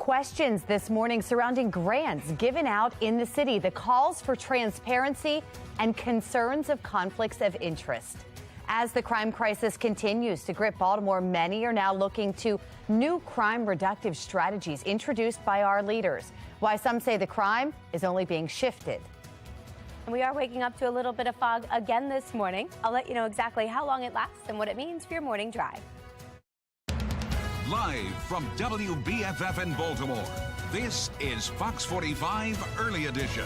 questions this morning surrounding grants given out in the city, the calls for transparency and concerns of conflicts of interest. As the crime crisis continues to grip Baltimore, many are now looking to new crime reductive strategies introduced by our leaders. Why some say the crime is only being shifted. And we are waking up to a little bit of fog again this morning. I'll let you know exactly how long it lasts and what it means for your morning drive. Live from WBFF in Baltimore, this is Fox 45 Early Edition.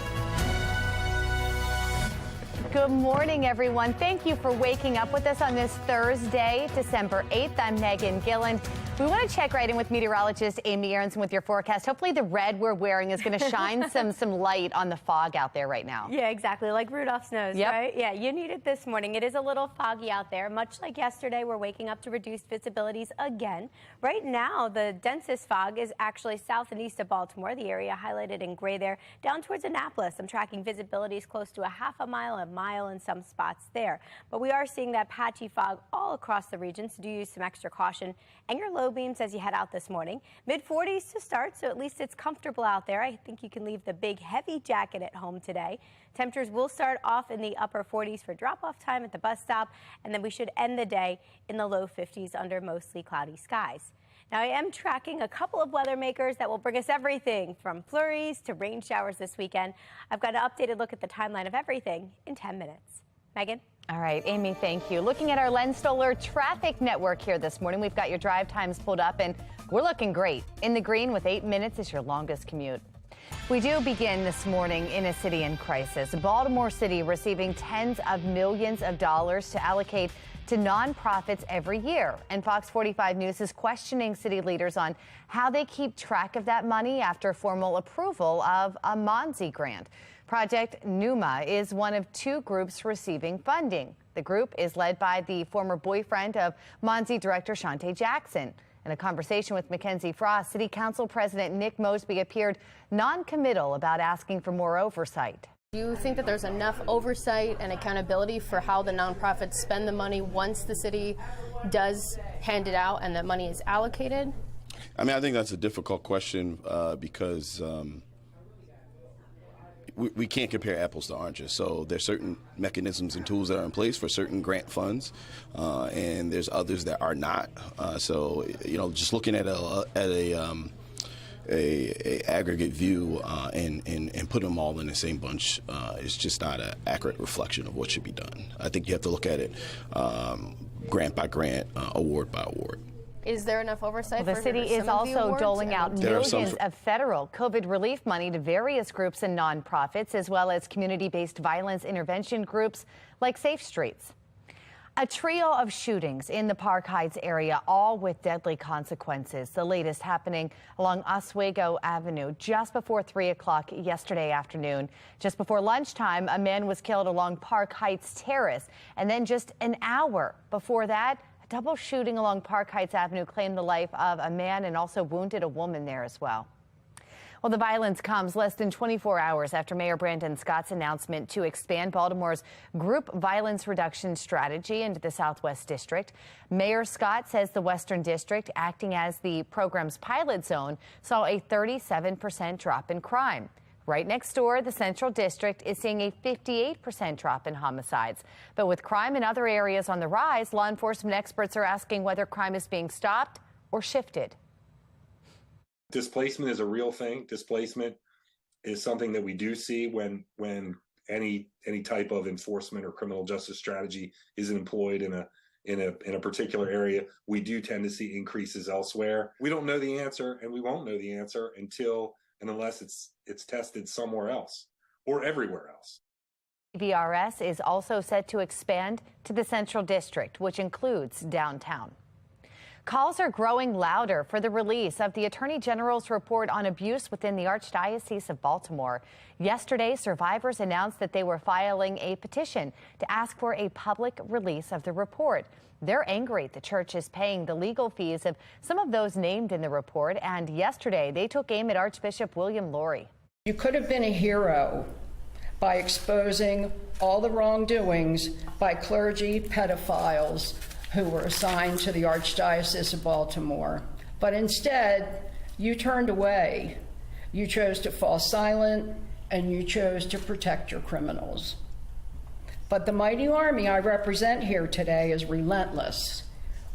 Good morning, everyone. Thank you for waking up with us on this Thursday, December 8th. I'm Megan Gillen. We want to check right in with meteorologist Amy Aronson with your forecast. Hopefully the red we're wearing is going to shine some light on the fog out there right now. Yeah, exactly. Like Rudolph's nose, yep. Right? Yeah, you need it this morning. It is a little foggy out there. Much like yesterday, we're waking up to reduced visibilities again. Right now, the densest fog is actually south and east of Baltimore, the area highlighted in gray there, down towards Annapolis. I'm tracking visibilities close to a half a mile in some spots there. But we are seeing that patchy fog all across the region, so do use some extra caution and your low beams as you head out this morning. Mid-40s to start, so at least it's comfortable out there. I think you can leave the big heavy jacket at home today. Temperatures will start off in the upper 40s for drop-off time at the bus stop, and then we should end the day in the low 50s under mostly cloudy skies. Now, I am tracking a couple of weather makers that will bring us everything from flurries to rain showers this weekend. I've got an updated look at the timeline of everything in 10 minutes. Megan? All right, Amy, thank you. Looking at our Len Stoller traffic network here this morning, we've got your drive times pulled up, and we're looking great. In the green with 8 minutes is your longest commute. We do begin this morning in a city in crisis. Baltimore City receiving tens of millions of dollars to allocate to nonprofits every year. And Fox 45 News is questioning city leaders on how they keep track of that money after formal approval of a Monzi grant. Project Numa is one of two groups receiving funding. The group is led by the former boyfriend of Monzi director Shante Jackson. In a conversation with Mackenzie Frost, City Council President Nick Mosby appeared non-committal about asking for more oversight. Do you think that there's enough oversight and accountability for how the nonprofits spend the money once the city does hand it out and that money is allocated? I mean, I think that's a difficult question because we can't compare apples to oranges. So there's certain mechanisms and tools that are in place for certain grant funds, and there's others that are not. So, you know, just looking at a aggregate view and put them all in the same bunch is just not an accurate reflection of what should be done. I think you have to look at it grant by grant, award by award. Is there enough oversight? Well, the city is also doling out millions of federal COVID relief money to various groups and nonprofits, as well as community-based violence intervention groups like Safe Streets. A trio of shootings in the Park Heights area, all with deadly consequences. The latest happening along Oswego Avenue just before 3 o'clock yesterday afternoon. Just before lunchtime, a man was killed along Park Heights Terrace. And then just an hour before that, a double shooting along Park Heights Avenue claimed the life of a man and also wounded a woman there as well. Well, the violence comes less than 24 hours after Mayor Brandon Scott's announcement to expand Baltimore's group violence reduction strategy into the Southwest District. Mayor Scott says the Western District, acting as the program's pilot zone, saw a 37% drop in crime. Right next door, the Central District is seeing a 58% drop in homicides. But with crime in other areas on the rise, law enforcement experts are asking whether crime is being stopped or shifted. Displacement is a real thing. Displacement is something that we do see when any type of enforcement or criminal justice strategy is employed in a particular area. We do tend to see increases elsewhere. We don't know the answer, and we won't know the answer until and unless it's tested somewhere else or everywhere else. VRS is also set to expand to the Central District, which includes downtown. Calls are growing louder for the release of the Attorney General's report on abuse within the Archdiocese of Baltimore. Yesterday, survivors announced that they were filing a petition to ask for a public release of the report. They're angry the church is paying the legal fees of some of those named in the report, and yesterday they took aim at Archbishop William Lori. You could have been a hero by exposing all the wrongdoings by clergy pedophiles who were assigned to the Archdiocese of Baltimore. But instead, You turned away. You chose to fall silent, and you chose to protect your criminals. But the mighty army I represent here today is relentless.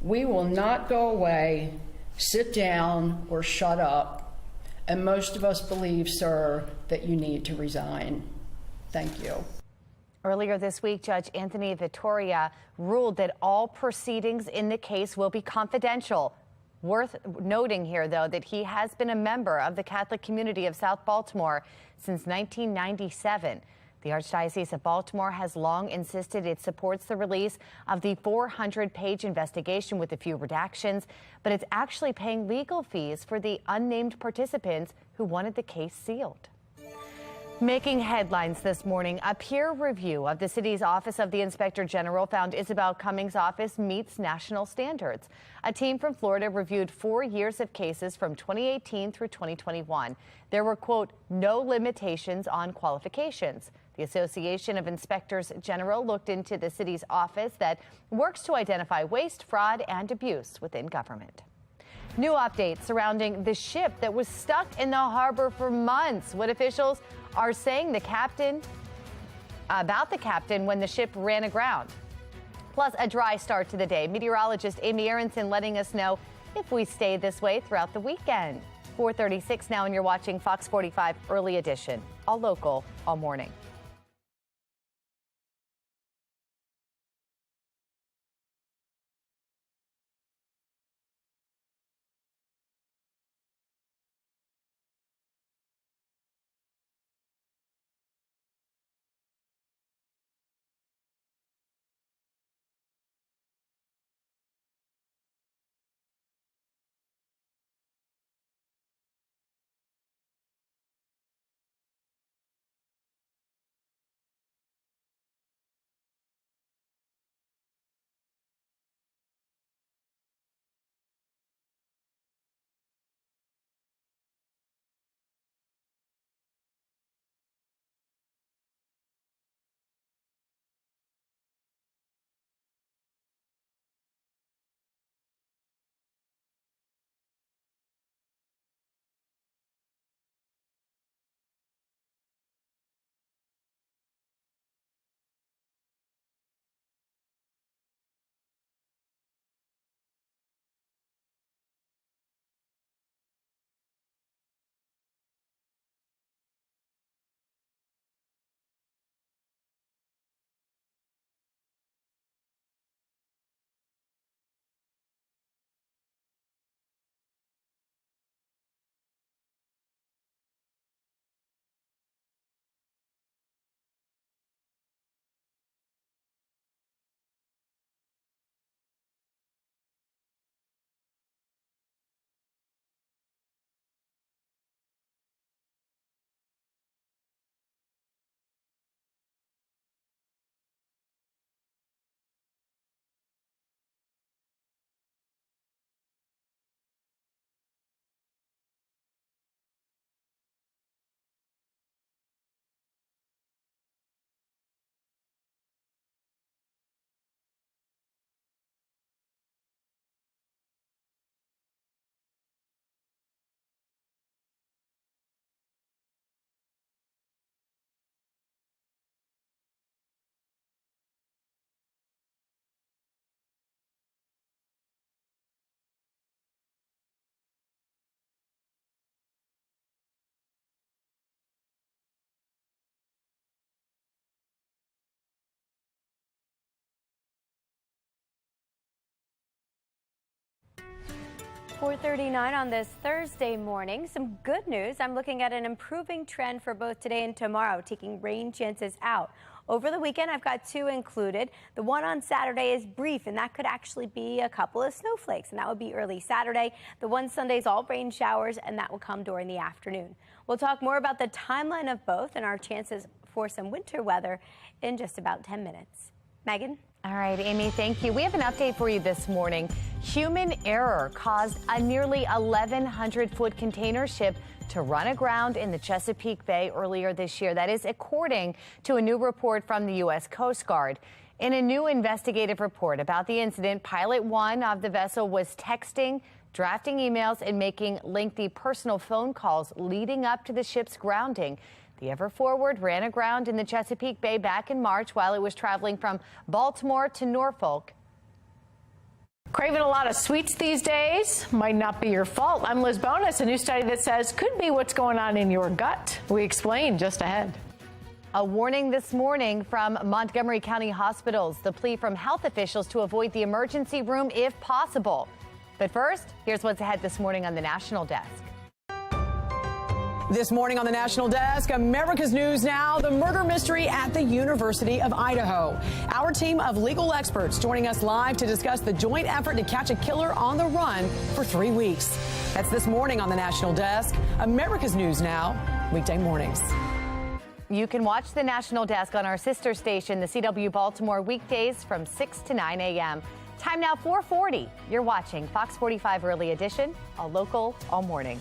We will not go away, sit down, or shut up. And most of us believe, sir, that you need to resign. Thank you. Earlier this week, Judge Anthony Vittoria ruled that all proceedings in the case will be confidential. Worth noting here, though, that he has been a member of the Catholic community of South Baltimore since 1997. The Archdiocese of Baltimore has long insisted it supports the release of the 400-page investigation with a few redactions, but it's actually paying legal fees for the unnamed participants who wanted the case sealed. Making headlines this morning, a peer review of the city's Office of the Inspector General found Isabel Cummings' office meets national standards. A team from Florida reviewed 4 years of cases from 2018 through 2021. There were, quote, no limitations on qualifications. The Association of Inspectors General looked into the city's office that works to identify waste, fraud, and abuse within government. New updates surrounding the ship that was stuck in the harbor for months. What officials are saying about the captain when the ship ran aground. Plus, a dry start to the day. Meteorologist Amy Aronson letting us know if we stay this way throughout the weekend. 4:36 now, and you're watching Fox 45 Early Edition. All local, all morning. .39 on this Thursday morning. Some good news. I'm looking at an improving trend for both today and tomorrow, taking rain chances out. Over the weekend, I've got 2 included. The one on Saturday is brief, and that could actually be a couple of snowflakes, and that would be early Saturday. The one Sunday is all rain showers, and that will come during the afternoon. We'll talk more about the timeline of both and our chances for some winter weather in just about 10 minutes. Megan? All right, Amy, thank you. We have an update for you this morning. Human error caused a nearly 1,100-foot container ship to run aground in the Chesapeake Bay earlier this year. That is according to a new report from the U.S. Coast Guard. In a new investigative report about the incident, Pilot 1 of the vessel was texting drafting emails and making lengthy personal phone calls leading up to the ship's grounding. The Ever Forward ran aground in the Chesapeake Bay back in March while it was traveling from Baltimore to Norfolk. Craving a lot of sweets these days? Might not be your fault. I'm Liz Bonus. A new study that says could be what's going on in your gut. We explain just ahead. A warning this morning from Montgomery County hospitals. The plea from health officials to avoid the emergency room if possible. But first, here's what's ahead this morning on the National Desk. This morning on the National Desk, America's News Now, the murder mystery at the University of Idaho. Our team of legal experts joining us live to discuss the joint effort to catch a killer on the run for 3 weeks. That's this morning on the National Desk, America's News Now, weekday mornings. You can watch the National Desk on our sister station, the CW Baltimore, weekdays from 6 to 9 a.m. Time now 4:40. You're watching Fox 45 Early Edition, all local, all morning.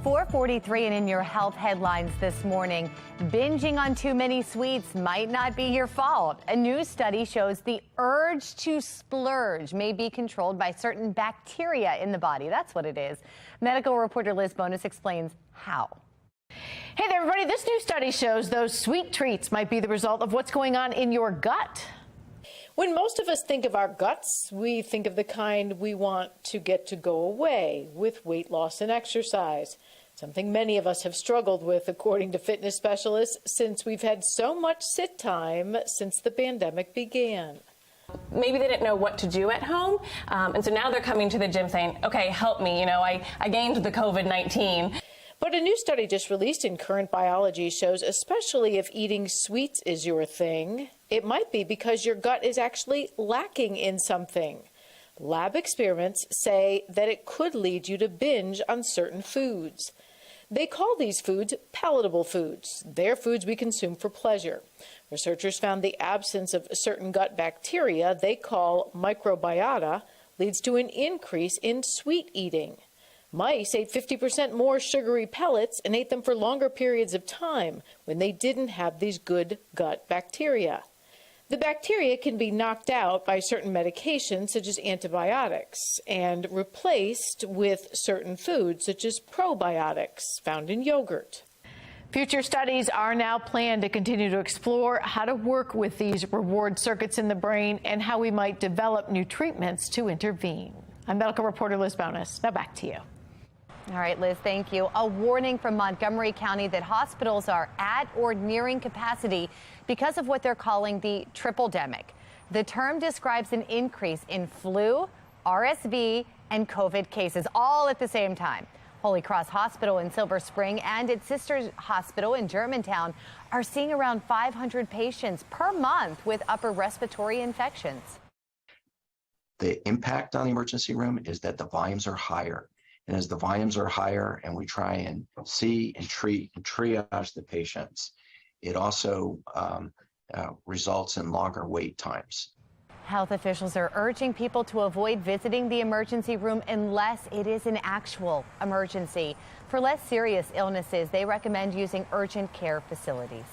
.43 and in your health headlines this morning, binging on too many sweets might not be your fault. A new study shows the urge to splurge may be controlled by certain bacteria in the body. That's what it is. Medical reporter Liz Bonus explains how. Hey there, everybody. This new study shows those sweet treats might be the result of what's going on in your gut. When most of us think of our guts, we think of the kind we want to get to go away with weight loss and exercise. Something many of us have struggled with, according to fitness specialists, since we've had so much sit time since the pandemic began. Maybe they didn't know what to do at home, and so now they're coming to the gym saying, okay, help me, I gained the COVID-19. But a new study just released in Current Biology shows, especially if eating sweets is your thing, it might be because your gut is actually lacking in something. Lab experiments say that it could lead you to binge on certain foods. They call these foods palatable foods. They're foods we consume for pleasure. Researchers found the absence of certain gut bacteria they call microbiota leads to an increase in sweet eating. Mice ate 50% more sugary pellets and ate them for longer periods of time when they didn't have these good gut bacteria. The bacteria can be knocked out by certain medications, such as antibiotics, and replaced with certain foods, such as probiotics found in yogurt. Future studies are now planned to continue to explore how to work with these reward circuits in the brain and how we might develop new treatments to intervene. I'm medical reporter Liz Bonus. Now back to you. All right, Liz, thank you. A warning from Montgomery County that hospitals are at or nearing capacity because of what they're calling the triple-demic. The term describes an increase in flu, RSV, and COVID cases all at the same time. Holy Cross Hospital in Silver Spring and its sister hospital in Germantown are seeing around 500 patients per month with upper respiratory infections. The impact on the emergency room is that the volumes are higher. And as the volumes are higher and we try and see and treat and triage the patients, it also results in longer wait times. Health officials are urging people to avoid visiting the emergency room unless it is an actual emergency. For less serious illnesses, they recommend using urgent care facilities.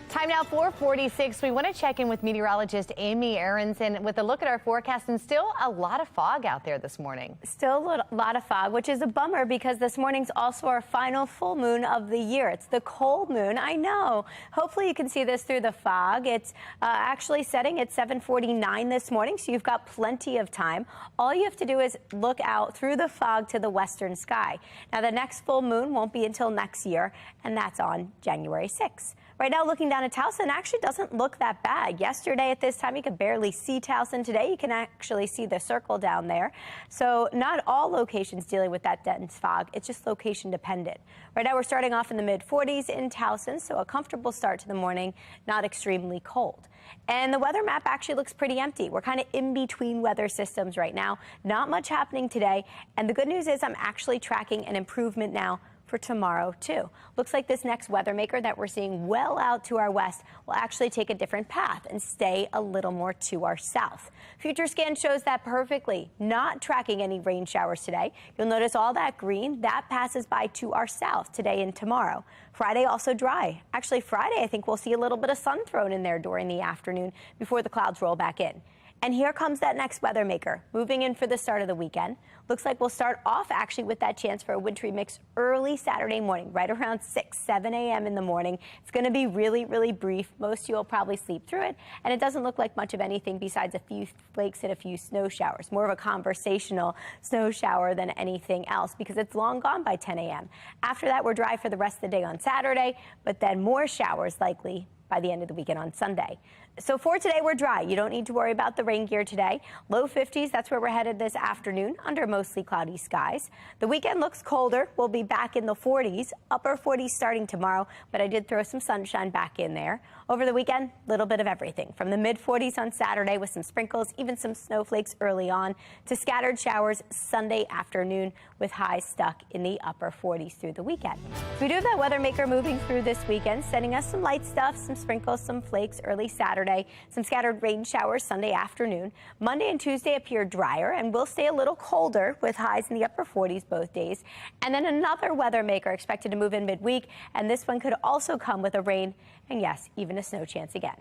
Time now, 4:46. We want to check in with meteorologist Amy Aronson with a look at our forecast, and still a lot of fog out there this morning. Still a lot of fog, which is a bummer because this morning's also our final full moon of the year. It's the cold moon. I know. Hopefully you can see this through the fog. It's actually setting at 7:49 this morning, so you've got plenty of time. All you have to do is look out through the fog to the western sky. Now, the next full moon won't be until next year, and that's on January 6th. Right now, looking down at Towson, actually doesn't look that bad. Yesterday at this time, you could barely see Towson. Today, you can actually see the circle down there. So not all locations dealing with that dense fog. It's just location dependent. Right now, we're starting off in the mid-40s in Towson, so a comfortable start to the morning, not extremely cold. And the weather map actually looks pretty empty. We're kind of in between weather systems right now. Not much happening today. And the good news is I'm actually tracking an improvement now for tomorrow, too. Looks like this next weather maker that we're seeing well out to our west will actually take a different path and stay a little more to our south. Future scan shows that perfectly. Not tracking any rain showers today. You'll notice all that green, that passes by to our south today and tomorrow. Friday also dry. Actually, Friday, I think we'll see a little bit of sun thrown in there during the afternoon before the clouds roll back in. And here comes that next weather maker, moving in for the start of the weekend. Looks like we'll start off actually with that chance for a wintry mix early Saturday morning, right around 6, 7 a.m. in the morning. It's going to be really, really brief. Most of you will probably sleep through it, and it doesn't look like much of anything besides a few flakes and a few snow showers. More of a conversational snow shower than anything else because it's long gone by 10 a.m. After that, we're dry for the rest of the day on Saturday, but then more showers likely by the end of the weekend on Sunday. So for today, we're dry. You don't need to worry about the rain gear today. Low 50s, that's where we're headed this afternoon under mostly cloudy skies. The weekend looks colder. We'll be back in the 40s, upper 40s starting tomorrow, but I did throw some sunshine back in there. Over the weekend, a little bit of everything from the mid 40s on Saturday with some sprinkles, even some snowflakes early on, to scattered showers Sunday afternoon with highs stuck in the upper 40s through the weekend. We do have that weather maker moving through this weekend, sending us some light stuff, some sprinkles, some flakes early Saturday, some scattered rain showers Sunday afternoon. Monday and Tuesday appear drier and will stay a little colder with highs in the upper 40s both days. And then another weather maker expected to move in midweek, and this one could also come with a rain and, yes, even a snow chance again.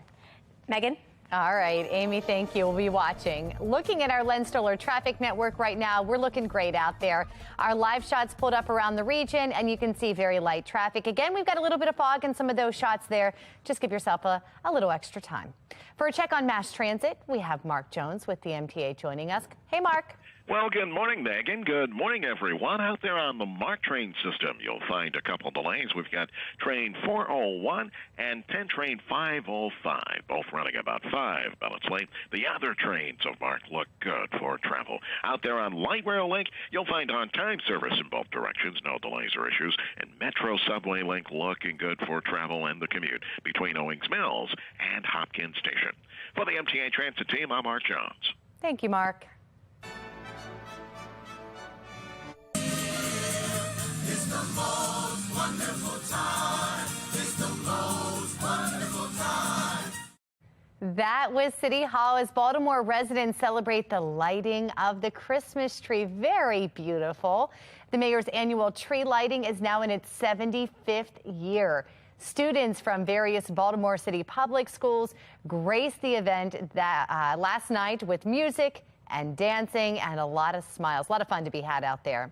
Megan? All right, Amy, thank you. We'll be watching. Looking at our Len Stoller traffic network right now, we're looking great out there. Our live shots pulled up around the region, and you can see very light traffic. Again, we've got a little bit of fog in some of those shots there. Just give yourself a little extra time. For a check on mass transit, we have Mark Jones with the MTA joining us. Hey, Mark. Well, good morning, Megan. Good morning, everyone. Out there on the MARC train system, you'll find a couple delays. We've got train 401 and 10 train 505, both running about 5 minutes late. The other trains of MARC look good for travel. Out there on Light Rail Link, you'll find on-time service in both directions, no delays or issues. And Metro Subway Link looking good for travel and the commute between Owings Mills and Hopkins Station. For the MTA Transit team, I'm Mark Jones. Thank you, Mark. It's the most wonderful time. It's the most wonderful time. That was City Hall as Baltimore residents celebrate the lighting of the Christmas tree. Very beautiful. The mayor's annual tree lighting is now in its 75th year. Students from various Baltimore City public schools graced the event last night with music and dancing and a lot of smiles. A lot of fun to be had out there.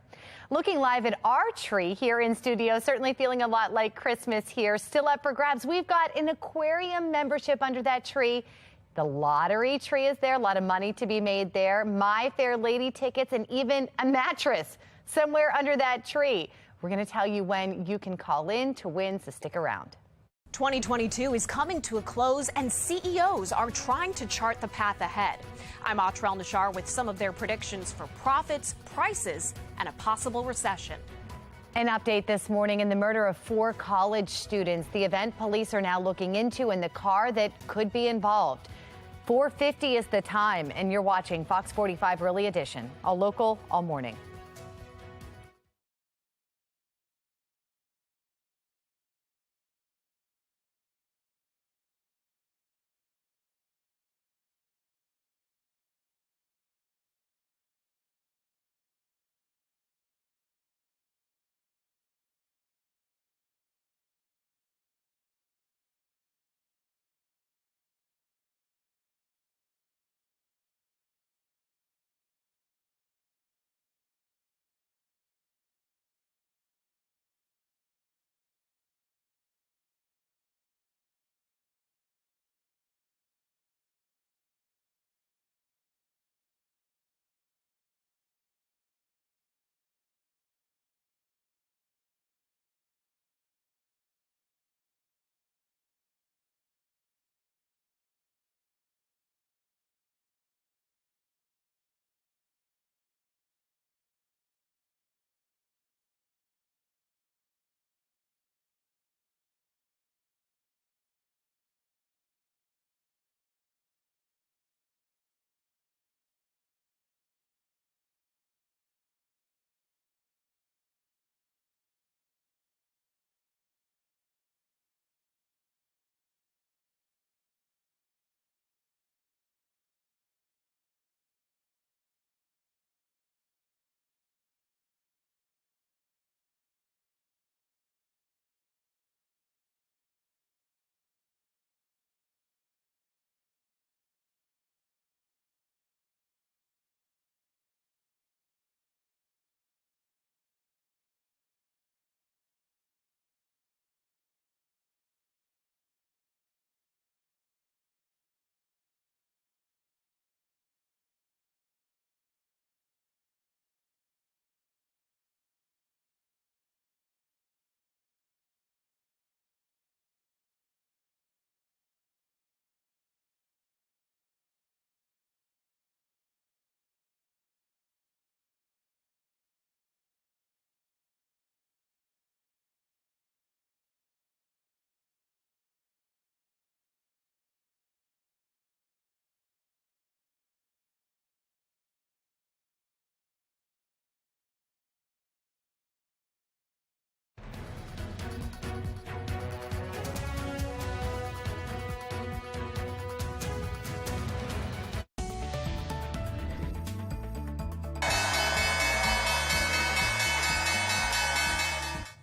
Looking live at our tree here in studio, certainly feeling a lot like Christmas here. Still up for grabs. We've got an aquarium membership under that tree. The lottery tree is there. A lot of money to be made there. My Fair Lady tickets and even a mattress somewhere under that tree. We're going to tell you when you can call in to win, so stick around. 2022 is coming to a close, and CEOs are trying to chart the path ahead. I'm Atrell Nashar with some of their predictions for profits, prices, and a possible recession. An update this morning in the murder of 4 college students. The event police are now looking into in the car that could be involved. 4:50 is the time, and you're watching Fox 45 Early Edition, all local, all morning.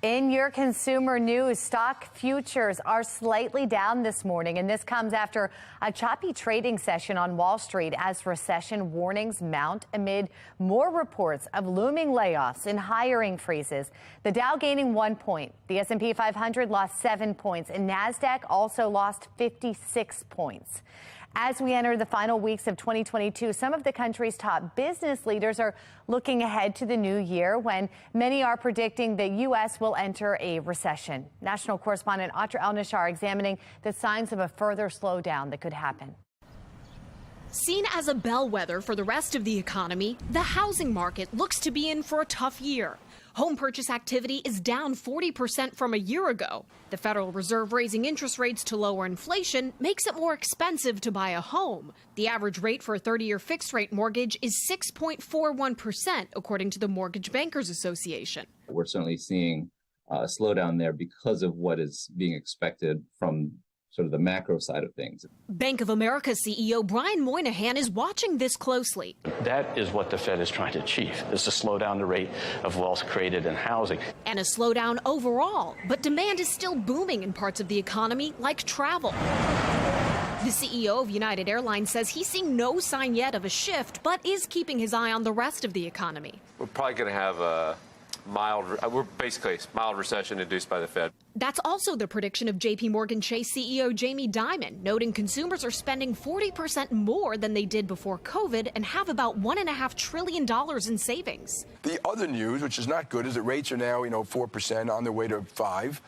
In your consumer news, stock futures are slightly down this morning, and this comes after a choppy trading session on Wall Street as recession warnings mount amid more reports of looming layoffs and hiring freezes. The Dow gaining 1 point, the S&P 500 lost 7 points, and NASDAQ also lost 56 points. As we enter the final weeks of 2022, some of the country's top business leaders are looking ahead to the new year when many are predicting the U.S. will enter a recession. National correspondent Atrell Nashar examining the signs of a further slowdown that could happen. Seen as a bellwether for the rest of the economy, the housing market looks to be in for a tough year. Home purchase activity is down 40% from a year ago. The Federal Reserve raising interest rates to lower inflation makes it more expensive to buy a home. The average rate for a 30-year fixed-rate mortgage is 6.41%, according to the Mortgage Bankers Association. We're certainly seeing a slowdown there because of what is being expected from sort of the macro side of things. Bank of America CEO Brian Moynihan is watching this closely. That is what the Fed is trying to achieve, is to slow down the rate of wealth created in housing. And a slowdown overall, but demand is still booming in parts of the economy like travel. The CEO of United Airlines says he's seeing no sign yet of a shift, but is keeping his eye on the rest of the economy. We're probably going to have a mild recession induced by the Fed. That's also the prediction of JP Morgan Chase CEO Jamie Dimon, noting consumers are spending 40% more than they did before COVID and have about $1.5 trillion in savings. The other news, which is not good, is that rates are now, 4% on their way to 5%.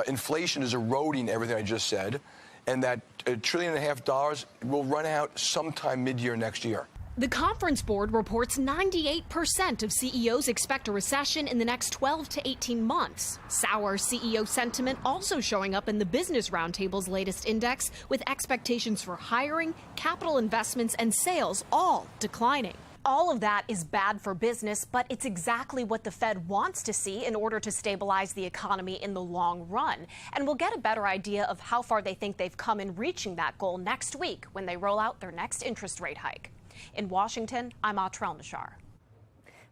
Inflation is eroding everything I just said, and that $1.5 trillion will run out sometime mid-year next year. The Conference Board reports 98% of CEOs expect a recession in the next 12 to 18 months. Sour CEO sentiment also showing up in the Business Roundtable's latest index, with expectations for hiring, capital investments, and sales all declining. All of that is bad for business, but it's exactly what the Fed wants to see in order to stabilize the economy in the long run. And we'll get a better idea of how far they think they've come in reaching that goal next week when they roll out their next interest rate hike. In Washington, I'm Atrel Nashar.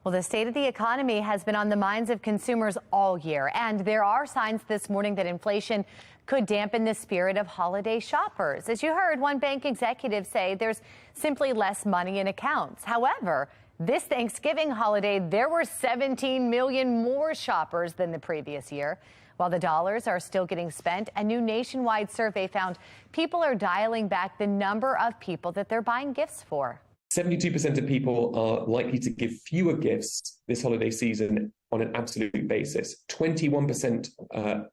Well, the state of the economy has been on the minds of consumers all year, and there are signs this morning that inflation could dampen the spirit of holiday shoppers. As you heard one bank executive say, there's simply less money in accounts. However, this Thanksgiving holiday, there were 17 million more shoppers than the previous year. While the dollars are still getting spent, a new nationwide survey found people are dialing back the number of people that they're buying gifts for. 72% of people are likely to give fewer gifts this holiday season on an absolute basis. 21%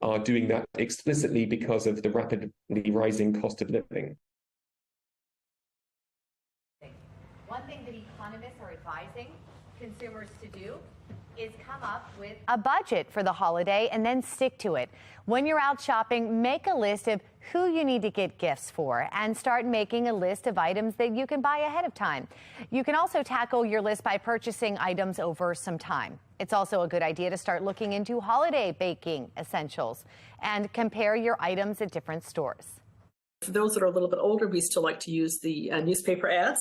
are doing that explicitly because of the rapidly rising cost of living. One thing that economists are advising consumers to do is come up with a budget for the holiday and then stick to it. When you're out shopping, make a list of who you need to get gifts for and start making a list of items that you can buy ahead of time. You can also tackle your list by purchasing items over some time. It's also a good idea to start looking into holiday baking essentials and compare your items at different stores. For those that are a little bit older, we still like to use the newspaper ads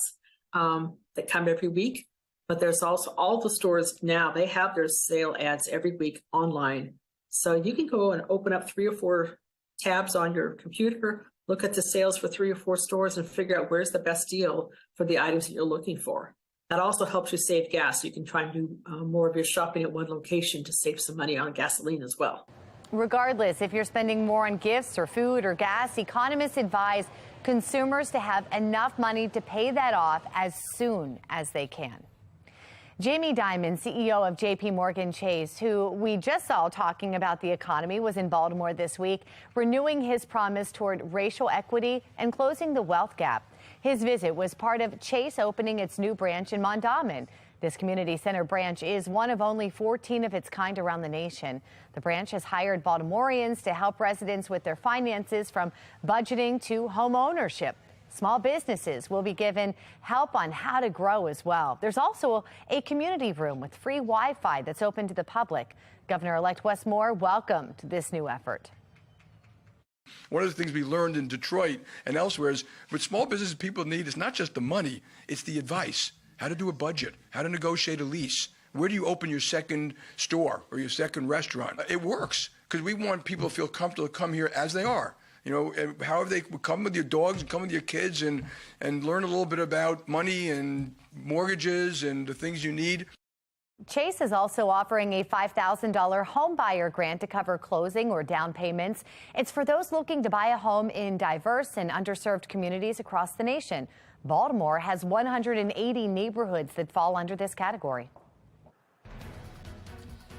that come every week. But there's also all the stores now, they have their sale ads every week online. So you can go and open up 3 or 4 tabs on your computer, look at the sales for 3 or 4 stores and figure out where's the best deal for the items that you're looking for. That also helps you save gas. You can try and do more of your shopping at one location to save some money on gasoline as well. Regardless, if you're spending more on gifts or food or gas, economists advise consumers to have enough money to pay that off as soon as they can. Jamie Dimon, CEO of JP Morgan Chase, who we just saw talking about the economy, was in Baltimore this week, renewing his promise toward racial equity and closing the wealth gap. His visit was part of Chase opening its new branch in Mondawmin. This community center branch is one of only 14 of its kind around the nation. The branch has hired Baltimoreans to help residents with their finances, from budgeting to home ownership. Small businesses will be given help on how to grow as well. There's also a community room with free Wi-Fi that's open to the public. Governor-elect Wes Moore welcomed this new effort. One of the things we learned in Detroit and elsewhere is what small business people need is not just the money, it's the advice. How to do a budget, how to negotiate a lease. Where do you open your second store or your second restaurant? It works because we want people to feel comfortable to come here as they are. However they come with your dogs and come with your kids and learn a little bit about money and mortgages and the things you need. Chase is also offering a $5,000 home buyer grant to cover closing or down payments. It's for those looking to buy a home in diverse and underserved communities across the nation. Baltimore has 180 neighborhoods that fall under this category.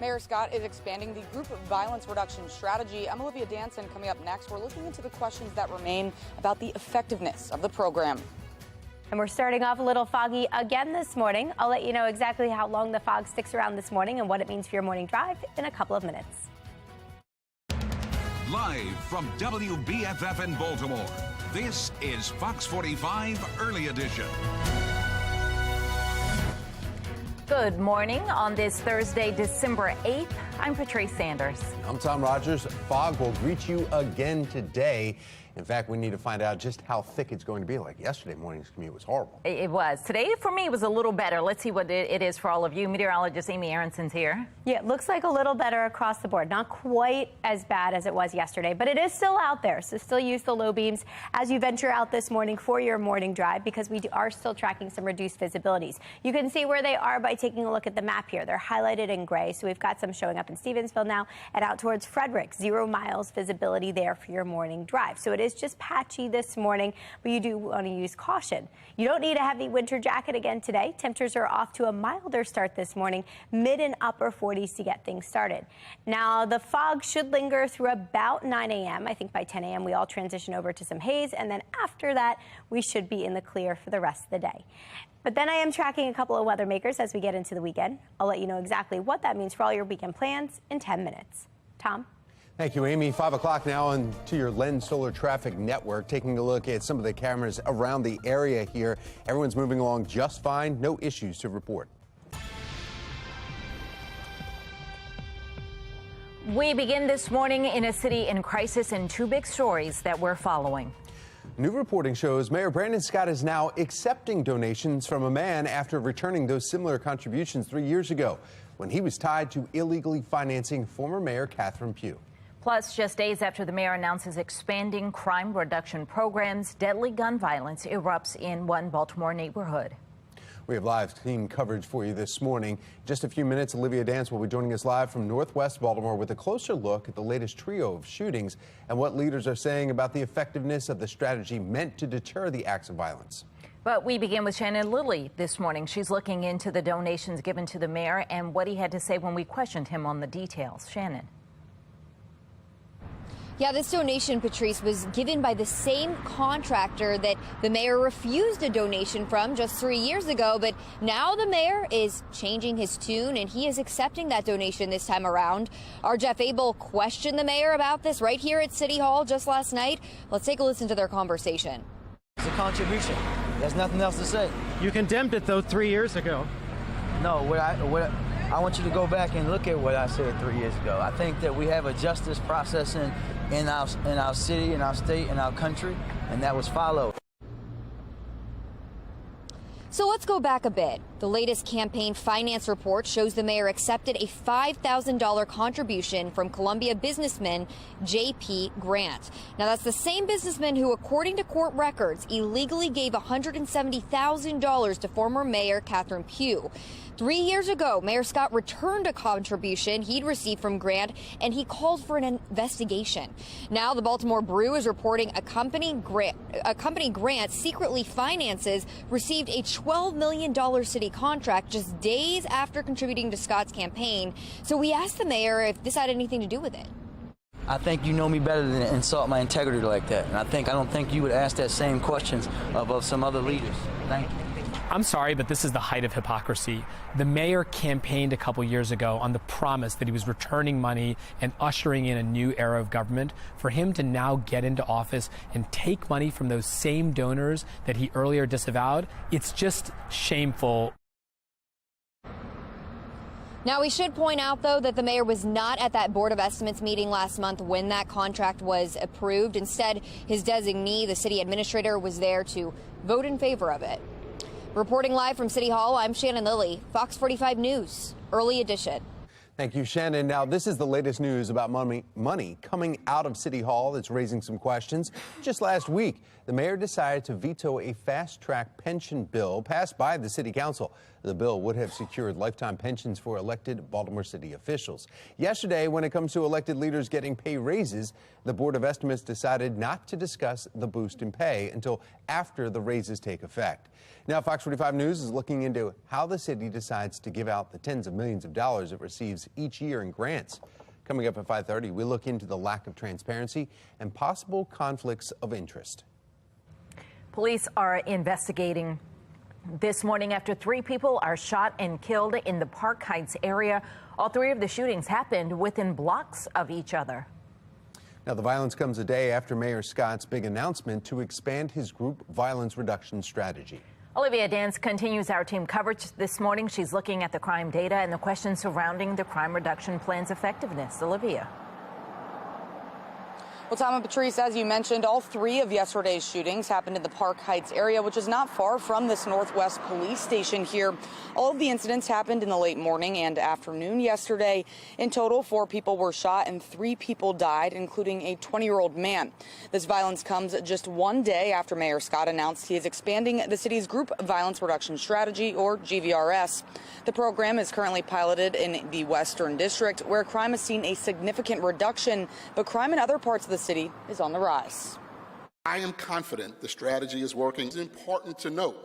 Mayor Scott is expanding the group violence reduction strategy. I'm Olivia Danson. Coming up next, we're looking into the questions that remain about the effectiveness of the program. And we're starting off a little foggy again this morning. I'll let you know exactly how long the fog sticks around this morning and what it means for your morning drive in a couple of minutes. Live from WBFF in Baltimore, this is Fox 45 Early Edition. Good morning on this Thursday, December 8th. I'm Patrice Sanders. I'm Tom Rogers. Fog will greet you again today. In fact, we need to find out just how thick it's going to be. Like yesterday morning's commute was horrible. It was. Today, for me, was a little better. Let's see what it is for all of you. Meteorologist Amy Aronson's here. Yeah, it looks like a little better across the board. Not quite as bad as it was yesterday, but it is still out there. So still use the low beams as you venture out this morning for your morning drive, because we are still tracking some reduced visibilities. You can see where they are by taking a look at the map here. They're highlighted in gray. So we've got some showing up in Stevensville now and out towards Frederick. 0 miles visibility there for your morning drive. So it is just patchy this morning, but you do want to use caution. You don't need a heavy winter jacket again today. Temperatures are off to a milder start this morning, mid and upper 40s to get things started. Now, the fog should linger through about 9 a.m. I think by 10 a.m. we all transition over to some haze, and then after that, we should be in the clear for the rest of the day. But then I am tracking a couple of weather makers as we get into the weekend. I'll let you know exactly what that means for all your weekend plans in 10 minutes. Tom? Thank you, Amy. 5 o'clock now on to your Lens Solar Traffic Network. Taking a look at some of the cameras around the area here. Everyone's moving along just fine. No issues to report. We begin this morning in a city in crisis and 2 big stories that we're following. New reporting shows Mayor Brandon Scott is now accepting donations from a man after returning those similar contributions 3 years ago when he was tied to illegally financing former Mayor Catherine Pugh. Plus, just days after the mayor announces expanding crime reduction programs, deadly gun violence erupts in one Baltimore neighborhood. We have live team coverage for you this morning. In just a few minutes, Olivia Dance will be joining us live from Northwest Baltimore with a closer look at the latest trio of shootings and what leaders are saying about the effectiveness of the strategy meant to deter the acts of violence. But we begin with Shannon Lilly this morning. She's looking into the donations given to the mayor and what he had to say when we questioned him on the details. Shannon. Yeah, this donation, Patrice, was given by the same contractor that the mayor refused a donation from just 3 years ago. But now the mayor is changing his tune and he is accepting that donation this time around. Our Jeff Abel questioned the mayor about this right here at City Hall just last night. Let's take a listen to their conversation. It's a contribution. There's nothing else to say. You condemned it, though, 3 years ago. No, I want you to go back and look at what I said 3 years ago. I think that we have a justice process in our city, in our state, in our country, and that was followed. So let's go back a bit. The latest campaign finance report shows the mayor accepted a $5,000 contribution from Columbia businessman J.P. Grant. Now, that's the same businessman who, according to court records, illegally gave $170,000 to former Mayor Catherine Pugh. 3 years ago, Mayor Scott returned a contribution he'd received from Grant, and he called for an investigation. Now, the Baltimore Brew is reporting a company Grant secretly finances received a $12 million city contract just days after contributing to Scott's campaign. So we asked the mayor if this had anything to do with it. I think you know me better than to insult my integrity like that. And I don't think you would ask that same questions of some other leaders. Thank you. I'm sorry, but this is the height of hypocrisy. The mayor campaigned a couple years ago on the promise that he was returning money and ushering in a new era of government. For him to now get into office and take money from those same donors that he earlier disavowed, it's just shameful. Now, we should point out, though, that the mayor was not at that Board of Estimates meeting last month when that contract was approved. Instead, his designee, the city administrator, was there to vote in favor of it. Reporting live from City Hall, I'm Shannon Lilly, Fox 45 News, early edition. Thank you, Shannon. Now, this is the latest news about money coming out of City Hall that's raising some questions. Just last week, the mayor decided to veto a fast-track pension bill passed by the city council. The bill would have secured lifetime pensions for elected Baltimore city officials. Yesterday, when it comes to elected leaders getting pay raises, the Board of Estimates decided not to discuss the boost in pay until after the raises take effect. Now, Fox 45 News is looking into how the city decides to give out the tens of millions of dollars it receives each year in grants. Coming up at 5:30, we look into the lack of transparency and possible conflicts of interest. Police are investigating this morning after 3 people are shot and killed in the Park Heights area. All 3 of the shootings happened within blocks of each other. Now, the violence comes a day after Mayor Scott's big announcement to expand his group violence reduction strategy. Olivia Dance continues our team coverage this morning. She's looking at the crime data and the questions surrounding the crime reduction plan's effectiveness. Olivia. Well, Tom and Patrice, as you mentioned, all three of yesterday's shootings happened in the Park Heights area, which is not far from this Northwest police station here. All of the incidents happened in the late morning and afternoon yesterday. In total, 4 people were shot and 3 people died, including a 20-year-old man. This violence comes just one day after Mayor Scott announced he is expanding the city's Group Violence Reduction Strategy, or GVRS. The program is currently piloted in the Western District, where crime has seen a significant reduction, but crime in other parts of the city is on the rise. I am confident the strategy is working. It's important to note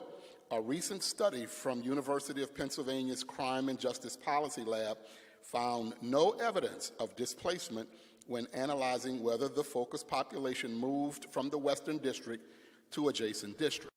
a recent study from University of Pennsylvania's Crime and Justice Policy Lab found no evidence of displacement when analyzing whether the focus population moved from the Western District to adjacent districts.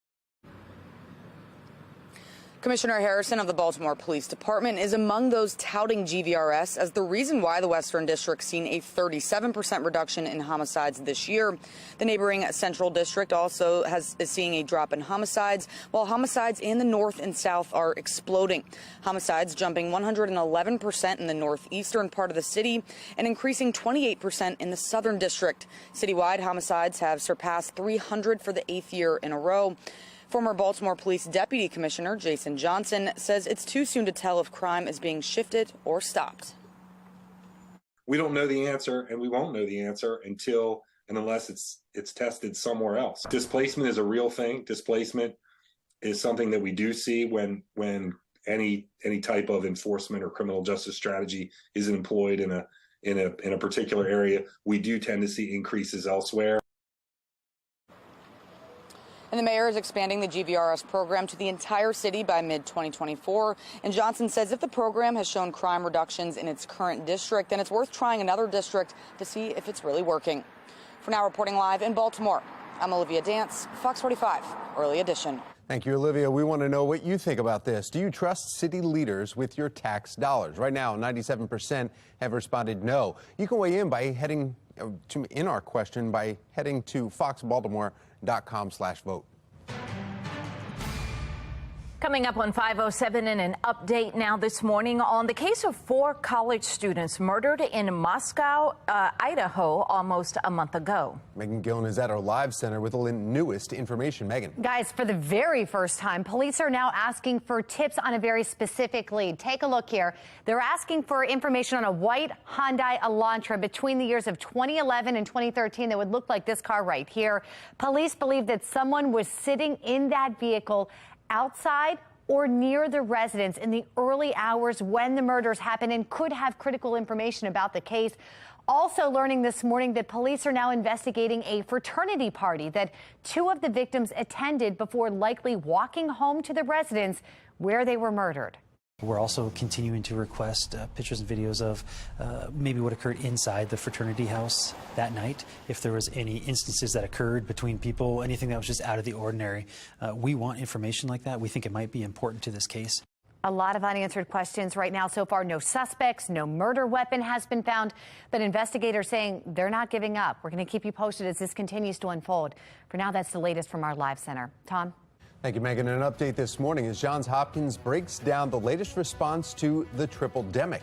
Commissioner Harrison of the Baltimore Police Department is among those touting GVRS as the reason why the Western District's seen a 37% reduction in homicides this year. The neighboring Central District also is seeing a drop in homicides, while homicides in the North and South are exploding. Homicides jumping 111% in the northeastern part of the city and increasing 28% in the Southern District. Citywide, homicides have surpassed 300 for the 8th year in a row. Former Baltimore Police Deputy Commissioner Jason Johnson says it's too soon to tell if crime is being shifted or stopped. We don't know the answer, and we won't know the answer until and unless it's tested somewhere else. Displacement is a real thing. Displacement is something that we do see when any type of enforcement or criminal justice strategy is employed in a particular area. We do tend to see increases elsewhere. And the mayor is expanding the GVRS program to the entire city by mid-2024. And Johnson says if the program has shown crime reductions in its current district, then it's worth trying another district to see if it's really working. For now, reporting live in Baltimore, I'm Olivia Dance, Fox 45, Early Edition. Thank you, Olivia. We want to know what you think about this. Do you trust city leaders with your tax dollars? Right now, 97% have responded no. You can weigh in by heading in our question by heading to foxbaltimore.com/vote. Coming up on 507 and an update now this morning on the case of 4 college students murdered in Moscow, Idaho, almost a month ago. Megan Gillen is at our live center with the newest information. Megan. Guys, for the very first time, police are now asking for tips on a very specific lead. Take a look here. They're asking for information on a white Hyundai Elantra between the years of 2011 and 2013 that would look like this car right here. Police believe that someone was sitting in that vehicle outside or near the residence in the early hours when the murders happened and could have critical information about the case. Also learning this morning that police are now investigating a fraternity party that 2 of the victims attended before likely walking home to the residence where they were murdered. We're also continuing to request pictures and videos of maybe what occurred inside the fraternity house that night. If there was any instances that occurred between people, anything that was just out of the ordinary. We want information like that. We think it might be important to this case. A lot of unanswered questions right now. So far, no suspects, no murder weapon has been found, but investigators saying they're not giving up. We're going to keep you posted as this continues to unfold. For now, that's the latest from our live center. Tom? Thank you, Megan. An update this morning as Johns Hopkins breaks down the latest response to the triple-demic.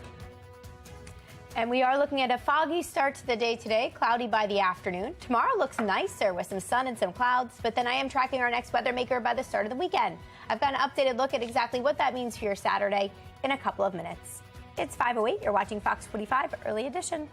And we are looking at a foggy start to the day today, cloudy by the afternoon. Tomorrow looks nicer with some sun and some clouds, but then I am tracking our next weather maker by the start of the weekend. I've got an updated look at exactly what that means for your Saturday in a couple of minutes. It's 5:08. You're watching Fox 45 Early Edition.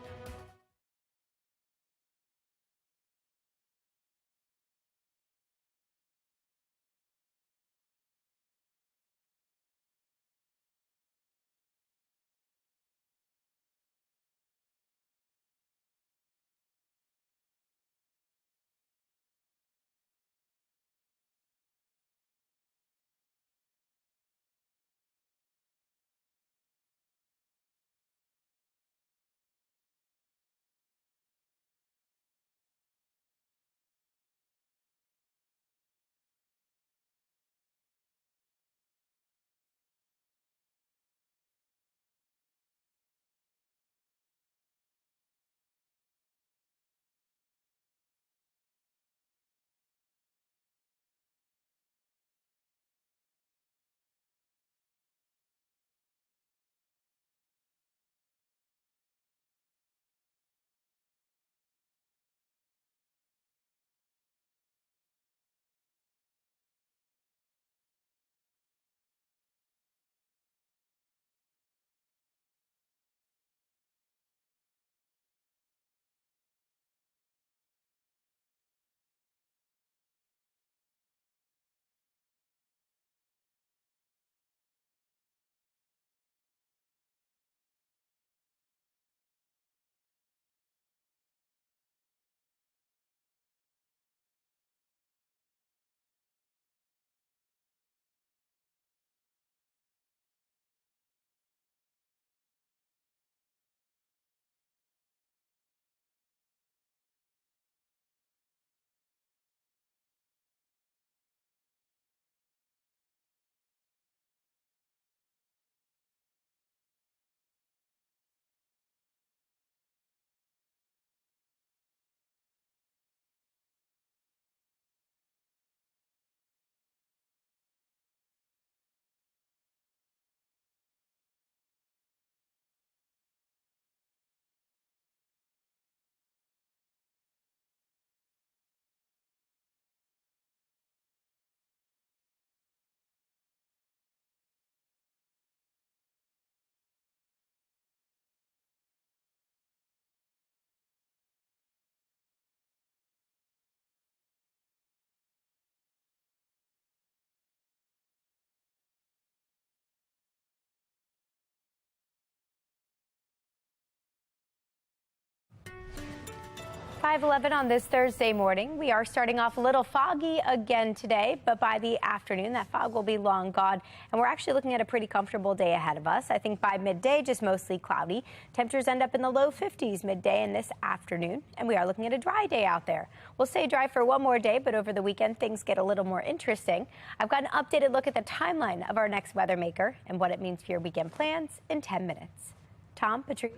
5:11 on this Thursday morning. We are starting off a little foggy again today, but by the afternoon, that fog will be long gone, and we're actually looking at a pretty comfortable day ahead of us. I think by midday, just mostly cloudy. Temperatures end up in the low 50s midday and this afternoon, and we are looking at a dry day out there. We'll stay dry for one more day, but over the weekend, things get a little more interesting. I've got an updated look at the timeline of our next weather maker and what it means for your weekend plans in 10 minutes. Tom, Patrice.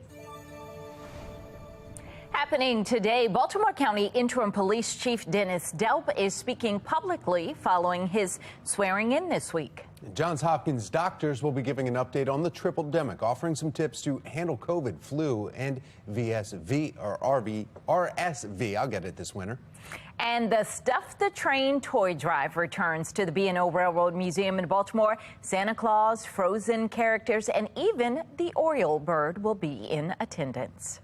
Happening today, Baltimore County Interim Police Chief Dennis Delp is speaking publicly following his swearing in this week. Johns Hopkins doctors will be giving an update on the triple-demic, offering some tips to handle COVID, flu, and RSV. I'll get it this winter. And the Stuff the Train toy drive returns to the B&O Railroad Museum in Baltimore. Santa Claus, Frozen characters, and even the Oriole bird will be in attendance.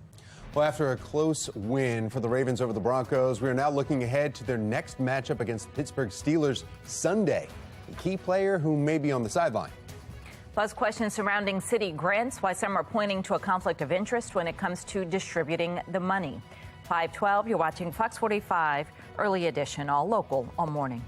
Well, after a close win for the Ravens over the Broncos, we are now looking ahead to their next matchup against the Pittsburgh Steelers Sunday. A key player who may be on the sideline. Plus, questions surrounding city grants, why some are pointing to a conflict of interest when it comes to distributing the money. 5:12, you're watching Fox 45, early edition, all local, all morning.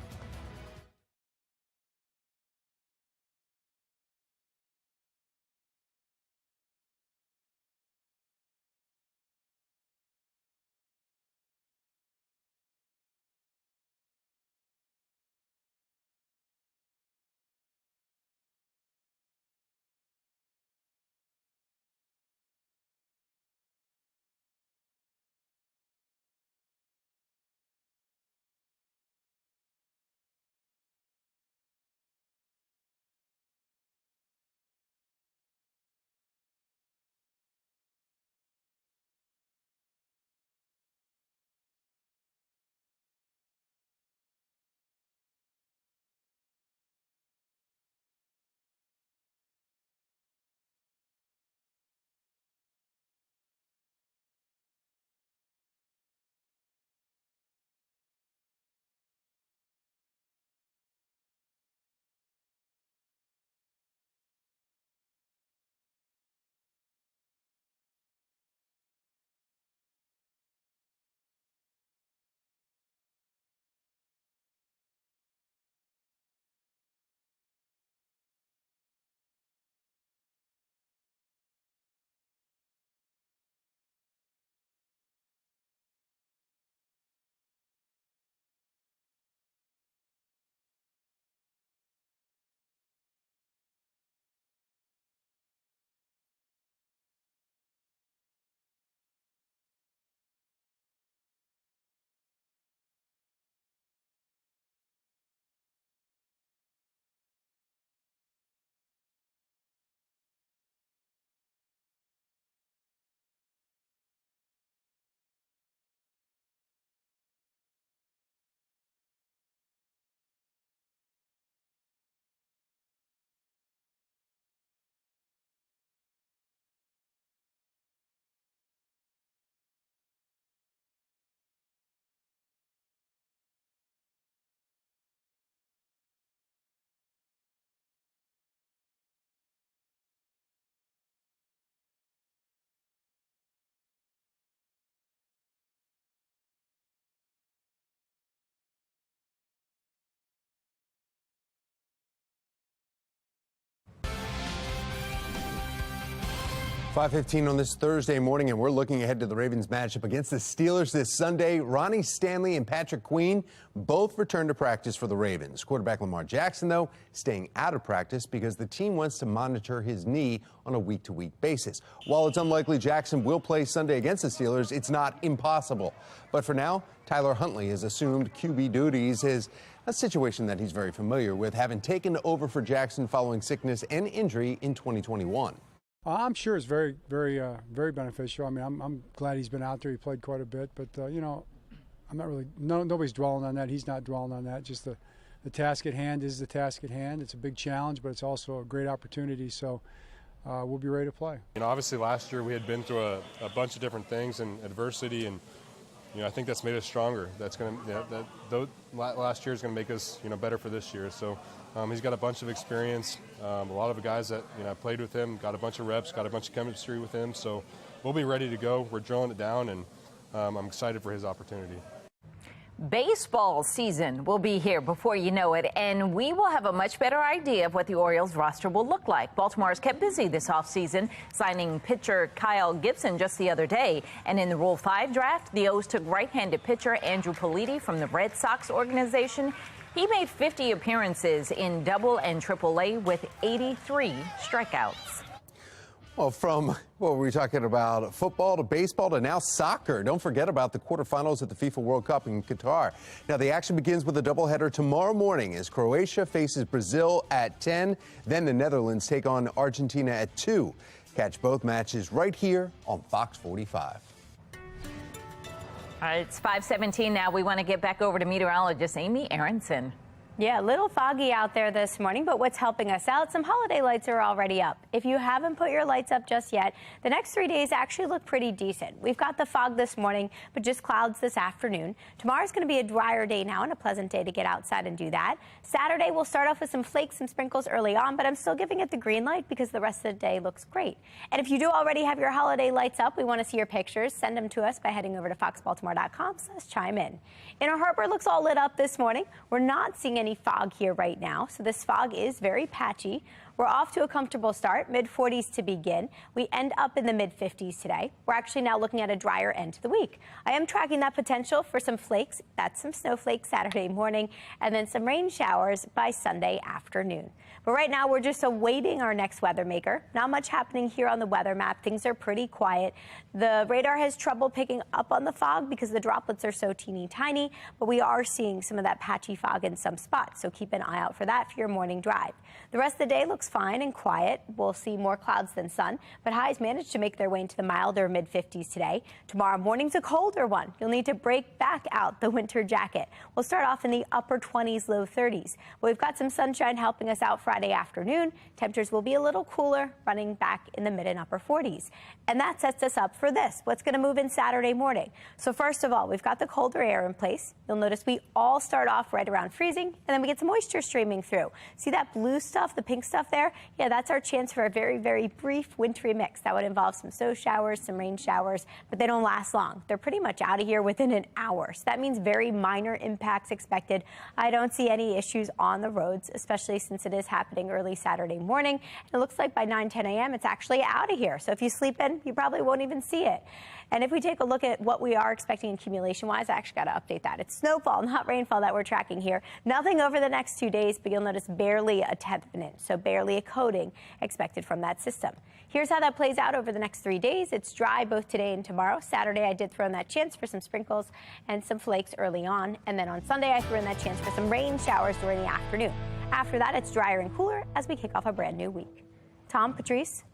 .15 on this Thursday morning, and we're looking ahead to the Ravens matchup against the Steelers this Sunday. Ronnie Stanley and Patrick Queen both return to practice for the Ravens. Quarterback Lamar Jackson, though, staying out of practice because the team wants to monitor his knee on a week-to-week basis. While it's unlikely Jackson will play Sunday against the Steelers, it's not impossible. But for now, Tyler Huntley has assumed QB duties, a situation that he's very familiar with, having taken over for Jackson following sickness and injury in 2021. I'm sure it's very beneficial. I mean, I'm glad he's been out there. He played quite a bit, but you know, I'm not really. Nobody's dwelling on that. He's not dwelling on that. Just the task at hand is the task at hand. It's a big challenge, but it's also a great opportunity. So we'll be ready to play. You know, obviously last year we had been through a bunch of different things and adversity, and you know, I think that's made us stronger. That's going to last year is going to make us better for this year. So. He's got a bunch of experience. A lot of the guys that played with him, got a bunch of reps, got a bunch of chemistry with him. So we'll be ready to go. We're drilling it down, and I'm excited for his opportunity. Baseball season will be here before you know it, and we will have a much better idea of what the Orioles roster will look like. Baltimore has kept busy this offseason, signing pitcher Kyle Gibson just the other day. And in the Rule 5 draft, the O's took right-handed pitcher Andrew Politi from the Red Sox organization. He made 50 appearances in Double and Triple A with 83 strikeouts. Well, from what were we talking about, football to baseball to now soccer. Don't forget about the quarterfinals at the FIFA World Cup in Qatar. Now, the action begins with a doubleheader tomorrow morning as Croatia faces Brazil at 10. Then the Netherlands take on Argentina at 2. Catch both matches right here on Fox 45. All right, it's 5:17 now. We want to get back over to meteorologist Amy Aronson. Yeah, a little foggy out there this morning, but what's helping us out, some holiday lights are already up. If you haven't put your lights up just yet, the next 3 days actually look pretty decent. We've got the fog this morning, but just clouds this afternoon. Tomorrow's going to be a drier day now and a pleasant day to get outside and do that. Saturday, we'll start off with some flakes, some sprinkles early on, but I'm still giving it the green light because the rest of the day looks great. And if you do already have your holiday lights up, we want to see your pictures. Send them to us by heading over to foxbaltimore.com/chime in. Inner Harbor looks all lit up this morning. We're not seeing any fog here right now, so this fog is very patchy. We're off to a comfortable start, mid-40s to begin. We end up in the mid-50s today. We're actually now looking at a drier end to the week. I am tracking that potential for some flakes. That's some snowflakes Saturday morning, and then some rain showers by Sunday afternoon. But right now, we're just awaiting our next weather maker. Not much happening here on the weather map. Things are pretty quiet. The radar has trouble picking up on the fog because the droplets are so teeny tiny, but we are seeing some of that patchy fog in some spots, so keep an eye out for that for your morning drive. The rest of the day looks fine and quiet. We'll see more clouds than sun, but highs manage to make their way into the milder mid-50s today. Tomorrow morning's a colder one. You'll need to break back out the winter jacket. We'll start off in the upper 20s, low 30s. But we've got some sunshine helping us out Friday afternoon. Temperatures will be a little cooler, running back in the mid and upper 40s. And that sets us up for this. What's going to move in Saturday morning? So first of all, we've got the colder air in place. You'll notice we all start off right around freezing, and then we get some moisture streaming through. See that blue stuff, the pink stuff there? Yeah, that's our chance for a very, very brief wintry mix. That would involve some snow showers, some rain showers, but they don't last long. They're pretty much out of here within an hour. So that means very minor impacts expected. I don't see any issues on the roads, especially since it is happening early Saturday morning. It looks like by 9-10 a.m. it's actually out of here. So if you sleep in, you probably won't even see it. And if we take a look at what we are expecting accumulation-wise, I actually got to update that. It's snowfall, not rainfall that we're tracking here. Nothing over the next 2 days, but you'll notice barely a tenth of an inch, so barely a coating expected from that system. Here's how that plays out over the next 3 days. It's dry both today and tomorrow. Saturday, I did throw in that chance for some sprinkles and some flakes early on. And then on Sunday, I threw in that chance for some rain showers during the afternoon. After that, it's drier and cooler as we kick off a brand new week. Tom, Patrice.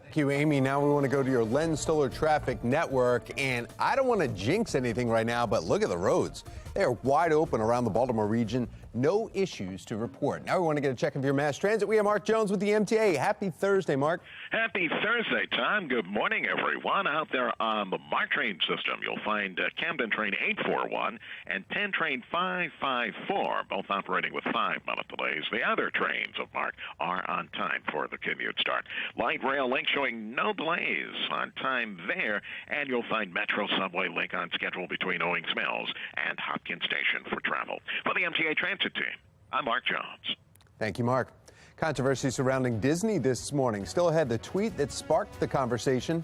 Thank you, Amy. Now we want to go to your Len Stoller Traffic Network. And I don't want to jinx anything right now, but look at the roads. They are wide open around the Baltimore region. No issues to report. Now we want to get a check of your mass transit. We have Mark Jones with the MTA. Happy Thursday, Mark. Happy Thursday, Tom. Good morning, everyone. Out there on the MARC train system, you'll find Camden train 841 and 10 train 554, both operating with 5-minute delays. The other trains of MARC are on time for the commute start. Light rail link showing no delays on time there, and you'll find Metro Subway link on schedule between Owings Mills and Hopkins Station for travel. For the MTA Transit team, I'm Mark Jones. Thank you, Mark. Controversy surrounding Disney this morning. Still ahead, the tweet that sparked the conversation.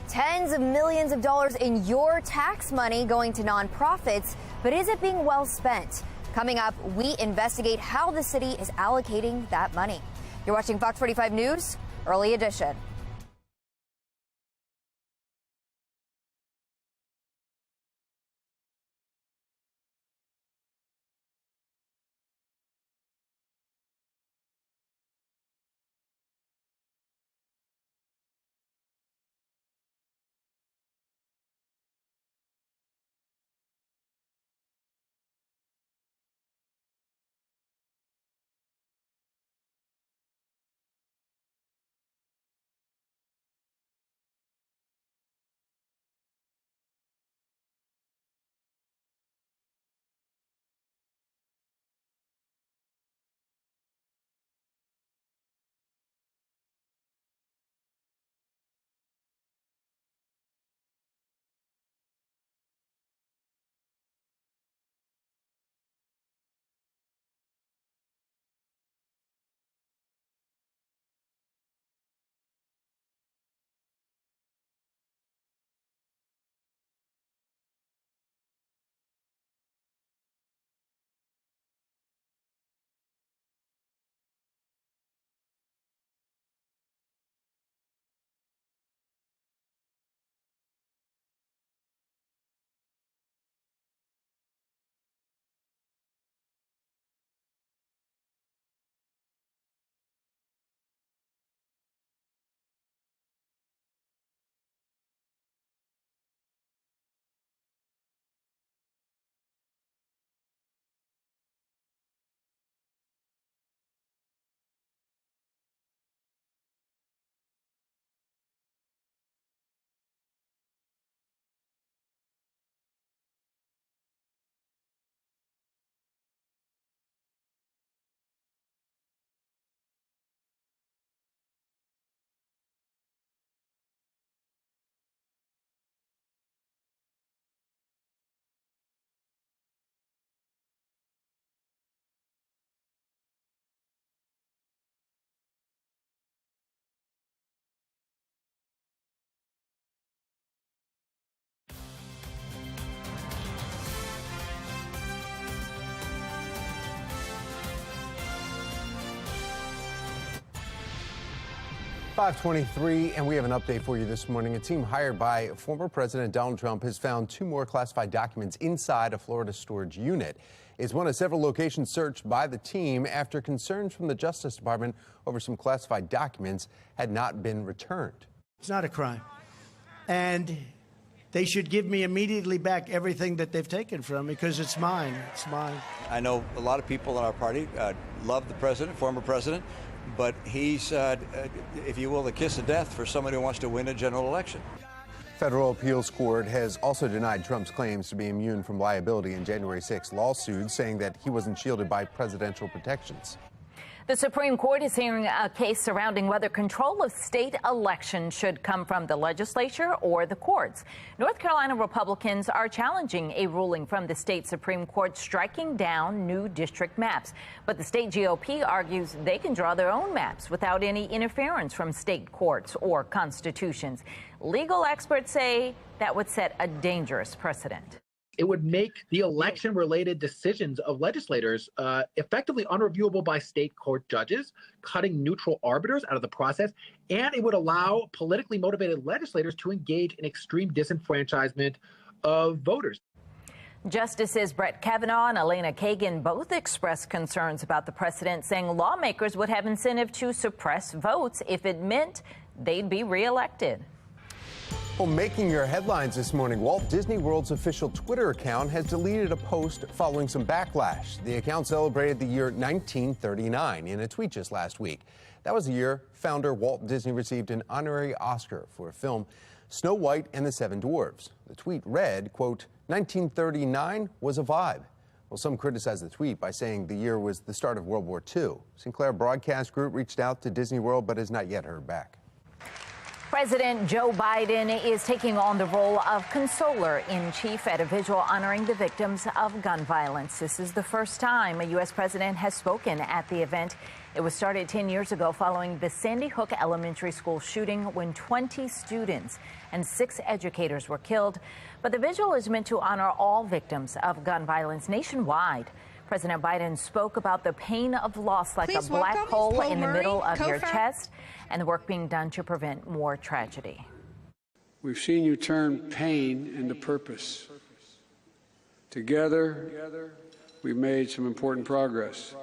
Tens of millions of dollars in your tax money going to nonprofits, but is it being well spent? Coming up, we investigate how the city is allocating that money. You're watching Fox 45 News, Early Edition. 5:23, and we have an update for you this morning. A team hired by former President Donald Trump has found 2 more classified documents inside a Florida storage unit. It's one of several locations searched by the team after concerns from the Justice Department over some classified documents had not been returned. It's not a crime. And they should give me immediately back everything that they've taken from me because it's mine. It's mine. I know a lot of people in our party love the president, former president, but he's, if you will, the kiss of death for someone who wants to win a general election. Federal appeals court has also denied Trump's claims to be immune from liability in January 6 lawsuit, saying that he wasn't shielded by presidential protections. The Supreme Court is hearing a case surrounding whether control of state elections should come from the legislature or the courts. North Carolina Republicans are challenging a ruling from the state Supreme Court striking down new district maps. But the state GOP argues they can draw their own maps without any interference from state courts or constitutions. Legal experts say that would set a dangerous precedent. It would make the election-related decisions of legislators effectively unreviewable by state court judges, cutting neutral arbiters out of the process, and it would allow politically motivated legislators to engage in extreme disenfranchisement of voters. Justices Brett Kavanaugh and Elena Kagan both expressed concerns about the precedent, saying lawmakers would have incentive to suppress votes if it meant they'd be reelected. Well, making your headlines this morning, Walt Disney World's official Twitter account has deleted a post following some backlash. The account celebrated the year 1939 in a tweet just last week. That was the year founder Walt Disney received an honorary Oscar for a film, Snow White and the Seven Dwarfs. The tweet read, quote, 1939 was a vibe. Well, some criticized the tweet by saying the year was the start of World War II. Sinclair Broadcast Group reached out to Disney World but has not yet heard back. President Joe Biden is taking on the role of consoler-in-chief at a vigil honoring the victims of gun violence. This is the first time a U.S. president has spoken at the event. It was started 10 years ago following the Sandy Hook Elementary School shooting when 20 students and 6 educators were killed. But the vigil is meant to honor all victims of gun violence nationwide. President Biden spoke about the pain of loss like a black hole in the middle of your chest and the work being done to prevent more tragedy. We've seen you turn pain into purpose. Together, we've made some important progress.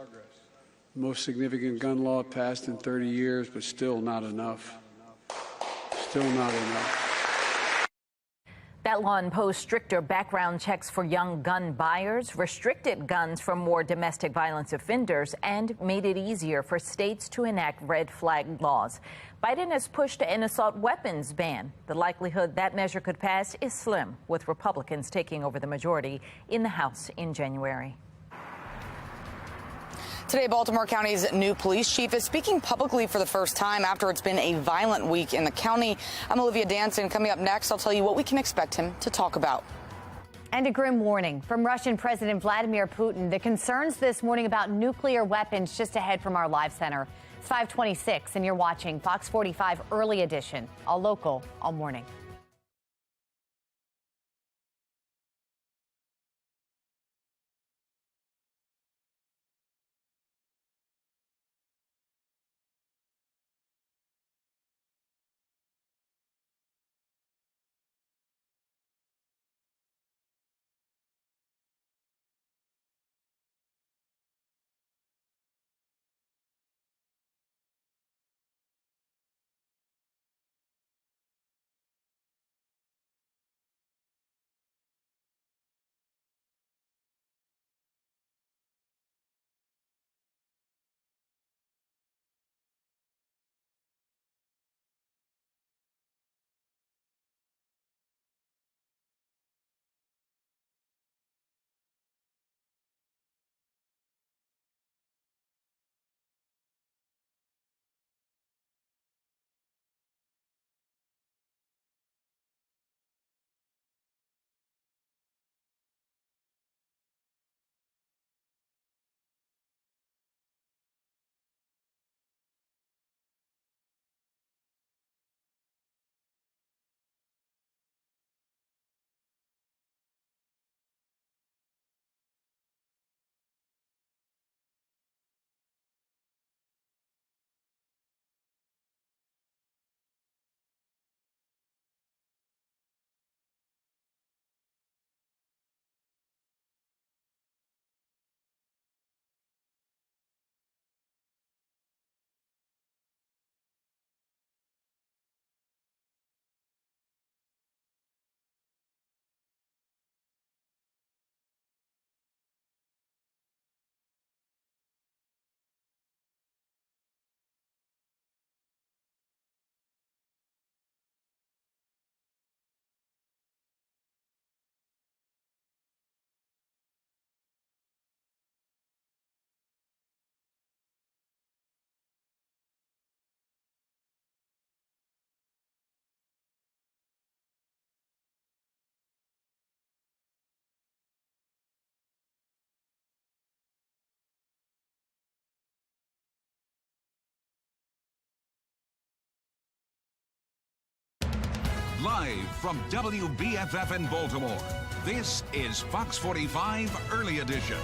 The most significant gun law passed in 30 years, but still not enough. Still not enough. That law imposed stricter background checks for young gun buyers, restricted guns from more domestic violence offenders, and made it easier for states to enact red flag laws. Biden has pushed an assault weapons ban. The likelihood that measure could pass is slim, with Republicans taking over the majority in the House in January. Today, Baltimore County's new police chief is speaking publicly for the first time after it's been a violent week in the county. I'm Olivia Danson. Coming up next, I'll tell you what we can expect him to talk about. And a grim warning from Russian President Vladimir Putin. The concerns this morning about nuclear weapons just ahead from our live center. It's 5:26, and you're watching Fox 45 Early Edition, all local, all morning. Live from WBFF in Baltimore, this is Fox 45 Early Edition.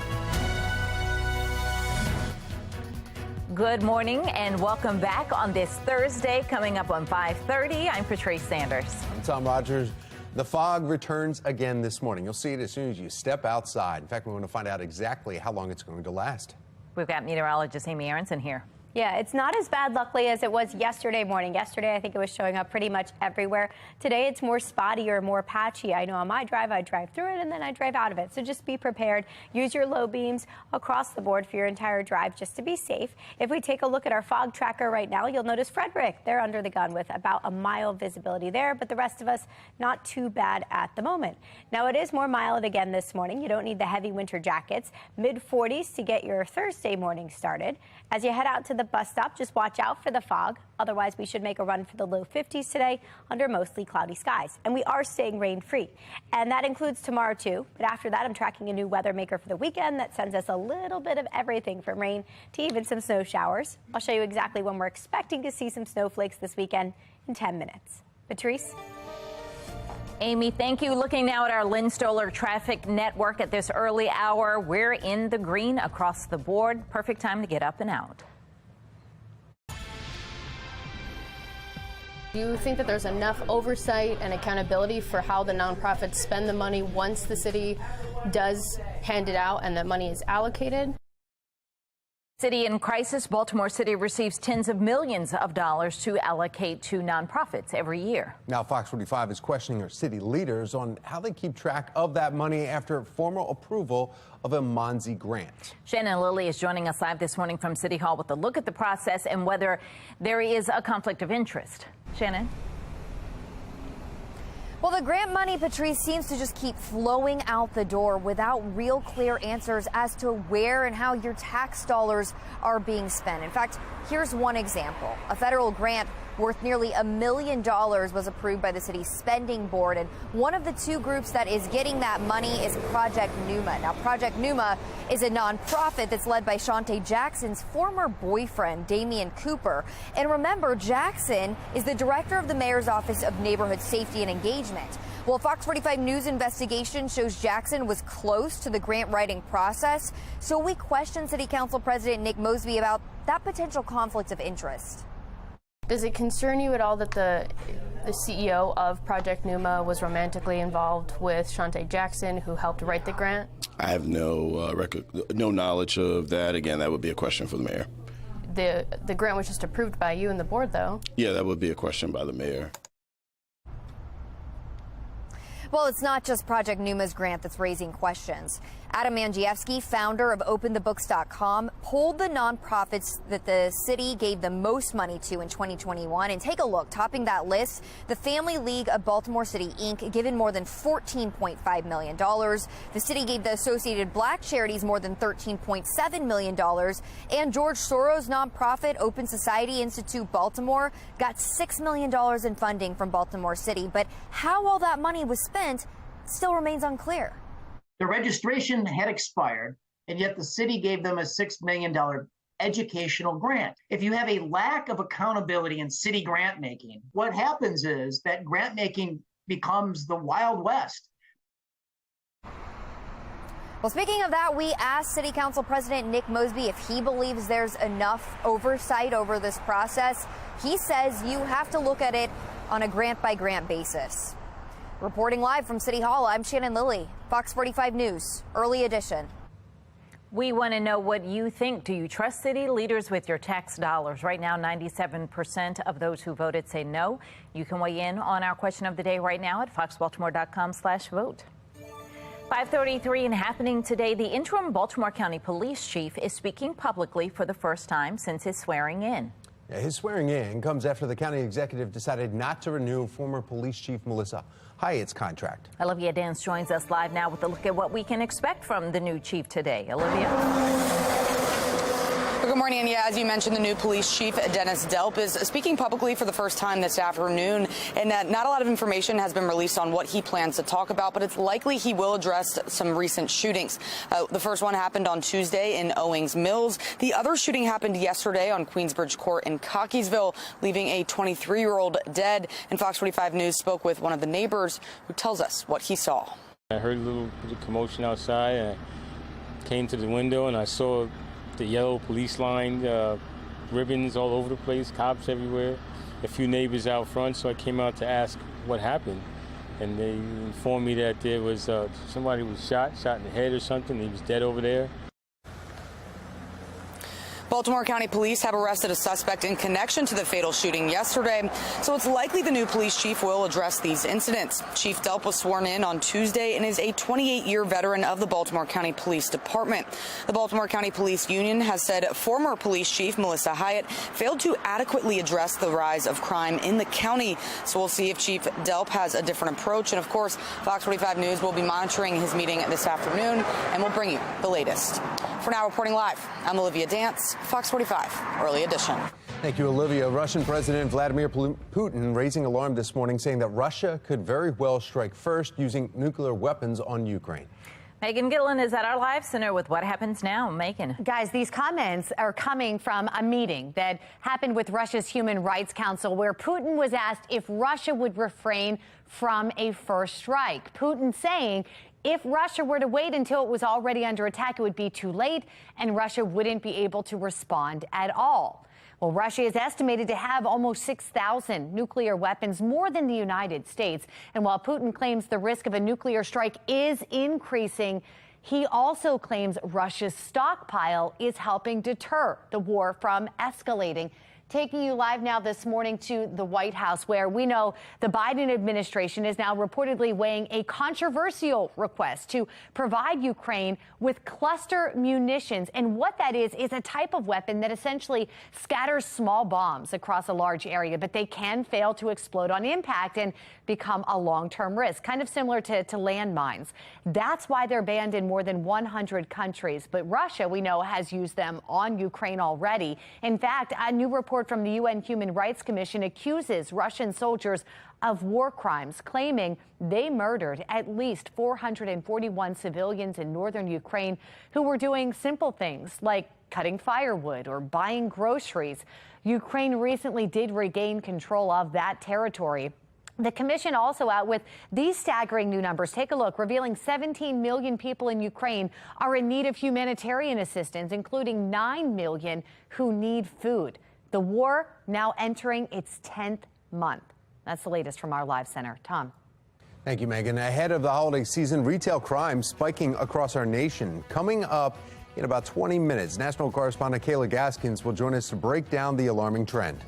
Good morning and welcome back on this Thursday. Coming up on 5:30, I'm Patrice Sanders. I'm Tom Rogers. The fog returns again this morning. You'll see it as soon as you step outside. In fact, we want to find out exactly how long it's going to last. We've got meteorologist Amy Aronson here. Yeah, it's not as bad, luckily, as it was yesterday morning. Yesterday, I think it was showing up pretty much everywhere. Today, it's more spotty or more patchy. I know on my drive, I drive through it and then I drive out of it. So just be prepared. Use your low beams across the board for your entire drive just to be safe. If we take a look at our fog tracker right now, you'll notice Frederick, they're under the gun with about a mile visibility there, but the rest of us not too bad at the moment. Now, it is more mild again this morning. You don't need the heavy winter jackets. Mid-40s to get your Thursday morning started. As you head out to the bus stop, just watch out for the fog. Otherwise, we should make a run for the low 50s today under mostly cloudy skies. And we are staying rain-free. And that includes tomorrow, too. But after that, I'm tracking a new weather maker for the weekend that sends us a little bit of everything from rain to even some snow showers. I'll show you exactly when we're expecting to see some snowflakes this weekend in 10 minutes. Patrice? Amy, thank you. Looking now at our Lynn Stoller traffic network at this early hour. We're in the green across the board. Perfect time to get up and out. Do you think that there's enough oversight and accountability for how the nonprofits spend the money once the city does hand it out and that money is allocated? City in crisis, Baltimore City receives tens of millions of dollars to allocate to nonprofits every year. Now, Fox 45 is questioning our city leaders on how they keep track of that money after formal approval of a Monzi grant. Shannon Lilly is joining us live this morning from City Hall with a look at the process and whether there is a conflict of interest. Shannon? Well, the grant money, Patrice, seems to just keep flowing out the door without real clear answers as to where and how your tax dollars are being spent. In fact, here's one example. A federal grant worth nearly $1 million was approved by the city's spending board. And one of the two groups that is getting that money is Project Numa. Now, Project Numa is a nonprofit that's led by Shante Jackson's former boyfriend, Damian Cooper. And remember, Jackson is the director of the mayor's office of neighborhood safety and engagement. Well, Fox 45 News investigation shows Jackson was close to the grant writing process. So we questioned City Council President Nick Mosby about that potential conflict of interest. Does it concern you at all that the CEO of Project Numa was romantically involved with Shante Jackson, who helped write the grant? I have no no knowledge of that. Again, that would be a question for the mayor. The grant was just approved by you and the board, though. Yeah, that would be a question by the mayor. Well, it's not just Project Numa's grant that's raising questions. Adam Andrzejewski, founder of OpenTheBooks.com, polled the nonprofits that the city gave the most money to in 2021. And take a look, topping that list, the Family League of Baltimore City, Inc., given more than $14.5 million. The city gave the Associated Black Charities more than $13.7 million. And George Soros' nonprofit, Open Society Institute Baltimore, got $6 million in funding from Baltimore City. But how all that money was spent still remains unclear. The registration had expired, and yet the city gave them a $6 million educational grant. If you have a lack of accountability in city grant making, what happens is that grant making becomes the Wild West. Well, speaking of that, we asked City Council President Nick Mosby if he believes there's enough oversight over this process. He says you have to look at it on a grant-by-grant basis. Reporting live from City Hall, I'm Shannon Lilly, Fox 45 News, Early Edition. We want to know what you think. Do you trust city leaders with your tax dollars? Right now, 97% of those who voted say no. You can weigh in on our question of the day right now at foxbaltimore.com/vote. 5:33 and happening today, the interim Baltimore County Police Chief is speaking publicly for the first time since his swearing in. Yeah, his swearing in comes after the county executive decided not to renew former police chief Melissa Hyatt's contract. Olivia Dance joins us live now with a look at what we can expect from the new chief today. Olivia? Good morning. And yeah, as you mentioned, the new police chief, Dennis Delp, is speaking publicly for the first time this afternoon, and that not a lot of information has been released on what he plans to talk about, but it's likely he will address some recent shootings. The first one happened on Tuesday in Owings Mills. The other shooting happened yesterday on Queensbridge Court in Cockeysville, leaving a 23-year-old dead. And Fox 45 News spoke with one of the neighbors who tells us what he saw. I heard a little commotion outside, and I came to the window, and I saw the yellow police line ribbons all over the place, cops everywhere, a few neighbors out front, so I came out to ask what happened. And they informed me that there was somebody was shot in the head or something. He was dead over there. Baltimore County Police have arrested a suspect in connection to the fatal shooting yesterday, so it's likely the new police chief will address these incidents. Chief Delp was sworn in on Tuesday and is a 28-year veteran of the Baltimore County Police Department. The Baltimore County Police Union has said former police chief Melissa Hyatt failed to adequately address the rise of crime in the county, so we'll see if Chief Delp has a different approach. And of course, Fox 45 News will be monitoring his meeting this afternoon, and we'll bring you the latest. For now, reporting live, I'm Olivia Dance, Fox 45 Early Edition. Thank you, Olivia. Russian President Vladimir Putin raising alarm this morning, saying that Russia could very well strike first using nuclear weapons on Ukraine. Megan Gillen is at our live center with what happens now. Megan. Guys, these comments are coming from a meeting that happened with Russia's Human Rights Council, where Putin was asked if Russia would refrain from a first strike. Putin saying if Russia were to wait until it was already under attack, it would be too late, and Russia wouldn't be able to respond at all. Well, Russia is estimated to have almost 6,000 nuclear weapons, more than the United States. And while Putin claims the risk of a nuclear strike is increasing, he also claims Russia's stockpile is helping deter the war from escalating. Taking you live now this morning to the White House, where we know the Biden administration is now reportedly weighing a controversial request to provide Ukraine with cluster munitions. And what that is a type of weapon that essentially scatters small bombs across a large area, but they can fail to explode on impact and become a long-term risk, kind of similar to landmines. That's why they're banned in more than 100 countries. But Russia, we know, has used them on Ukraine already. In fact, a new report from the UN Human Rights Commission accuses Russian soldiers of war crimes, claiming they murdered at least 441 civilians in northern Ukraine who were doing simple things like cutting firewood or buying groceries. Ukraine recently did regain control of that territory. The commission also out with these staggering new numbers. Take a look, revealing 17 million people in Ukraine are in need of humanitarian assistance, including 9 million who need food. The war now entering its 10th month. That's the latest from our live center. Tom. Thank you, Megan. Ahead of the holiday season, retail crime spiking across our nation. Coming up in about 20 minutes, national correspondent Kayla Gaskins will join us to break down the alarming trend.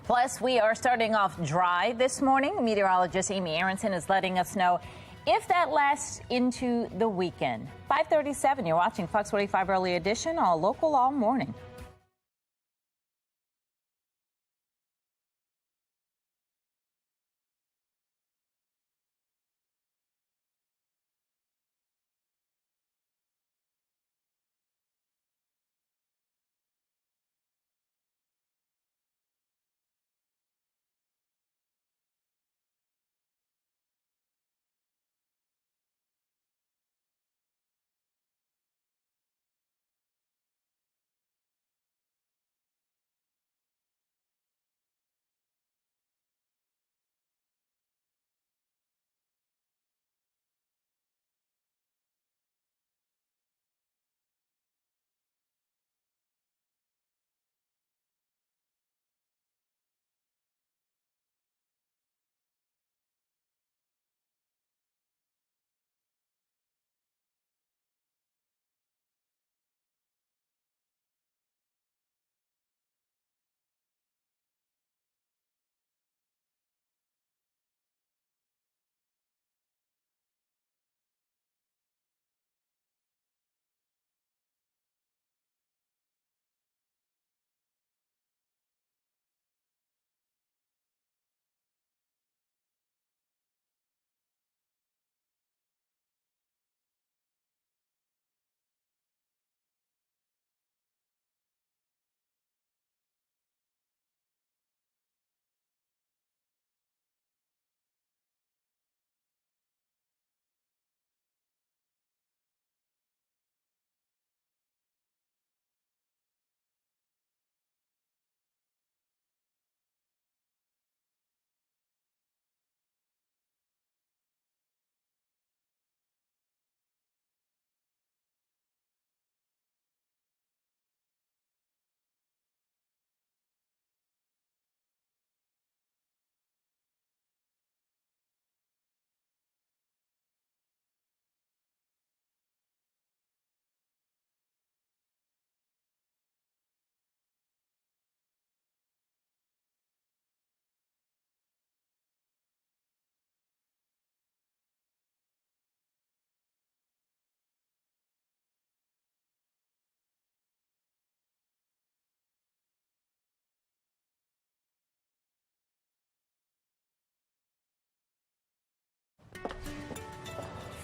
Plus, we are starting off dry this morning. Meteorologist Amy Aronson is letting us know if that lasts into the weekend. 5:37, you're watching Fox 45 Early Edition, all local all morning.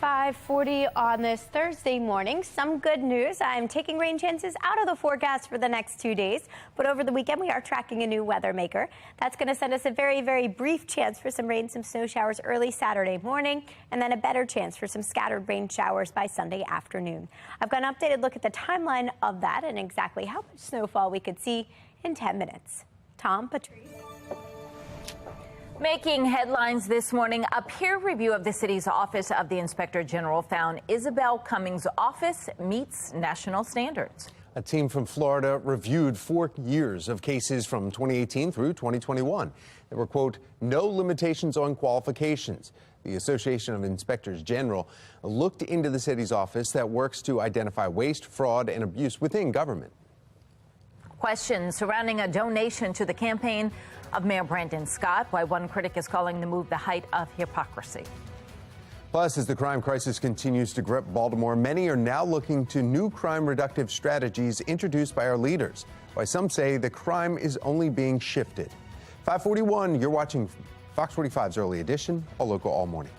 5:40 on this Thursday morning. Some good news. I'm taking rain chances out of the forecast for the next 2 days. But over the weekend, we are tracking a new weather maker. That's going to send us a very, very brief chance for some rain, some snow showers early Saturday morning, and then a better chance for some scattered rain showers by Sunday afternoon. I've got an updated look at the timeline of that and exactly how much snowfall we could see in 10 minutes. Tom, Patrice. Making headlines this morning, a peer review of the city's Office of the Inspector General found Isabel Cummings' office meets national standards. A team from Florida reviewed 4 years of cases from 2018 through 2021. There were, quote, no limitations on qualifications. The Association of Inspectors General looked into the city's office that works to identify waste, fraud, and abuse within government. Questions surrounding a donation to the campaign of Mayor Brandon Scott, why one critic is calling the move the height of hypocrisy. Plus, as the crime crisis continues to grip Baltimore, many are now looking to new crime reductive strategies introduced by our leaders. Why some say the crime is only being shifted. 541, you're watching Fox 45's Early Edition, all local, all morning.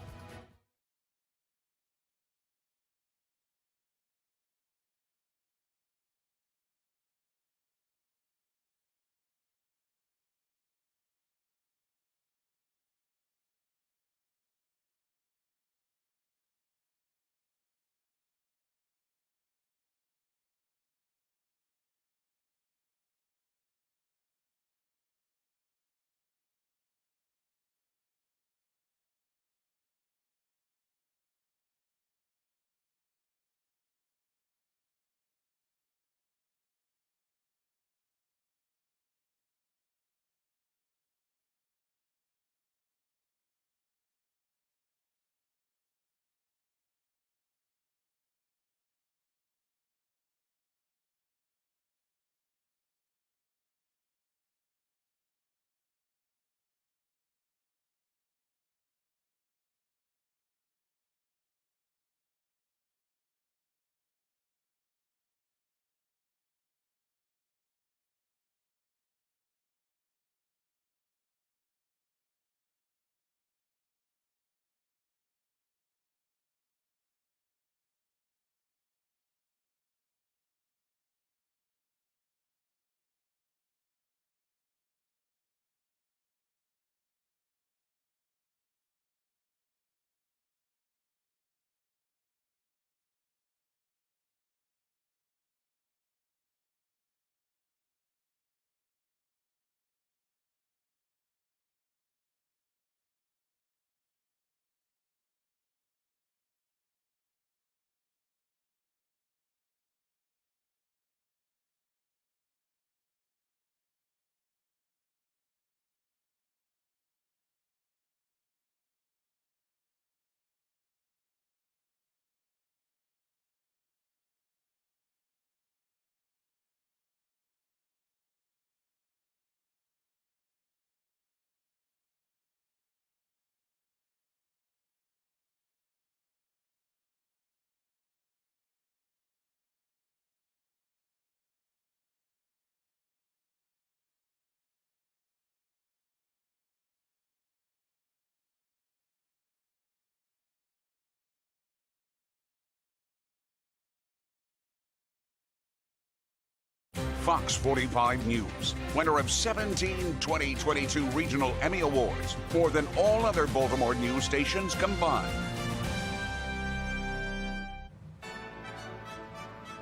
Fox 45 News, winner of 17 2022 Regional Emmy Awards, more than all other Baltimore news stations combined.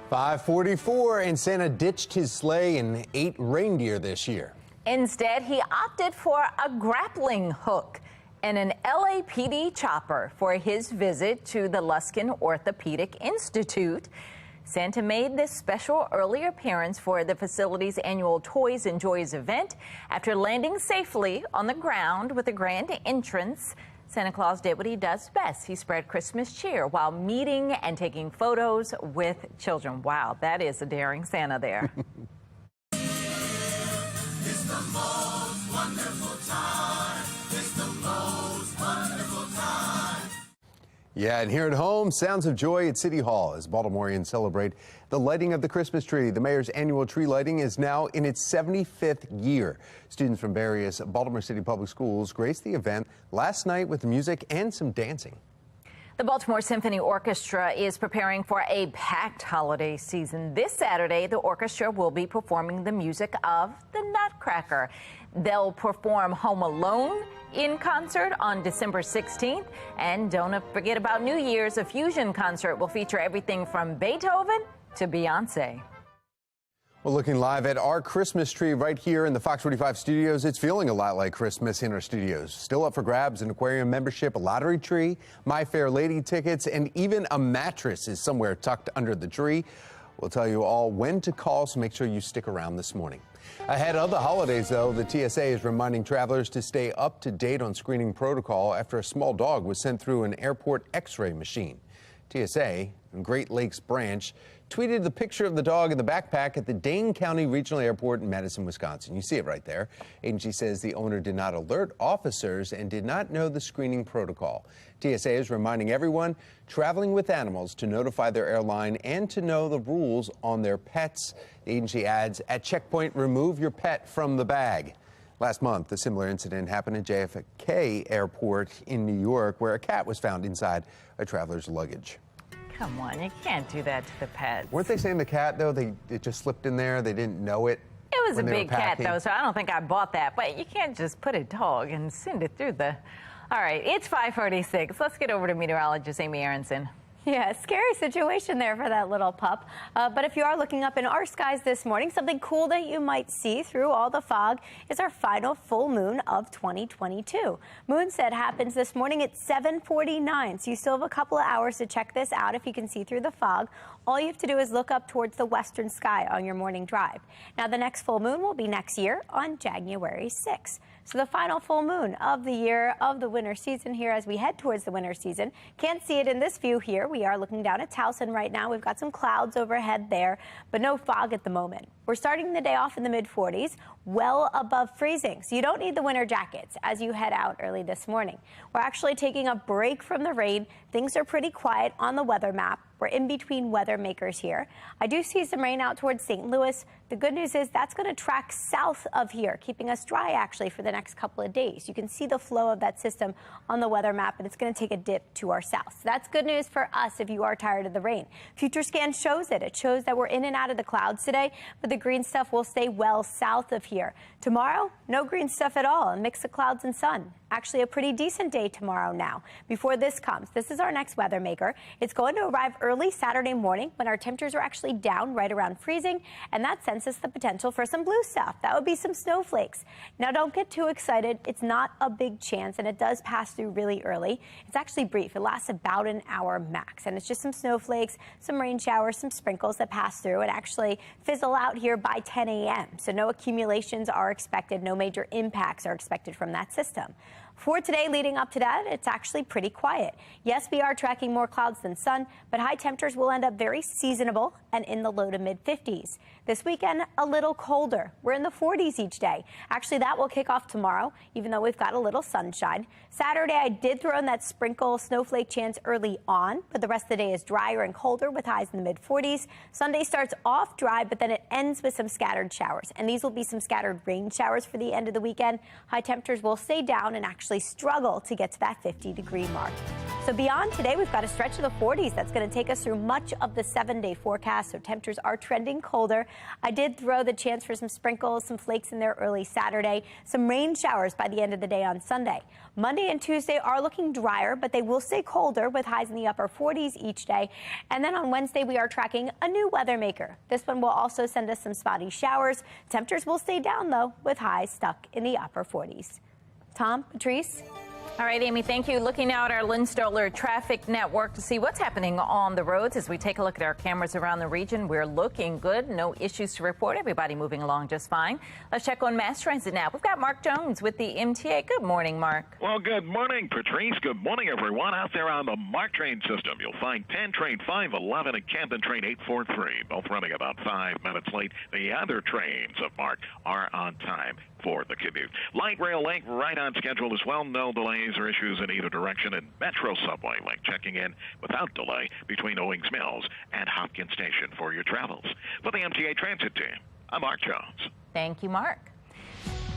544, and Santa ditched his sleigh and ate reindeer this year. Instead, he opted for a grappling hook and an LAPD chopper for his visit to the Luskin Orthopedic Institute. Santa made this special early appearance for the facility's annual Toys and Joys event. After landing safely on the ground with a grand entrance, Santa Claus did what he does best. He spread Christmas cheer while meeting and taking photos with children. Wow, that is a daring Santa there. It's the most wonderful time. It's the most wonderful time. Yeah, and here at home, sounds of joy at City Hall as Baltimoreans celebrate the lighting of the Christmas tree. The mayor's annual tree lighting is now in its 75th year. Students from various Baltimore City public schools graced the event last night with music and some dancing. The Baltimore Symphony Orchestra is preparing for a packed holiday season. This Saturday, the orchestra will be performing the music of the Nutcracker. They'll perform Home Alone in concert on December 16th. And don't forget about New Year's. A fusion concert will feature everything from Beethoven to Beyonce. Well, looking live at our Christmas tree right here in the Fox 45 studios, it's feeling a lot like Christmas in our studios. Still up for grabs, an aquarium membership, a lottery tree, My Fair Lady tickets, and even a mattress is somewhere tucked under the tree. We'll tell you all when to call, so make sure you stick around this morning. Ahead of the holidays, though, the TSA is reminding travelers to stay up to date on screening protocol after a small dog was sent through an airport X-ray machine. TSA and Great Lakes branch tweeted the picture of the dog in the backpack at the Dane County Regional Airport in Madison, Wisconsin. You see it right there. Agency says the owner did not alert officers and did not know the screening protocol. TSA is reminding everyone traveling with animals to notify their airline and to know the rules on their pets. The agency adds, at checkpoint, remove your pet from the bag. Last month, a similar incident happened at JFK Airport in New York, where a cat was found inside a traveler's luggage. Come on, you can't do that to the pets. Weren't they saying the cat, though, it just slipped in there? They didn't know it? It was a big cat, though, so I don't think I bought that. But you can't just put a dog and send it through the... All right, it's 5:46. Let's get over to meteorologist Amy Aronson. Yeah, scary situation there for that little pup. But if you are looking up in our skies this morning, something cool that you might see through all the fog is our final full moon of 2022. Moonset happens this morning at 7:49, so you still have a couple of hours to check this out if you can see through the fog. All you have to do is look up towards the western sky on your morning drive. Now, the next full moon will be next year on January 6th. So the final full moon of the year of the winter season here as we head towards the winter season. Can't see it in this view here. We are looking down at Towson right now. We've got some clouds overhead there, but no fog at the moment. We're starting the day off in the mid-40s, well above freezing. So you don't need the winter jackets as you head out early this morning. We're actually taking a break from the rain. Things are pretty quiet on the weather map. We're in between weather makers here. I do see some rain out towards St. Louis. The good news is that's going to track south of here, keeping us dry actually for the next couple of days. You can see the flow of that system on the weather map, and it's going to take a dip to our south. So that's good news for us if you are tired of the rain. Future scan shows it. It shows that we're in and out of the clouds today, but the green stuff will stay well south of here. Tomorrow, no green stuff at all, a mix of clouds and sun. Actually, a pretty decent day tomorrow now. Before this comes, this is our next weather maker. It's going to arrive early Saturday morning when our temperatures are actually down right around freezing, and that sends us the potential for some blue stuff. That would be some snowflakes. Now, don't get too excited. It's not a big chance, and it does pass through really early. It's actually brief. It lasts about an hour max, and it's just some snowflakes, some rain showers, some sprinkles that pass through and actually fizzle out here by 10 a.m. So no accumulations are expected. No major impacts are expected from that system. For today, leading up to that, it's actually pretty quiet. Yes, we are tracking more clouds than sun, but high temperatures will end up very seasonable and in the low to mid 50s. This weekend, a little colder. We're in the 40s each day. Actually, that will kick off tomorrow, even though we've got a little sunshine. Saturday, I did throw in that sprinkle snowflake chance early on, but the rest of the day is drier and colder with highs in the mid 40s. Sunday starts off dry, but then it ends with some scattered showers, and these will be some scattered rain showers for the end of the weekend. High temperatures will stay down and actually struggle to get to that 50-degree mark. So beyond today, we've got a stretch of the 40s that's going to take us through much of the 7-day forecast. So temperatures are trending colder. I did throw the chance for some sprinkles, some flakes in there early Saturday, some rain showers by the end of the day on Sunday. Monday and Tuesday are looking drier, but they will stay colder with highs in the upper 40s each day. And then on Wednesday, we are tracking a new weather maker. This one will also send us some spotty showers. Temperatures will stay down, though, with highs stuck in the upper 40s. Tom, Patrice. All right, Amy, thank you. Looking out our Lynn Stoller traffic network to see what's happening on the roads as we take a look at our cameras around the region. We're looking good. No issues to report. Everybody moving along just fine. Let's check on mass transit now. We've got Mark Jones with the MTA. Good morning, Mark. Well, good morning, Patrice. Good morning, everyone. Out there on the MARC train system, you'll find 10 train 511 and Camden train 843, both running about 5 minutes late. The other trains of MARC are on time for the commute. Light rail link right on schedule as well. No delays or issues in either direction. And Metro subway link checking in without delay between Owings Mills and Hopkins Station for your travels. For the MTA Transit team, I'm Mark Jones. Thank you, Mark.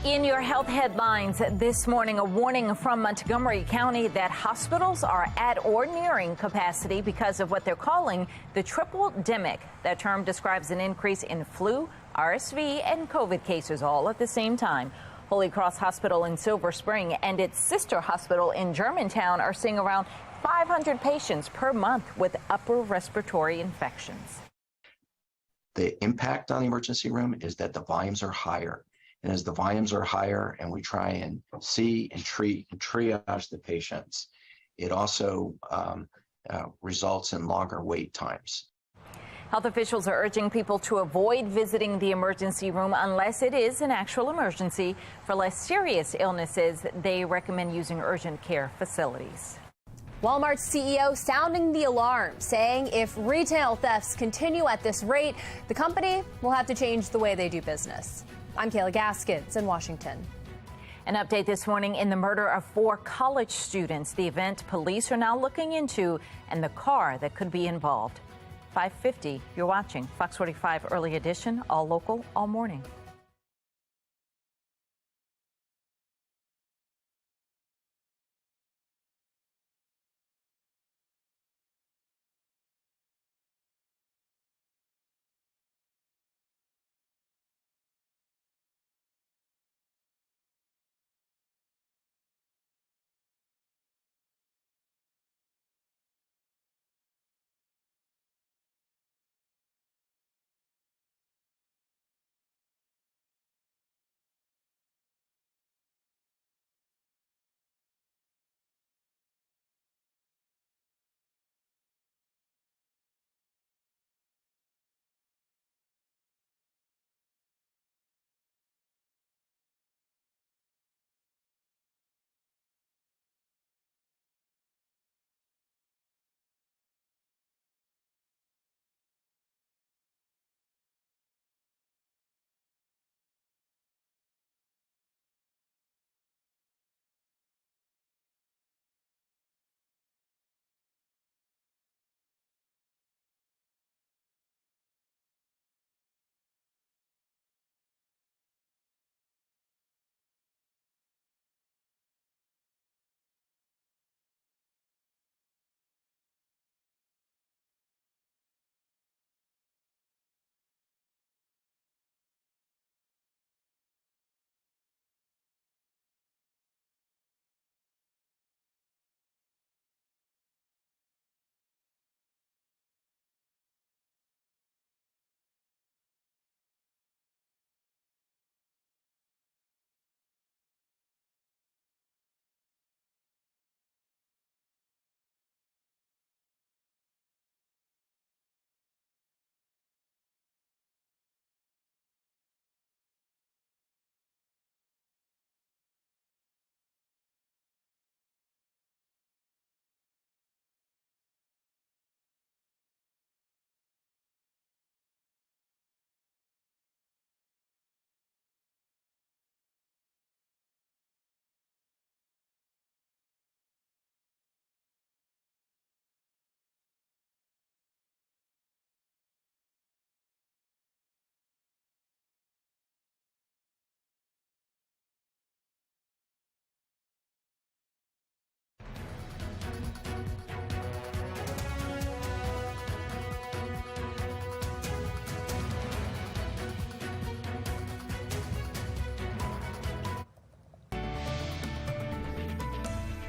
In your health headlines this morning, a warning from Montgomery County that hospitals are at or nearing capacity because of what they're calling the triple-demic. That term describes an increase in flu, RSV, and COVID cases all at the same time. Holy Cross Hospital in Silver Spring and its sister hospital in Germantown are seeing around 500 patients per month with upper respiratory infections. The impact on the emergency room is that the volumes are higher. And as the volumes are higher and we try and see and treat and triage the patients, it also results in longer wait times. Health officials are urging people to avoid visiting the emergency room unless it is an actual emergency. For less serious illnesses, they recommend using urgent care facilities. Walmart's CEO sounding the alarm, saying if retail thefts continue at this rate, the company will have to change the way they do business. I'm Kayla Gaskins in Washington. An update this morning in the murder of 4 college students, the event police are now looking into, and the car that could be involved. 5:50, you're watching Fox 45 Early Edition, all local, all morning.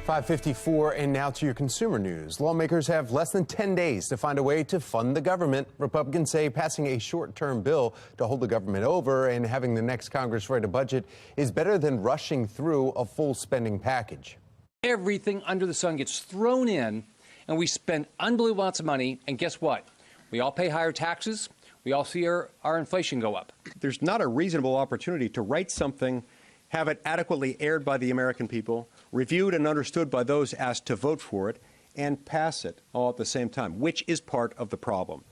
.554 and now to your consumer news. Lawmakers have less than 10 days to find a way to fund the government. Republicans say passing a short-term bill to hold the government over and having the next Congress write a budget is better than rushing through a full spending package. Everything under the sun gets thrown in, and we spend unbelievable amounts of money, and guess what? We all pay higher taxes. We all see our inflation go up. There's not a reasonable opportunity to write something, have it adequately aired by the American people, reviewed and understood by those asked to vote for it, and pass it all at the same time, which is part of the problem.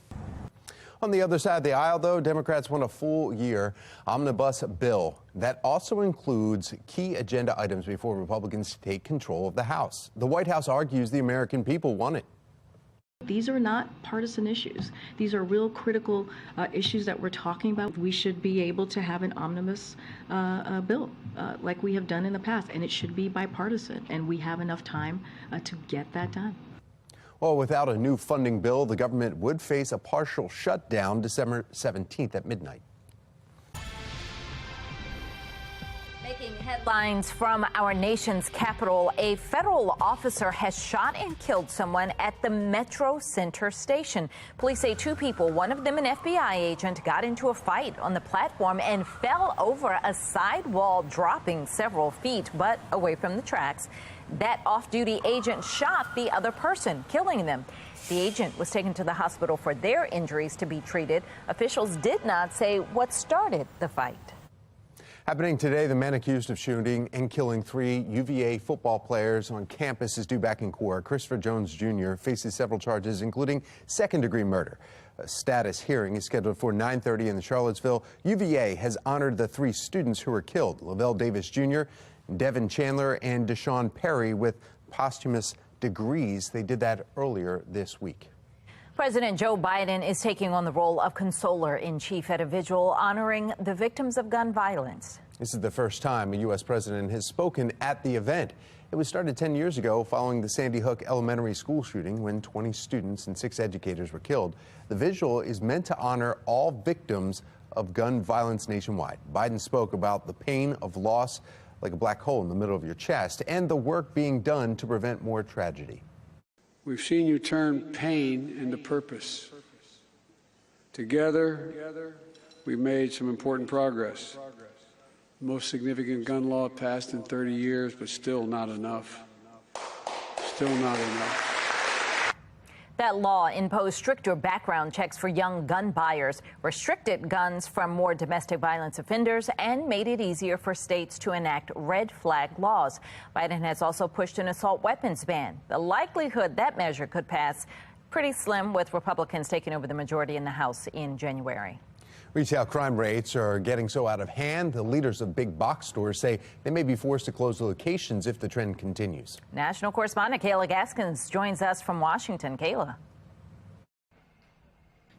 On the other side of the aisle, though, Democrats want a full-year omnibus bill that also includes key agenda items before Republicans take control of the House. The White House argues the American people want it. These are not partisan issues. These are real critical issues that we're talking about. We should be able to have an omnibus bill like we have done in the past, and it should be bipartisan, and we have enough time to get that done. Well, without a new funding bill, the government would face a partial shutdown December 17th at midnight. Making headlines from our nation's capital, a federal officer has shot and killed someone at the Metro Center station. Police say two people, one of them an FBI agent, got into a fight on the platform and fell over a sidewall, dropping several feet, but away from the tracks. That off-duty agent shot the other person, killing them. The agent was taken to the hospital for their injuries to be treated. Officials did not say what started the fight. Happening today, the man accused of shooting and killing 3 UVA football players on campus is due back in court. Christopher Jones Jr. faces several charges, including second-degree murder. A status hearing is scheduled for 9:30 in the Charlottesville. UVA has honored the 3 students who were killed, Lavelle Davis Jr., Devin Chandler, and Deshaun Perry, with posthumous degrees. They did that earlier this week. President Joe Biden is taking on the role of consoler-in-chief at a vigil honoring the victims of gun violence. This is the first time a U.S. president has spoken at the event. It was started 10 years ago following the Sandy Hook Elementary School shooting when 20 students and 6 educators were killed. The vigil is meant to honor all victims of gun violence nationwide. Biden spoke about the pain of loss, like a black hole in the middle of your chest, and the work being done to prevent more tragedy. We've seen you turn pain into purpose. Together, we've made some important progress. The most significant gun law passed in 30 years, but still not enough. Still not enough. That law imposed stricter background checks for young gun buyers, restricted guns from more domestic violence offenders, and made it easier for states to enact red flag laws. Biden has also pushed an assault weapons ban. The likelihood that measure could pass pretty slim, with Republicans taking over the majority in the House in January. Retail crime rates are getting so out of hand, the leaders of big box stores say they may be forced to close locations if the trend continues. National correspondent Kayla Gaskins joins us from Washington. Kayla.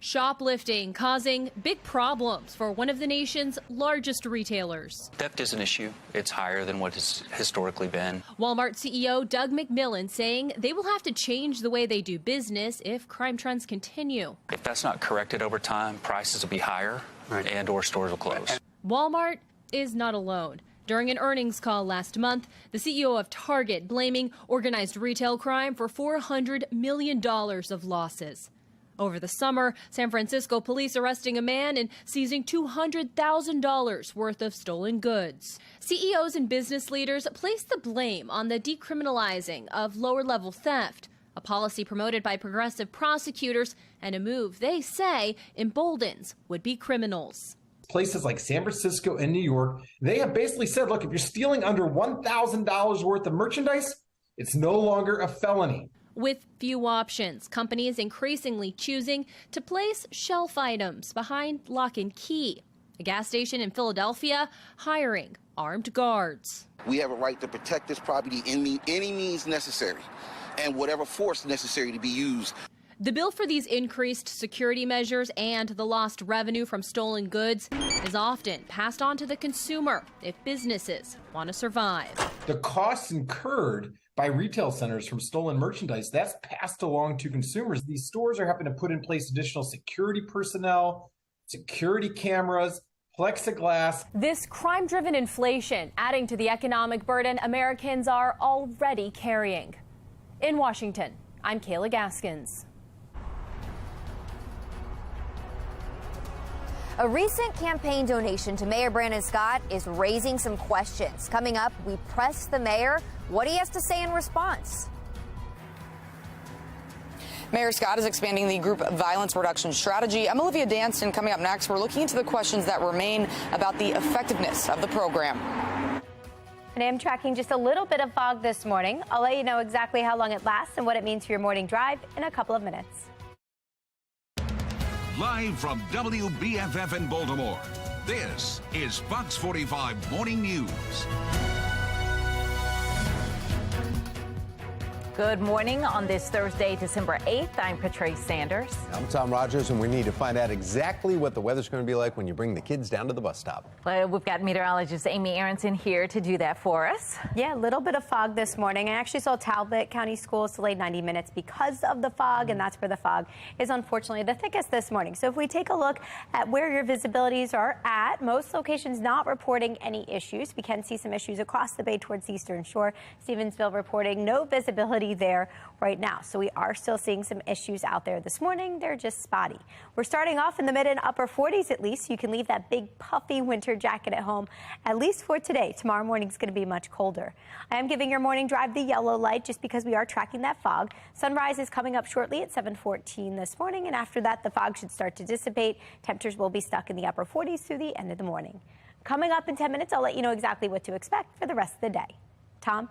Shoplifting causing big problems for one of the nation's largest retailers. Theft is an issue. It's higher than what it's historically been. Walmart CEO Doug McMillon saying they will have to change the way they do business if crime trends continue. If that's not corrected over time, prices will be higher and or stores will close. Walmart is not alone. During an earnings call last month, the CEO of Target blaming organized retail crime for $400 million of losses. Over the summer, San Francisco police arresting a man and seizing $200,000 worth of stolen goods. CEOs and business leaders place the blame on the decriminalizing of lower-level theft, a policy promoted by progressive prosecutors and a move they say emboldens would-be criminals. Places like San Francisco and New York, they have basically said, look, if you're stealing under $1,000 worth of merchandise, it's no longer a felony. With few options, companies increasingly choosing to place shelf items behind lock and key. A gas station in Philadelphia hiring armed guards. We have a right to protect this property in any means necessary and whatever force necessary to be used. The bill for these increased security measures and the lost revenue from stolen goods is often passed on to the consumer if businesses want to survive. The costs incurred by retail centers from stolen merchandise, that's passed along to consumers. These stores are having to put in place additional security personnel, security cameras, plexiglass. This crime-driven inflation adding to the economic burden Americans are already carrying. In Washington, I'm Kayla Gaskins. A recent campaign donation to Mayor Brandon Scott is raising some questions. Coming up, we press the mayor what he has to say in response. Mayor Scott is expanding the group violence reduction strategy. I'm Olivia Danston. Coming up next, we're looking into the questions that remain about the effectiveness of the program. And I'm tracking just a little bit of fog this morning. I'll let you know exactly how long it lasts and what it means for your morning drive in a couple of minutes. Live from WBFF in Baltimore, this is Fox 45 Morning News. Good morning on this Thursday, December 8th. I'm Patrice Sanders. I'm Tom Rogers, and we need to find out exactly what the weather's going to be like when you bring the kids down to the bus stop. Well, we've got meteorologist Amy Aronson here to do that for us. Yeah, a little bit of fog this morning. I actually saw Talbot County Schools delayed 90 minutes because of the fog, and that's where the fog is unfortunately the thickest this morning. So if we take a look at where your visibilities are at, most locations not reporting any issues. We can see some issues across the bay towards the eastern shore. Stevensville reporting no visibility there right now. So we are still seeing some issues out there this morning. They're just spotty. We're starting off in the mid and upper 40s at least. You can leave that big puffy winter jacket at home, at least for today. Tomorrow morning is going to be much colder. I am giving your morning drive the yellow light just because we are tracking that fog. Sunrise is coming up shortly at 7:14 this morning, and after that the fog should start to dissipate. Temperatures will be stuck in the upper 40s through the end of the morning. Coming up in 10 minutes, I'll let you know exactly what to expect for the rest of the day. Tom?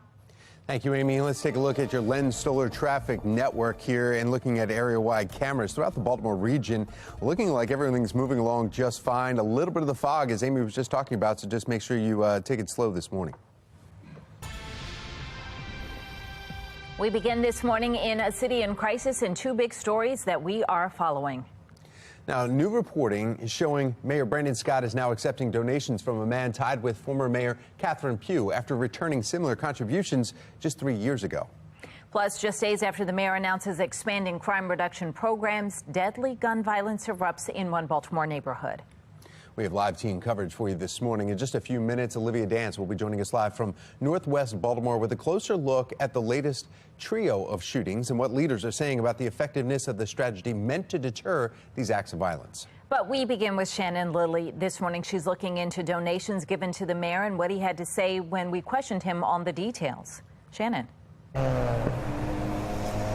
Thank you, Amy. Let's take a look at your lens solar traffic network here and looking at area-wide cameras throughout the Baltimore region. Looking like everything's moving along just fine. A little bit of the fog, as Amy was just talking about, so just make sure you take it slow this morning. We begin this morning in a city in crisis and two big stories that we are following. Now, new reporting is showing Mayor Brandon Scott is now accepting donations from a man tied with former Mayor Catherine Pugh after returning similar contributions just 3 years ago. Plus, just days after the mayor announces expanding crime reduction programs, deadly gun violence erupts in one Baltimore neighborhood. We have live team coverage for you this morning. In just a few minutes, Olivia Dance will be joining us live from Northwest Baltimore with a closer look at the latest trio of shootings and what leaders are saying about the effectiveness of the strategy meant to deter these acts of violence. But we begin with Shannon Lilly. This morning, she's looking into donations given to the mayor and what he had to say when we questioned him on the details. Shannon.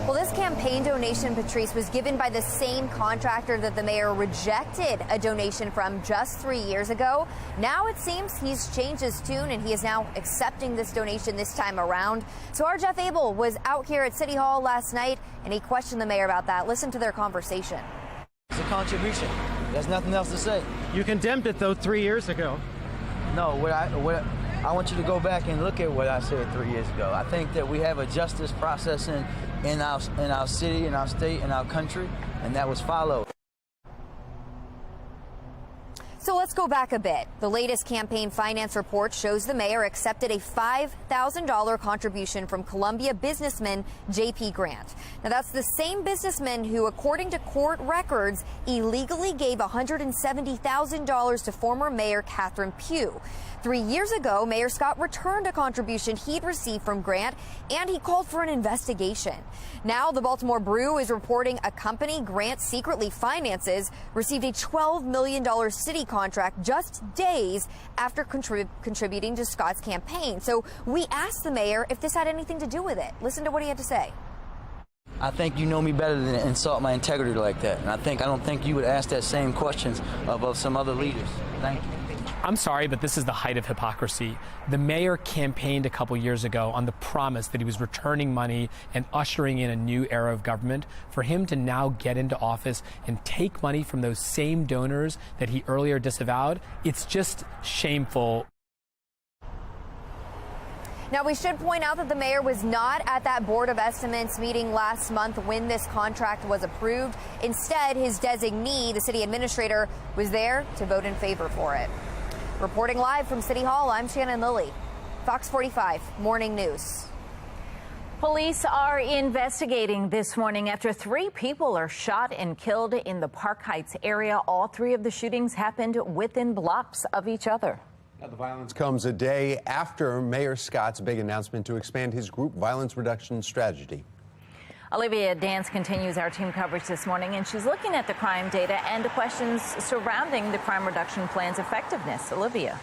Well, this campaign donation, Patrice, was given by the same contractor that the mayor rejected a donation from just 3 years ago. Now it seems he's changed his tune and he is now accepting this donation this time around. So our Jeff Abel was out here at City Hall last night and he questioned the mayor about that. Listen to their conversation. It's a contribution. There's nothing else to say. You condemned it, though, 3 years ago. No, I want you to go back and look at what I said 3 years ago. I think that we have a justice process in our city, in our state, in our country, and that was followed. So let's go back a bit. The latest campaign finance report shows the mayor accepted a $5,000 contribution from Columbia businessman J.P. Grant. Now, that's the same businessman who, according to court records, illegally gave $170,000 to former Mayor Catherine Pugh. 3 years ago, Mayor Scott returned a contribution he'd received from Grant, and he called for an investigation. Now, the Baltimore Brew is reporting a company Grant secretly finances received a $12 million city contract just days after contributing to Scott's campaign. So we asked the mayor if this had anything to do with it. Listen to what he had to say. I think you know me better than to insult my integrity like that. And I don't think you would ask that same questions of some other leaders. Thank you. I'm sorry, but this is the height of hypocrisy. The mayor campaigned a couple years ago on the promise that he was returning money and ushering in a new era of government. For him to now get into office and take money from those same donors that he earlier disavowed, it's just shameful. Now, we should point out that the mayor was not at that Board of Estimates meeting last month when this contract was approved. Instead, his designee, the city administrator, was there to vote in favor for it. Reporting live from City Hall, I'm Shannon Lilly, Fox 45 Morning News. Police are investigating this morning after 3 people are shot and killed in the Park Heights area. All 3 of the shootings happened within blocks of each other. Now, the violence comes a day after Mayor Scott's big announcement to expand his group violence reduction strategy. Olivia Dance continues our team coverage this morning, and she's looking at the crime data and the questions surrounding the crime reduction plan's effectiveness. Olivia.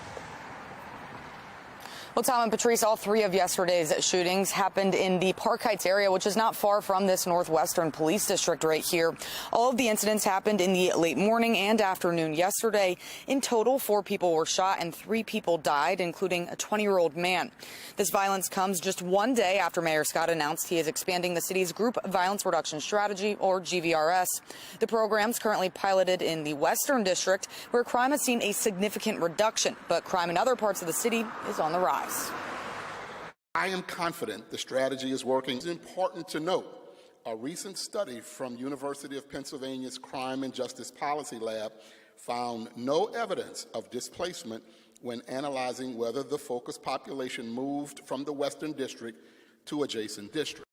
Well, Tom and Patrice, all 3 of yesterday's shootings happened in the Park Heights area, which is not far from this Northwestern Police District right here. All of the incidents happened in the late morning and afternoon yesterday. In total, 4 people were shot and 3 people died, including a 20-year-old man. This violence comes just one day after Mayor Scott announced he is expanding the city's Group Violence Reduction Strategy, or GVRS. The program's currently piloted in the Western District, where crime has seen a significant reduction, but crime in other parts of the city is on the rise. I am confident the strategy is working. It's important to note a recent study from University of Pennsylvania's Crime and Justice Policy Lab found no evidence of displacement when analyzing whether the focus population moved from the Western District to adjacent districts.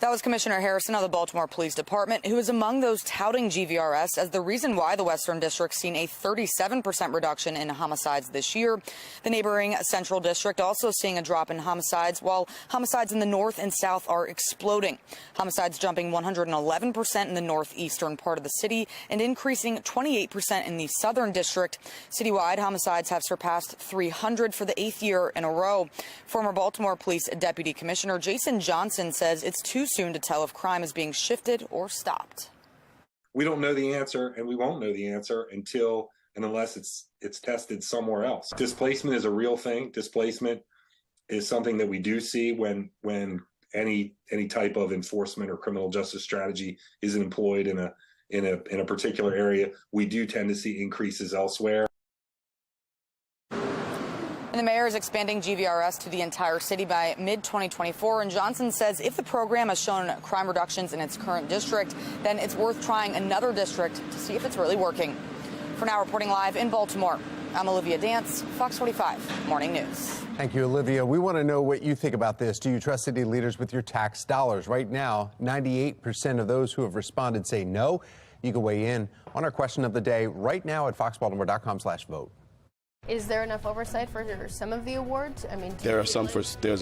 That was Commissioner Harrison of the Baltimore Police Department, who is among those touting GVRS as the reason why the Western District's seen a 37% reduction in homicides this year. The neighboring Central District also seeing a drop in homicides, while homicides in the north and south are exploding. Homicides jumping 111% in the northeastern part of the city and increasing 28% in the Southern District. Citywide, homicides have surpassed 300 for the 8th year in a row. Former Baltimore Police Deputy Commissioner Jason Johnson says it's too soon to tell if crime is being shifted or stopped. We don't know the answer, and we won't know the answer until and unless it's tested somewhere else. Displacement is a real thing. Displacement is something that we do see when any type of enforcement or criminal justice strategy is employed in a particular area. We do tend to see increases elsewhere. And the mayor is expanding GVRS to the entire city by mid-2024. And Johnson says if the program has shown crime reductions in its current district, then it's worth trying another district to see if it's really working. For now, reporting live in Baltimore, I'm Olivia Dance, Fox 45 Morning News. Thank you, Olivia. We want to know what you think about this. Do you trust city leaders with your tax dollars? Right now, 98% of those who have responded say no. You can weigh in on our question of the day right now at foxbaltimore.com/vote. Is there enough oversight for some of the awards? I mean, there's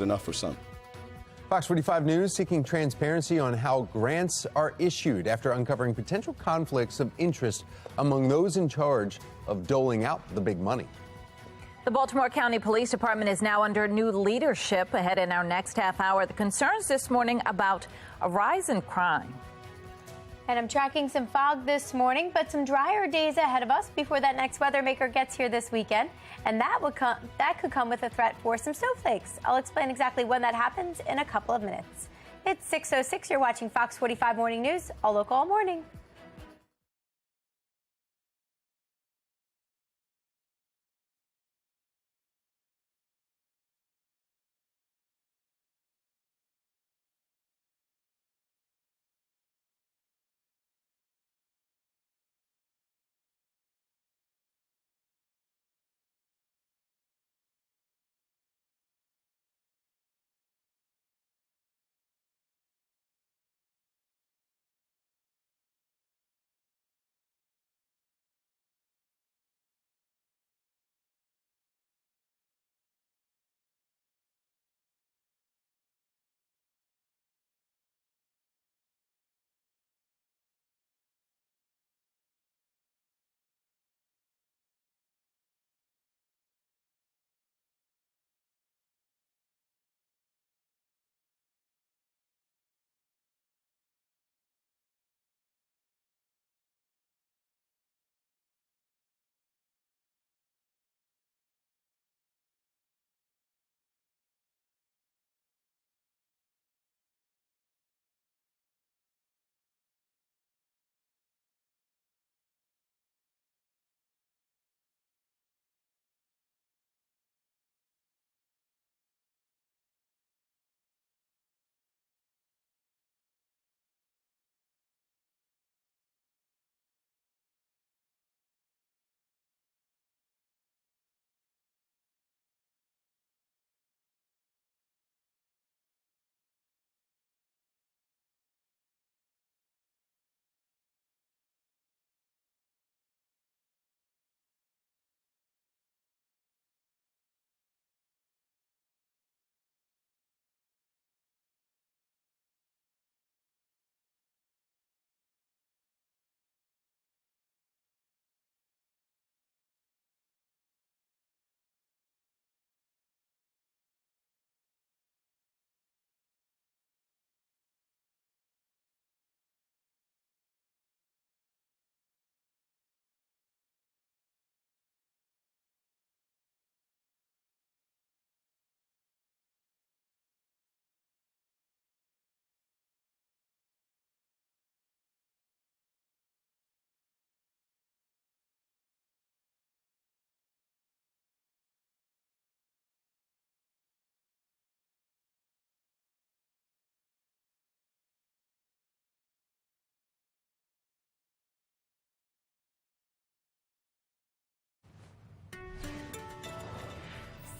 enough for some. Fox 45 News seeking transparency on how grants are issued after uncovering potential conflicts of interest among those in charge of doling out the big money. The Baltimore County Police Department is now under new leadership. Ahead in our next half hour, the concerns this morning about a rise in crime. And I'm tracking some fog this morning, but some drier days ahead of us before that next weather maker gets here this weekend. And that could come with a threat for some snowflakes. I'll explain exactly when that happens in a couple of minutes. It's 6:06. You're watching Fox 45 Morning News, all local, all morning.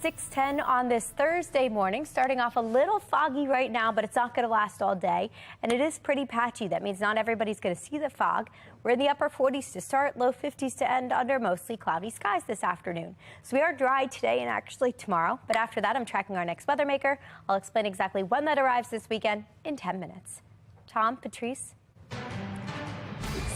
6:10 on this Thursday morning. Starting off a little foggy right now, but it's not going to last all day. And it is pretty patchy. That means not everybody's going to see the fog. We're in the upper 40s to start, low 50s to end under mostly cloudy skies this afternoon. So we are dry today and actually tomorrow. But after that, I'm tracking our next weather maker. I'll explain exactly when that arrives this weekend in 10 minutes. Tom, Patrice.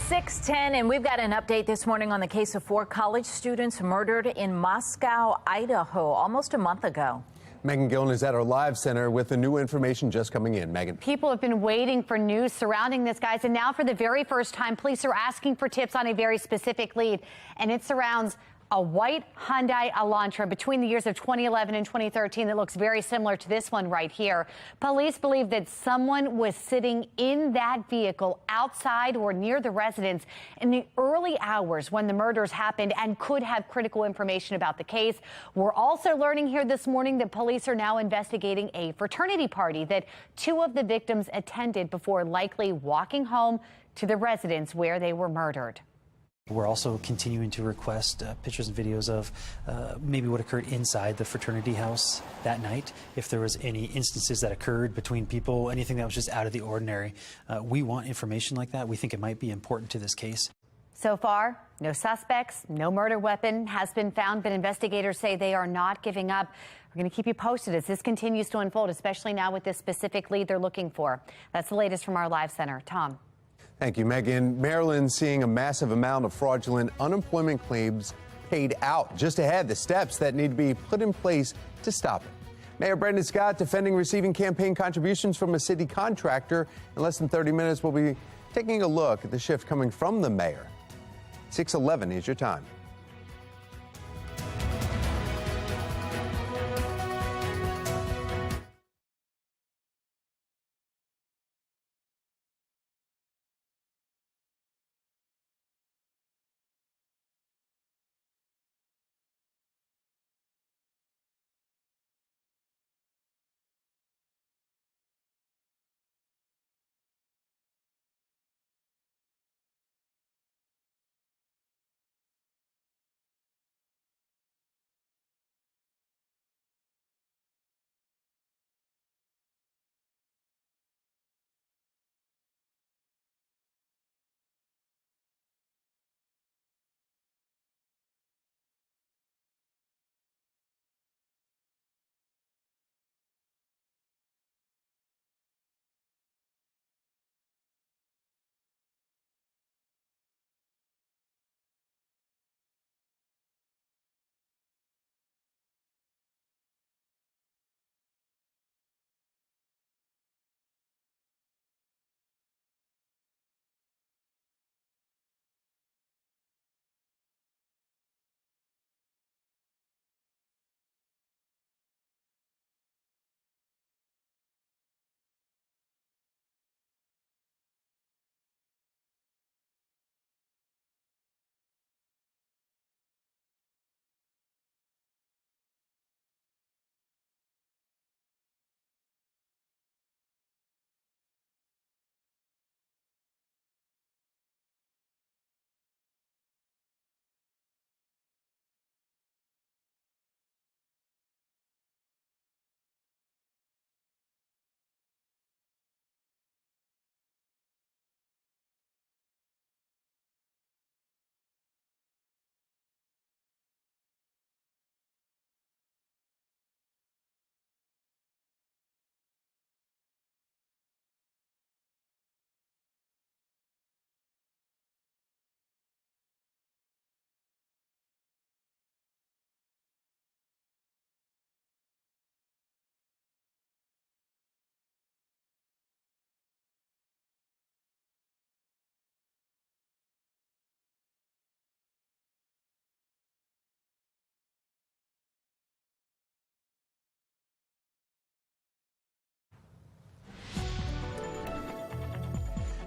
6:10, and we've got an update this morning on the case of 4 college students murdered in Moscow, Idaho, almost a month ago. Megan Gillen is at our live center with the new information just coming in. Megan. People have been waiting for news surrounding this, guys, and now for the very first time, police are asking for tips on a very specific lead, and it surrounds a white Hyundai Elantra between the years of 2011 and 2013 that looks very similar to this one right here. Police believe that someone was sitting in that vehicle outside or near the residence in the early hours when the murders happened and could have critical information about the case. We're also learning here this morning that police are now investigating a fraternity party that 2 of the victims attended before likely walking home to the residence where they were murdered. We're also continuing to request pictures and videos of maybe what occurred inside the fraternity house that night. If there was any instances that occurred between people, anything that was just out of the ordinary. We want information like that. We think it might be important to this case. So far, no suspects, no murder weapon has been found, but investigators say they are not giving up. We're going to keep you posted as this continues to unfold, especially now with this specific lead they're looking for. That's the latest from our live center. Tom. Thank you, Megan. Maryland seeing a massive amount of fraudulent unemployment claims paid out. Just ahead, the steps that need to be put in place to stop it. Mayor Brandon Scott defending receiving campaign contributions from a city contractor. In less than 30 minutes, we'll be taking a look at the shift coming from the mayor. 6:11 is your time.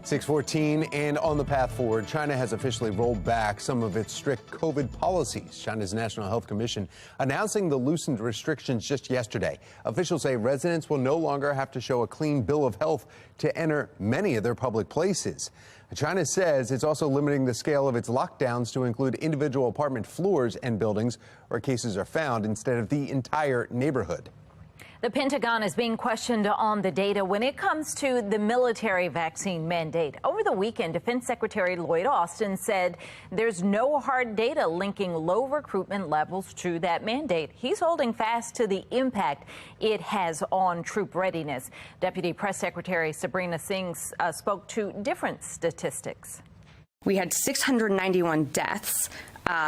.614 and on the path forward, China has officially rolled back some of its strict COVID policies. China's National Health Commission announcing the loosened restrictions just yesterday. Officials say residents will no longer have to show a clean bill of health to enter many of their public places. China says it's also limiting the scale of its lockdowns to include individual apartment floors and buildings where cases are found instead of the entire neighborhood. The Pentagon is being questioned on the data when it comes to the military vaccine mandate. Over the weekend, Defense Secretary Lloyd Austin said there's no hard data linking low recruitment levels to that mandate. He's holding fast to the impact it has on troop readiness. Deputy Press Secretary Sabrina Singh spoke to different statistics. We had 691 deaths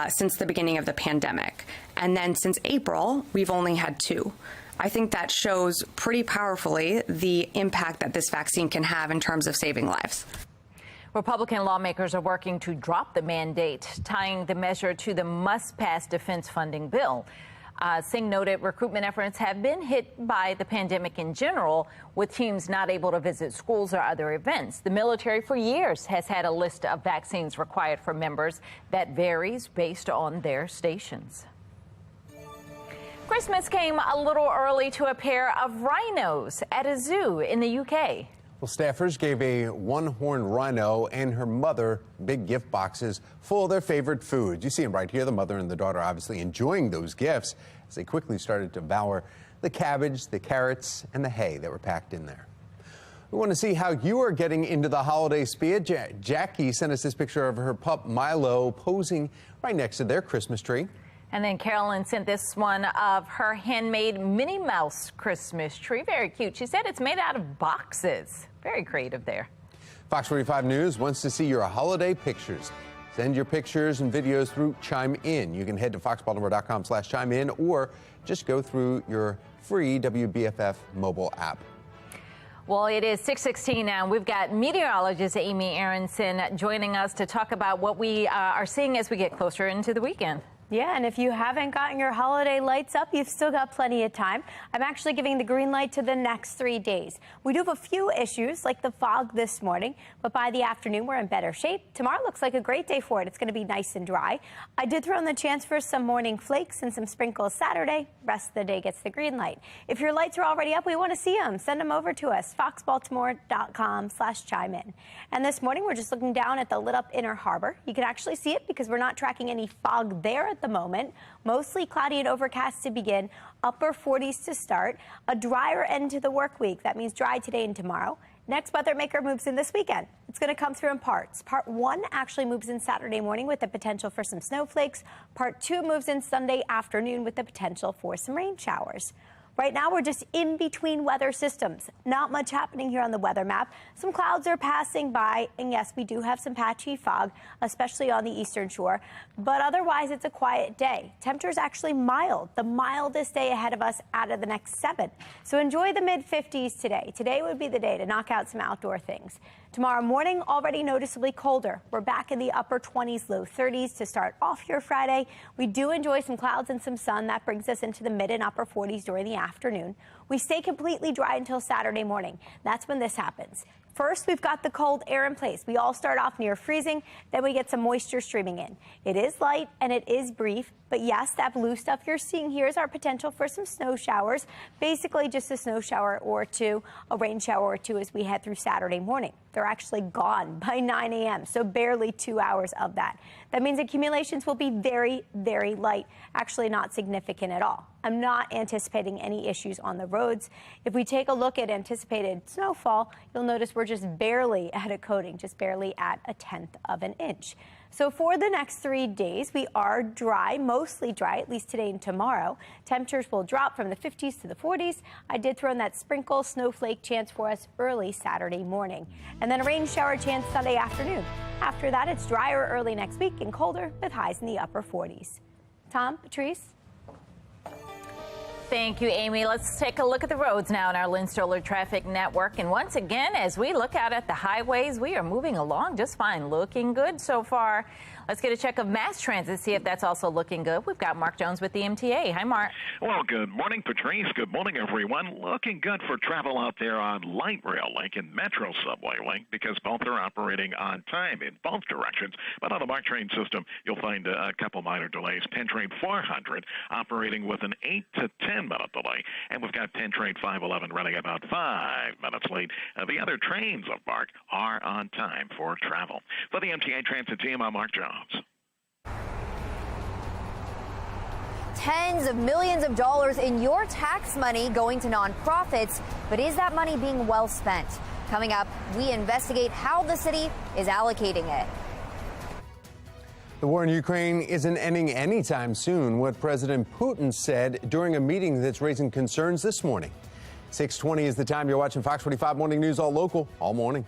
since the beginning of the pandemic. And then since April, we've only had 2. I think that shows pretty powerfully the impact that this vaccine can have in terms of saving lives. Republican lawmakers are working to drop the mandate, tying the measure to the must-pass defense funding bill. Singh noted recruitment efforts have been hit by the pandemic in general, with teams not able to visit schools or other events. The military for years has had a list of vaccines required for members that varies based on their stations. Christmas came a little early to a pair of rhinos at a zoo in the UK. Well, staffers gave a one-horned rhino and her mother big gift boxes full of their favorite foods. You see them right here, the mother and the daughter obviously enjoying those gifts as they quickly started to devour the cabbage, the carrots, and the hay that were packed in there. We want to see how you are getting into the holiday spirit. Jackie sent us this picture of her pup Milo posing right next to their Christmas tree. And then Carolyn sent this one of her handmade Minnie Mouse Christmas tree. Very cute. She said it's made out of boxes. Very creative there. Fox 45 News wants to see your holiday pictures. Send your pictures and videos through Chime In. You can head to foxbaltimore.com/chime in or just go through your free WBFF mobile app. Well, it is 6:16 now. We've got meteorologist Amy Aronson joining us to talk about what we are seeing as we get closer into the weekend. Yeah, and if you haven't gotten your holiday lights up, you've still got plenty of time. I'm actually giving the green light to the next 3 days. We do have a few issues like the fog this morning, but by the afternoon, we're in better shape. Tomorrow looks like a great day for it. It's going to be nice and dry. I did throw in the chance for some morning flakes and some sprinkles Saturday. Rest of the day gets the green light. If your lights are already up, we want to see them. Send them over to us, foxbaltimore.com/chime in. And this morning, we're just looking down at the lit up Inner Harbor. You can actually see it because we're not tracking any fog there at the moment. Mostly cloudy and overcast to begin, upper 40s to start, a drier end to the work week. That means dry today and tomorrow. Next weather maker moves in this weekend. It's going to come through in parts. Part 1 actually moves in Saturday morning with the potential for some snowflakes. Part 2 moves in Sunday afternoon with the potential for some rain showers. Right now, we're just in between weather systems. Not much happening here on the weather map. Some clouds are passing by, and yes, we do have some patchy fog, especially on the eastern shore. But otherwise, it's a quiet day. Temperatures actually mild, the mildest day ahead of us out of the next 7. So enjoy the mid-50s today. Today would be the day to knock out some outdoor things. Tomorrow morning, already noticeably colder. We're back in the upper 20s, low 30s to start off here Friday. We do enjoy some clouds and some sun. That brings us into the mid and upper 40s during the afternoon. We stay completely dry until Saturday morning. That's when this happens. First, we've got the cold air in place. We all start off near freezing, then we get some moisture streaming in. It is light and it is brief, but yes, that blue stuff you're seeing here is our potential for some snow showers. Basically just a snow shower or two, a rain shower or two as we head through Saturday morning. They're actually gone by 9 a.m., so barely 2 hours of that. That means accumulations will be very, very light, actually not significant at all. I'm not anticipating any issues on the roads. If we take a look at anticipated snowfall, you'll notice we're just barely at a coating, just barely at 1/10 of an inch. So for the next 3 days, we are dry, mostly dry, at least today and tomorrow. Temperatures will drop from the 50s to the 40s. I did throw in that sprinkle snowflake chance for us early Saturday morning. And then a rain shower chance Sunday afternoon. After that, it's drier early next week and colder with highs in the upper 40s. Tom, Patrice? Thank you, Amy. Let's take a look at the roads now in our Lynn Stoller Traffic Network. And once again, as we look out at the highways, we are moving along just fine. Looking good so far. Let's get a check of mass transit, see if that's also looking good. We've got Mark Jones with the MTA. Hi, Mark. Well, good morning, Patrice. Good morning, everyone. Looking good for travel out there on Light Rail Link and Metro Subway Link because both are operating on time in both directions. But on the MARC train system, you'll find a couple minor delays. Penn Train 400 operating with an 8 to 10 10-minute delay. And we've got Penn Train 511 running about 5 minutes late. The other trains of Mark are on time for travel. For the MTA Transit team, I'm Mark Jones. Tens of millions of dollars in your tax money going to nonprofits, but is that money being well spent? Coming up, we investigate how the city is allocating it. The war in Ukraine isn't ending anytime soon, what President Putin said during a meeting that's raising concerns this morning. 6:20 is the time. You're watching Fox 45 Morning News, all local, all morning.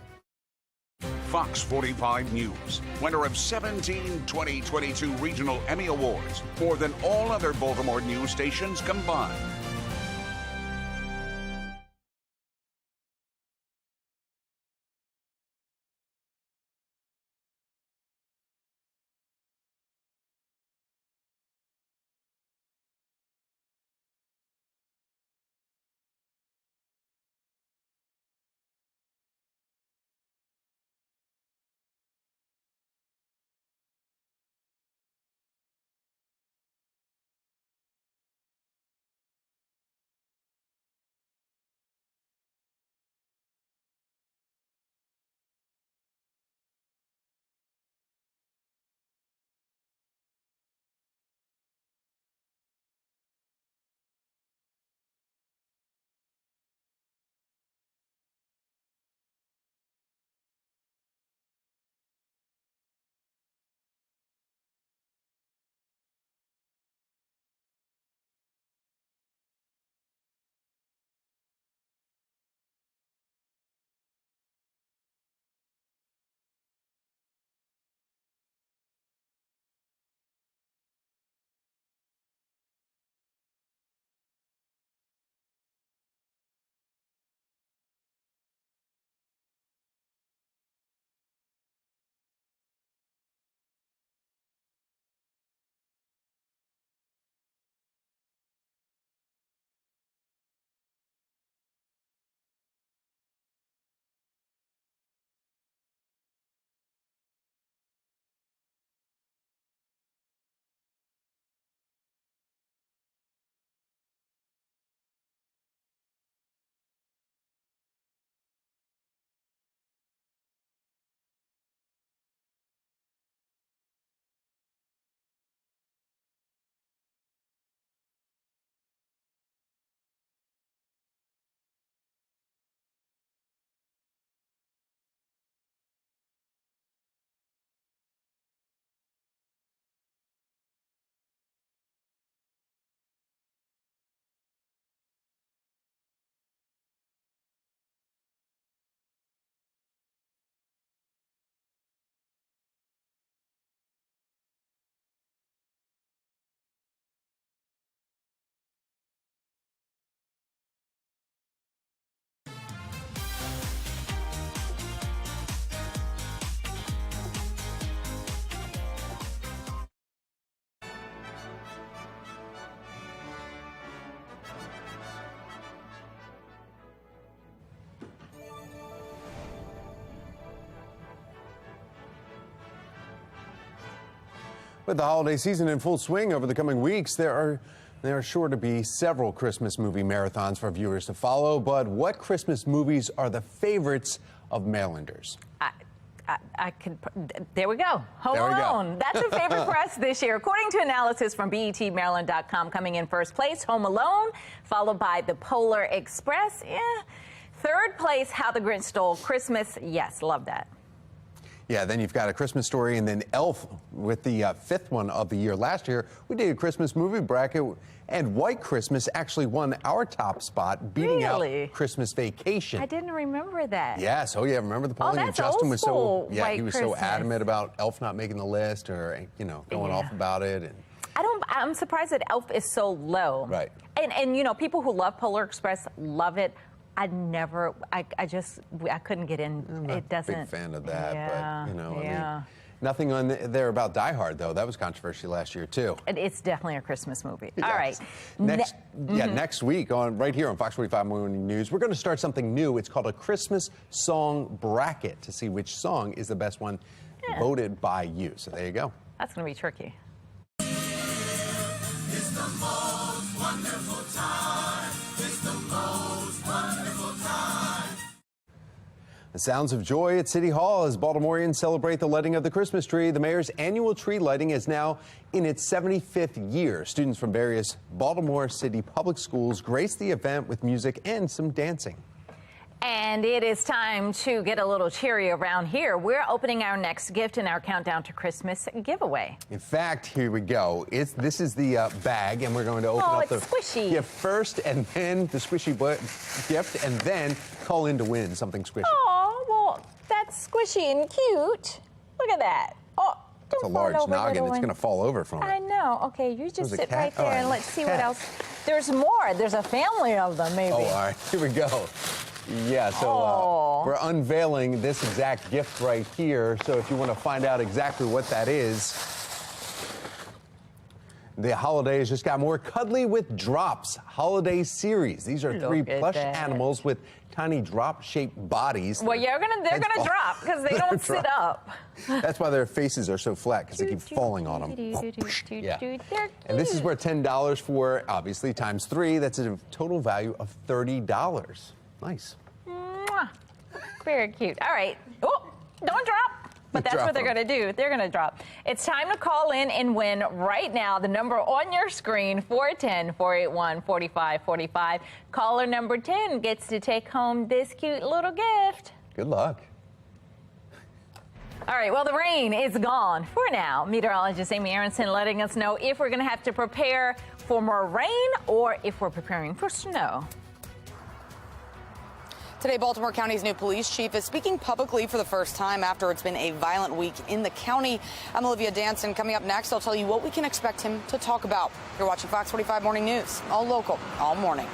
Fox 45 News, winner of 17 2022 Regional Emmy Awards, more than all other Baltimore news stations combined. With the holiday season in full swing over the coming weeks, there are sure to be several Christmas movie marathons for viewers to follow. But what Christmas movies are the favorites of Marylanders? There we go. Home There we go. Alone. That's a favorite for us this year. According to analysis from BETMaryland.com, coming in first place, Home Alone, followed by The Polar Express. Third place, How the Grinch Stole Christmas. Yes, love that. Yeah, then you've got A Christmas Story, and then Elf with the fifth one of the year. Last year, we did a Christmas movie bracket, and White Christmas actually won our top spot, beating out Christmas Vacation. I didn't remember that. Yes, oh yeah, remember the polling? Oh, that's Justin old was school so White he was Christmas. so adamant about Elf not making the list, or going off about it. And I'm surprised that Elf is so low. Right. And you know, people who love Polar Express love it. I couldn't get in. I'm not it doesn't. a big fan of that, Yeah, but I yeah. mean, nothing on there about Die Hard though. That was controversy last year too. It's definitely a Christmas movie. Yes. All right. Next week right here on Fox 45 Morning News, we're going to start something new. It's called a Christmas song bracket to see which song is the best one voted by you. So there you go. That's going to be tricky. It's the most wonderful time. It's the most wonderful time. The sounds of joy at City Hall as Baltimoreans celebrate the lighting of the Christmas tree. The mayor's annual tree lighting is now in its 75th year. Students from various Baltimore City public schools grace the event with music and some dancing. And it is time to get a little cheery around here. We're opening our next gift in our Countdown to Christmas giveaway. In fact, here we go. This is the bag, and we're going to open up the squishy gift first, and then the squishy gift, and then call in to win something squishy. Oh, well, that's squishy and cute. Look at that. Oh, That's a large noggin. It's going to fall over from it. I know. Okay, you just There's a sit cat? right there All right. and let's see Cat. what else. There's more. There's a family of them, maybe. Oh, all right. Here we go. Yeah, so we're unveiling this exact gift right here. So if you want to find out exactly what that is, the holidays just got more cuddly with Drops Holiday Series. These are 3 plush animals with tiny drop-shaped bodies. Well, they're gonna drop because they don't sit up. That's why their faces are so flat, because they keep falling on them. Yeah. And this is worth $10 for, obviously, times 3. That's a total value of $30. Nice. Mwah. Very cute. All right. Oh, don't drop. But that's what they're going to do. They're going to drop. It's time to call in and win right now. The number on your screen, 410-481-4545. Caller number 10 gets to take home this cute little gift. Good luck. All right, well, the rain is gone for now. Meteorologist Amy Aronson letting us know if we're going to have to prepare for more rain or if we're preparing for snow. Today, Baltimore County's new police chief is speaking publicly for the first time after it's been a violent week in the county. I'm Olivia Danson. Coming up next, I'll tell you what we can expect him to talk about. You're watching Fox 45 Morning News, all local, all morning.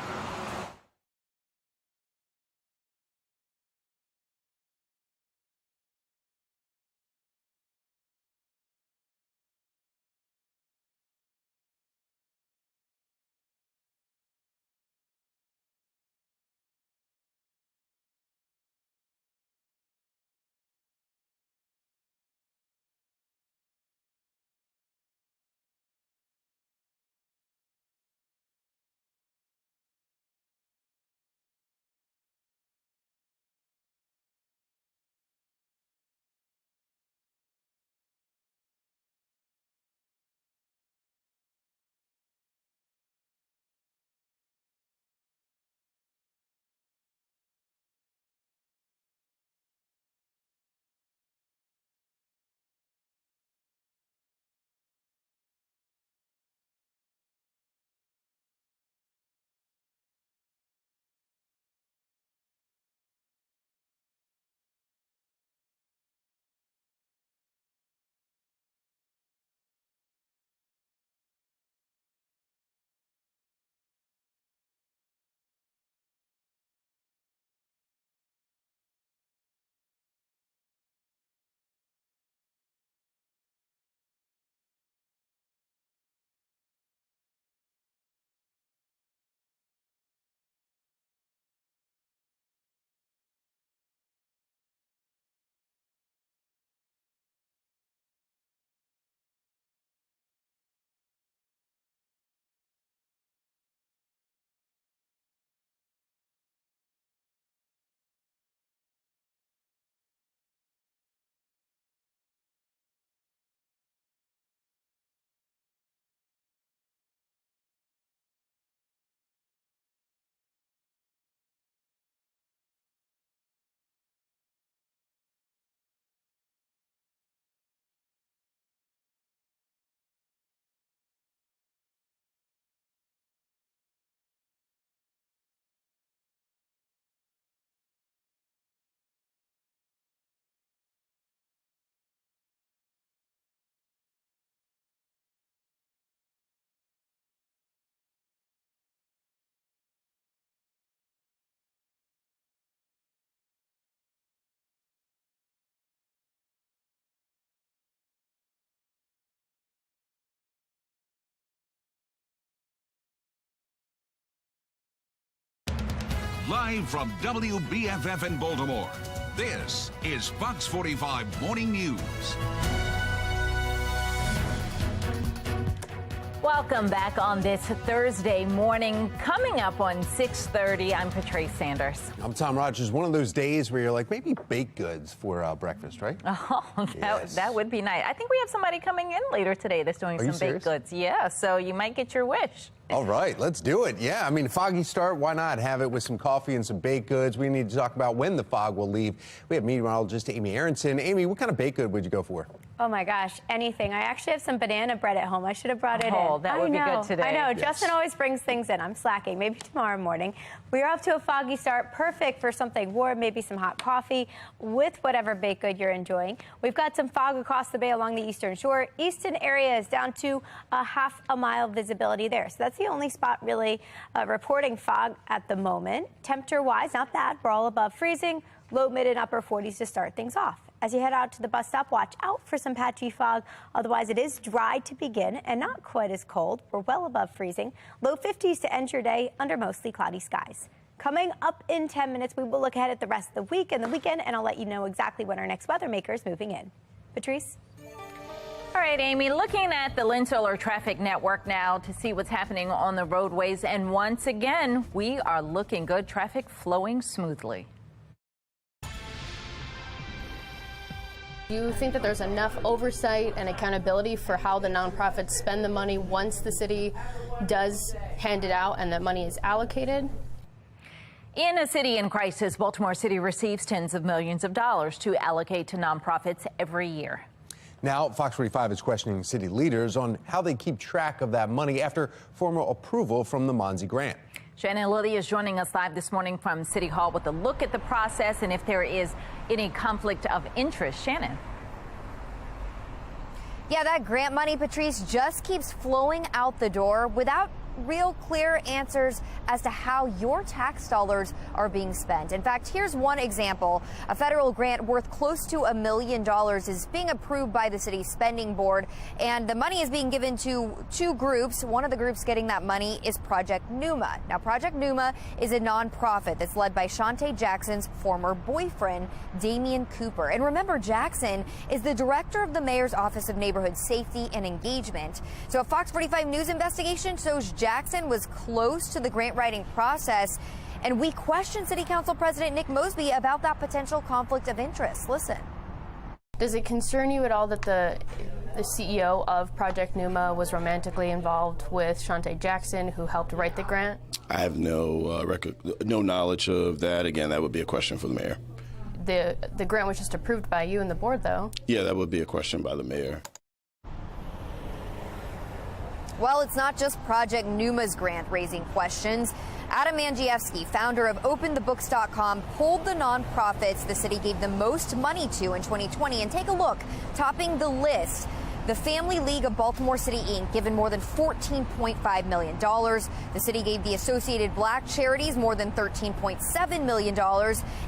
Live from WBFF in Baltimore, this is Fox 45 Morning News. Welcome back on this Thursday morning. Coming up on 6:30, I'm Patrice Sanders. I'm Tom Rogers. One of those days where you're like, maybe baked goods for breakfast, right? Oh, that would be nice. I think we have somebody coming in later today that's doing some baked goods. Yeah, so you might get your wish. All right, let's do it. Yeah, I mean, foggy start, why not have it with some coffee and some baked goods? We need to talk about when the fog will leave. We have meteorologist Amy Aronson. Amy, what kind of baked good would you go for? Oh my gosh, anything. I actually have some banana bread at home. I should have brought it in. Oh, that would be good today. I know. Yes. Justin always brings things in. I'm slacking. Maybe tomorrow morning. We're off to a foggy start. Perfect for something warm, maybe some hot coffee with whatever baked good you're enjoying. We've got some fog across the bay along the eastern shore. Eastern area is down to a half-a-mile visibility there. So that's the only spot really reporting fog at the moment. Temperature-wise, not bad. We're all above freezing. Low, mid, and upper 40s to start things off. As you head out to the bus stop, watch out for some patchy fog. Otherwise, it is dry to begin and not quite as cold. We're well above freezing. Low 50s to end your day under mostly cloudy skies. Coming up in 10 minutes, we will look ahead at the rest of the week and the weekend, and I'll let you know exactly when our next weather maker is moving in. Patrice? All right, Amy, looking at the Lynn Solar Traffic Network now to see what's happening on the roadways. And once again, we are looking good. Traffic flowing smoothly. Do you think that there's enough oversight and accountability for how the nonprofits spend the money once the city does hand it out and that money is allocated? In a city in crisis, Baltimore City receives tens of millions of dollars to allocate to nonprofits every year. Now, Fox 45 is questioning city leaders on how they keep track of that money after formal approval from the Monzi grant. Shannon Lilly is joining us live this morning from City Hall with a look at the process and if there is any conflict of interest. Shannon. Yeah, that grant money, Patrice, just keeps flowing out the door without real clear answers as to how your tax dollars are being spent. In fact, here's one example. A federal grant worth close to $1 million is being approved by the city's spending board, and the money is being given to two groups. One of the groups getting that money is Project Numa. Now, Project Numa is a nonprofit that's led by Shantae Jackson's former boyfriend, Damian Cooper. And remember, Jackson is the director of the mayor's Office of Neighborhood Safety and Engagement. So a Fox 45 News investigation shows Jackson was close to the grant writing process, and we questioned City Council President Nick Mosby about that potential conflict of interest. Listen. Does it concern you at all that the CEO of Project Numa was romantically involved with Shantae Jackson, who helped write the grant? I have no no knowledge of that. Again, that would be a question for the mayor. The grant was just approved by you and the board, though. Yeah, that would be a question by the mayor. Well, it's not just Project Numa's grant raising questions. Adam Andrzejewski, founder of OpenTheBooks.com, pulled the nonprofits the city gave the most money to in 2020. And take a look, topping the list, the Family League of Baltimore City, Inc., given more than $14.5 million. The city gave the Associated Black Charities more than $13.7 million.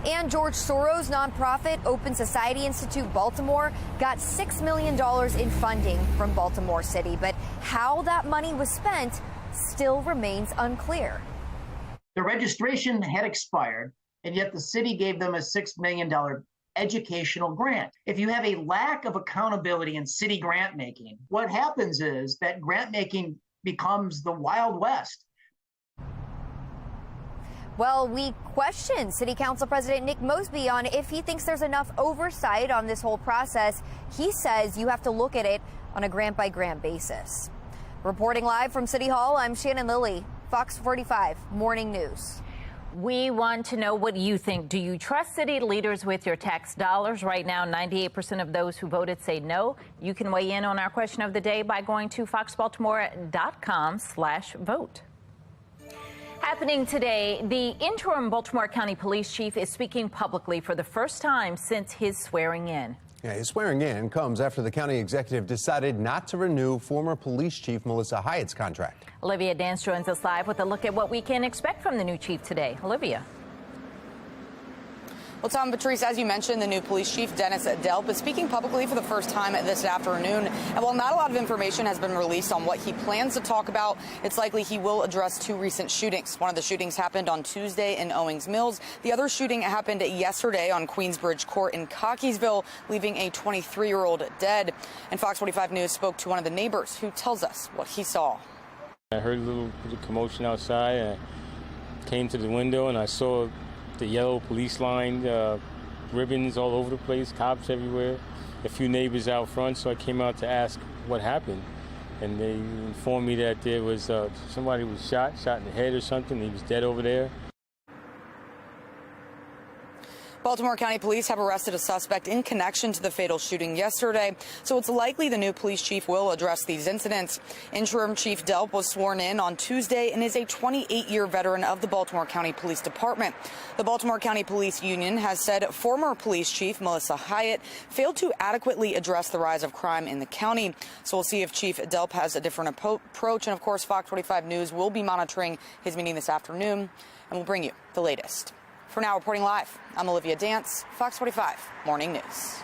And George Soros' nonprofit, Open Society Institute Baltimore, got $6 million in funding from Baltimore City. But how that money was spent still remains unclear. The registration had expired, and yet the city gave them a $6 million educational grant. If you have a lack of accountability in city grant making, what happens is that grant making becomes the Wild West. Well, we questioned City Council President Nick Mosby on if he thinks there's enough oversight on this whole process. He says you have to look at it on a grant-by-grant basis. Reporting live from City Hall, I'm Shannon Lilly, Fox 45 Morning News. We want to know what you think. Do you trust city leaders with your tax dollars? Right now, 98% of those who voted say no. You can weigh in on our question of the day by going to foxbaltimore.com/vote. Happening today, the interim Baltimore County Police Chief is speaking publicly for the first time since his swearing in. Yeah, his swearing in comes after the county executive decided not to renew former police chief Melissa Hyatt's contract. Olivia Dance joins us live with a look at what we can expect from the new chief today. Olivia. Well, Tom, Patrice, as you mentioned, the new police chief, Dennis Delp, is speaking publicly for the first time this afternoon. And while not a lot of information has been released on what he plans to talk about, it's likely he will address two recent shootings. One of the shootings happened on Tuesday in Owings Mills. The other shooting happened yesterday on Queensbridge Court in Cockeysville, leaving a 23-year-old dead. And Fox 45 News spoke to one of the neighbors who tells us what he saw. I heard a little commotion outside, and I came to the window and I saw the yellow police line, ribbons all over the place, cops everywhere, a few neighbors out front, so I came out to ask what happened. And they informed me that there was somebody was shot in the head or something. He was dead over there. Baltimore County Police have arrested a suspect in connection to the fatal shooting yesterday, so it's likely the new police chief will address these incidents. Interim Chief Delp was sworn in on Tuesday and is a 28-year veteran of the Baltimore County Police Department. The Baltimore County Police Union has said former police chief Melissa Hyatt failed to adequately address the rise of crime in the county. So we'll see if Chief Delp has a different approach. And of course, Fox 45 News will be monitoring his meeting this afternoon, and we'll bring you the latest. For now, reporting live, I'm Olivia Dance, Fox 45 Morning News.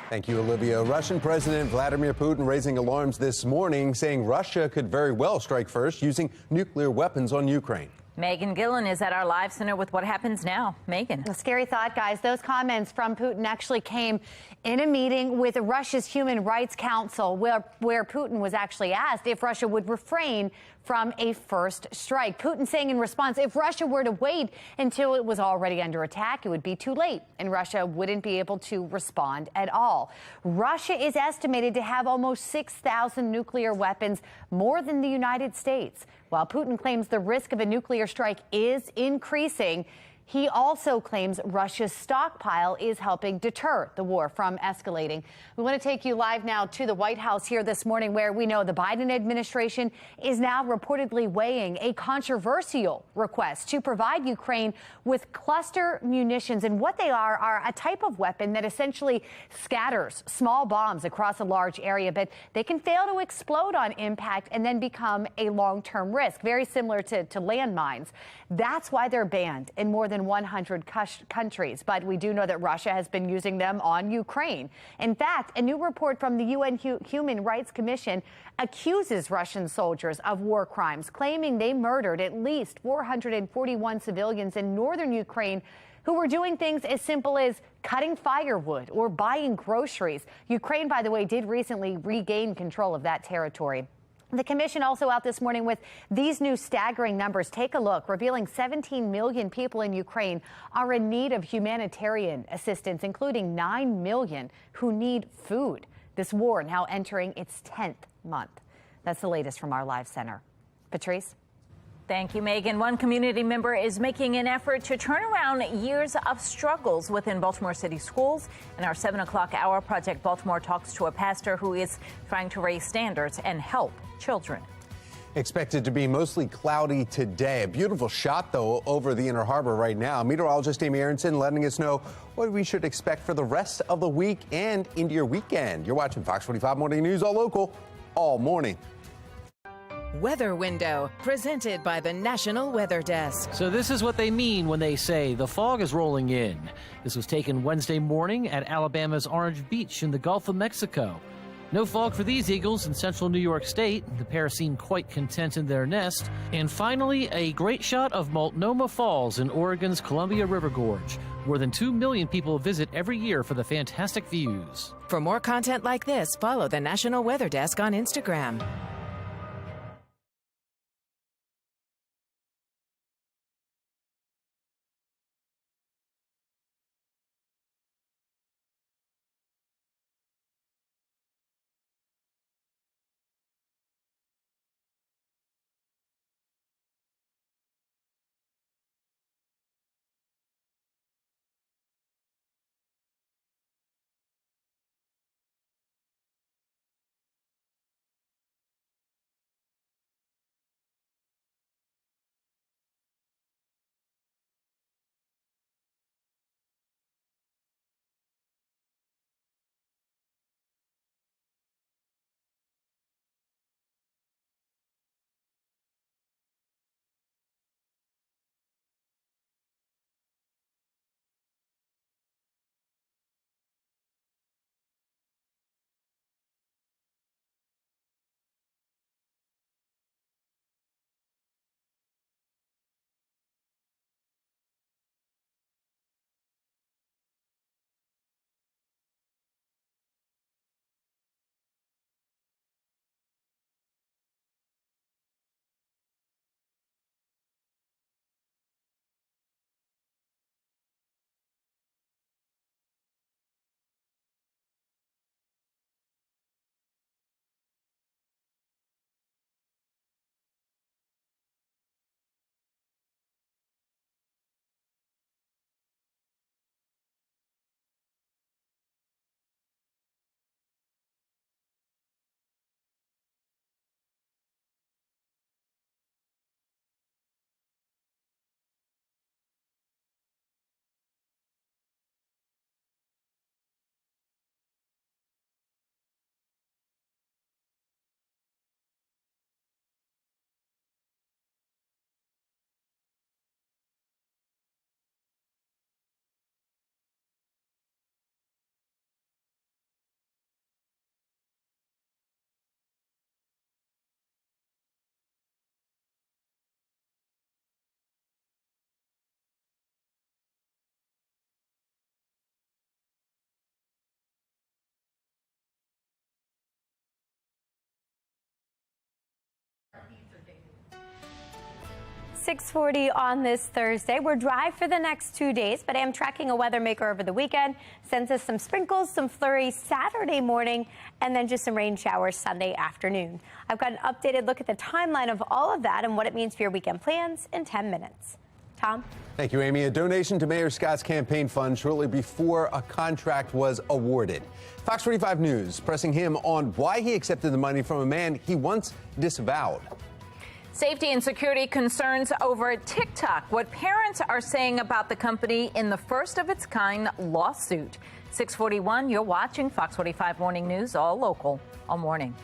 Thank you, Olivia. Russian President Vladimir Putin raising alarms this morning, saying Russia could very well strike first using nuclear weapons on Ukraine. Megan Gillen is at our live center with what happens now. Megan. A scary thought, guys. Those comments from Putin actually came in a meeting with Russia's Human Rights Council, where Putin was actually asked if Russia would refrain from a first strike. Putin saying in response, if Russia were to wait until it was already under attack, it would be too late, and Russia wouldn't be able to respond at all. Russia is estimated to have almost 6,000 nuclear weapons, more than the United States. While Putin claims the risk of a nuclear strike is increasing, he also claims Russia's stockpile is helping deter the war from escalating. We want to take you live now to the White House here this morning, where we know the Biden administration is now reportedly weighing a controversial request to provide Ukraine with cluster munitions. And what they are a type of weapon that essentially scatters small bombs across a large area, but they can fail to explode on impact and then become a long-term risk, very similar to landmines. That's why they're banned in more than 100 countries. But we do know that Russia has been using them on Ukraine. In fact, a new report from the UN Human Rights Commission accuses Russian soldiers of war crimes, claiming they murdered at least 441 civilians in northern Ukraine who were doing things as simple as cutting firewood or buying groceries. Ukraine, by the way, did recently regain control of that territory. The commission also out this morning with these new staggering numbers. Take a look, revealing 17 million people in Ukraine are in need of humanitarian assistance, including 9 million who need food. This war now entering its 10th month. That's the latest from our live center. Patrice? Thank you, Megan. One community member is making an effort to turn around years of struggles within Baltimore City schools. In our 7 o'clock hour, Project Baltimore talks to a pastor who is trying to raise standards and help children. Expected to be mostly cloudy today. A beautiful shot, though, over the Inner Harbor right now. Meteorologist Amy Aronson letting us know what we should expect for the rest of the week and into your weekend. You're watching Fox 45 Morning News, all local, all morning. Weather Window, presented by the National Weather Desk. So this is what they mean when they say the fog is rolling in. This was taken Wednesday morning at Alabama's Orange Beach in the Gulf of Mexico. No fog for these eagles in central New York State. The pair seem quite content in their nest. And finally, a great shot of Multnomah Falls in Oregon's Columbia River Gorge. More than 2 million people visit every year for the fantastic views. For more content like this, follow the National Weather Desk on Instagram. 6:40 on this Thursday. We're dry for the next 2 days, but I am tracking a weather maker over the weekend. Sends us some sprinkles, some flurries Saturday morning, and then just some rain showers Sunday afternoon. I've got an updated look at the timeline of all of that and what it means for your weekend plans in 10 minutes. Tom? Thank you, Amy. A donation to Mayor Scott's campaign fund shortly before a contract was awarded. Fox 45 News pressing him on why he accepted the money from a man he once disavowed. Safety and security concerns over TikTok. What parents are saying about the company in the first of its kind lawsuit. 6:41, you're watching Fox 45 Morning News, all local, all morning.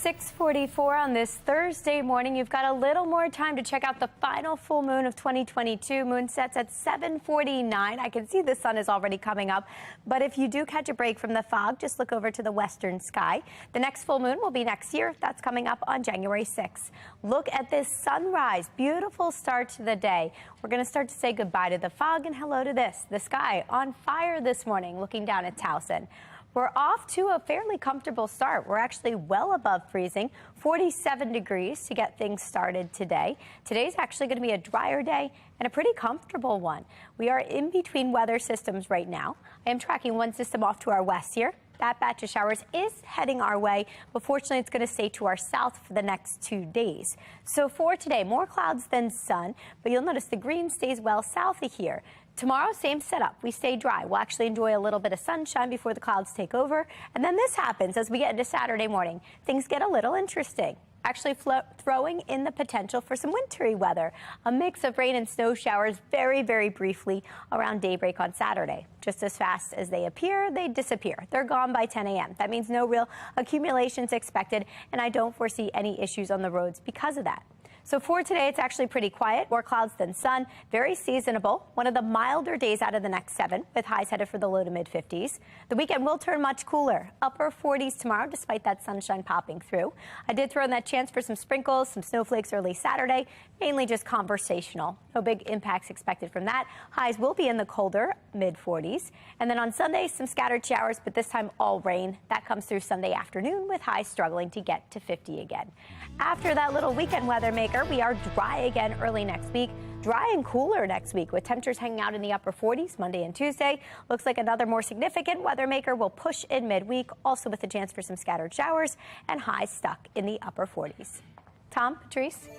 .44 on this Thursday morning. You've got a little more time to check out the final full moon of 2022. Moon sets at 7:49. I can see the sun is already coming up, but if you do catch a break from the fog, just look over to the western sky. The next full moon will be next year. That's coming up on January 6th. Look at this sunrise. Beautiful start to the day. We're going to start to say goodbye to the fog and hello to this. The sky on fire this morning, looking down at Towson. We're off to a fairly comfortable start. We're actually well above freezing, 47 degrees to get things started today. Today's actually going to be a drier day and a pretty comfortable one. We are in between weather systems right now. I am tracking one system off to our west here. That batch of showers is heading our way, but fortunately it's going to stay to our south for the next 2 days. So for today, more clouds than sun, but you'll notice the green stays well south of here. Tomorrow, same setup. We stay dry. We'll actually enjoy a little bit of sunshine before the clouds take over. And then this happens as we get into Saturday morning. Things get a little interesting. Actually throwing in the potential for some wintry weather. A mix of rain and snow showers very, very briefly around daybreak on Saturday. Just as fast as they appear, they disappear. They're gone by 10 a.m. That means no real accumulations expected, and I don't foresee any issues on the roads because of that. So for today, it's actually pretty quiet. More clouds than sun. Very seasonable. One of the milder days out of the next 7, with highs headed for the low to mid 50s. The weekend will turn much cooler. Upper 40s tomorrow, despite that sunshine popping through. I did throw in that chance for some sprinkles, some snowflakes early Saturday, mainly just conversational. No big impacts expected from that. Highs will be in the colder mid 40s. And then on Sunday, some scattered showers, but this time all rain. That comes through Sunday afternoon, with highs struggling to get to 50 again. After that little weekend weather maker, we are dry again early next week. Dry and cooler next week, with temperatures hanging out in the upper 40s Monday and Tuesday. Looks like another more significant weather maker will push in midweek, also with a chance for some scattered showers and highs stuck in the upper 40s. Tom, Patrice.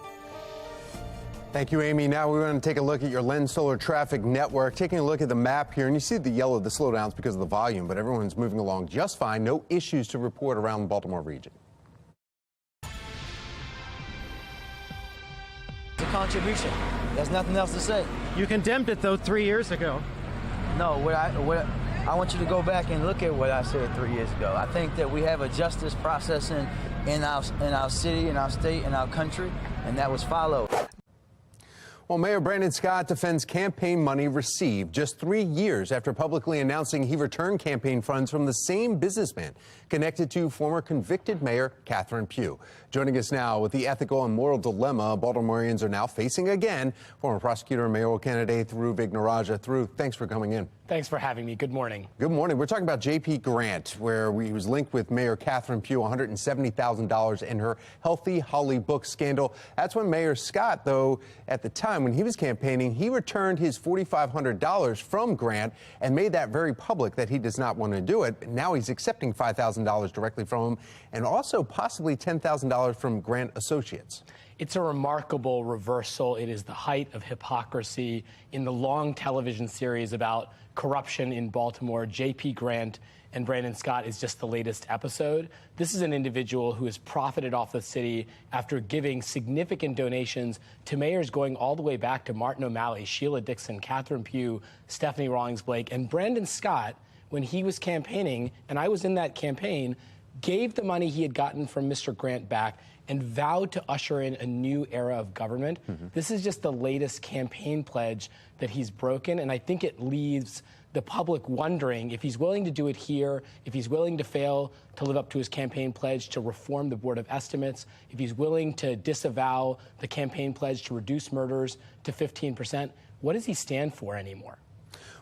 Thank you, Amy. Now we're going to take a look at your Lens Solar Traffic Network. Taking a look at the map here, and you see the yellow, the slowdowns because of the volume, but everyone's moving along just fine. No issues to report around the Baltimore region. It's a contribution. There's nothing else to say. You condemned it, though, 3 years ago. No, I want you to go back and look at what I said 3 years ago. I think that we have a justice process in our city, in our state, in our country, and that was followed. Well, Mayor Brandon Scott defends campaign money received just 3 years after publicly announcing he returned campaign funds from the same businessman connected to former convicted Mayor Catherine Pugh. Joining us now with the ethical and moral dilemma Baltimoreans are now facing again, former prosecutor and mayoral candidate Dhruv Vignarajah. Dhruv, thanks for coming in. Thanks for having me. Good morning. Good morning. We're talking about J.P. Grant, where he was linked with Mayor Catherine Pugh, $170,000 in her Healthy Holly book scandal. That's when Mayor Scott, though, at the time when he was campaigning, he returned his $4,500 from Grant and made that very public that he does not want to do it. Now he's accepting $5,000 directly from him and also possibly $10,000 from Grant Associates. It's a remarkable reversal. It is the height of hypocrisy in the long television series about corruption in Baltimore. J.P. Grant and Brandon Scott is just the latest episode. This is an individual who has profited off the city after giving significant donations to mayors going all the way back to Martin O'Malley, Sheila Dixon, Catherine Pugh, Stephanie Rawlings Blake, and Brandon Scott, when he was campaigning, and I was in that campaign, gave the money he had gotten from Mr. Grant back and vowed to usher in a new era of government. This is just the latest campaign pledge that he's broken, and I think it leaves the public wondering if he's willing to do it here, if he's willing to fail to live up to his campaign pledge to reform the Board of Estimates, if he's willing to disavow the campaign pledge to reduce murders to 15%. What does he stand for anymore?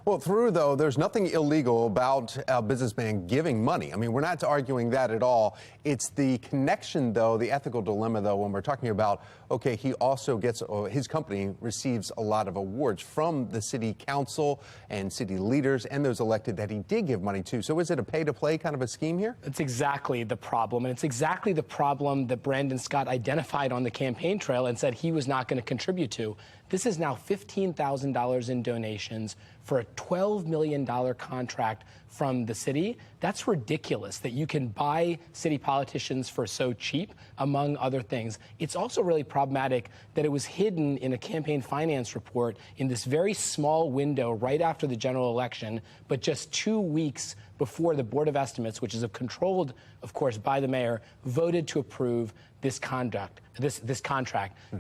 Well, though, there's nothing illegal about a businessman giving money. I mean, we're not arguing that at all. It's the connection, though, the ethical dilemma, though, when we're talking about, okay, he also gets, his company receives a lot of awards from the city council and city leaders and those elected that he did give money to. So is it a pay-to-play kind of a scheme here? It's exactly the problem. And it's exactly the problem that Brandon Scott identified on the campaign trail and said he was not going to contribute to. This is now $15,000 in donations for a $12 million contract from the city. That's ridiculous that you can buy city politicians for so cheap, among other things. It's also really problematic that it was hidden in a campaign finance report in this very small window right after the general election, but just 2 weeks before the Board of Estimates, which is controlled, of course, by the mayor, voted to approve this contract.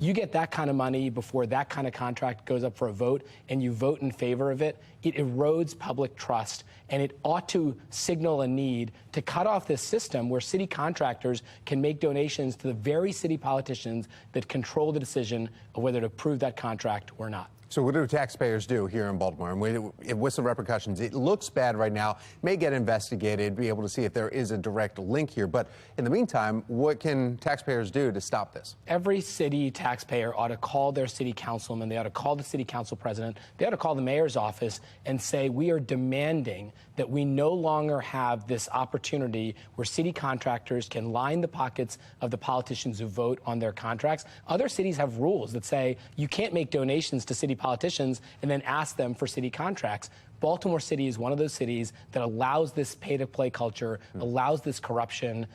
You get that kind of money before that kind of contract goes up for a vote, and you vote in favor of it, it erodes public trust, and it ought to signal a need to cut off this system where city contractors can make donations to the very city politicians that control the decision of whether to approve that contract or not. So what do taxpayers do here in Baltimore? And what's the repercussions? It looks bad right now, may get investigated, be able to see if there is a direct link here. But in the meantime, what can taxpayers do to stop this? Every city taxpayer ought to call their city councilman. They ought to call the city council president. They ought to call the mayor's office and say, we are demanding that we no longer have this opportunity where city contractors can line the pockets of the politicians who vote on their contracts. Other cities have rules that say you can't make donations to city politicians and then ask them for city contracts. Baltimore City is one of those cities that allows this pay-to-play culture, allows this corruption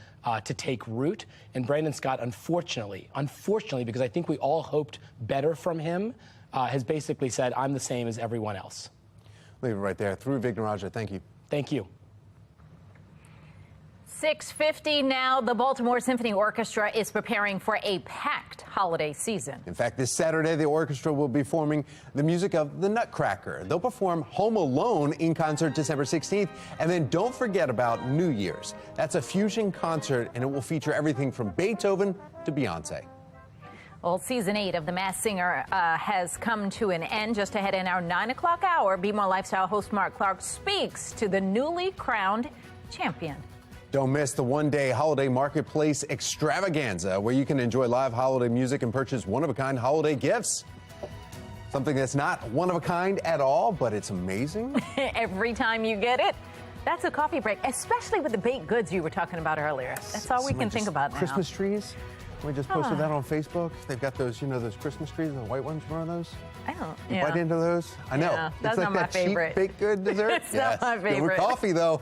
to take root. And Brandon Scott, unfortunately, because I think we all hoped better from him, has basically said, I'm the same as everyone else. Leave it right there. Dhruv Vignarajah, thank you. Thank you. 6:50 now. The Baltimore Symphony Orchestra is preparing for a packed holiday season. In fact, this Saturday, the orchestra will be performing the music of The Nutcracker. They'll perform Home Alone in concert December 16th. And then don't forget about New Year's. That's a fusion concert, and it will feature everything from Beethoven to Beyonce. Well, season 8 of The Masked Singer has come to an end. Just ahead in our 9 o'clock hour, Be More Lifestyle host Mark Clark speaks to the newly crowned champion. Don't miss the one-day holiday marketplace extravaganza, where you can enjoy live holiday music and purchase one-of-a-kind holiday gifts. Something that's not one-of-a-kind at all, but it's amazing. Every time you get it, that's a coffee break, especially with the baked goods you were talking about earlier. That's all we can think about now. Christmas trees. We just posted that on Facebook. They've got those, you know, those Christmas trees, the white ones. Remember those? I don't. You bite into those? I know. Yeah, that's it's like not my that favorite. cheap baked good dessert. It's not my Good with favorite. coffee, though.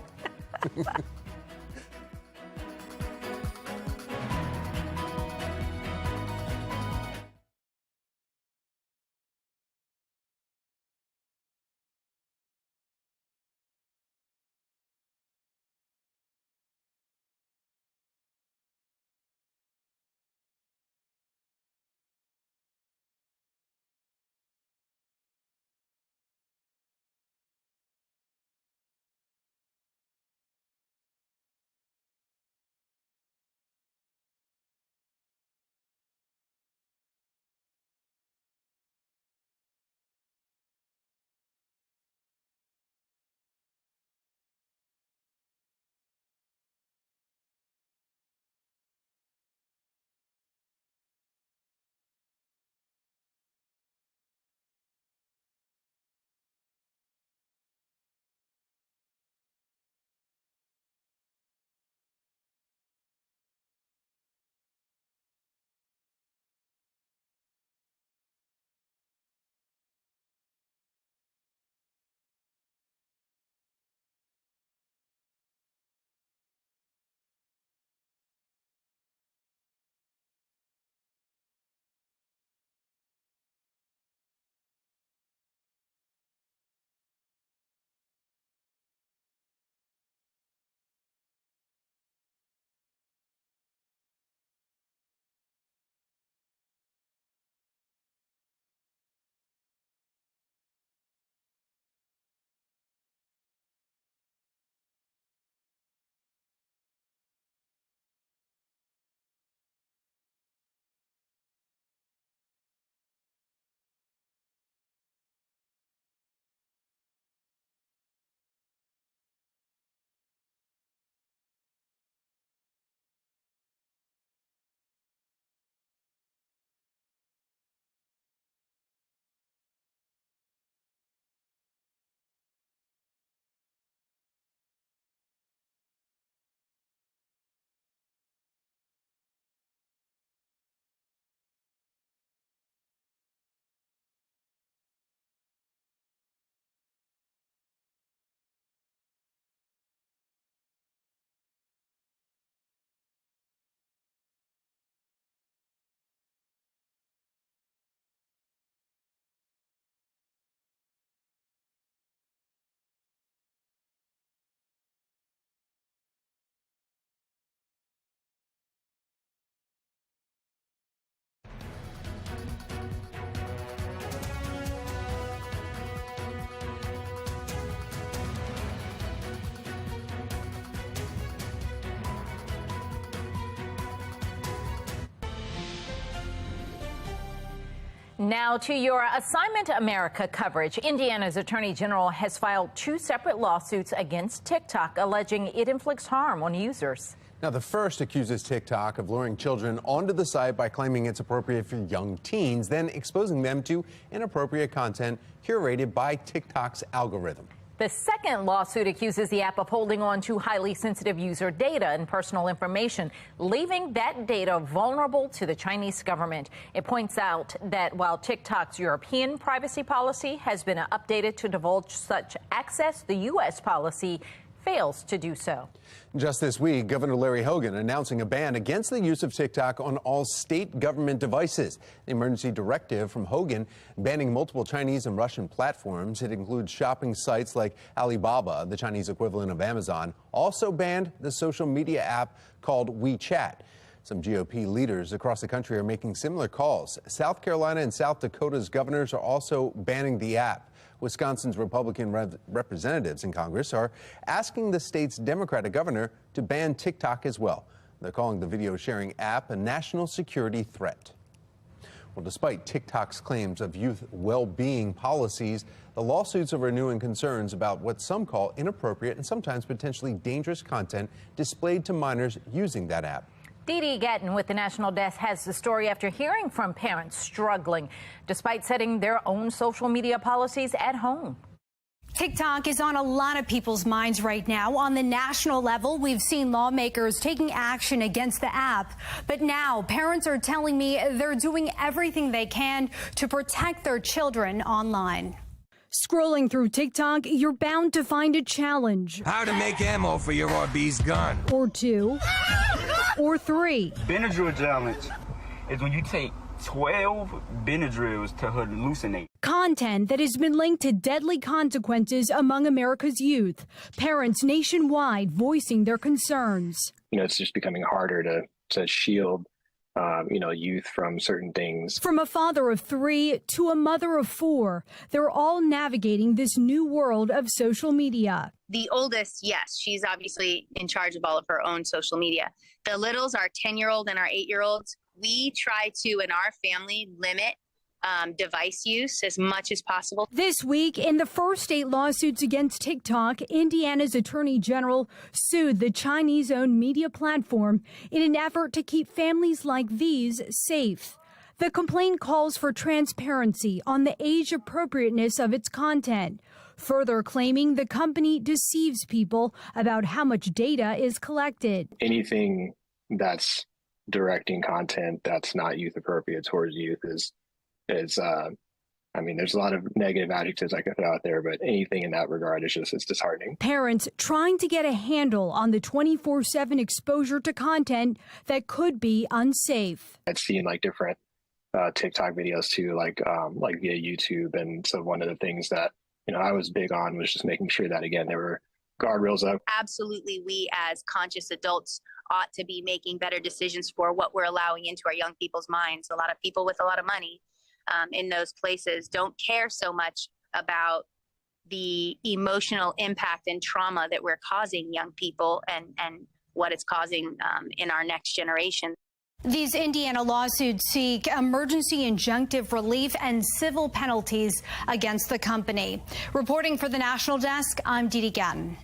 Now to your Assignment America coverage. Indiana's Attorney General has filed 2 separate lawsuits against TikTok, alleging it inflicts harm on users. Now, the first accuses TikTok of luring children onto the site by claiming it's appropriate for young teens, then exposing them to inappropriate content curated by TikTok's algorithm. The second lawsuit accuses the app of holding on to highly sensitive user data and personal information, leaving that data vulnerable to the Chinese government. It points out that while TikTok's European privacy policy has been updated to divulge such access, the U.S. policy fails to do so. Just this week, Governor Larry Hogan announcing a ban against the use of TikTok on all state government devices. The emergency directive from Hogan banning multiple Chinese and Russian platforms. It includes shopping sites like Alibaba, the Chinese equivalent of Amazon, also banned the social media app called WeChat. Some GOP leaders across the country are making similar calls. South Carolina and South Dakota's governors are also banning the app. Wisconsin's Republican representatives in Congress are asking the state's Democratic governor to ban TikTok as well. They're calling the video sharing app a national security threat. Well, despite TikTok's claims of youth well-being policies, the lawsuits are renewing concerns about what some call inappropriate and sometimes potentially dangerous content displayed to minors using that app. Dee Dee Gatton with the National Desk has the story after hearing from parents struggling despite setting their own social media policies at home. TikTok is on a lot of people's minds right now. On the national level, we've seen lawmakers taking action against the app. But now parents are telling me they're doing everything they can to protect their children online. Scrolling through TikTok, you're bound to find a challenge. How to make ammo for your RB's gun. Or two. Or three. Benadryl challenge is when you take 12 Benadryls to hallucinate. Content that has been linked to deadly consequences among America's youth. Parents nationwide voicing their concerns. It's just becoming harder to shield youth from certain things. From a father of 3 to a mother of 4, they're all navigating this new world of social media. The oldest, yes, she's obviously in charge of all of her own social media. The littles, our 10-year-old and our 8-year-olds, we try to, in our family, limit device use as much as possible. This week, in the first state lawsuits against TikTok, Indiana's Attorney General sued the Chinese-owned media platform in an effort to keep families like these safe. The complaint calls for transparency on the age appropriateness of its content, further claiming the company deceives people about how much data is collected. Anything that's directing content that's not youth appropriate towards youth is there's a lot of negative adjectives I could throw out there, but anything in that regard it's disheartening. Parents trying to get a handle on the 24/7 exposure to content that could be unsafe. I've seen different TikTok videos too, like via YouTube, and so one of the things that I was big on was just making sure that again there were guardrails up. Absolutely, we as conscious adults ought to be making better decisions for what we're allowing into our young people's minds. A lot of people with a lot of money in those places don't care so much about the emotional impact and trauma that we're causing young people and what it's causing in our next generation. These Indiana lawsuits seek emergency injunctive relief and civil penalties against the company. Reporting for the National Desk, I'm Dee Dee Gatton.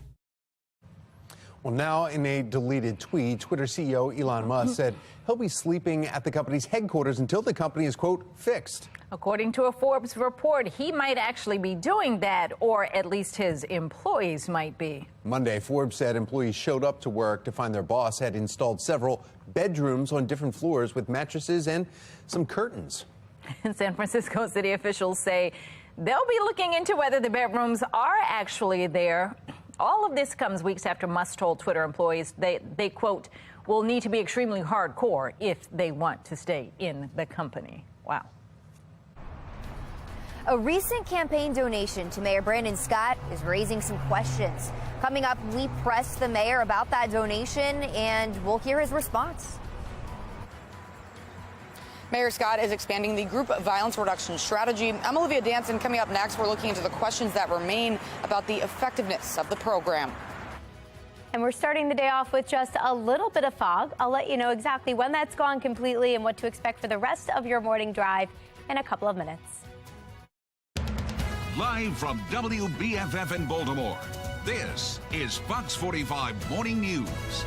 Well, now in a deleted tweet, Twitter CEO Elon Musk said he'll be sleeping at the company's headquarters until the company is, quote, fixed. According to a Forbes report, he might actually be doing that, or at least his employees might be. Monday, Forbes said employees showed up to work to find their boss had installed several bedrooms on different floors with mattresses and some curtains. San Francisco city officials say they'll be looking into whether the bedrooms are actually there. All of this comes weeks after Musk told Twitter employees they quote, will need to be extremely hardcore if they want to stay in the company. Wow. A recent campaign donation to Mayor Brandon Scott is raising some questions. Coming up, we pressed the mayor about that donation, and we'll hear his response. Mayor Scott is expanding the group violence reduction strategy. I'm Olivia Danson. Coming up next, we're looking into the questions that remain about the effectiveness of the program. And we're starting the day off with just a little bit of fog. I'll let you know exactly when that's gone completely and what to expect for the rest of your morning drive in a couple of minutes. Live from WBFF in Baltimore, this is Fox 45 Morning News.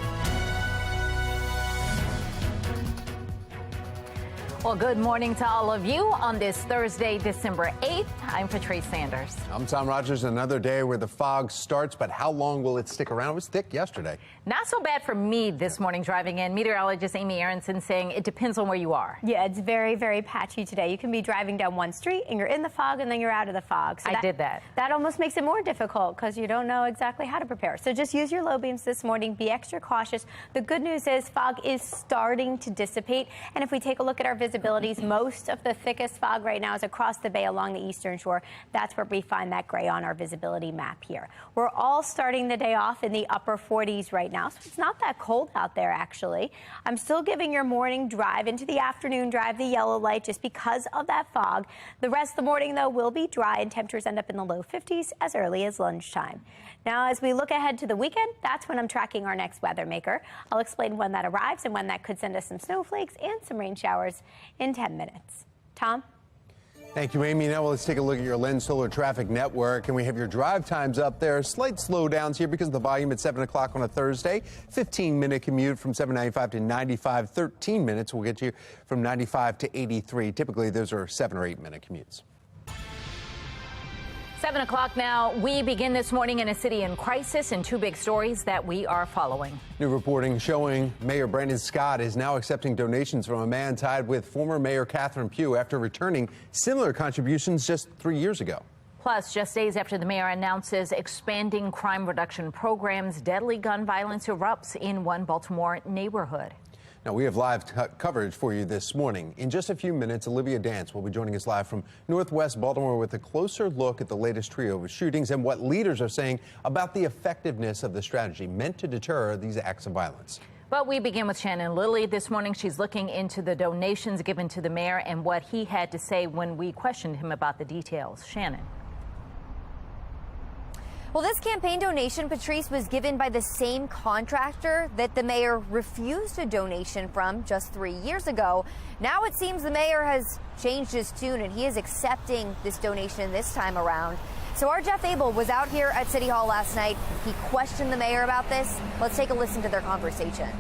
Well, good morning to all of you on this Thursday, December 8th. I'm Patrice Sanders. I'm Tom Rogers. Another day where the fog starts, but how long will it stick around? It was thick yesterday. Not so bad for me this morning driving in. Meteorologist Amy Aronson saying it depends on where you are. Yeah, it's very, very patchy today. You can be driving down one street and you're in the fog and then you're out of the fog. So I did that. That almost makes it more difficult because you don't know exactly how to prepare. So just use your low beams this morning. Be extra cautious. The good news is fog is starting to dissipate. And if we take a look at our visibilities, most of the thickest fog right now is across the bay along the eastern shore. That's where we find that gray on our visibility map here. We're all starting the day off in the upper 40s right now, so it's not that cold out there, actually. I'm still giving your morning drive into the afternoon drive the yellow light just because of that fog. The rest of the morning, though, will be dry and temperatures end up in the low 50s as early as lunchtime. Now, as we look ahead to the weekend, that's when I'm tracking our next weather maker. I'll explain when that arrives and when that could send us some snowflakes and some rain showers in 10 minutes. Tom? Thank you, Amy. Now let's take a look at your Lens Solar Traffic Network, and we have your drive times up there. Slight slowdowns here because of the volume at 7 o'clock on a Thursday. 15-minute commute from 795 to 95. 13 minutes will get you from 95 to 83. Typically, those are 7 or 8 minute commutes. 7 o'clock now. We begin this morning in a city in crisis and two big stories that we are following. New reporting showing Mayor Brandon Scott is now accepting donations from a man tied with former Mayor Catherine Pugh after returning similar contributions just 3 years ago. Plus, just days after the mayor announces expanding crime reduction programs, deadly gun violence erupts in one Baltimore neighborhood. Now, we have live coverage for you this morning. In just a few minutes, Olivia Dance will be joining us live from Northwest Baltimore with a closer look at the latest trio of shootings and what leaders are saying about the effectiveness of the strategy meant to deter these acts of violence. But we begin with Shannon Lilly this morning. She's looking into the donations given to the mayor and what he had to say when we questioned him about the details. Shannon. Well, this campaign donation, Patrice, was given by the same contractor that the mayor refused a donation from just 3 years ago. Now it seems the mayor has changed his tune and he is accepting this donation this time around. So our Jeff Abel was out here at City Hall last night. He questioned the mayor about this. Let's take a listen to their conversation.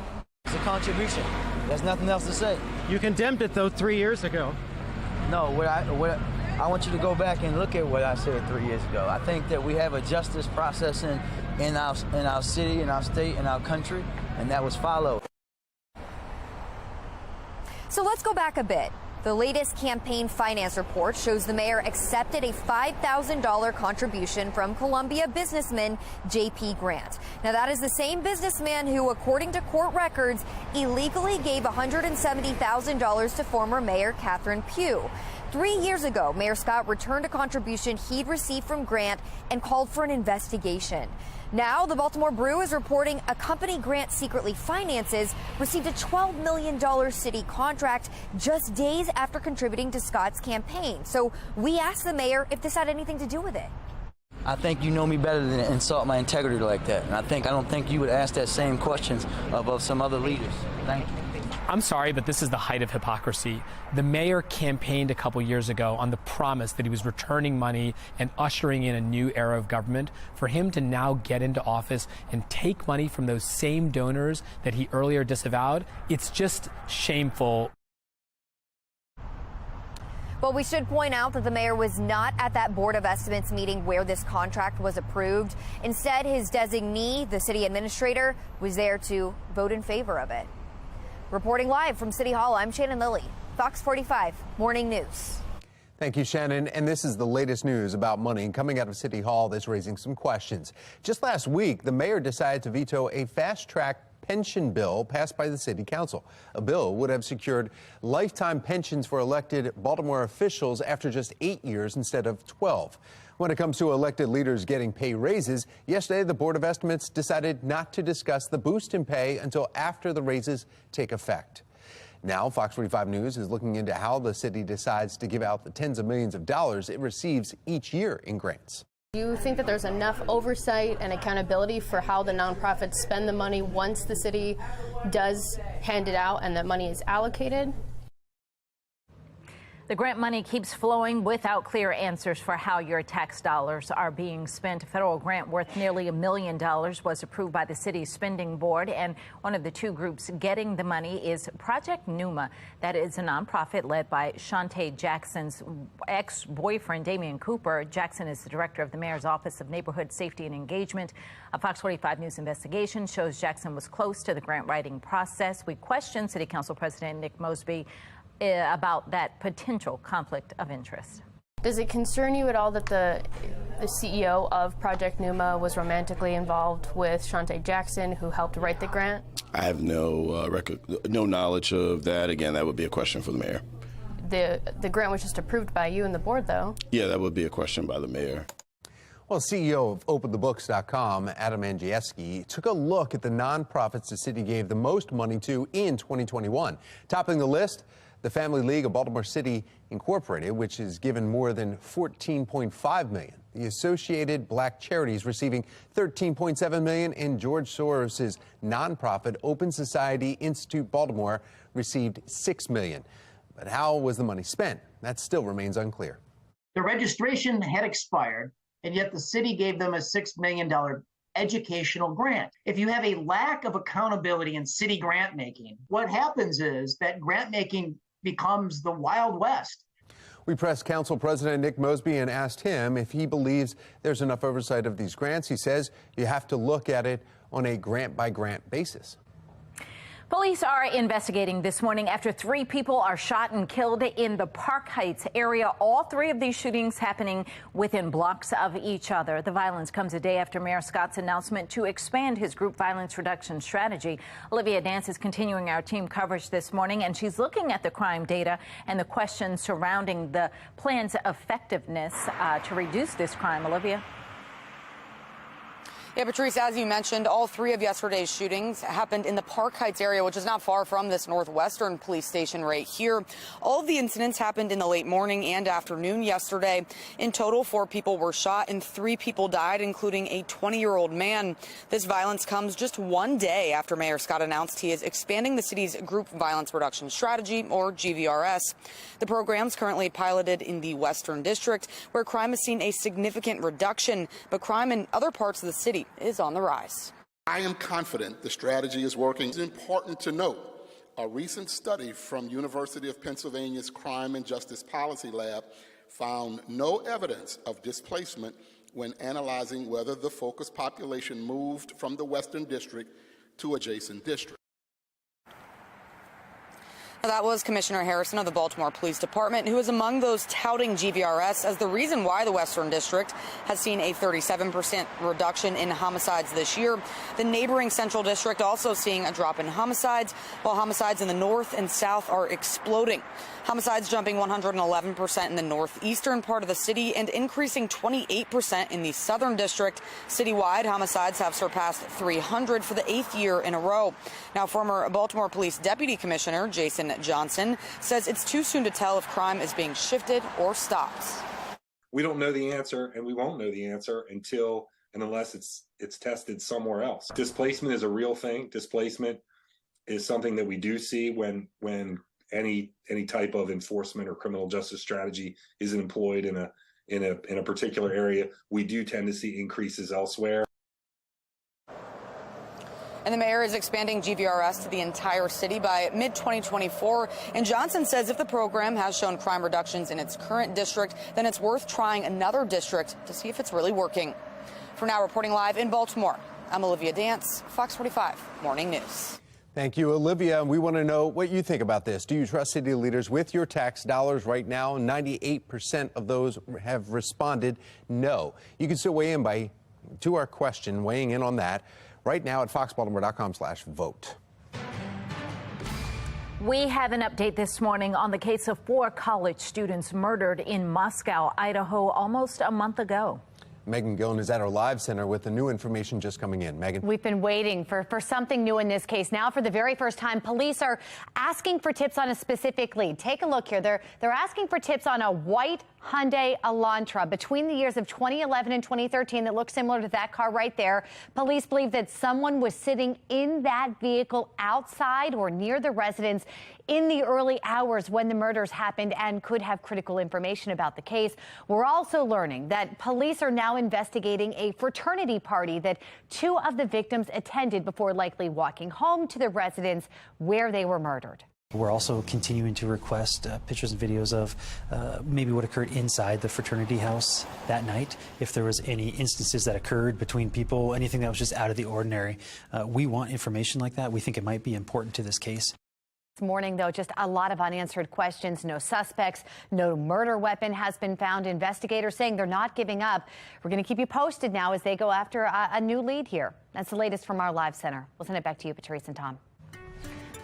It's a contribution. There's nothing else to say. You condemned it, though, 3 years ago. No, I want you to go back and look at what I said 3 years ago. I think that we have a justice process in our city, in our state, in our country, and that was followed. So let's go back a bit. The latest campaign finance report shows the mayor accepted a $5,000 contribution from Columbia businessman J.P. Grant. Now, that is the same businessman who, according to court records, illegally gave $170,000 to former Mayor Catherine Pugh. 3 years ago, Mayor Scott returned a contribution he'd received from Grant and called for an investigation. Now, the Baltimore Brew is reporting a company Grant secretly finances received a $12 million city contract just days after contributing to Scott's campaign. So we asked the mayor if this had anything to do with it. I think you know me better than to insult my integrity like that. And I don't think you would ask that same questions of some other leaders. Thank you. I'm sorry, but this is the height of hypocrisy. The mayor campaigned a couple years ago on the promise that he was returning money and ushering in a new era of government. For him to now get into office and take money from those same donors that he earlier disavowed, it's just shameful. Well, we should point out that the mayor was not at that Board of Estimates meeting where this contract was approved. Instead, his designee, the city administrator, was there to vote in favor of it. Reporting live from City Hall, I'm Shannon Lilly, Fox 45 Morning News. Thank you, Shannon. And this is the latest news about money coming out of City Hall that's raising some questions. Just last week, the mayor decided to veto a fast-track pension bill passed by the city council. A bill would have secured lifetime pensions for elected Baltimore officials after just 8 years instead of 12. When it comes to elected leaders getting pay raises, yesterday the Board of Estimates decided not to discuss the boost in pay until after the raises take effect. Now, Fox 45 News is looking into how the city decides to give out the tens of millions of dollars it receives each year in grants. Do you think that there's enough oversight and accountability for how the nonprofits spend the money once the city does hand it out and that money is allocated? The grant money keeps flowing without clear answers for how your tax dollars are being spent. A federal grant worth nearly $1 million was approved by the city's spending board, and one of the two groups getting the money is Project Numa. That is a nonprofit led by Shante Jackson's ex-boyfriend, Damian Cooper. Jackson is the director of the mayor's Office of Neighborhood Safety and Engagement. A Fox 45 News investigation shows Jackson was close to the grant writing process. We questioned City Council President Nick Mosby about that potential conflict of interest. Does it concern you at all that the CEO of Project Numa was romantically involved with Shante Jackson, who helped write the grant? I have no no knowledge of that. Again, that would be a question for the mayor. The grant was just approved by you and the board, though. Yeah, that would be a question by the mayor. Well, CEO of OpenTheBooks.com, Adam Andrzejewski, took a look at the nonprofits the city gave the most money to in 2021. Topping the list, the Family League of Baltimore City Incorporated, which has given more than $14.5 million. The Associated Black Charities receiving $13.7 million, and George Soros' nonprofit Open Society Institute Baltimore received $6 million. But how was the money spent? That still remains unclear. The registration had expired, and yet the city gave them a $6 million educational grant. If you have a lack of accountability in city grant making, what happens is that grant making becomes the Wild West. We pressed Council President Nick Mosby and asked him if he believes there's enough oversight of these grants. He says you have to look at it on a grant-by-grant basis. Police are investigating this morning after 3 people are shot and killed in the Park Heights area. All 3 of these shootings happening within blocks of each other. The violence comes a day after Mayor Scott's announcement to expand his group violence reduction strategy. Olivia Dance is continuing our team coverage this morning, and she's looking at the crime data and the questions surrounding the plan's effectiveness to reduce this crime. Olivia? Yeah, Patrice, as you mentioned, all 3 of yesterday's shootings happened in the Park Heights area, which is not far from this northwestern police station right here. All of the incidents happened in the late morning and afternoon yesterday. In total, 4 people were shot and 3 people died, including a 20-year-old man. This violence comes just one day after Mayor Scott announced he is expanding the city's group violence reduction strategy, or GVRS. The program's currently piloted in the Western District, where crime has seen a significant reduction, but crime in other parts of the city is on the rise. I am confident the strategy is working. It's important to note a recent study from University of Pennsylvania's Crime and Justice Policy Lab found no evidence of displacement when analyzing whether the focus population moved from the Western District to adjacent districts. That was Commissioner Harrison of the Baltimore Police Department, who is among those touting GVRS as the reason why the Western District has seen a 37% reduction in homicides this year. The neighboring Central District also seeing a drop in homicides, while homicides in the north and south are exploding. Homicides jumping 111% in the northeastern part of the city and increasing 28% in the Southern District. Citywide, homicides have surpassed 300 for the 8th year in a row. Now, former Baltimore Police Deputy Commissioner Jason Johnson says it's too soon to tell if crime is being shifted or stopped. We don't know the answer, and we won't know the answer until and unless it's tested somewhere else. Displacement is a real thing. Displacement is something that we do see when any type of enforcement or criminal justice strategy is employed in a particular area. We do tend to see increases elsewhere. And the mayor is expanding GVRS to the entire city by mid-2024. And Johnson says if the program has shown crime reductions in its current district, then it's worth trying another district to see if it's really working. For now, reporting live in Baltimore, I'm Olivia Dance, Fox 45 Morning News. Thank you, Olivia. We want to know what you think about this. Do you trust city leaders with your tax dollars right now? 98% of those have responded no. You can still weigh in to our question, weighing in on that right now at foxbaltimore.com/vote. We have an update this morning on the case of 4 college students murdered in Moscow, Idaho, almost a month ago. Megan Gillen is at our live center with the new information just coming in. Megan. We've been waiting for something new in this case. Now, for the very first time, police are asking for tips on a specific lead. Take a look here. They're asking for tips on a white Hyundai Elantra between the years of 2011 and 2013 that looks similar to that car right there. Police believe that someone was sitting in that vehicle outside or near the residence in the early hours when the murders happened and could have critical information about the case. We're also learning that police are now investigating a fraternity party that two of the victims attended before likely walking home to the residence where they were murdered. We're also continuing to request pictures and videos of maybe what occurred inside the fraternity house that night. If there was any instances that occurred between people, anything that was just out of the ordinary. We want information like that. We think it might be important to this case. This morning, though, just a lot of unanswered questions. No suspects, no murder weapon has been found. Investigators saying they're not giving up. We're going to keep you posted now as they go after a new lead here. That's the latest from our live center. We'll send it back to you, Patrice and Tom.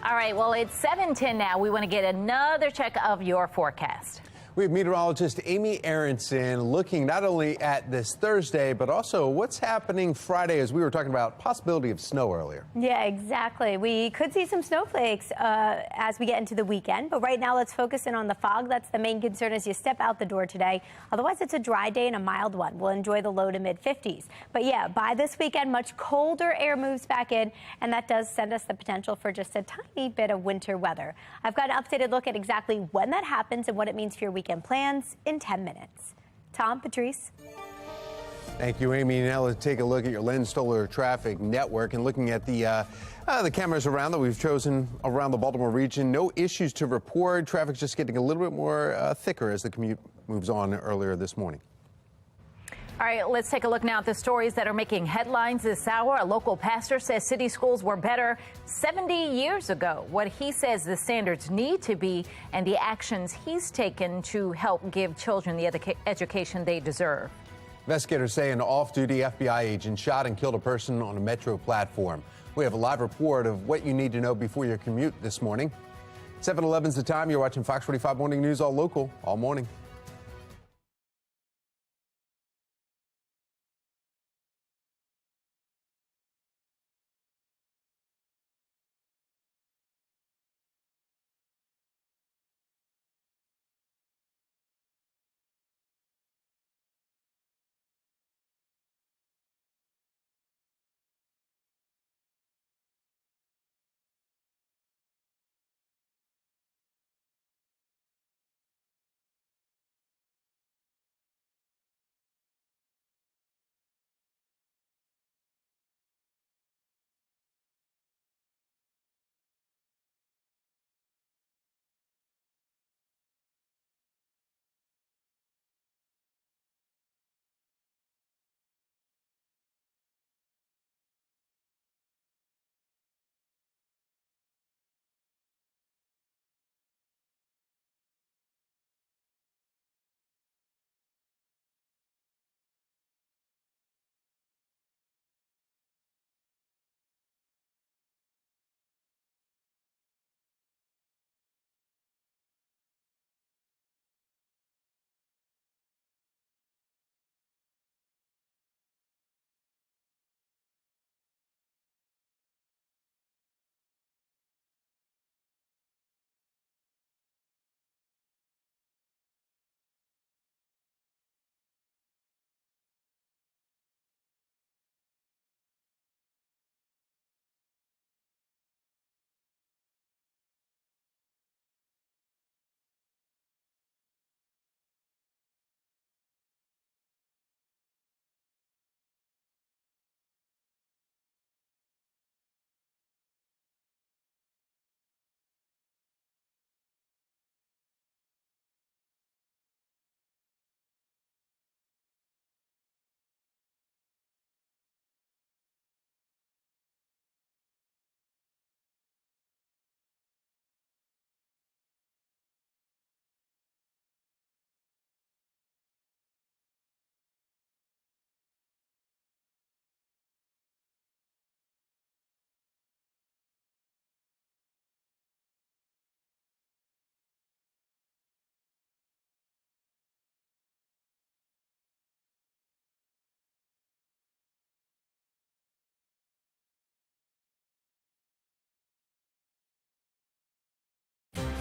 All right, well, it's 7:10 now. We want to get another check of your forecast. We have meteorologist Amy Aronson looking not only at this Thursday, but also what's happening Friday, as we were talking about possibility of snow earlier. Yeah, exactly. We could see some snowflakes as we get into the weekend. But right now, let's focus in on the fog. That's the main concern as you step out the door today. Otherwise, it's a dry day and a mild one. We'll enjoy the low to mid 50s. But yeah, by this weekend, much colder air moves back in, and that does send us the potential for just a tiny bit of winter weather. I've got an updated look at exactly when that happens and what it means for your weekend plans in 10 minutes. Tom, Patrice. Thank you, Amy. Now let's take a look at your Len Stoller traffic network and looking at the cameras around that we've chosen around the Baltimore region. No issues to report. Traffic's just getting a little bit more thicker as the commute moves on earlier this morning. All right, let's take a look now at the stories that are making headlines this hour. A local pastor says city schools were better 70 years ago. What he says the standards need to be and the actions he's taken to help give children the education they deserve. Investigators say an off-duty FBI agent shot and killed a person on a metro platform. We have a live report of what you need to know before your commute this morning. 7:11's the time. You're watching Fox 45 Morning News, all local, all morning.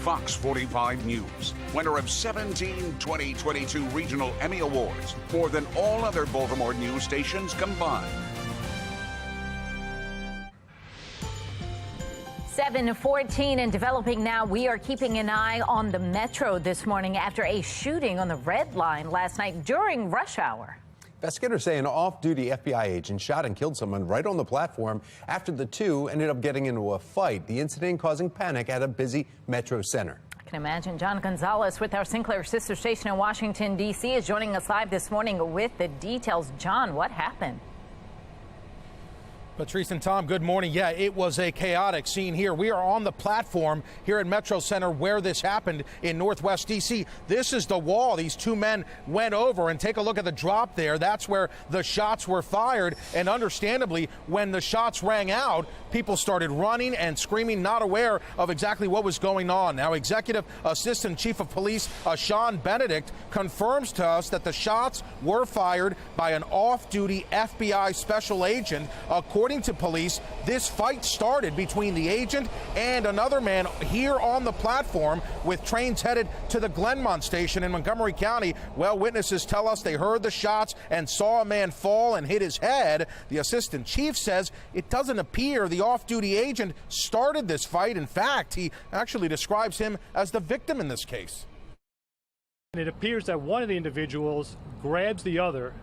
Fox 45 News, winner of 17 2022 Regional Emmy Awards, more than all other Baltimore news stations combined. 7:14 and developing now. We are keeping an eye on the metro this morning after a shooting on the Red Line last night during rush hour. Investigators say an off-duty FBI agent shot and killed someone right on the platform after the two ended up getting into a fight. The incident causing panic at a busy metro center. I can imagine. John Gonzalez with our Sinclair sister station in Washington, D.C. is joining us live this morning with the details. John, what happened? Patrice and Tom, good morning. Yeah, it was a chaotic scene here. We are on the platform here at Metro Center where this happened in Northwest D.C. This is the wall these two men went over, and take a look at the drop there. That's where the shots were fired, and understandably, when the shots rang out, people started running and screaming, not aware of exactly what was going on. Now, Executive Assistant Chief of Police Sean Benedict confirms to us that the shots were fired by an off-duty FBI special agent. According to police, this fight started between the agent and another man here on the platform with trains headed to the Glenmont station in Montgomery County. Well, witnesses tell us they heard the shots and saw a man fall and hit his head. The assistant chief says it doesn't appear the off-duty agent started this fight. In fact, he actually describes him as the victim in this case. It appears that one of the individuals grabs the other,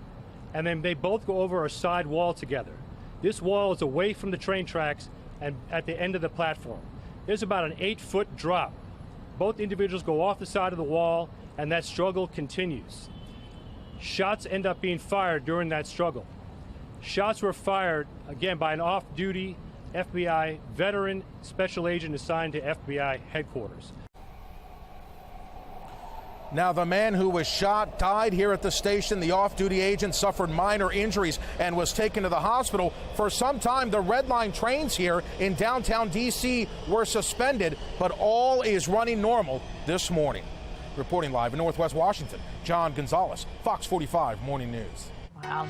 and then they both go over a side wall together. This wall is away from the train tracks and at the end of the platform. There's about an 8-foot drop. Both individuals go off the side of the wall, and that struggle continues. Shots end up being fired during that struggle. Shots were fired, again, by an off-duty FBI veteran special agent assigned to FBI headquarters. Now, the man who was shot died here at the station. The off-duty agent suffered minor injuries and was taken to the hospital. For some time, the Red Line trains here in downtown D.C. were suspended, but all is running normal this morning. Reporting live in Northwest Washington, John Gonzalez, Fox 45 Morning News. Wow.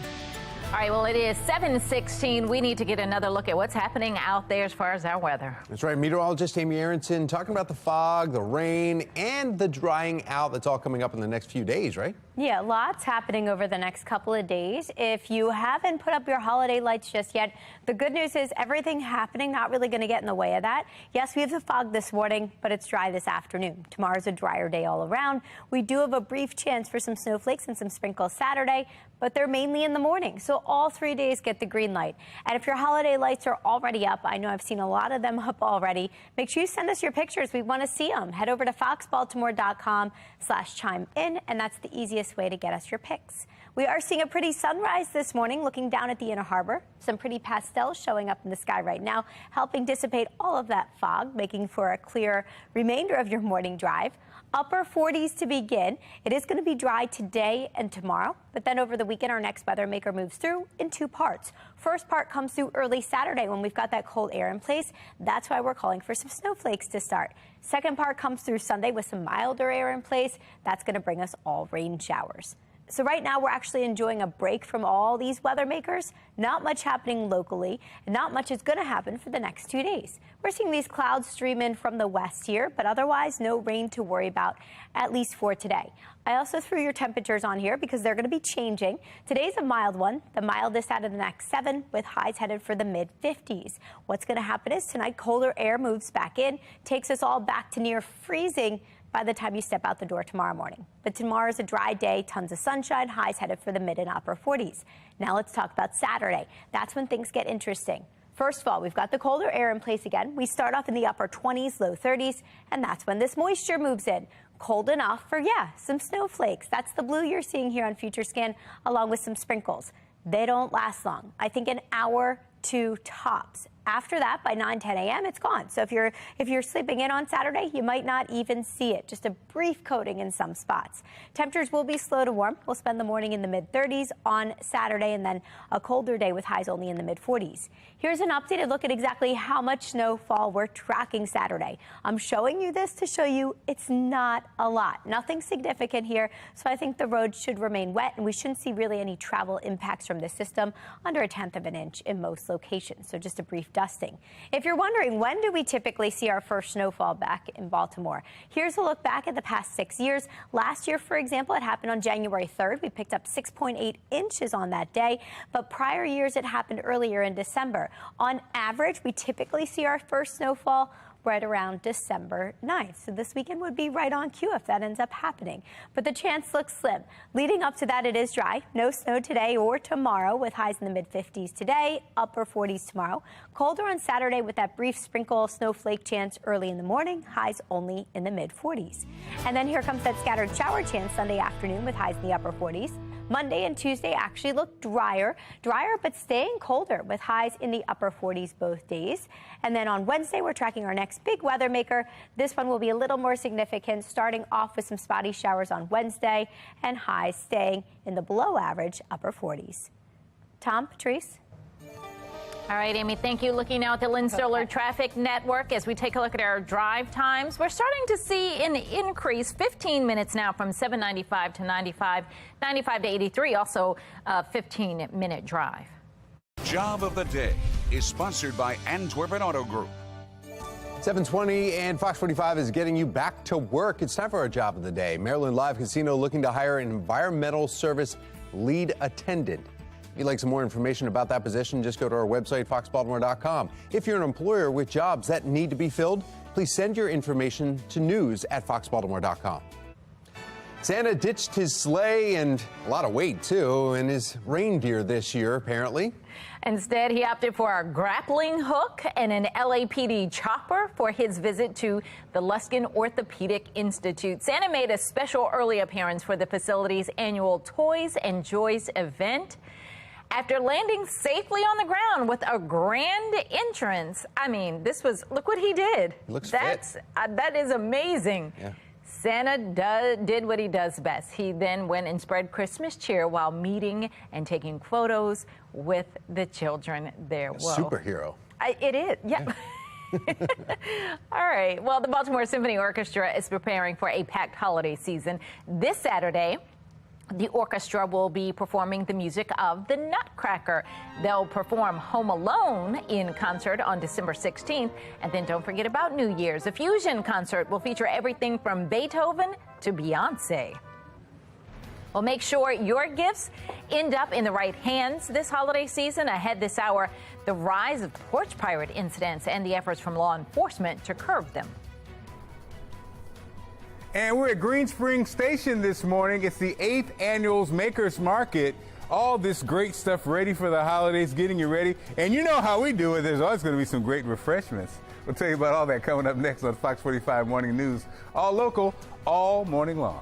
All right, well, it is 7:16. We need to get another look at what's happening out there as far as our weather. That's right. Meteorologist Amy Aronson talking about the fog, the rain, and the drying out that's all coming up in the next few days, right? Yeah, lots happening over the next couple of days. If you haven't put up your holiday lights just yet, the good news is everything happening not really going to get in the way of that. Yes, we have the fog this morning, but it's dry this afternoon. Tomorrow's a drier day all around. We do have a brief chance for some snowflakes and some sprinkles Saturday, but they're mainly in the morning. So all 3 days get the green light. And if your holiday lights are already up, I know I've seen a lot of them up already, make sure you send us your pictures. We want to see them. Head over to foxbaltimore.com/chime-in, and that's the easiest way to get us your pics. We are seeing a pretty sunrise this morning, looking down at the Inner Harbor. Some pretty pastels showing up in the sky right now, helping dissipate all of that fog, making for a clear remainder of your morning drive. Upper 40s to begin. It is going to be dry today and tomorrow, but then over the weekend, our next weather maker moves through in two parts. First part comes through early Saturday when we've got that cold air in place. That's why we're calling for some snowflakes to start. Second part comes through Sunday with some milder air in place. That's going to bring us all rain showers. So right now, we're actually enjoying a break from all these weather makers. Not much happening locally, and not much is going to happen for the next 2 days. We're seeing these clouds stream in from the west here, but otherwise no rain to worry about, at least for today. I also threw your temperatures on here because they're going to be changing. Today's a mild one, the mildest out of the next 7, with highs headed for the mid-50s. What's going to happen is tonight, colder air moves back in, takes us all back to near freezing by the time you step out the door tomorrow morning. But tomorrow's a dry day, tons of sunshine, highs headed for the mid and upper 40s. Now let's talk about Saturday. That's when things get interesting. First of all, we've got the colder air in place again. We start off in the upper 20s, low 30s, and that's when this moisture moves in. Cold enough for, some snowflakes. That's the blue you're seeing here on Future Scan, along with some sprinkles. They don't last long. I think an hour, 2 tops. After that, by 9, 10 a.m., it's gone. So if you're sleeping in on Saturday, you might not even see it. Just a brief coating in some spots. Temperatures will be slow to warm. We'll spend the morning in the mid-30s on Saturday, and then a colder day with highs only in the mid-40s. Here's an updated look at exactly how much snowfall we're tracking Saturday. I'm showing you this to show you it's not a lot. Nothing significant here, so I think the roads should remain wet, and we shouldn't see really any travel impacts from this system, under 1/10 of an inch in most locations. So just a brief brief dusting. If you're wondering, when do we typically see our first snowfall back in Baltimore? Here's a look back at the past 6 years. Last year, for example, it happened on January 3rd. We picked up 6.8 inches on that day, but prior years it happened earlier in December. On average, we typically see our first snowfall right around December 9th. So this weekend would be right on cue if that ends up happening. But the chance looks slim. Leading up to that, it is dry. No snow today or tomorrow, with highs in the mid-50s today, upper 40s tomorrow. Colder on Saturday with that brief sprinkle snowflake chance early in the morning, highs only in the mid-40s. And then here comes that scattered shower chance Sunday afternoon with highs in the upper 40s. Monday and Tuesday actually look drier, but staying colder with highs in the upper 40s both days. And then on Wednesday, we're tracking our next big weather maker. This one will be a little more significant, starting off with some spotty showers on Wednesday and highs staying in the below average upper 40s. Tom, Patrice. All right, Amy, thank you. Looking now at the Lynn Stoller Traffic Network as we take a look at our drive times. We're starting to see an increase, 15 minutes now from 795 to 95, 95 to 83, also a 15-minute drive. Job of the Day is sponsored by Antwerpen Auto Group. 7:20 and Fox 45 is getting you back to work. It's time for our Job of the Day. Maryland Live Casino looking to hire an environmental service lead attendant. If you'd like some more information about that position, just go to our website, foxbaltimore.com. If you're an employer with jobs that need to be filled, please send your information to news@foxbaltimore.com. Santa ditched his sleigh and a lot of weight, too, and his reindeer this year, apparently. Instead, he opted for a grappling hook and an LAPD chopper for his visit to the Luskin Orthopedic Institute. Santa made a special early appearance for the facility's annual Toys and Joys event. After landing safely on the ground with a grand entrance, I mean, look what he did. He looks fit. That is amazing. Yeah. Santa did what he does best. He then went and spread Christmas cheer while meeting and taking photos with the children there. Superhero. It is, yeah. All right. Well, the Baltimore Symphony Orchestra is preparing for a packed holiday season. This Saturday, the orchestra will be performing the music of the Nutcracker. They'll perform Home Alone in concert on December 16th. And then don't forget about New Year's. A fusion concert will feature everything from Beethoven to Beyonce. Well, make sure your gifts end up in the right hands this holiday season. Ahead this hour, the rise of porch pirate incidents and the efforts from law enforcement to curb them. And we're at Green Springs Station this morning. It's the 8th annual Makers Market. All this great stuff ready for the holidays, getting you ready. And you know how we do it. There's always going to be some great refreshments. We'll tell you about all that coming up next on Fox 45 Morning News. All local, all morning long.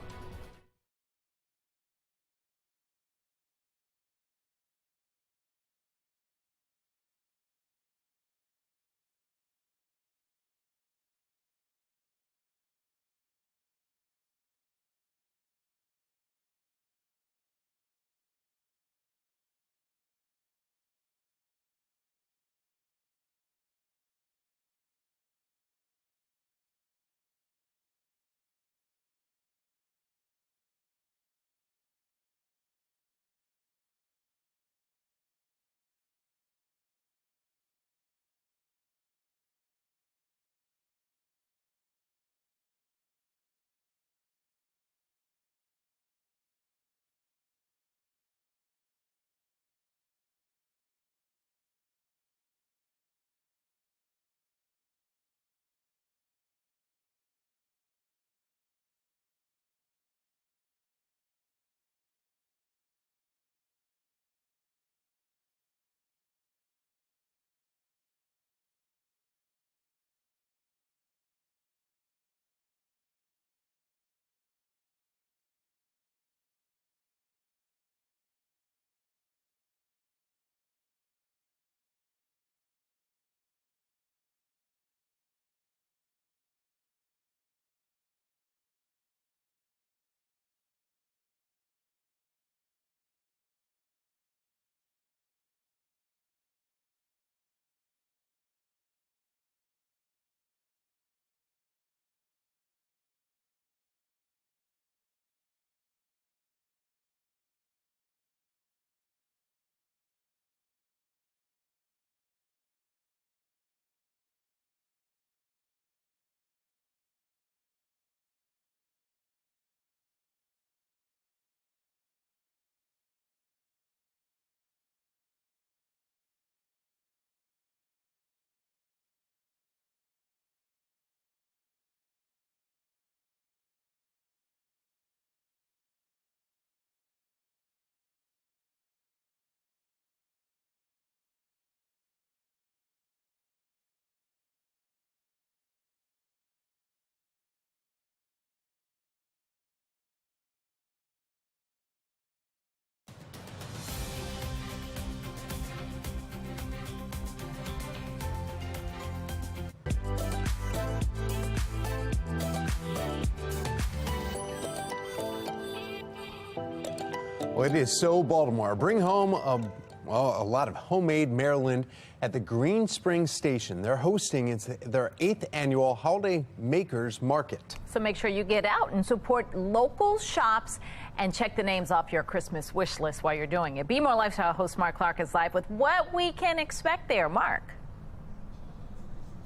Well, it is so Baltimore. Bring home a lot of homemade Maryland at the Green Springs Station. They're hosting their 8th annual Holiday Makers Market. So make sure you get out and support local shops and check the names off your Christmas wish list while you're doing it. Be More Lifestyle host Mark Clark is live with what we can expect there. Mark.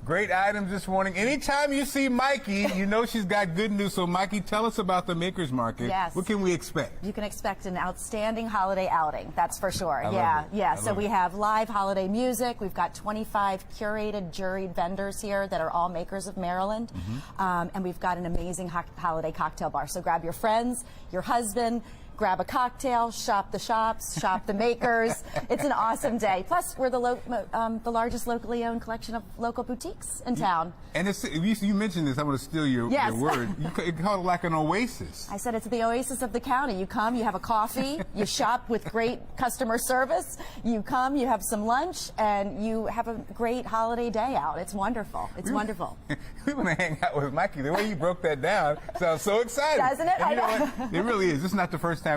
Great items this morning. Anytime you see Mikey, you know she's got good news. So, Mikey, tell us about the Makers Market. Yes. What can we expect? You can expect an outstanding holiday outing, that's for sure. Yeah. So we have live holiday music. We've got 25 curated, juried vendors here that are all makers of Maryland. And we've got an amazing holiday cocktail bar. So grab your friends, your husband, grab a cocktail, shop the shops, shop the makers. It's an awesome day. Plus, we're the largest locally owned collection of local boutiques in town. And you mentioned this. I'm going to steal your word. You call it like an oasis. I said it's the oasis of the county. You come, you have a coffee, you shop with great customer service. You come, you have some lunch, and you have a great holiday day out. It's wonderful. It's wonderful. We want to hang out with Mikey. The way you broke that down sounds so exciting. Doesn't it? And you know what? It really is. This is not the first time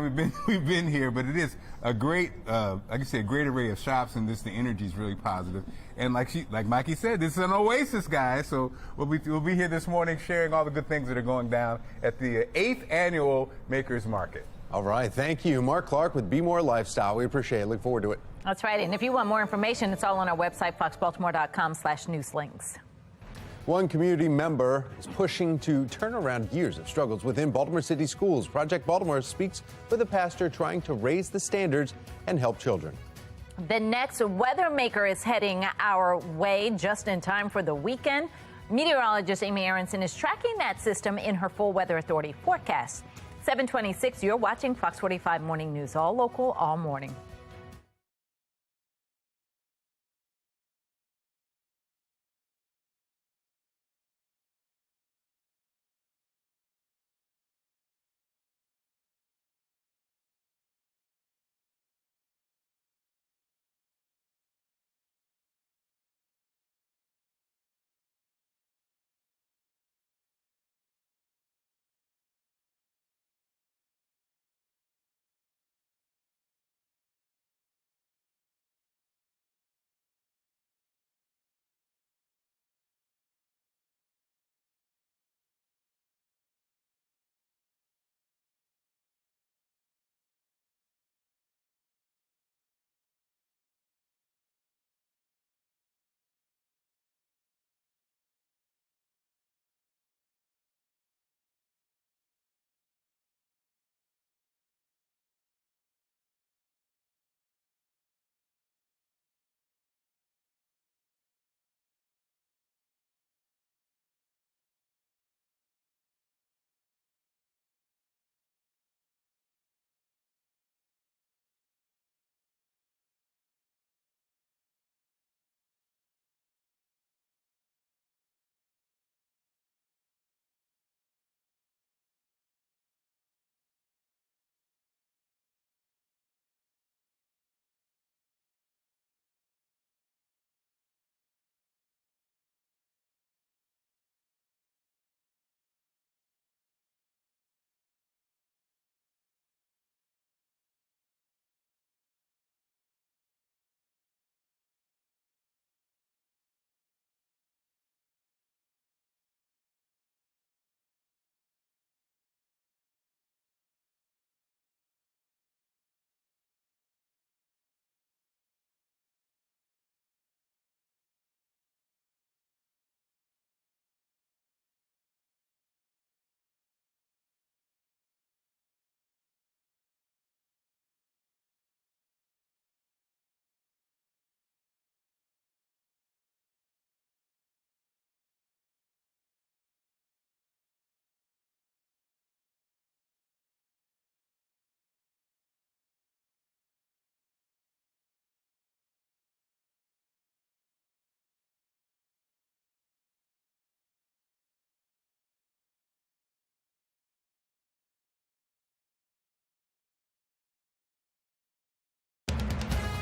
we've been here, but it is a great, like I said, a great array of shops, and the energy is really positive. And like Mikey said, this is an oasis, guys. So we'll be here this morning sharing all the good things that are going down at the 8th annual Makers Market. All right, thank you, Mark Clark with Be More Lifestyle. We appreciate it. Look forward to it. That's right. And if you want more information, it's all on our website, foxbaltimore.com/newslinks. One community member is pushing to turn around years of struggles within Baltimore City schools. Project Baltimore speaks with a pastor trying to raise the standards and help children. The next weather maker is heading our way just in time for the weekend. Meteorologist Amy Aronson is tracking that system in her full Weather Authority forecast. 7:26, you're watching Fox 45 Morning News, all local, all morning.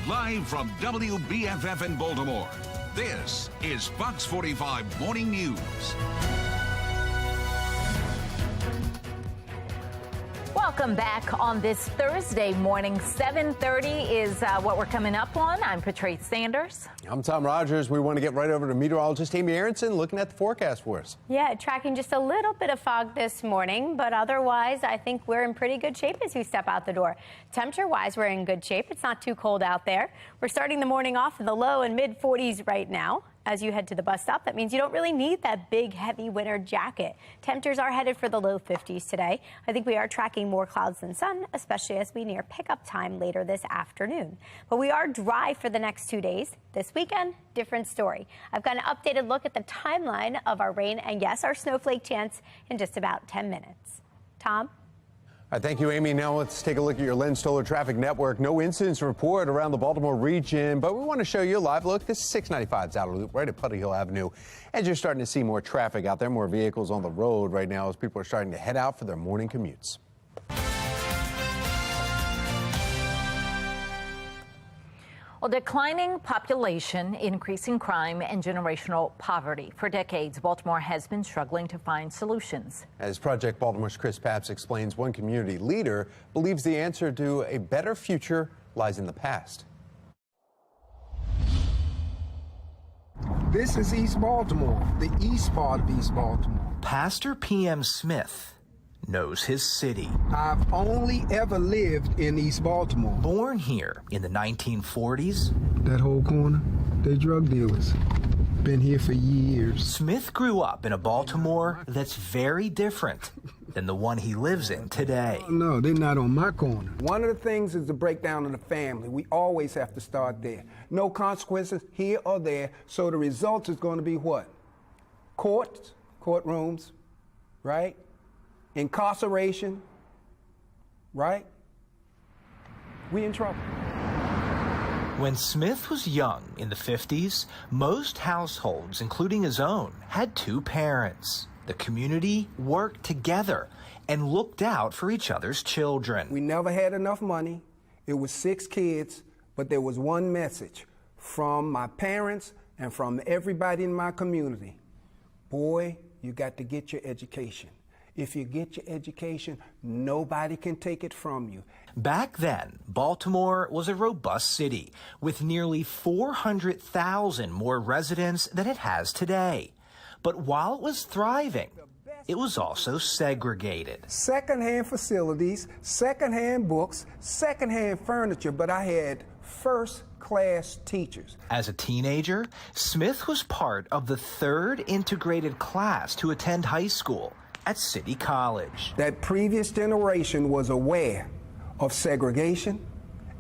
Live from WBFF in Baltimore, this is Fox 45 Morning News. Welcome back on this Thursday morning. 7:30 is what we're coming up on. I'm Patrice Sanders. I'm Tom Rogers. We want to get right over to meteorologist Amy Aronson looking at the forecast for us. Yeah, tracking just a little bit of fog this morning, but otherwise I think we're in pretty good shape as we step out the door. Temperature-wise, we're in good shape. It's not too cold out there. We're starting the morning off in the low and mid 40s right now. As you head to the bus stop, that means you don't really need that big, heavy winter jacket. Temperatures are headed for the low 50s today. I think we are tracking more clouds than sun, especially as we near pickup time later this afternoon. But we are dry for the next 2 days. This weekend, different story. I've got an updated look at the timeline of our rain and, yes, our snowflake chance in just about 10 minutes. Tom? All right, thank you, Amy. Now let's take a look at your Lynn Stoller traffic network. No incidents report around the Baltimore region, but we want to show you a live look. This is 695's Outer Loop right at Putty Hill Avenue. And you're starting to see more traffic out there, more vehicles on the road right now as people are starting to head out for their morning commutes. Well, declining population, increasing crime, and generational poverty. For decades, Baltimore has been struggling to find solutions. As Project Baltimore's Chris Papps explains, one community leader believes the answer to a better future lies in the past. This is East Baltimore, the east part of East Baltimore. Pastor P.M. Smith knows his city. I've only ever lived in East Baltimore. Born here in the 1940s. That whole corner, they're drug dealers. Been here for years. Smith grew up in a Baltimore that's very different than the one he lives in today. No, they're not on my corner. One of the things is the breakdown of the family. We always have to start there. No consequences here or there, so the result is going to be what? Courts, courtrooms, right? Incarceration, right? We in trouble. When Smith was young in the 50s, most households, including his own, had two parents. The community worked together and looked out for each other's children. We never had enough money. It was 6 kids, but there was one message from my parents and from everybody in my community. Boy, you got to get your education. If you get your education, nobody can take it from you. Back then, Baltimore was a robust city with nearly 400,000 more residents than it has today. But while it was thriving, it was also segregated. Secondhand facilities, secondhand books, secondhand furniture, but I had first-class teachers. As a teenager, Smith was part of the 3rd integrated class to attend high school at City College. That previous generation was aware of segregation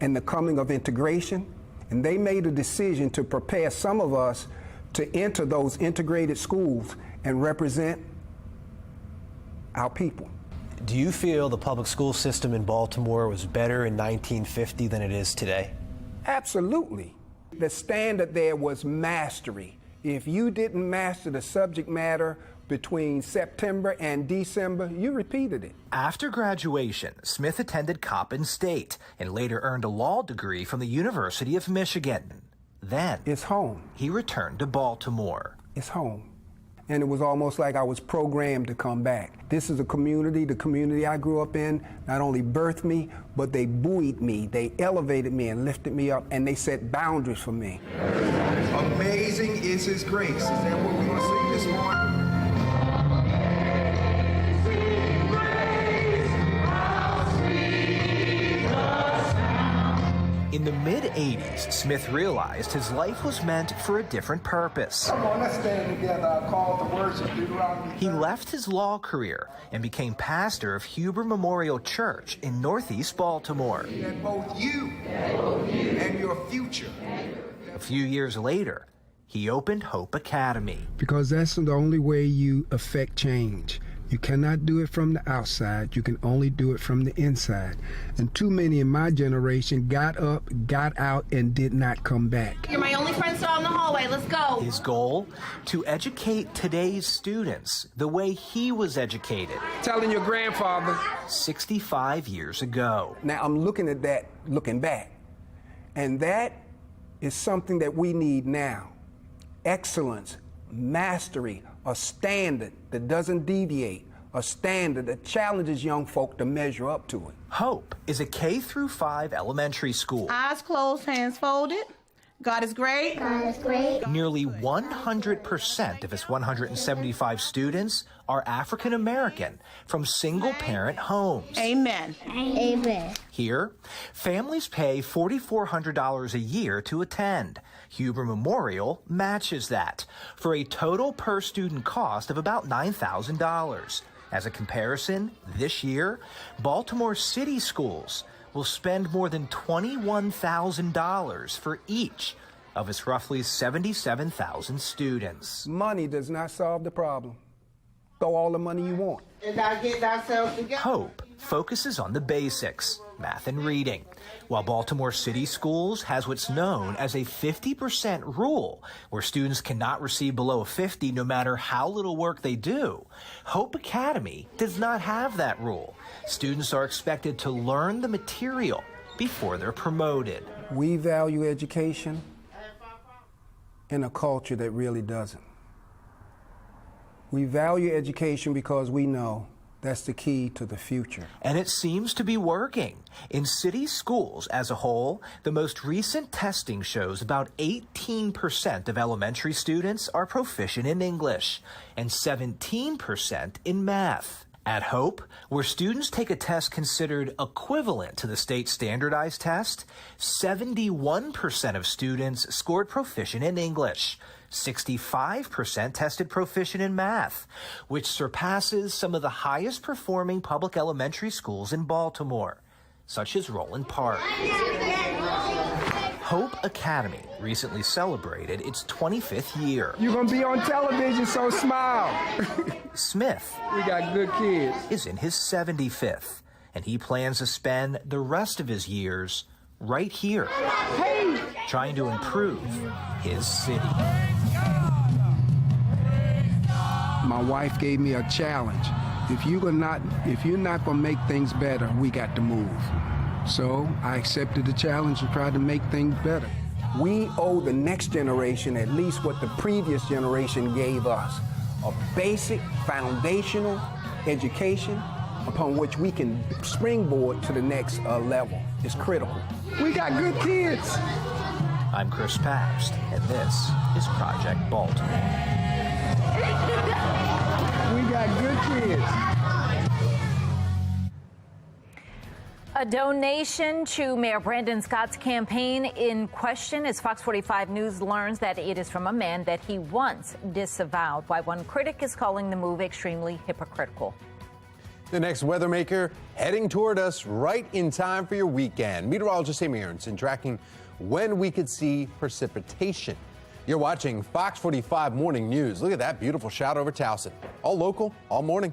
and the coming of integration, and they made a decision to prepare some of us to enter those integrated schools and represent our people. Do you feel the public school system in Baltimore was better in 1950 than it is today? Absolutely. The standard there was mastery. If you didn't master the subject matter between September and December, you repeated it. After graduation, Smith attended Coppin State and later earned a law degree from the University of Michigan. Then, it's home. He returned to Baltimore. It's home. And it was almost like I was programmed to come back. This is a community, the community I grew up in, not only birthed me, but they buoyed me, they elevated me and lifted me up, and they set boundaries for me. Amazing is His grace. Is that what we're going to sing this morning? In the mid-'80s, Smith realized his life was meant for a different purpose. Come on, let's stand together. I'll call to worship Deuteronomy. He left his law career and became pastor of Huber Memorial Church in Northeast Baltimore. That both you and your future. A few years later, he opened Hope Academy. Because that's the only way you affect change. You cannot do it from the outside. You can only do it from the inside. And too many in my generation got up, got out, and did not come back. You're my only friend still in the hallway. Let's go. His goal? To educate today's students the way he was educated. Telling your grandfather. 65 years ago. Now I'm looking at that, looking back. And that is something that we need now. Excellence, mastery, a standard that doesn't deviate, a standard that challenges young folk to measure up to it. Hope is a K-5 elementary school. Eyes closed, hands folded. God is great. God is great. Nearly 100% of its 175 students are African American from single-parent homes. Amen. Amen. Here, families pay $4,400 a year to attend. Huber Memorial matches that for a total per-student cost of about $9,000. As a comparison, this year, Baltimore City schools will spend more than $21,000 for each of its roughly 77,000 students. Money does not solve the problem. Throw all the money you want. And I get ourselves together. Hope focuses on the basics, math and reading, while Baltimore City Schools has what's known as a 50% rule, where students cannot receive below a 50 no matter how little work they do. Hope Academy does not have that rule. Students are expected to learn the material before they're promoted. We value education in a culture that really doesn't. We value education because we know that's the key to the future. And it seems to be working. In city schools as a whole, the most recent testing shows about 18% of elementary students are proficient in English and 17% in math. At Hope, where students take a test considered equivalent to the state standardized test, 71% of students scored proficient in English. 65% tested proficient in math, which surpasses some of the highest performing public elementary schools in Baltimore, such as Roland Park. Hope Academy recently celebrated its 25th year. You're gonna be on television, so smile. Smith, we got good kids, is in his 75th, and he plans to spend the rest of his years right here, trying to improve his city. My wife gave me a challenge. If you're not gonna make things better, we got to move. So I accepted the challenge and tried to make things better. We owe the next generation at least what the previous generation gave us, a basic foundational education upon which we can springboard to the next level. It's critical. We got good kids. I'm Chris Pabst, and this is Project Baltimore. We got good kids. A donation to Mayor Brandon Scott's campaign in question as Fox 45 News learns that it is from a man that he once disavowed, why one critic is calling the move extremely hypocritical. The next weather maker heading toward us right in time for your weekend. Meteorologist Amy Aronson tracking when we could see precipitation. You're watching Fox 45 Morning News. Look at that beautiful shot over Towson. All local, all morning.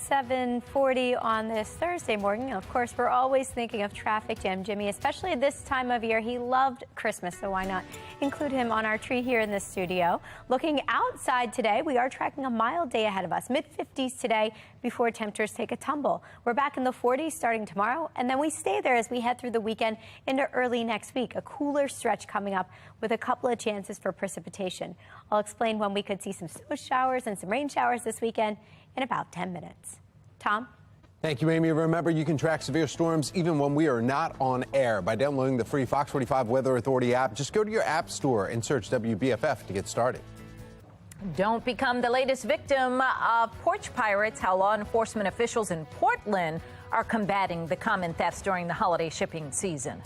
7:40 on this Thursday morning. Of course, we're always thinking of traffic jam Jimmy, especially this time of year. He loved Christmas, so why not include him on our tree here in the studio. Looking outside today, we are tracking a mild day ahead of us. Mid-50s today before temperatures take a tumble. We're back in the 40s starting tomorrow, and then we stay there as we head through the weekend into early next week. A cooler stretch coming up with a couple of chances for precipitation. I'll explain when we could see some snow showers and some rain showers this weekend in about 10 minutes. Tom? Thank you, Amy. Remember, you can track severe storms even when we are not on air by downloading the free FOX45 Weather Authority app. Just go to your app store and search WBFF to get started. Don't become the latest victim of porch pirates. How law enforcement officials in Portland are combating the common thefts during the holiday shipping season.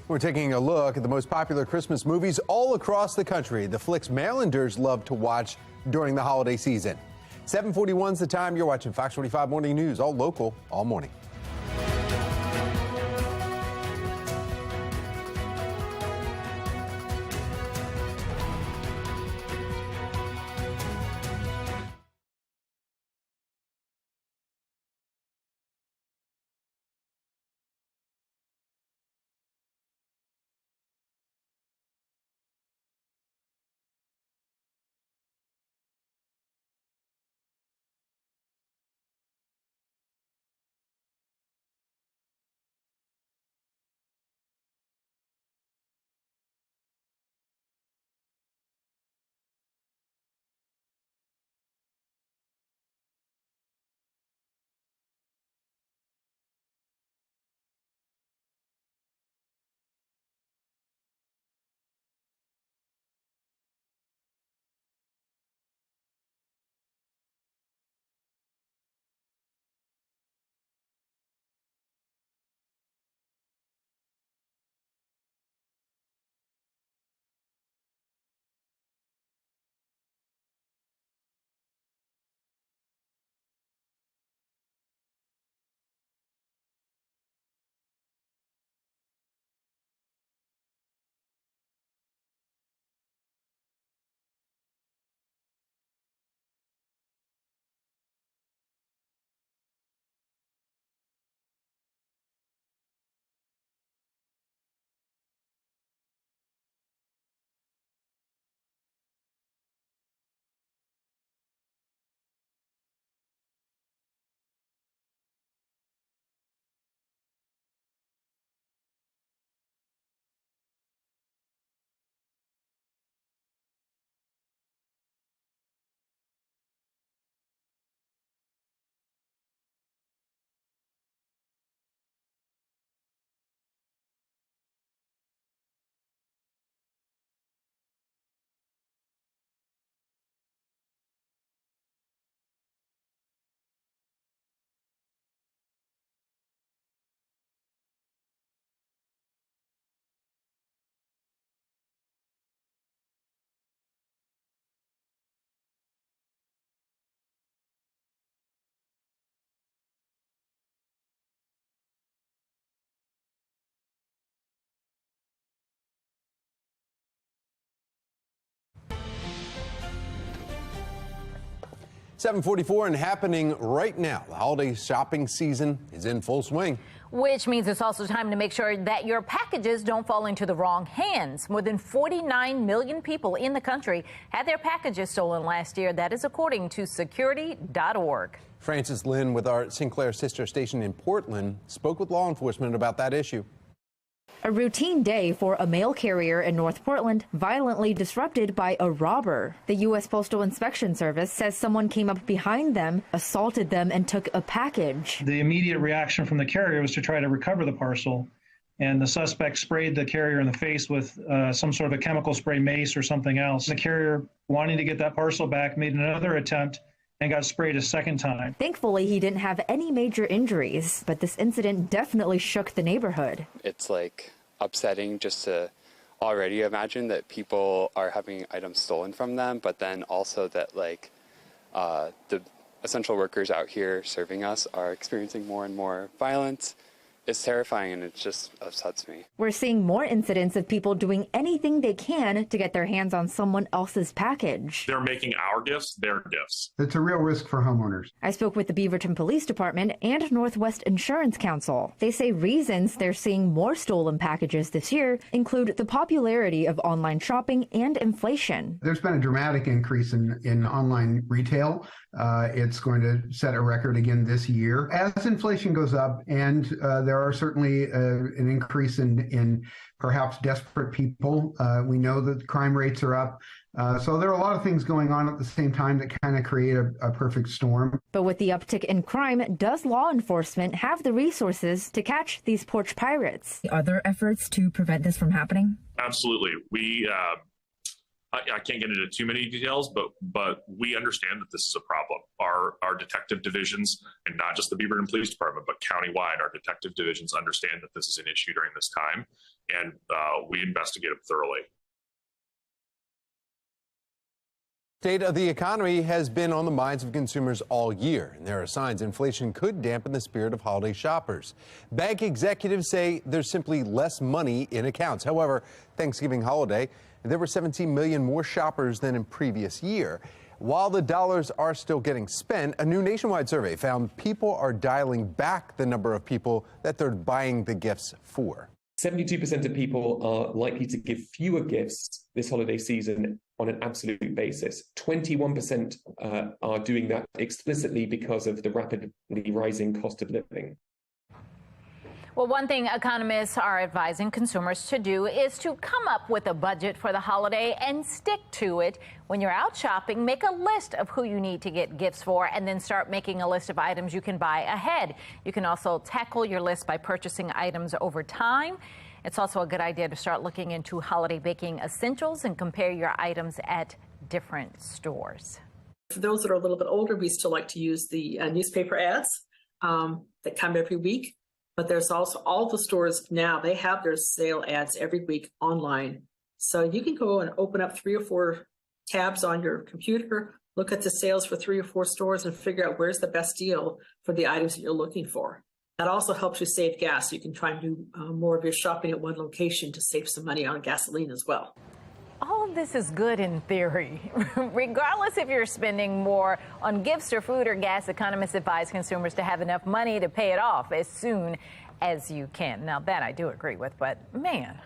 We're taking a look at the most popular Christmas movies all across the country. The flicks Marylanders love to watch during the holiday season. 7:41 is the time. You're watching Fox 45 Morning News, all local, all morning. $7:44 and happening right now. The holiday shopping season is in full swing. Which means it's also time to make sure that your packages don't fall into the wrong hands. More than 49 million people in the country had their packages stolen last year. That is according to security.org. Frances Lynn with our Sinclair sister station in Portland spoke with law enforcement about that issue. A routine day for a mail carrier in North Portland violently disrupted by a robber. The U.S. Postal Inspection Service says someone came up behind them, assaulted them, and took a package. The immediate reaction from the carrier was to try to recover the parcel, and the suspect sprayed the carrier in the face with some sort of a chemical spray mace or something else. The carrier, wanting to get that parcel back, made another attempt and got sprayed a second time. Thankfully, he didn't have any major injuries, but this incident definitely shook the neighborhood. It's like upsetting just to already imagine that people are having items stolen from them, but then also that like the essential workers out here serving us are experiencing more and more violence it's terrifying, and it just upsets me. We're seeing more incidents of people doing anything they can to get their hands on someone else's package. They're making our gifts their gifts. It's a real risk for homeowners. I spoke with the Beaverton Police Department and Northwest Insurance Council. They say reasons they're seeing more stolen packages this year include the popularity of online shopping and inflation. There's been a dramatic increase in online retail. It's going to set a record again this year. As inflation goes up, and there are certainly an increase in perhaps desperate people. We know that crime rates are up. So there are a lot of things going on at the same time that kind of create a perfect storm. But with the uptick in crime, does law enforcement have the resources to catch these porch pirates? Are there efforts to prevent this from happening? Absolutely. I can't get into too many details, but we understand that this is a problem. Our detective divisions, and not just the Beaverton Police Department, but countywide, our detective divisions understand that this is an issue during this time, and we investigate them thoroughly. State of the economy has been on the minds of consumers all year, and there are signs inflation could dampen the spirit of holiday shoppers. Bank executives say there's simply less money in accounts. However, Thanksgiving holiday, there were 17 million more shoppers than in previous year. While the dollars are still getting spent, a new nationwide survey found people are dialing back the number of people that they're buying the gifts for. 72% of people are likely to give fewer gifts this holiday season on an absolute basis. 21% are doing that explicitly because of the rapidly rising cost of living. Well, one thing economists are advising consumers to do is to come up with a budget for the holiday and stick to it. When you're out shopping, make a list of who you need to get gifts for, and then start making a list of items you can buy ahead. You can also tackle your list by purchasing items over time. It's also a good idea to start looking into holiday baking essentials and compare your items at different stores. For those that are a little bit older, we still like to use the newspaper ads that come every week. But there's also all the stores now, they have their sale ads every week online. So you can go and open up 3 or 4 tabs on your computer, look at the sales for 3 or 4 stores and figure out where's the best deal for the items that you're looking for. That also helps you save gas. You can try and do more of your shopping at one location to save some money on gasoline as well. All of this is good in theory. Regardless if you're spending more on gifts or food or gas, economists advise consumers to have enough money to pay it off as soon as you can. Now, that I do agree with, but man.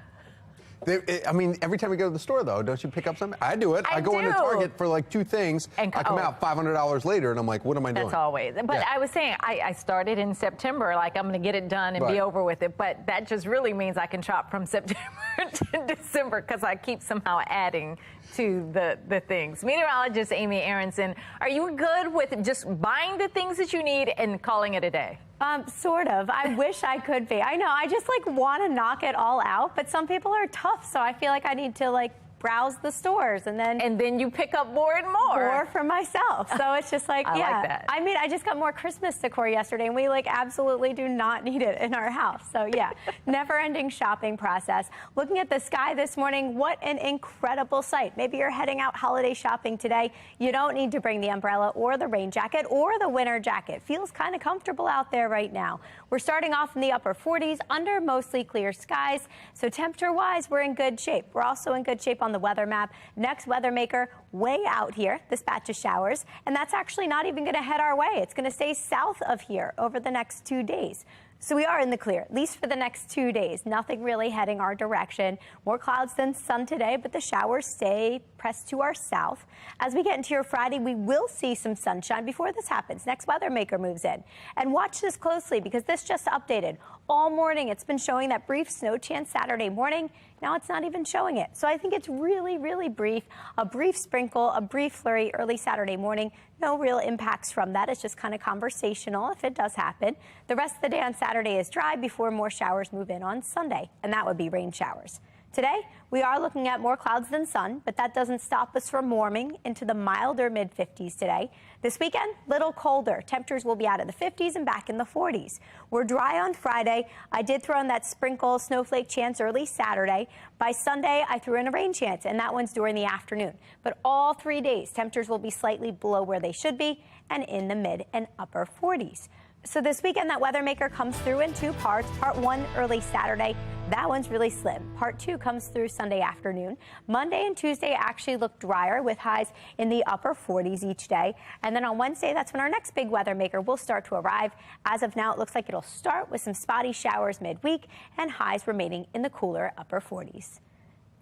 I mean, every time you go to the store, though, don't you pick up something? I do it. I go into Target for like 2 things. And I come out $500 later, and I'm like, what am I doing? That's always. But yeah. I was saying, I started in September, like I'm going to get it done and be over with it. But that just really means I can shop from September to December because I keep somehow adding to the things. Meteorologist Amy Aronson, are you good with just buying the things that you need and calling it a day? Sort of. I wish I could be. I know. I just want to knock it all out, but some people are tough, so I feel like I need to browse the stores and then you pick up more and more for myself. So it's just like, I yeah. like that. I mean, I just got more Christmas decor yesterday, and we absolutely do not need it in our house. So yeah, never-ending shopping process. Looking at the sky this morning, what an incredible sight. Maybe you're heading out holiday shopping today. You don't need to bring the umbrella or the rain jacket or the winter jacket. Feels kind of comfortable out there right now. We're starting off in the upper 40s under mostly clear skies. So temperature-wise, we're in good shape. We're also in good shape on the weather map. Next weather maker way out here, this batch of showers, and that's actually not even going to head our way. It's going to stay south of here over the next 2 days. So we are in the clear, at least for the next 2 days. Nothing really heading our direction. More clouds than sun today, but the showers stay pressed to our south. As we get into your Friday, we will see some sunshine before this happens. Next weather maker moves in. And watch this closely because this just updated. All morning, it's been showing that brief snow chance Saturday morning. Now it's not even showing it. So I think it's really, really brief. A brief sprinkle, a brief flurry early Saturday morning. No real impacts from that. It's just kind of conversational if it does happen. The rest of the day on Saturday is dry before more showers move in on Sunday, and that would be rain showers. Today, we are looking at more clouds than sun, but that doesn't stop us from warming into the milder mid-50s today. This weekend, little colder. Temperatures will be out of the 50s and back in the 40s. We're dry on Friday. I did throw in that sprinkle snowflake chance early Saturday. By Sunday, I threw in a rain chance, and that one's during the afternoon. But all 3 days, temperatures will be slightly below where they should be and in the mid and upper 40s. So this weekend, that weather maker comes through in two parts. Part one early Saturday. That one's really slim. Part two comes through Sunday afternoon. Monday and Tuesday actually look drier with highs in the upper 40s each day. And then on Wednesday, that's when our next big weather maker will start to arrive. As of now, it looks like it'll start with some spotty showers midweek and highs remaining in the cooler upper 40s.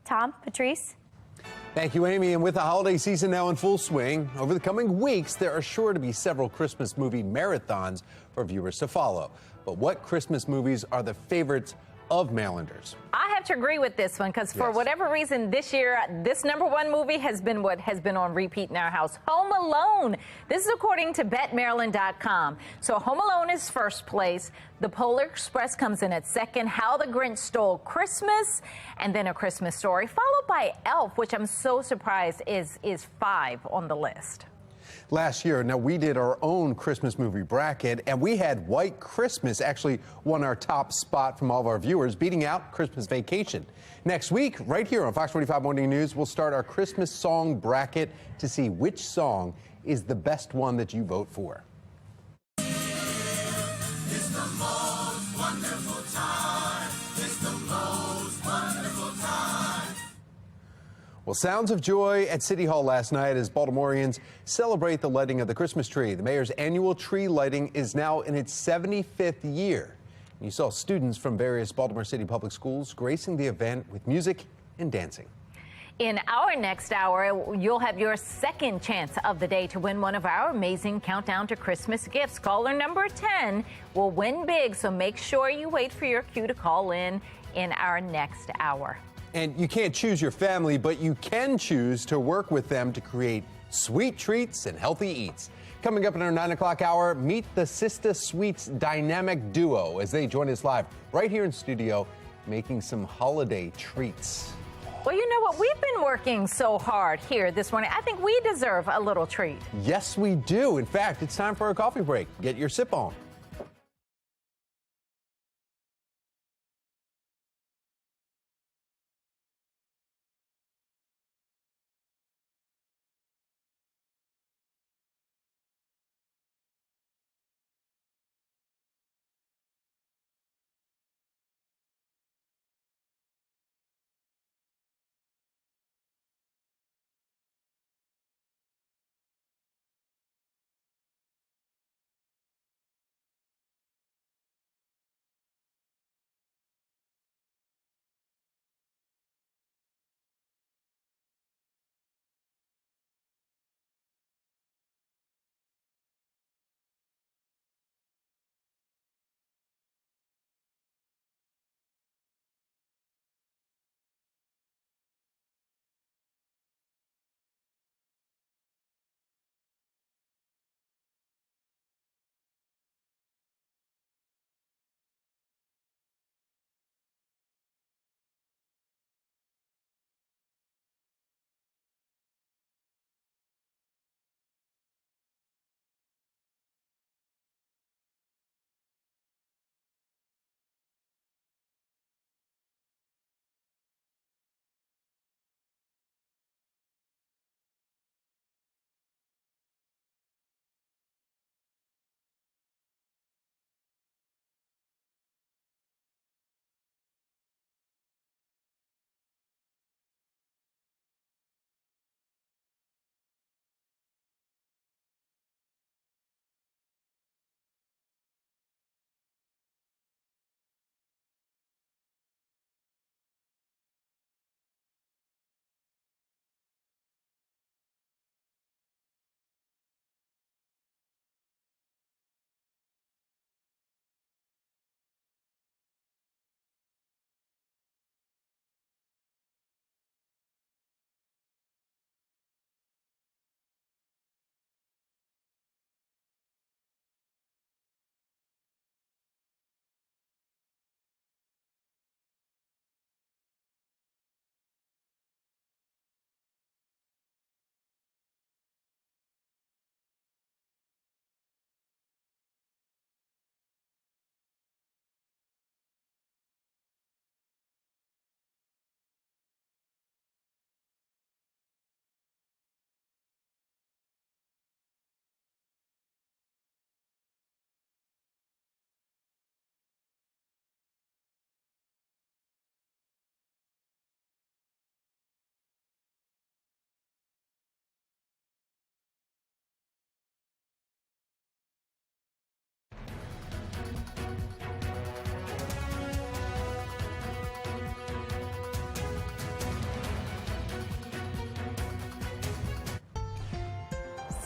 Tom, Patrice? Thank you, Amy. And with the holiday season now in full swing, over the coming weeks, there are sure to be several Christmas movie marathons for viewers to follow. But what Christmas movies are the favorites of Marylanders? I have to agree with this one because for whatever reason this year, this #1 movie has been what has been on repeat in our house. Home Alone. This is according to BetMaryland.com. So Home Alone is first place. The Polar Express comes in at second. How the Grinch Stole Christmas, and then A Christmas Story, followed by Elf, which I'm so surprised is 5 on the list. Last year, now we did our own Christmas movie bracket, and we had White Christmas actually won our top spot from all of our viewers, beating out Christmas Vacation. Next week, right here on Fox 45 Morning News, we'll start our Christmas song bracket to see which song is the best one that you vote for. It's the most wonderful time. It's the most wonderful time. Well, sounds of joy at City Hall last night as Baltimoreans celebrate the lighting of the Christmas tree. The mayor's annual tree lighting is now in its 75th year. You saw students from various Baltimore City public schools gracing the event with music and dancing. In our next hour, you'll have your second chance of the day to win one of our amazing Countdown to Christmas gifts. Caller number 10 will win big, so make sure you wait for your cue to call in our next hour. And you can't choose your family, but you can choose to work with them to create sweet treats and healthy eats. Coming up in our 9 o'clock hour, meet the Sista Sweets dynamic duo as they join us live right here in studio, making some holiday treats. Well, you know what? We've been working so hard here this morning. I think we deserve a little treat. Yes, we do. In fact, it's time for a coffee break. Get your sip on.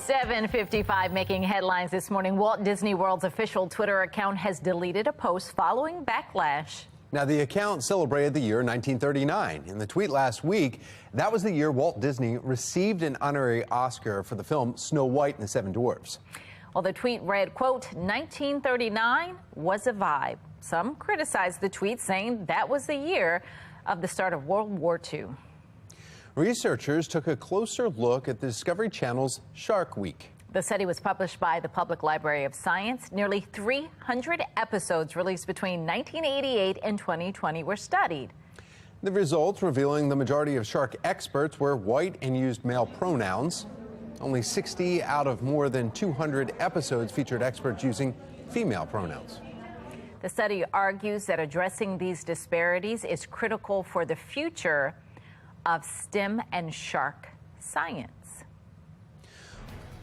7:55 making headlines this morning. Walt Disney World's official Twitter account has deleted a post following backlash. Now, the account celebrated the year 1939. In the tweet last week, that was the year Walt Disney received an honorary Oscar for the film Snow White and the Seven Dwarfs. Well, the tweet read, quote, 1939 was a vibe. Some criticized the tweet, saying that was the year of the start of World War II. Researchers took a closer look at the Discovery Channel's Shark Week. The study was published by the Public Library of Science. Nearly 300 episodes released between 1988 and 2020 were studied. The results revealing the majority of shark experts were white and used male pronouns. Only 60 out of more than 200 episodes featured experts using female pronouns. The study argues that addressing these disparities is critical for the future of STEM and shark science.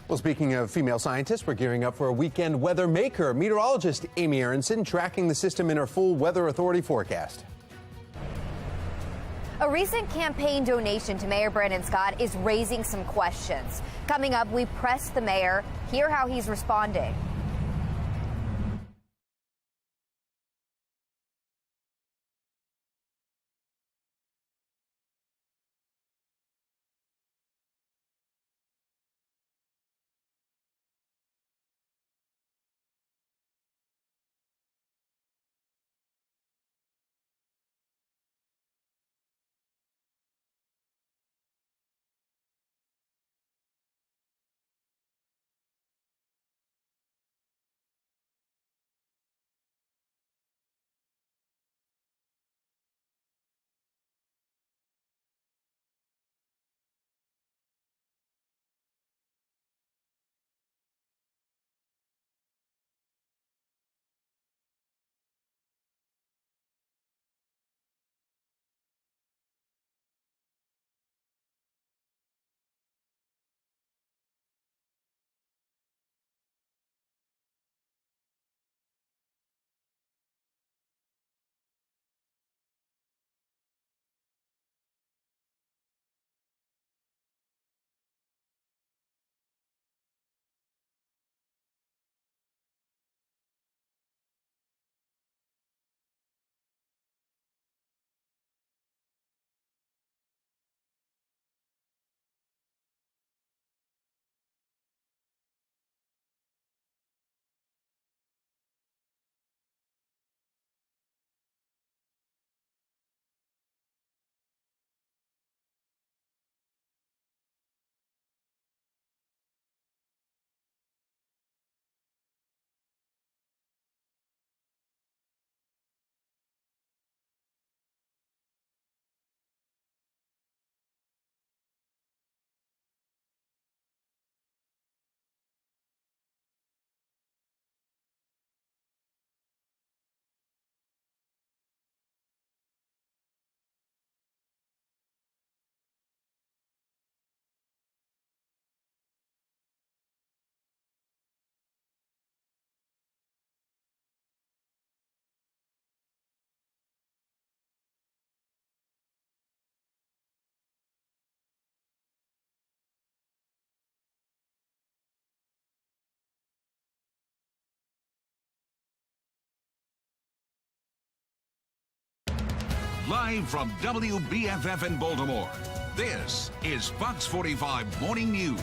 Well, speaking of female scientists, we're gearing up for a weekend weather maker. Meteorologist Amy Aronson tracking the system in her full Weather Authority forecast. A recent campaign donation to Mayor Brandon Scott is raising some questions. Coming up, we press the mayor. Hear how he's responding. Live from WBFF in Baltimore, this is Fox 45 Morning News.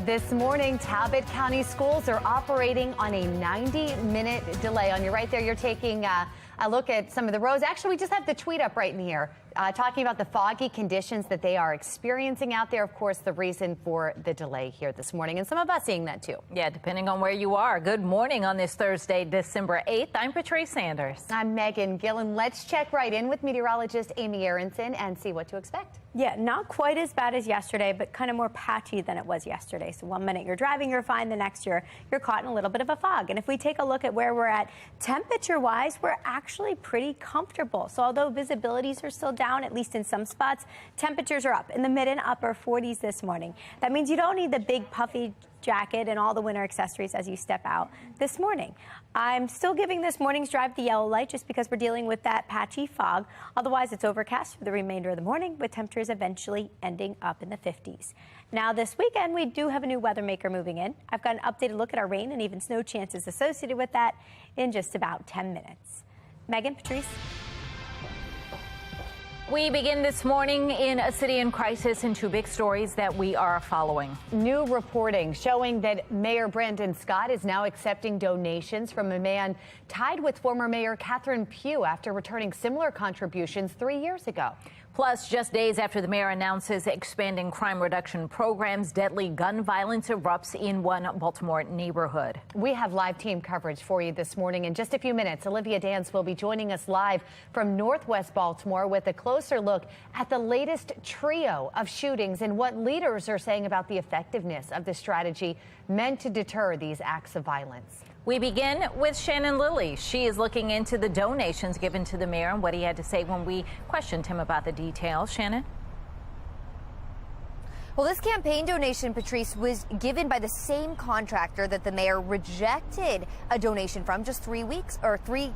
This morning, Talbot County schools are operating on a 90-minute delay. On your right there, you're taking a look at some of the roads. Actually, we just have the tweet up right in here talking about the foggy conditions that they are experiencing out there. Of course, the reason for the delay here this morning, and some of us seeing that too. Yeah, depending on where you are. Good morning on this Thursday, December 8th. I'm Patrice Sanders. I'm Megan Gillen. Let's check right in with meteorologist Amy Aronson and see what to expect. Yeah, not quite as bad as yesterday, but kind of more patchy than it was yesterday. So 1 minute you're driving, you're fine. The next you're caught in a little bit of a fog. And if we take a look at where we're at temperature-wise, we're actually pretty comfortable. So although visibilities are still down, at least in some spots, temperatures are up in the mid and upper 40s this morning. That means you don't need the big puffy jacket, and all the winter accessories as you step out this morning. I'm still giving this morning's drive the yellow light just because we're dealing with that patchy fog. Otherwise, it's overcast for the remainder of the morning, with temperatures eventually ending up in the 50s. Now, this weekend, we do have a new weather maker moving in. I've got an updated look at our rain and even snow chances associated with that in just about 10 minutes. Megan, Patrice. We begin this morning in a city in crisis and two big stories that we are following. New reporting showing that Mayor Brandon Scott is now accepting donations from a man tied with former Mayor Catherine Pugh after returning similar contributions 3 years ago. Plus, just days after the mayor announces expanding crime reduction programs, deadly gun violence erupts in one Baltimore neighborhood. We have live team coverage for you this morning. In just a few minutes, Olivia Dance will be joining us live from Northwest Baltimore with a closer look at the latest trio of shootings and what leaders are saying about the effectiveness of the strategy meant to deter these acts of violence. We begin with Shannon Lilly. She is looking into the donations given to the mayor and what he had to say when we questioned him about the details. Shannon? Well, this campaign donation, Patrice, was given by the same contractor that the mayor rejected a donation from just 3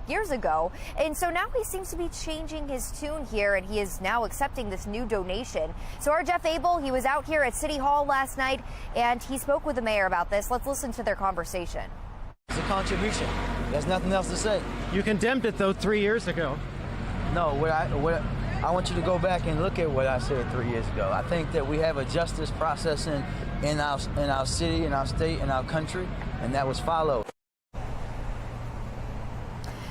years ago. And so now he seems to be changing his tune here, and he is now accepting this new donation. So our Jeff Abel, he was out here at City Hall last night, and he spoke with the mayor about this. Let's listen to their conversation. It's a contribution. There's nothing else to say. You condemned it, though, 3 years ago. No, I want you to go back and look at what I said 3 years ago. I think that we have a justice process in our city, in our state, in our country, and that was followed.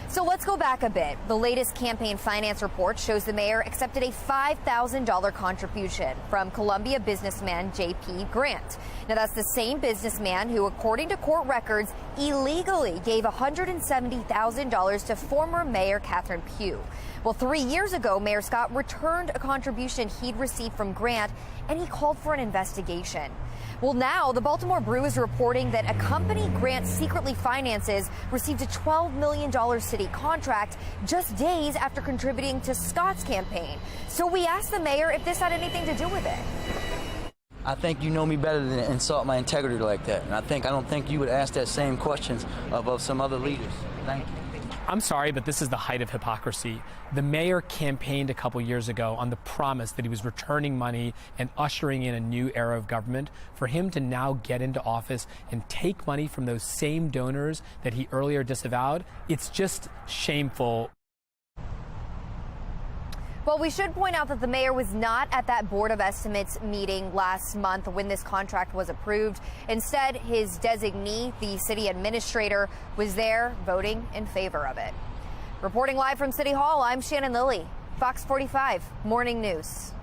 So let's go back a bit. The latest campaign finance report shows the mayor accepted a $5,000 contribution from Columbia businessman J.P. Grant. Now, that's the same businessman who, according to court records, illegally gave $170,000 to former Mayor Catherine Pugh. Well, 3 years ago, Mayor Scott returned a contribution he'd received from Grant, and he called for an investigation. Well, now the Baltimore Brew is reporting that a company Grant secretly finances received a $12 million city contract just days after contributing to Scott's campaign. So we asked the mayor if this had anything to do with it. I think you know me better than to insult my integrity like that. And I don't think you would ask that same questions of some other leaders. Thank you. I'm sorry, but this is the height of hypocrisy. The mayor campaigned a couple years ago on the promise that he was returning money and ushering in a new era of government. For him to now get into office and take money from those same donors that he earlier disavowed, it's just shameful. Well, we should point out that the mayor was not at that Board of Estimates meeting last month when this contract was approved. Instead, his designee, the city administrator, was there voting in favor of it. Reporting live from City Hall, I'm Shannon Lilly, Fox 45 Morning News.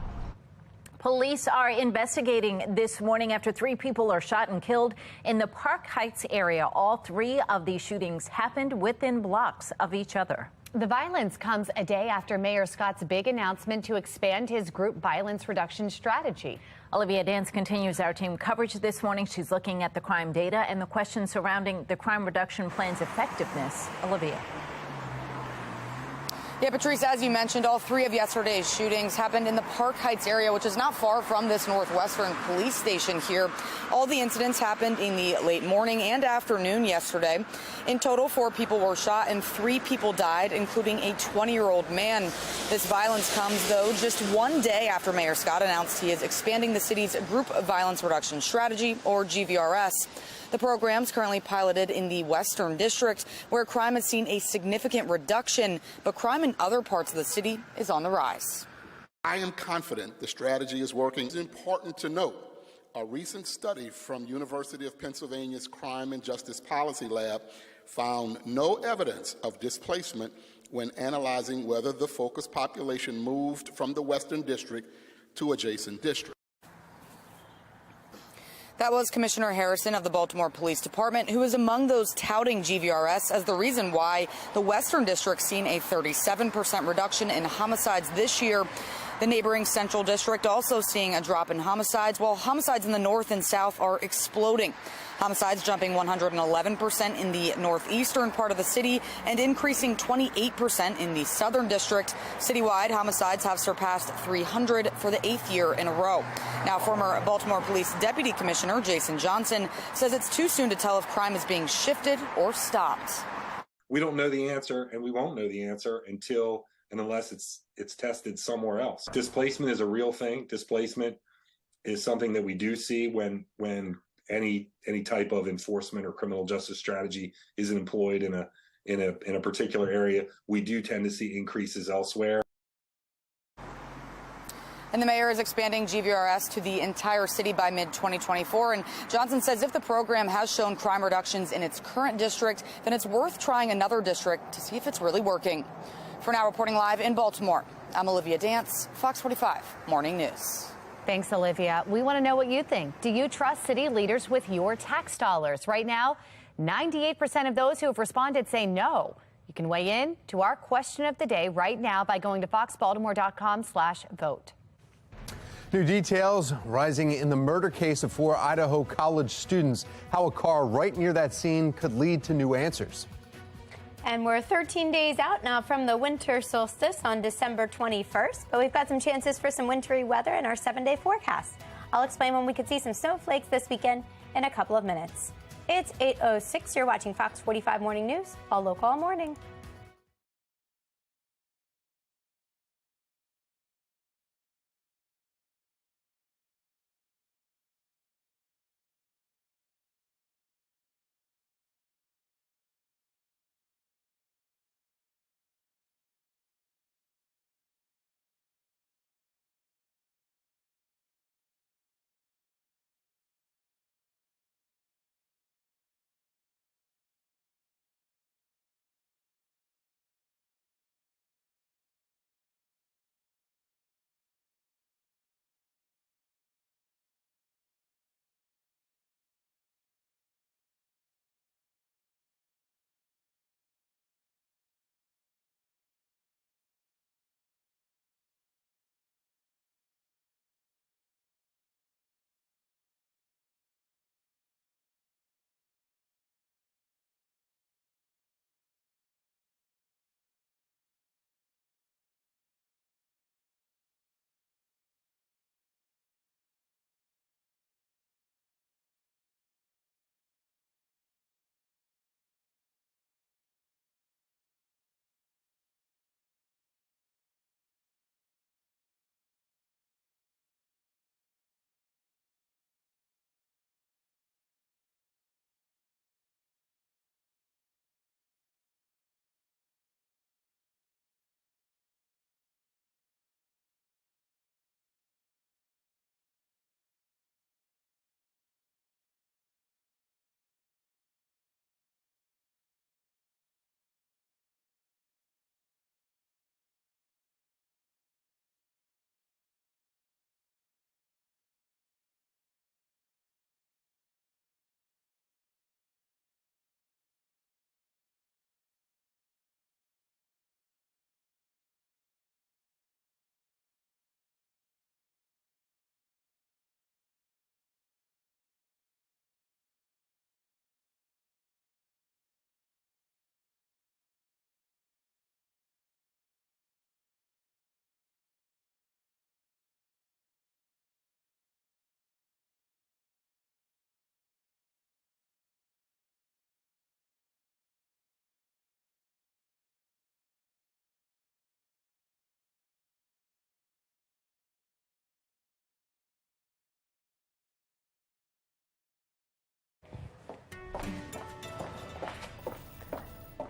Police are investigating this morning after 3 people are shot and killed in the Park Heights area. All 3 of these shootings happened within blocks of each other. The violence comes a day after Mayor Scott's big announcement to expand his group violence reduction strategy. Olivia Dance continues our team coverage this morning. She's looking at the crime data and the questions surrounding the crime reduction plan's effectiveness. Olivia. Yeah, Patrice, as you mentioned, all 3 of yesterday's shootings happened in the Park Heights area, which is not far from this Northwestern police station here. All the incidents happened in the late morning and afternoon yesterday. In total, 4 people were shot and 3 people died, including a 20-year-old man. This violence comes, though, just 1 day after Mayor Scott announced he is expanding the city's Group Violence Reduction Strategy, or GVRS. The program's currently piloted in the Western District, where crime has seen a significant reduction, but crime in other parts of the city is on the rise. I am confident the strategy is working. It's important to note a recent study from University of Pennsylvania's Crime and Justice Policy Lab found no evidence of displacement when analyzing whether the focus population moved from the Western District to adjacent districts. That was Commissioner Harrison of the Baltimore Police Department, who is among those touting GVRS as the reason why the Western District's seen a 37% reduction in homicides this year. The neighboring Central District also seeing a drop in homicides, while homicides in the north and south are exploding. Homicides jumping 111% in the northeastern part of the city and increasing 28% in the southern district. Citywide, homicides have surpassed 300 for the 8th year in a row. Now, former Baltimore Police Deputy Commissioner Jason Johnson says it's too soon to tell if crime is being shifted or stopped. We don't know the answer, and we won't know the answer until and unless it's tested somewhere else. Displacement is a real thing. Displacement is something that we do see when any type of enforcement or criminal justice strategy isn't employed in a particular area. We do tend to see increases elsewhere. And the mayor is expanding GVRS to the entire city by mid-2024. And Johnson says if the program has shown crime reductions in its current district, then it's worth trying another district to see if it's really working. For now, reporting live in Baltimore, I'm Olivia Dance, Fox 45 Morning News. Thanks, Olivia. We want to know what you think. Do you trust city leaders with your tax dollars? Right now, 98% of those who have responded say no. You can weigh in to our question of the day right now by going to foxbaltimore.com/vote. New details rising in the murder case of 4 Idaho college students. How a car right near that scene could lead to new answers. And we're 13 days out now from the winter solstice on December 21st, but we've got some chances for some wintry weather in our 7-day forecast. I'll explain when we could see some snowflakes this weekend in a couple of minutes. It's 8:06. You're watching Fox 45 Morning News, all local all morning.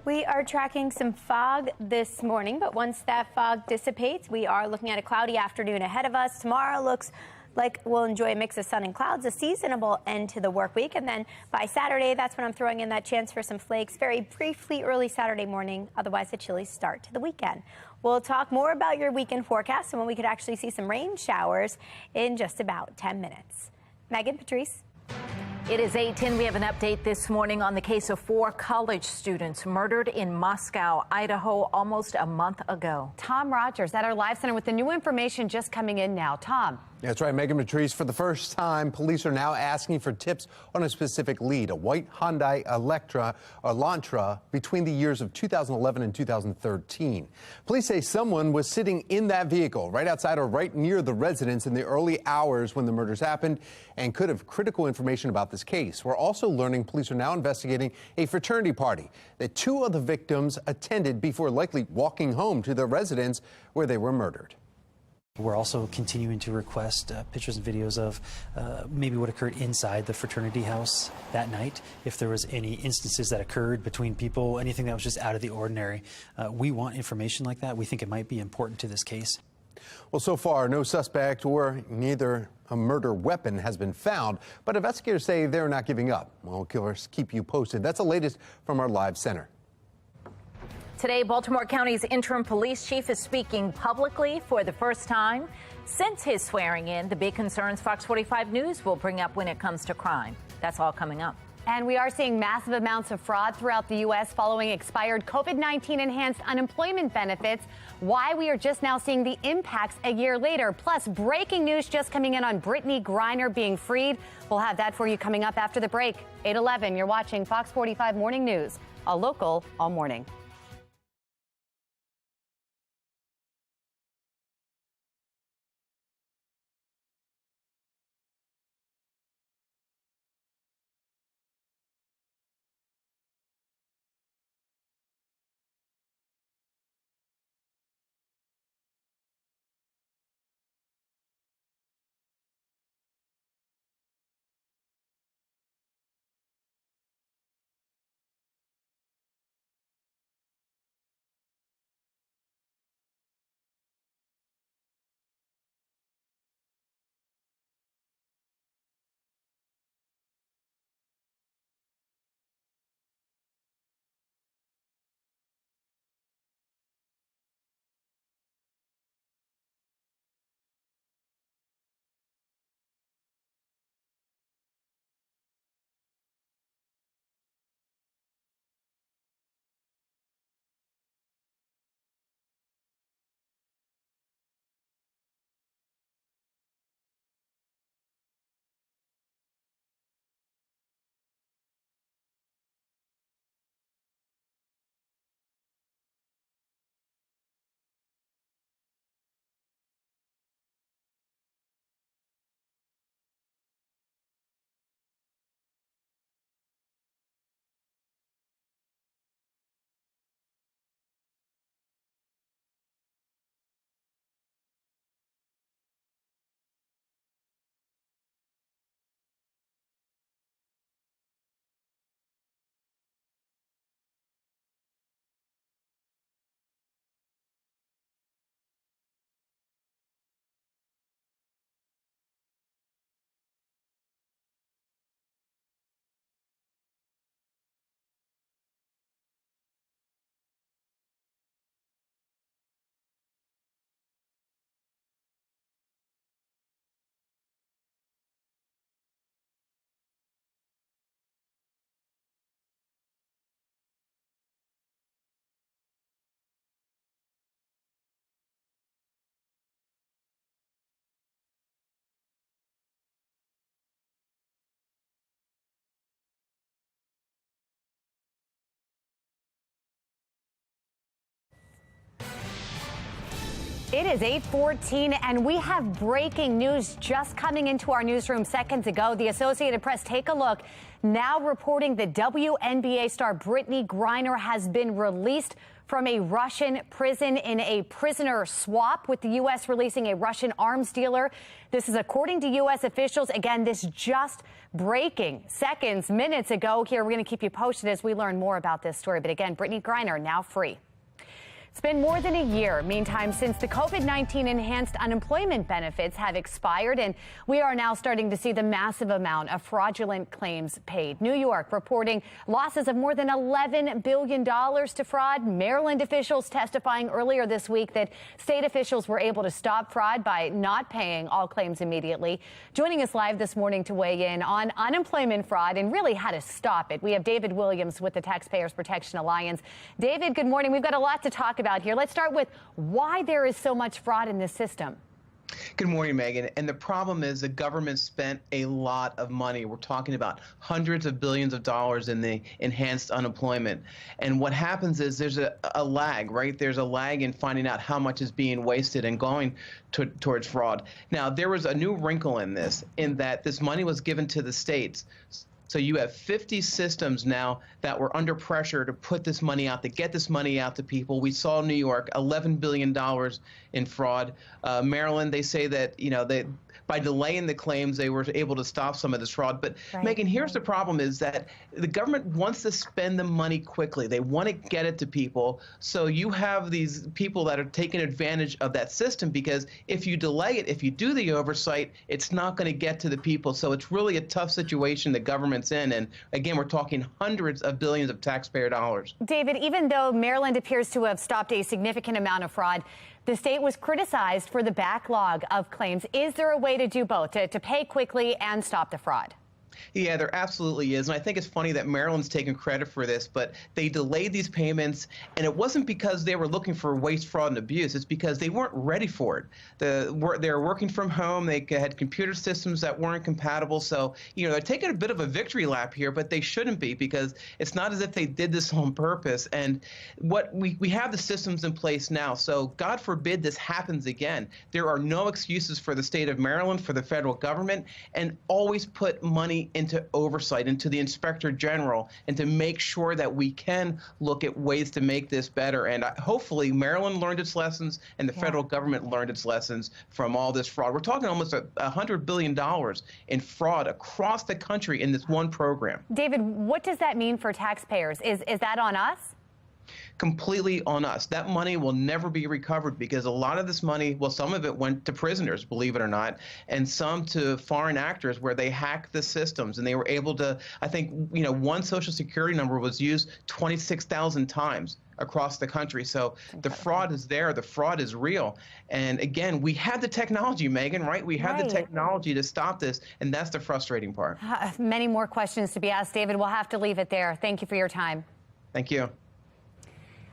We are tracking some fog this morning, but once that fog dissipates, we are looking at a cloudy afternoon ahead of us. Tomorrow looks like we'll enjoy a mix of sun and clouds, a seasonable end to the work week. And then by Saturday, that's when I'm throwing in that chance for some flakes very briefly early Saturday morning, otherwise a chilly start to the weekend. We'll talk more about your weekend forecast and when we could actually see some rain showers in just about 10 minutes. Megan, Patrice. It is 8:10. We have an update this morning on the case of 4 college students murdered in Moscow, Idaho, almost a month ago. Tom Rogers at our live center with the new information just coming in now. Tom. That's right, Megan Patrice. For the first time, police are now asking for tips on a specific lead, a white Hyundai Elantra between the years of 2011 and 2013. Police say someone was sitting in that vehicle right outside or right near the residence in the early hours when the murders happened and could have critical information about this case. We're also learning police are now investigating a fraternity party that 2 of the victims attended before likely walking home to their residence where they were murdered. We're also continuing to request pictures and videos of maybe what occurred inside the fraternity house that night. If there was any instances that occurred between people, anything that was just out of the ordinary. We want information like that. We think it might be important to this case. Well, so far, no suspect or neither a murder weapon has been found, but investigators say they're not giving up. We'll, of course, keep you posted. That's the latest from our live center. Today, Baltimore County's interim police chief is speaking publicly for the first time since his swearing in. The big concerns Fox 45 News will bring up when it comes to crime. That's all coming up. And we are seeing massive amounts of fraud throughout the U.S. following expired COVID-19 enhanced unemployment benefits. Why we are just now seeing the impacts a year later. Plus, breaking news just coming in on Brittany Griner being freed. We'll have that for you coming up after the break. 8:11, you're watching Fox 45 Morning News, a local all morning. It is 8:14, and we have breaking news just coming into our newsroom seconds ago. The Associated Press, take a look, now reporting that WNBA star Brittany Griner has been released from a Russian prison in a prisoner swap, with the U.S. releasing a Russian arms dealer. This is according to U.S. officials. Again, this just breaking seconds, minutes ago here. We're going to keep you posted as we learn more about this story. But again, Brittany Griner now free. It's been more than a year, meantime, since the COVID-19 enhanced unemployment benefits have expired, and we are now starting to see the massive amount of fraudulent claims paid. New York reporting losses of more than $11 billion to fraud. Maryland officials testifying earlier this week that state officials were able to stop fraud by not paying all claims immediately. Joining us live this morning to weigh in on unemployment fraud and really how to stop it, we have David Williams with the Taxpayers Protection Alliance. David, good morning. We've got a lot to talk about here. Let's start with why there is so much fraud in this system. Good morning, Megan. And the problem is the government spent a lot of money. We're talking about hundreds of billions of dollars in the enhanced unemployment. And what happens is there's a lag, right? There's a lag in finding out how much is being wasted and going towards fraud. Now, there was a new wrinkle in this, in that this money was given to the states. So you have 50 systems now that were under pressure to put this money out, to get this money out to people. We saw New York, $11 billion in fraud. Maryland, they say that, by delaying the claims, they were able to stop some of this fraud. But right. Megan, here's the problem is that the government wants to spend the money quickly. They want to get it to people. So you have these people that are taking advantage of that system, because if you delay it, if you do the oversight, it's not going to get to the people. So it's really a tough situation the government's in. And again, we're talking hundreds of billions of taxpayer dollars. David, even though Maryland appears to have stopped a significant amount of fraud, the state was criticized for the backlog of claims. Is there a way to do both, to pay quickly and stop the fraud? Yeah, there absolutely is. And I think it's funny that Maryland's taking credit for this, but they delayed these payments, and it wasn't because they were looking for waste, fraud, and abuse. It's because they weren't ready for it. They were working from home. They had computer systems that weren't compatible. So, they're taking a bit of a victory lap here, but they shouldn't be, because it's not as if they did this on purpose. And what we have the systems in place now. So God forbid this happens again. There are no excuses for the state of Maryland, for the federal government, and always put money into oversight, into the Inspector General, and to make sure that we can look at ways to make this better. And hopefully Maryland learned its lessons, and the federal government learned its lessons from all this fraud. We're talking almost $100 billion in fraud across the country in this one program. David, what does that mean for taxpayers? Is that on us? Completely on us. That money will never be recovered, because a lot of this money, well, some of it went to prisoners, believe it or not, and some to foreign actors where they hacked the systems, and they were able to, I think, one Social Security number was used 26,000 times across the country. So the fraud is there. The fraud is real. And again, we had the technology, Megan, right? We had the technology to stop this, and that's the frustrating part. Many more questions to be asked, David. We'll have to leave it there. Thank you for your time. Thank you.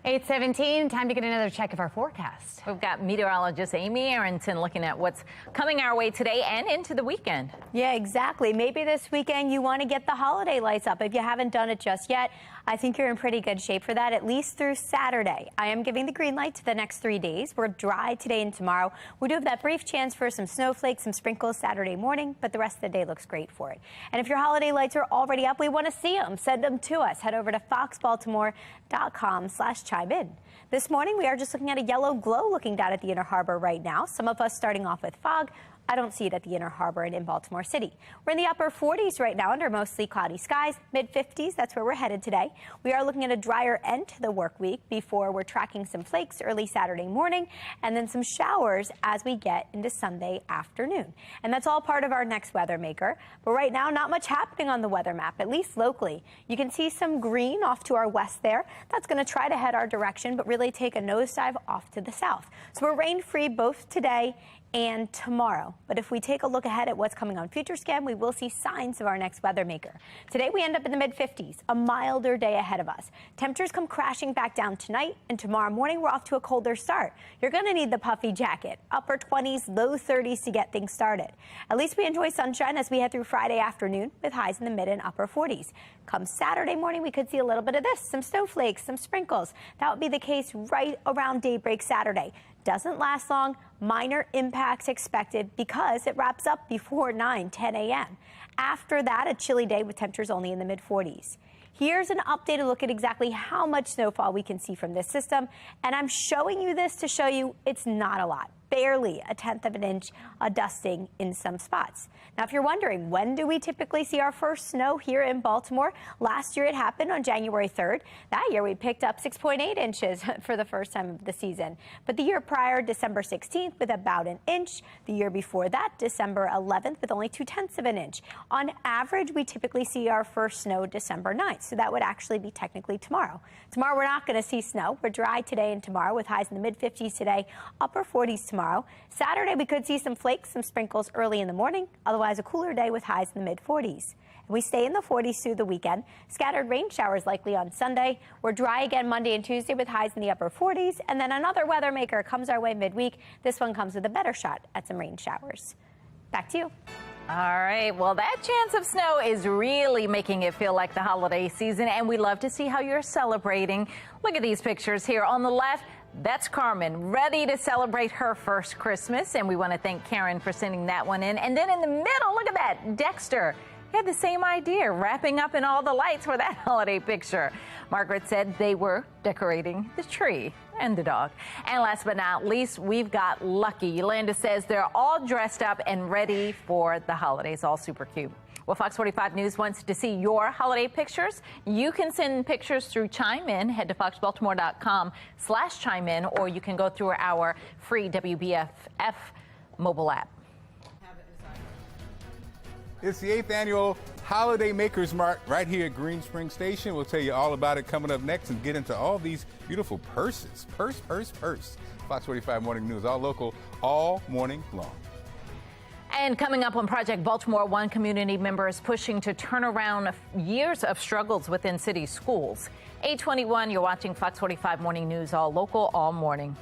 8:17, time to get another check of our forecast. We've got meteorologist Amy Arrington looking at what's coming our way today and into the weekend. Yeah, exactly. Maybe this weekend you want to get the holiday lights up. If you haven't done it just yet, I think you're in pretty good shape for that, at least through Saturday. I am giving the green light to the next 3 days. We're dry today and tomorrow. We do have that brief chance for some snowflakes, some sprinkles Saturday morning, but the rest of the day looks great for it. And if your holiday lights are already up, we want to see them. Send them to us. Head over to foxbaltimore.com/chime in. This morning, we are just looking at a yellow glow looking down at the Inner Harbor right now. Some of us starting off with fog. I don't see it at the Inner Harbor and in Baltimore City. We're in the upper 40s right now under mostly cloudy skies. Mid-50s, that's where we're headed today. We are looking at a drier end to the work week before we're tracking some flakes early Saturday morning and then some showers as we get into Sunday afternoon. And that's all part of our next weather maker. But right now, not much happening on the weather map, at least locally. You can see some green off to our west there. That's going to try to head our direction, but really take a nosedive off to the south. So we're rain-free both today and tomorrow. But if we take a look ahead at what's coming on FutureScan, we will see signs of our next weather maker. Today we end up in the mid-50s, a milder day ahead of us. Temperatures come crashing back down tonight, and tomorrow morning we're off to a colder start. You're going to need the puffy jacket. Upper 20s, low 30s to get things started. At least we enjoy sunshine as we head through Friday afternoon with highs in the mid and upper 40s. Come Saturday morning, we could see a little bit of this, some snowflakes, some sprinkles. That would be the case right around daybreak Saturday. Doesn't last long, minor impacts expected because it wraps up before 10 a.m. After that, a chilly day with temperatures only in the mid-40s. Here's an updated look at exactly how much snowfall we can see from this system, and I'm showing you this to show you it's not a lot. barely a tenth of an inch, a dusting in some spots. Now, if you're wondering, when do we typically see our first snow here in Baltimore? Last year it happened on January 3rd. That year we picked up 6.8 inches for the first time of the season. But the year prior, December 16th, with about an inch. The year before that, December 11th, with only 0.2 of an inch. On average, we typically see our first snow December 9th. So that would actually be technically tomorrow. Tomorrow we're not going to see snow. We're dry today and tomorrow with highs in the mid-50s today, upper 40s tomorrow. Saturday we could see some flakes, some sprinkles early in the morning. Otherwise a cooler day with highs in the mid-40s. We stay in the 40s through the weekend. Scattered rain showers likely on Sunday. We're dry again Monday and Tuesday with highs in the upper 40s. And then another weather maker comes our way midweek. This one comes with a better shot at some rain showers. Back to you. All right. Well, that chance of snow is really making it feel like the holiday season, and we love to see how you're celebrating. Look at these pictures here. On the left, that's Carmen, ready to celebrate her first Christmas, and we want to thank Karen for sending that one in. And then in the middle, look at that, Dexter. He had the same idea, wrapping up in all the lights for that holiday picture. Margaret said they were decorating the tree and the dog. And last but not least, we've got Lucky. Yolanda says they're all dressed up and ready for the holidays, all super cute. Well, Fox 45 News wants to see your holiday pictures. You can send pictures through Chime In. Head to foxbaltimore.com/chime in, or you can go through our free WBFF mobile app. It's the 8th annual Holiday Makers Mart right here at Green Spring Station. We'll tell you all about it coming up next and get into all these beautiful purses. Purse. Fox 45 Morning News, all local, all morning long. And coming up on Project Baltimore, one community member is pushing to turn around years of struggles within city schools. 8:21, you're watching Fox 45 Morning News, all local, all morning.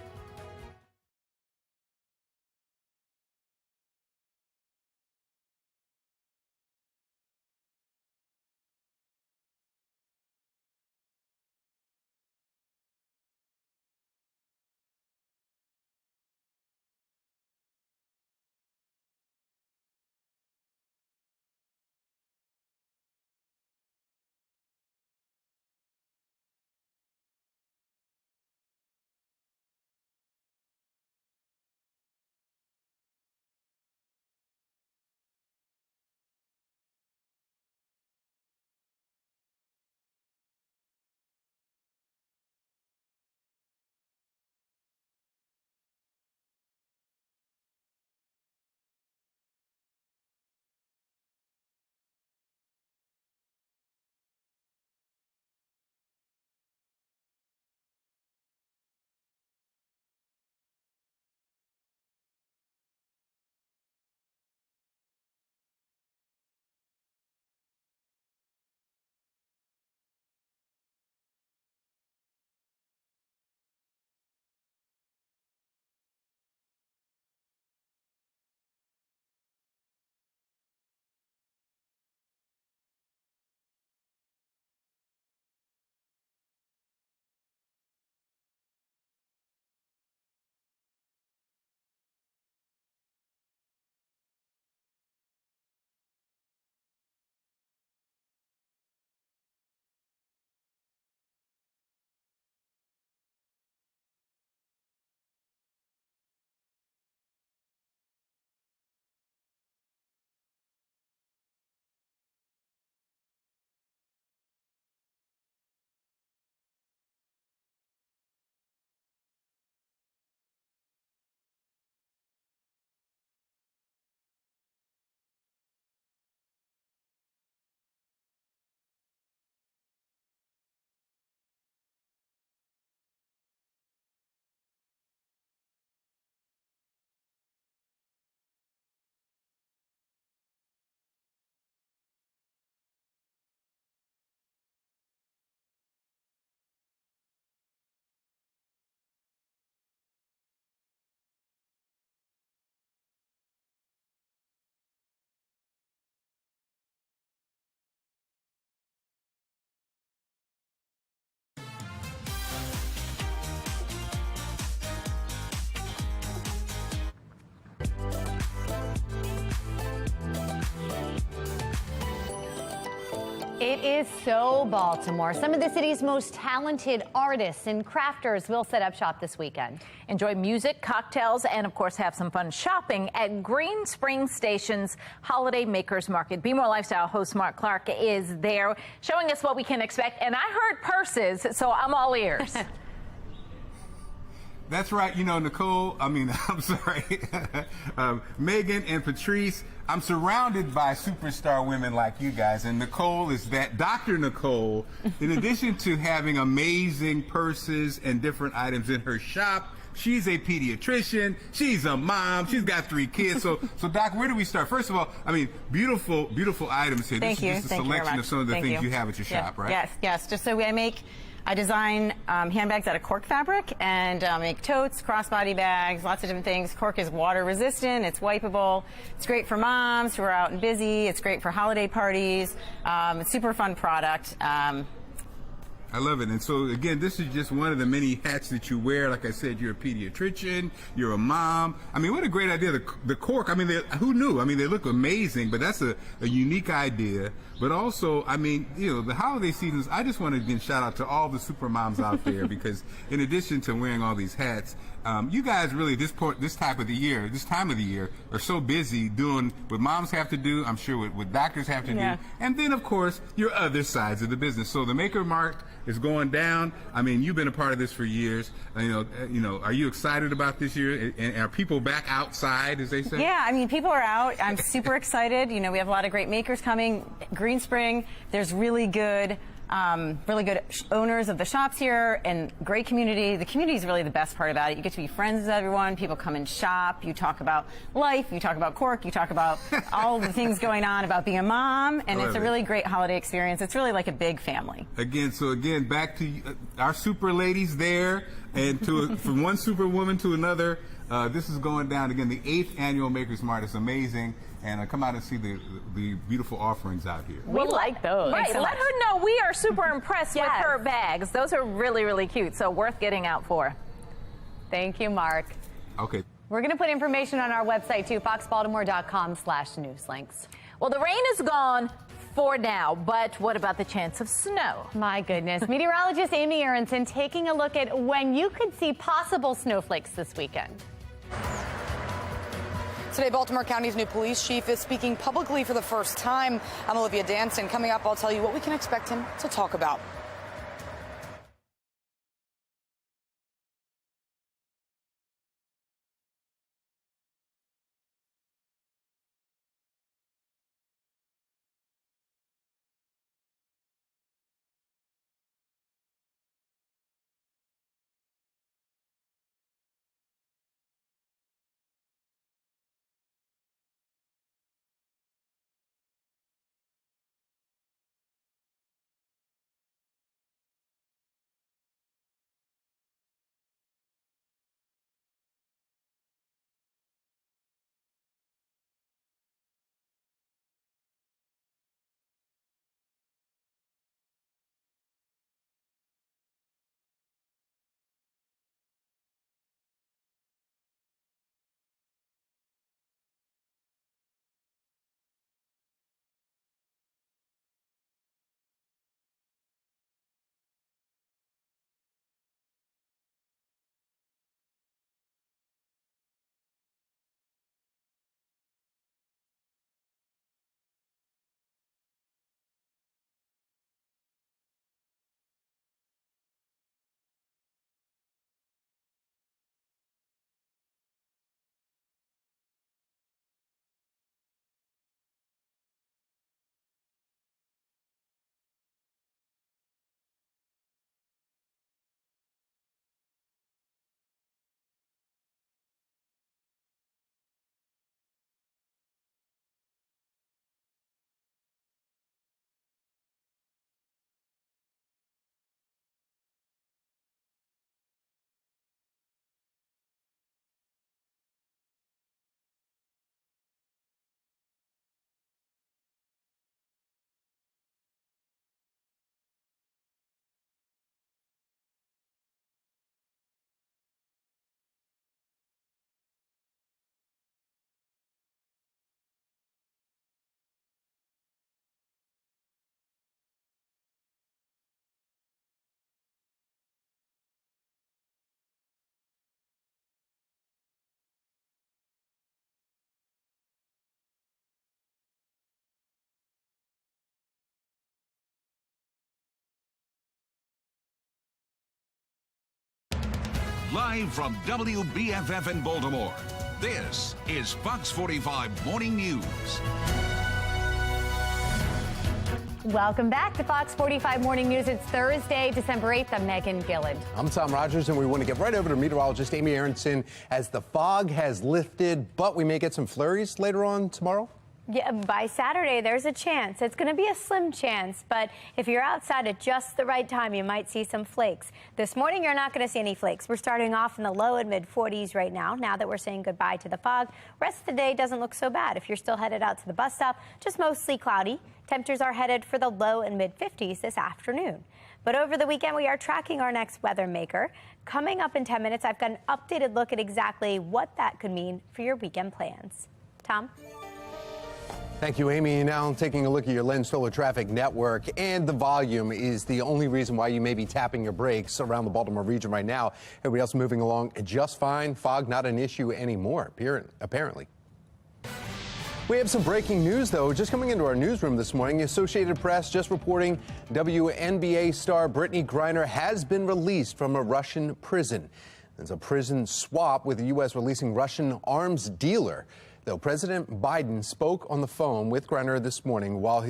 It is so Baltimore. Some of the city's most talented artists and crafters will set up shop this weekend. Enjoy music, cocktails, and of course have some fun shopping at Green Spring Station's Holiday Makers Market. Be More Lifestyle host Mark Clark is there showing us what we can expect. And I heard purses, so I'm all ears. That's right. You know, Nicole, I'm sorry, Megan and Patrice, I'm surrounded by superstar women like you guys, and Nicole is that. Dr. Nicole, in addition to having amazing purses and different items in her shop, she's a pediatrician, she's a mom, she's got 3 kids. So Doc, where do we start? First of all, beautiful, beautiful items here. Thank you. This is just a Thank you very selection of much. some of the Thank things you. you have at your shop, right? Yes. Just so I design handbags out of cork fabric and make totes, crossbody bags, lots of different things. Cork is water resistant, it's wipeable. It's great for moms who are out and busy. It's great for holiday parties. It's a super fun product. I love it. And so, again, this is just one of the many hats that you wear. Like I said, you're a pediatrician, you're a mom. What a great idea. The cork, who knew? They look amazing, but that's a unique idea. But also, the holiday seasons, I just want to again shout out to all the super moms out there because in addition to wearing all these hats, you guys really, this time of the year, are so busy doing what moms have to do, I'm sure what doctors have to do, and then, of course, your other sides of the business. So the Maker Mart is going down. You've been a part of this for years. Are you excited about this year? And are people back outside, as they say? Yeah, people are out. I'm super excited. We have a lot of great makers coming. Green Spring, there's really good owners of the shops here and great community. The community is really the best part about it. You get to be friends with everyone. People come and shop. You talk about life. You talk about cork. You talk about all the things going on about being a mom. And it's a really great holiday experience. It's really like a big family. Again, back to our super ladies there and from one super woman to another. This is going down again, the 8th annual Makers Mart. It's amazing. And come out and see the beautiful offerings out here. We like those. Right. Let her know we are super impressed with her bags. Those are really, really cute. So worth getting out for. Thank you, Mark. Okay. We're going to put information on our website, too, foxbaltimore.com/newslinks. Well, the rain is gone for now, but what about the chance of snow? My goodness. Meteorologist Amy Aronson taking a look at when you could see possible snowflakes this weekend. Today, Baltimore County's new police chief is speaking publicly for the first time. I'm Olivia Danson. Coming up, I'll tell you what we can expect him to talk about. Live from WBFF in Baltimore, this is Fox 45 Morning News. Welcome back to Fox 45 Morning News. It's Thursday, December 8th. I'm Megan Gilland. I'm Tom Rogers, and we want to get right over to meteorologist Amy Aronson as the fog has lifted, but we may get some flurries later on tomorrow. Yeah, by Saturday, there's a chance. It's going to be a slim chance, but if you're outside at just the right time, you might see some flakes. This morning, you're not going to see any flakes. We're starting off in the low and mid 40s right now that we're saying goodbye to the fog. Rest of the day doesn't look so bad. If you're still headed out to the bus stop, just mostly cloudy. Temperatures are headed for the low and mid 50s this afternoon. But over the weekend, we are tracking our next weather maker. Coming up in 10 minutes, I've got an updated look at exactly what that could mean for your weekend plans. Tom? Thank you, Amy. Now taking a look at your Lens Solar Traffic Network, and the volume is the only reason why you may be tapping your brakes around the Baltimore region right now. Everybody else moving along just fine. Fog not an issue anymore, apparently. We have some breaking news, though, just coming into our newsroom this morning. Associated Press just reporting WNBA star Brittany Griner has been released from a Russian prison. There's a prison swap with the U.S. releasing Russian arms dealer. Though President Biden spoke on the phone with Griner this morning while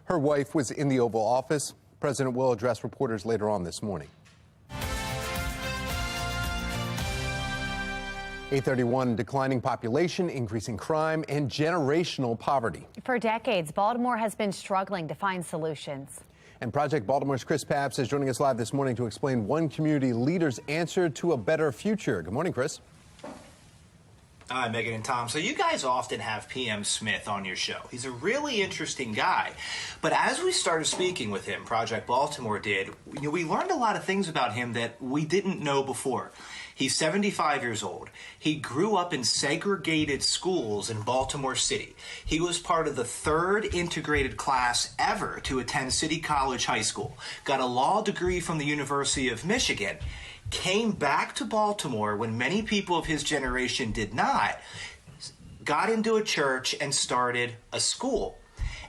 her wife was in the Oval Office. The president will address reporters later on this morning. 8:31, declining population, increasing crime, and generational poverty. For decades, Baltimore has been struggling to find solutions. And Project Baltimore's Chris Papps is joining us live this morning to explain one community leader's answer to a better future. Good morning, Chris. Hi, Megan and Tom. So you guys often have PM Smith on your show. He's a really interesting guy. But as we started speaking with him, Project Baltimore did, we learned a lot of things about him that we didn't know before. He's 75 years old. He grew up in segregated schools in Baltimore City. He was part of the third integrated class ever to attend City College High School. Got a law degree from the University of Michigan. Came back to Baltimore when many people of his generation did not, got into a church and started a school.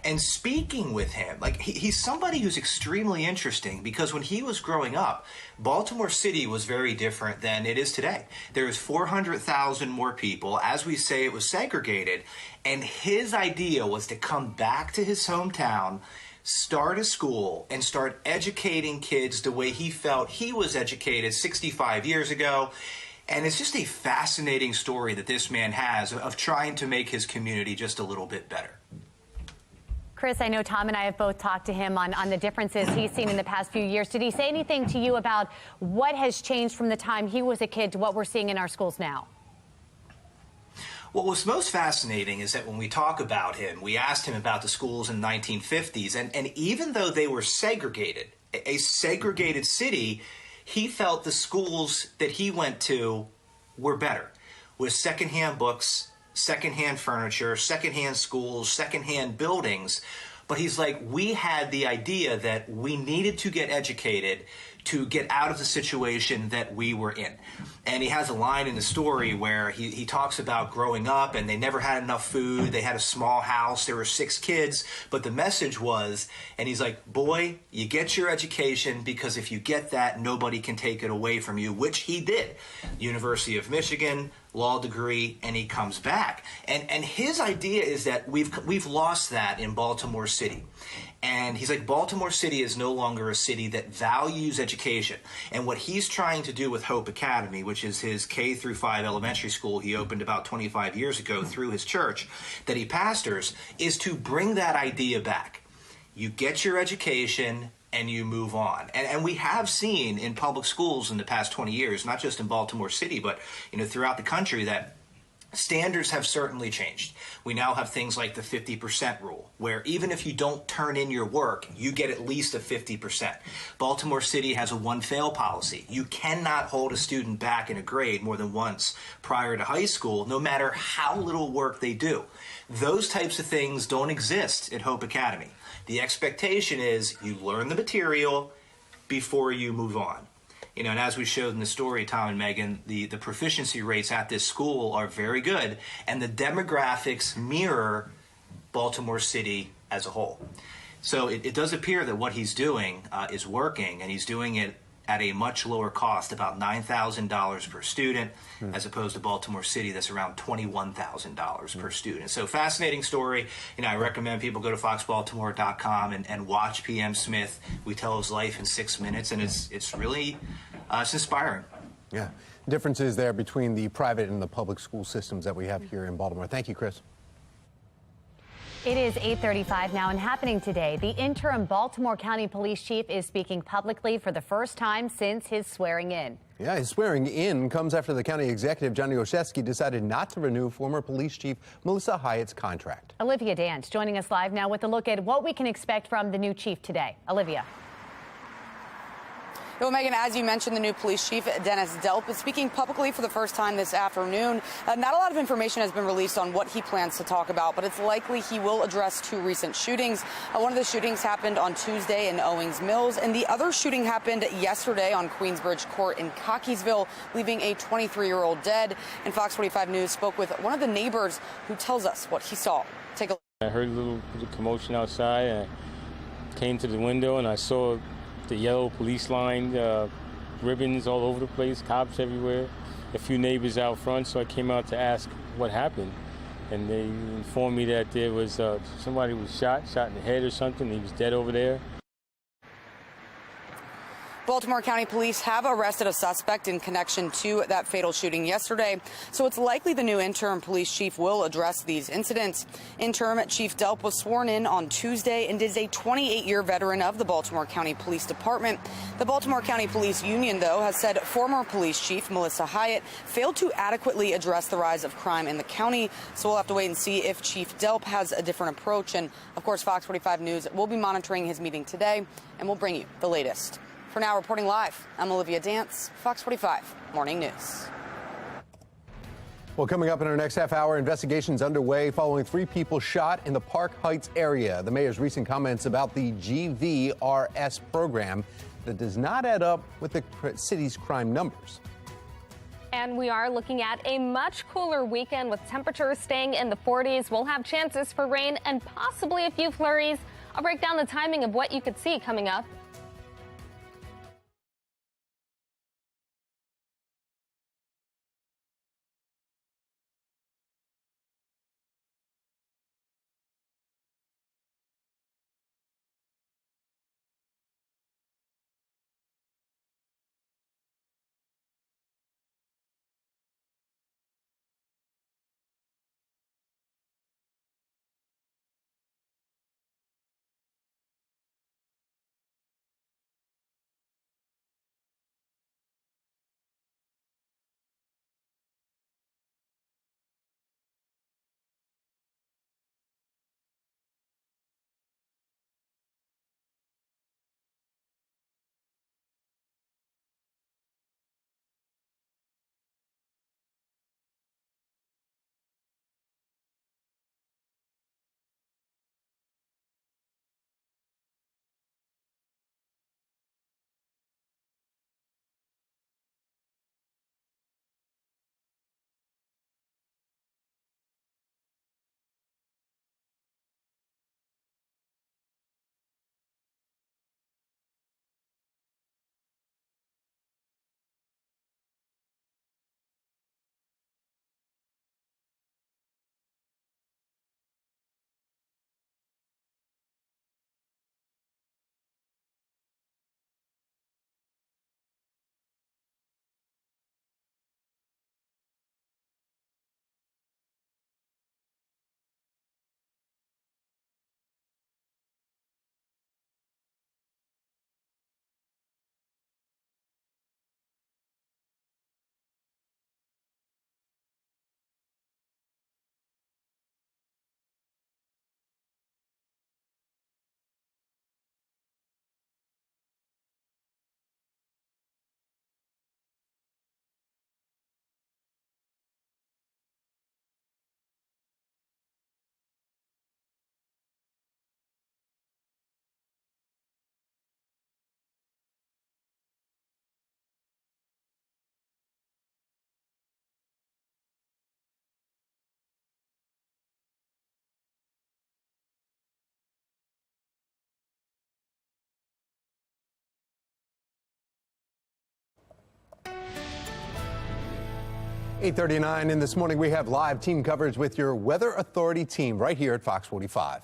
And speaking with him, he's somebody who's extremely interesting because when he was growing up, Baltimore City was very different than it is today. There was 400,000 more people. As we say, it was segregated. And his idea was to come back to his hometown, start a school, and start educating kids the way he felt he was educated 65 years ago. And it's just a fascinating story that this man has of trying to make his community just a little bit better. Chris, I know Tom and I have both talked to him on the differences he's seen in the past few years. Did he say anything to you about what has changed from the time he was a kid to what we're seeing in our schools now? What was most fascinating is that when we talk about him, we asked him about the schools in the 1950s, and even though they were segregated, a segregated city, he felt the schools that he went to were better, with secondhand books, secondhand furniture, secondhand schools, secondhand buildings. But he's like, we had the idea that we needed to get educated to get out of the situation that we were in. And he has a line in the story where he talks about growing up and they never had enough food. They had a small house. There were 6 kids. But the message was, and he's like, boy, you get your education because if you get that, nobody can take it away from you, which he did. University of Michigan, law degree, and he comes back. And his idea is that we've lost that in Baltimore City. And he's like, Baltimore City is no longer a city that values education. And what he's trying to do with Hope Academy, which is his K-5 elementary school he opened about 25 years ago through his church that he pastors, is to bring that idea back. You get your education and you move on. And we have seen in public schools in the past 20 years, not just in Baltimore City, but throughout the country, that standards have certainly changed. We now have things like the 50% rule, where even if you don't turn in your work, you get at least a 50%. Baltimore City has a one-fail policy. You cannot hold a student back in a grade more than once prior to high school, no matter how little work they do. Those types of things don't exist at Hope Academy. The expectation is you learn the material before you move on. And as we showed in the story, Tom and Megan, the proficiency rates at this school are very good, and the demographics mirror Baltimore City as a whole. So it does appear that what he's doing is working, and he's doing it at a much lower cost, about $9,000 per student, as opposed to Baltimore City, that's around $21,000 per student. So fascinating story. I recommend people go to foxbaltimore.com and watch PM Smith. We tell his life in 6 minutes, and it's really it's inspiring. Yeah, differences there between the private and the public school systems that we have here in Baltimore. Thank you, Chris. It is 8:35 now, and happening today, the interim Baltimore County Police Chief is speaking publicly for the first time since his swearing in. Yeah, his swearing in comes after the county executive, Johnny Olszewski, decided not to renew former police chief Melissa Hyatt's contract. Olivia Dance joining us live now with a look at what we can expect from the new chief today. Olivia. Well, Megan, as you mentioned, the new police chief, Dennis Delp, is speaking publicly for the first time this afternoon. Not a lot of information has been released on what he plans to talk about, but it's likely he will address two recent shootings. One of the shootings happened on Tuesday in Owings Mills, and the other shooting happened yesterday on Queensbridge Court in Cockeysville, leaving a 23-year-old dead. And Fox 45 News spoke with one of the neighbors who tells us what he saw. Take a look. I heard a little commotion outside, and I came to the window, and I saw the yellow police line, ribbons all over the place, cops everywhere, a few neighbors out front, so I came out to ask what happened. And they informed me that there was somebody was shot in the head or something. He was dead over there. Baltimore County Police have arrested a suspect in connection to that fatal shooting yesterday, so it's likely the new interim police chief will address these incidents. Interim Chief Delp was sworn in on Tuesday and is a 28-year veteran of the Baltimore County Police Department. The Baltimore County Police Union, though, has said former police chief Melissa Hyatt failed to adequately address the rise of crime in the county, so we'll have to wait and see if Chief Delp has a different approach. And, of course, Fox 45 News will be monitoring his meeting today, and we'll bring you the latest. For now, reporting live, I'm Olivia Dance, Fox 45 Morning News. Well, coming up in our next half hour, investigations underway following 3 people shot in the Park Heights area. The mayor's recent comments about the GVRS program that does not add up with the city's crime numbers. And we are looking at a much cooler weekend with temperatures staying in the 40s. We'll have chances for rain and possibly a few flurries. I'll break down the timing of what you could see coming up. 8:39 in this morning, we have live team coverage with your Weather Authority team right here at Fox 45.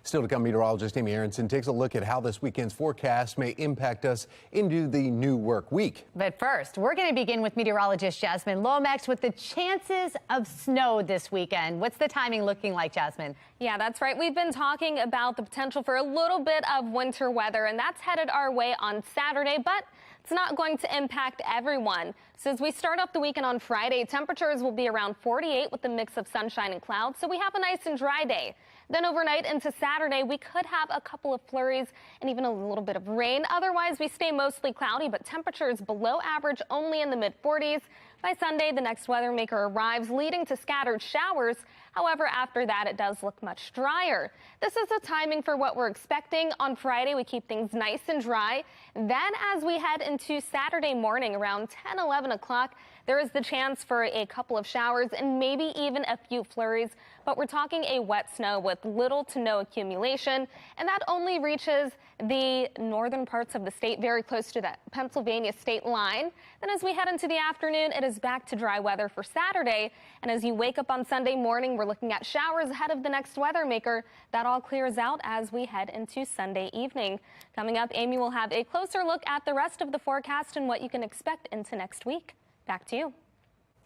Still to come, meteorologist Amy Aronson takes a look at how this weekend's forecast may impact us into the new work week. But first, we're going to begin with meteorologist Jasmine Lomax with the chances of snow this weekend. What's the timing looking like, Jasmine? Yeah, that's right. We've been talking about the potential for a little bit of winter weather, and that's headed our way on Saturday, but it's not going to impact everyone. So as we start off the weekend on Friday, temperatures will be around 48 with a mix of sunshine and clouds, so we have a nice and dry day. Then overnight into Saturday, we could have a couple of flurries and even a little bit of rain. Otherwise, we stay mostly cloudy, but temperatures below average only in the mid-40s. By Sunday, the next weather maker arrives, leading to scattered showers. However, after that, it does look much drier. This is the timing for what we're expecting. On Friday, we keep things nice and dry. Then as we head into Saturday morning around 10, 11 o'clock, there is the chance for a couple of showers and maybe even a few flurries. But we're talking a wet snow with little to no accumulation, and that only reaches the northern parts of the state, very close to that Pennsylvania state line. Then as we head into the afternoon, it is back to dry weather for Saturday. And as you wake up on Sunday morning, we're looking at showers ahead of the next weather maker. That all clears out as we head into Sunday evening. Coming up, Amy will have a closer look at the rest of the forecast and what you can expect into next week. Back to you.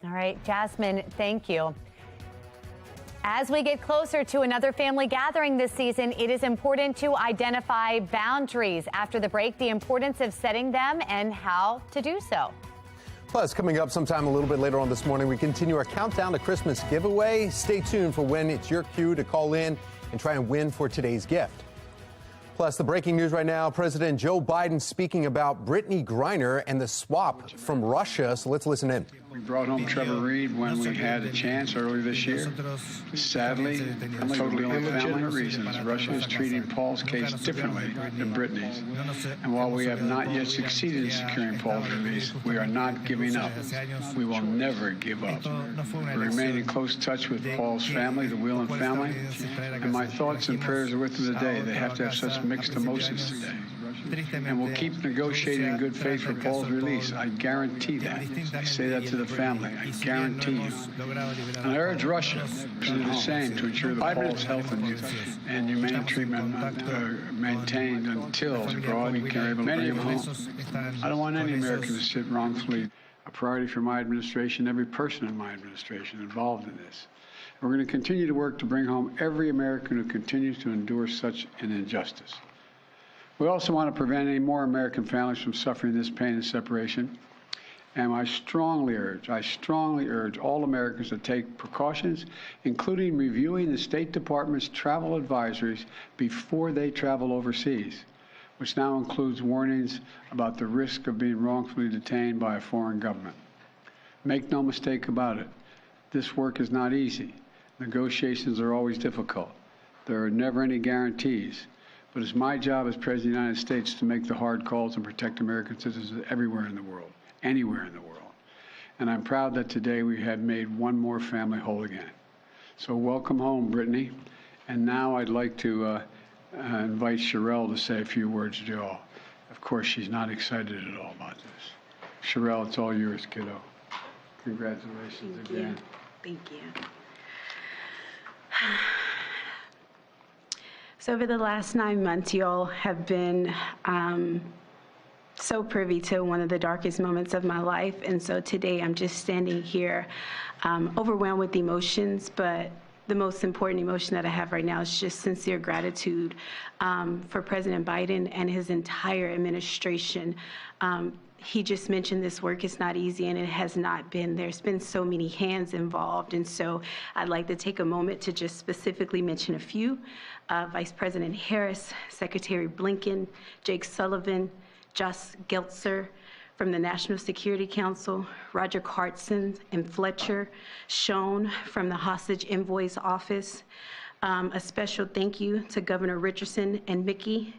All right, Jasmine, thank you. As we get closer to another family gathering this season, it is important to identify boundaries. After the break, the importance of setting them and how to do so. Plus, coming up sometime a little bit later on this morning, we continue our countdown to Christmas giveaway. Stay tuned for when it's your cue to call in and try and win for today's gift. Plus, the breaking news right now, President Joe Biden speaking about Brittany Griner and the swap from Russia. So let's listen in. We brought home Trevor Reed when we had a chance earlier this year. Sadly, for totally illegitimate reasons, Russia is treating Paul's case differently than Brittany's. And while we have not yet succeeded in securing Paul's release, we are not giving up. We will never give up. We remain in close touch with Paul's family, the Whelan family, and my thoughts and prayers are with them today. They have to have such mixed emotions today. And we'll keep negotiating in good faith for Paul's release. I guarantee that. I say that to the family. I guarantee you. And I urge Russia to do the same to ensure that Paul's health and humane treatment maintained until we can able to bring him home. I don't want any American to sit wrongfully. A priority for my administration, every person in my administration involved in this. We're going to continue to work to bring home every American who continues to endure such an injustice. We also want to prevent any more American families from suffering this pain and separation. And I strongly urge all Americans to take precautions, including reviewing the State Department's travel advisories before they travel overseas, which now includes warnings about the risk of being wrongfully detained by a foreign government. Make no mistake about it, this work is not easy. Negotiations are always difficult. There are never any guarantees. But it's my job as President of the United States to make the hard calls and protect American citizens everywhere in the world, anywhere in the world. And I'm proud that today we have made one more family whole again. So welcome home, Brittany. And now I'd like to invite Sherelle to say a few words to you all. Of course, she's not excited at all about this. Sherelle, it's all yours, kiddo. Congratulations again. Thank you. So over the last 9 months, you all have been so privy to one of the darkest moments of my life. And so today I'm just standing here overwhelmed with emotions, but the most important emotion that I have right now is just sincere gratitude for President Biden and his entire administration. He just mentioned this work is not easy, and it has not been. There's been so many hands involved, and so I'd like to take a moment to just specifically mention a few. Vice President Harris, Secretary Blinken, Jake Sullivan, Josh Geltzer from the National Security Council, Roger Cartson and Fletcher Schoen from the Hostage Envoy's Office. A special thank you to Governor Richardson and Mickey,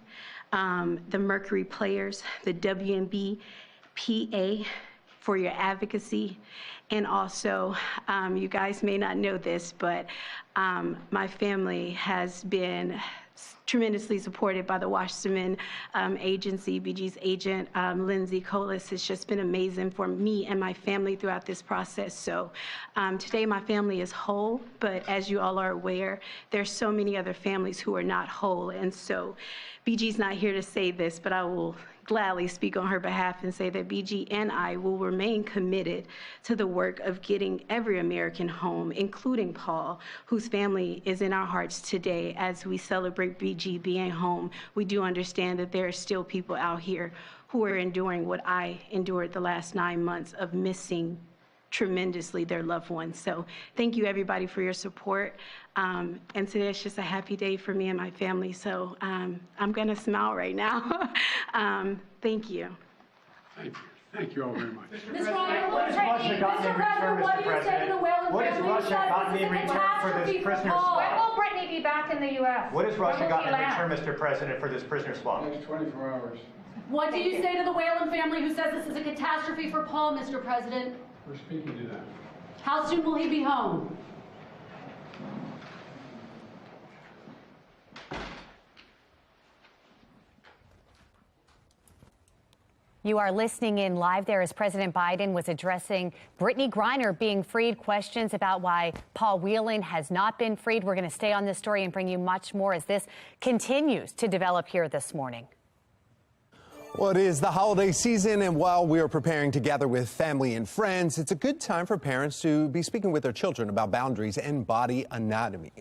the Mercury Players, the WBFF, PA for your advocacy. And also, you guys may not know this, but my family has been tremendously supported by the Wasserman Agency. BG's agent, Lindsay Colas, has just been amazing for me and my family throughout this process. So today my family is whole, but as you all are aware, there's so many other families who are not whole. And so BG's not here to say this, but I will gladly speak on her behalf and say that BG and I will remain committed to the work of getting every American home, including Paul, whose family is in our hearts today. As we celebrate BG being home, we do understand that there are still people out here who are enduring what I endured the last 9 months of missing tremendously their loved ones. So thank you everybody for your support. And today it's just a happy day for me and my family. So I'm gonna smile right now. Thank you. Thank you. Thank you all very much. Ms. Ryan, what has Russia gotten in return, Mr. President? What has Russia gotten in return for this prisoner swap? When will Brittany be back in the U.S.? What has Russia gotten in return, Mr. President, for this prisoner swap? Next 24 hours. What do you say to the Whalen family who says this is a catastrophe for Paul, Mr. President? We're speaking to that. How soon will he be home? You are listening in live there as President Biden was addressing Brittany Griner being freed. Questions about why Paul Whelan has not been freed. We're going to stay on this story and bring you much more as this continues to develop here this morning. Well, it is the holiday season, and while we are preparing to gather with family and friends, it's a good time for parents to be speaking with their children about boundaries and body anatomy.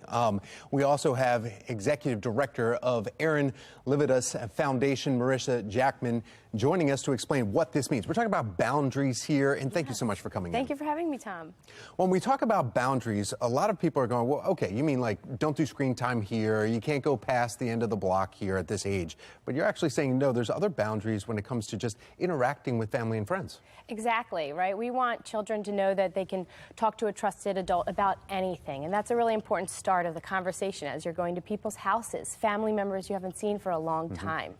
We also have Executive Director of Aaron Levitas Foundation, Marissa Jackman, joining us to explain what this means. We're talking about boundaries here, and thank you so much for coming in. Thank you for having me, Tom. When we talk about boundaries, a lot of people are going, well, okay, you mean like don't do screen time here, you can't go past the end of the block here at this age. But you're actually saying, no, there's other boundaries when it comes to just interacting with family and friends. Exactly, right? We want children to know that they can talk to a trusted adult about anything. And that's a really important start of the conversation as you're going to people's houses, family members you haven't seen for a long time.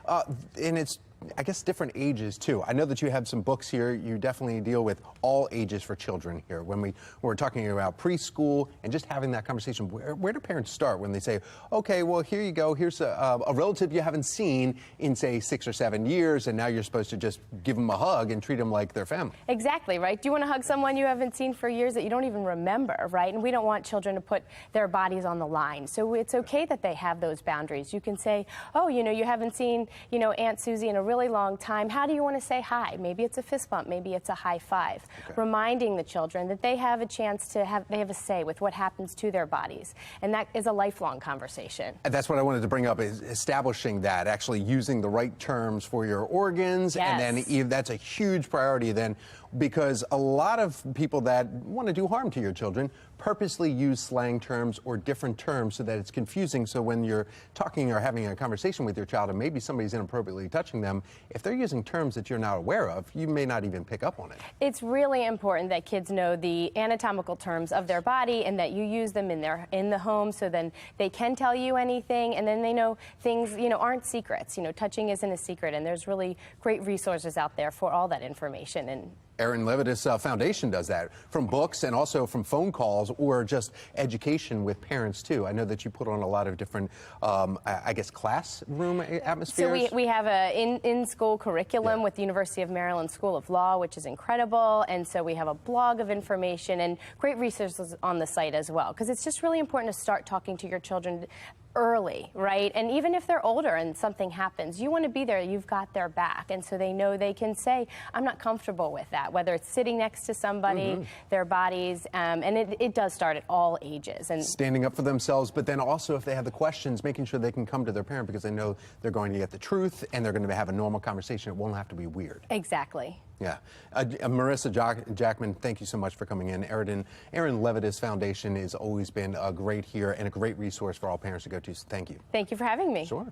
And it's, I guess, different ages, too. I know that you have some books here. You definitely deal with all ages for children here. When we're talking about preschool and just having that conversation, where do parents start when they say, okay, well, here you go. Here's a relative you haven't seen in, say, 6 or 7 years, and now you're supposed to just give them a hug and treat them like their family. Exactly, right? Do you want to hug someone you haven't seen for years that you don't even remember, right? And we don't want children to put their bodies on the line. So it's okay that they have those boundaries. You can say, oh, you know, you haven't seen, you know, Aunt Susie in a really long time. How do you want to say hi? Maybe it's a fist bump. Maybe it's a high five. Okay. Reminding the children that they have a chance to have a say with what happens to their bodies. And that is a lifelong conversation. And that's what I wanted to bring up, is establishing that, actually using the right terms for your organs. Yes. And then that's a huge priority then, because a lot of people that want to do harm to your children purposely use slang terms or different terms so that it's confusing. So when you're talking or having a conversation with your child and maybe somebody's inappropriately touching them, if they're using terms that you're not aware of, you may not even pick up on it. It's really important that kids know the anatomical terms of their body and that you use them in the home, so then they can tell you anything, and then they know things, you know, aren't secrets. You know, touching isn't a secret, and there's really great resources out there for all that information. And Aaron Levitas Foundation does that, from books and also from phone calls or just education with parents, too. I know that you put on a lot of different, I guess, classroom atmospheres. So we have a in-school curriculum with the University of Maryland School of Law, which is incredible. And so we have a blog of information and great resources on the site as well, because it's just really important to start talking to your children early, right? And even if they're older and something happens, you want to be there. You've got their back. And so they know they can say, I'm not comfortable with that, whether it's sitting next to somebody, their bodies, and it does start at all ages. And standing up for themselves, but then also if they have the questions, making sure they can come to their parent because they know they're going to get the truth and they're going to have a normal conversation. It won't have to be weird. Exactly. Yeah. Marissa Jackman, thank you so much for coming in. Aaron Levitas Foundation has always been great here and a great resource for all parents to go to. So thank you. Thank you for having me. Sure.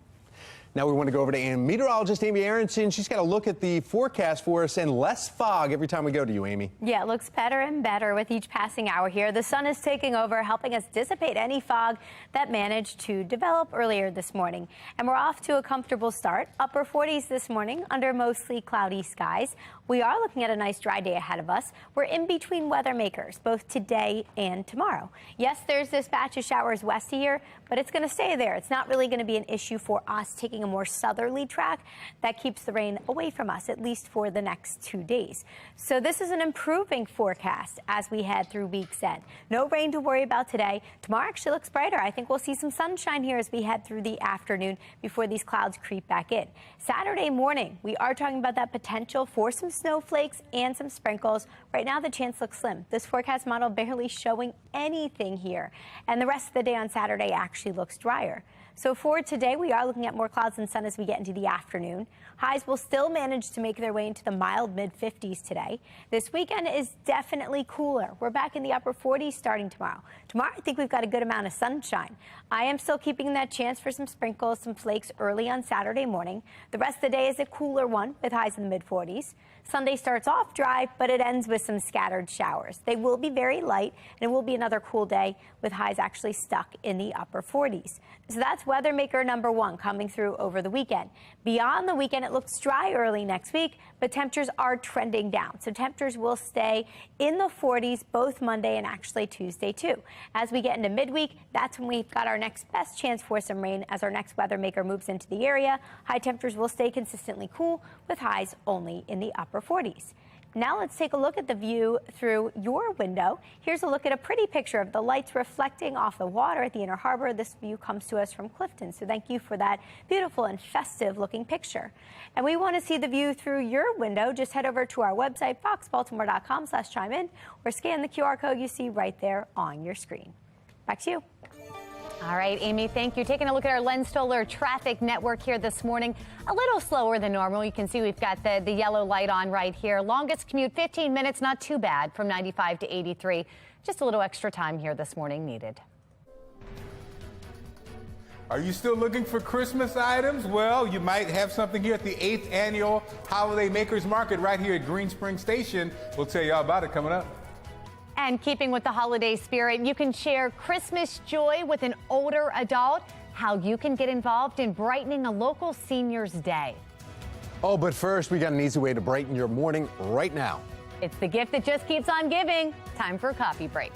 Now we want to go over to meteorologist Amy Aronson. She's got a look at the forecast for us and less fog every time we go to you, Amy. Yeah, it looks better and better with each passing hour here. The sun is taking over, helping us dissipate any fog that managed to develop earlier this morning. And we're off to a comfortable start. Upper 40s this morning under mostly cloudy skies. We are looking at a nice dry day ahead of us. We're in between weather makers both today and tomorrow. Yes, there's this batch of showers west of here, but it's going to stay there. It's not really going to be an issue for us taking a more southerly track that keeps the rain away from us, at least for the next 2 days. So this is an improving forecast as we head through week's end. No rain to worry about today. Tomorrow actually looks brighter. I think we'll see some sunshine here as we head through the afternoon before these clouds creep back in. Saturday morning, we are talking about that potential for some snowflakes and some sprinkles. Right now, the chance looks slim. This forecast model barely showing anything here. And the rest of the day on Saturday actually looks drier. So for today, we are looking at more clouds and sun as we get into the afternoon. Highs will still manage to make their way into the mild mid-50s today. This weekend is definitely cooler. We're back in the upper 40s starting tomorrow. Tomorrow, I think we've got a good amount of sunshine. I am still keeping that chance for some sprinkles, some flakes early on Saturday morning. The rest of the day is a cooler one with highs in the mid-40s. Sunday starts off dry, but it ends with some scattered showers. They will be very light, and it will be another cool day with highs actually stuck in the upper 40s. So that's weather maker number one coming through over the weekend. Beyond the weekend, it looks dry early next week, but temperatures are trending down. So temperatures will stay in the 40s both Monday and actually Tuesday too. As we get into midweek, that's when we've got our next best chance for some rain as our next weather maker moves into the area. High temperatures will stay consistently cool with highs only in the upper 40s. Now let's take a look at the view through your window. Here's a look at a pretty picture of the lights reflecting off the water at the Inner Harbor. This view comes to us from Clifton, so thank you for that beautiful and festive looking picture. And we want to see the view through your window. Just head over to our website, foxbaltimore.com/chime in, or scan the QR code you see right there on your screen. Back to you. All right, Amy, thank you. Taking a look at our Len Stoller traffic network here this morning. A little slower than normal. You can see we've got the yellow light on right here. Longest commute, 15 minutes, not too bad, from 95 to 83. Just a little extra time here this morning needed. Are you still looking for Christmas items? Well, you might have something here at the 8th Annual Holiday Makers Market right here at Green Spring Station. We'll tell you all about it coming up. And keeping with the holiday spirit, you can share Christmas joy with an older adult, how you can get involved in brightening a local senior's day. Oh, but first, we got an easy way to brighten your morning right now. It's the gift that just keeps on giving. Time for a coffee break.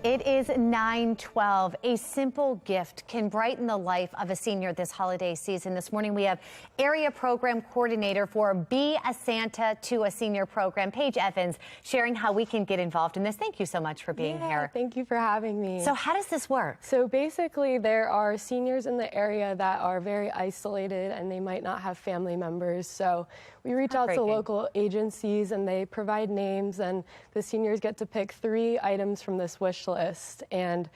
It is 9:12. A simple gift can brighten the life of a senior this holiday season. This morning we have area program coordinator for Be a Santa to a Senior program, Paige Evans, sharing how we can get involved in this. Thank you so much for being here. Thank you for having me. So how does this work? So basically there are seniors in the area that are very isolated and they might not have family members. So we reach out to local agencies and they provide names, and the seniors get to pick 3 items from this wish list. And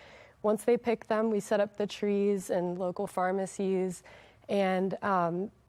once they pick them, we set up the trees in local pharmacies, and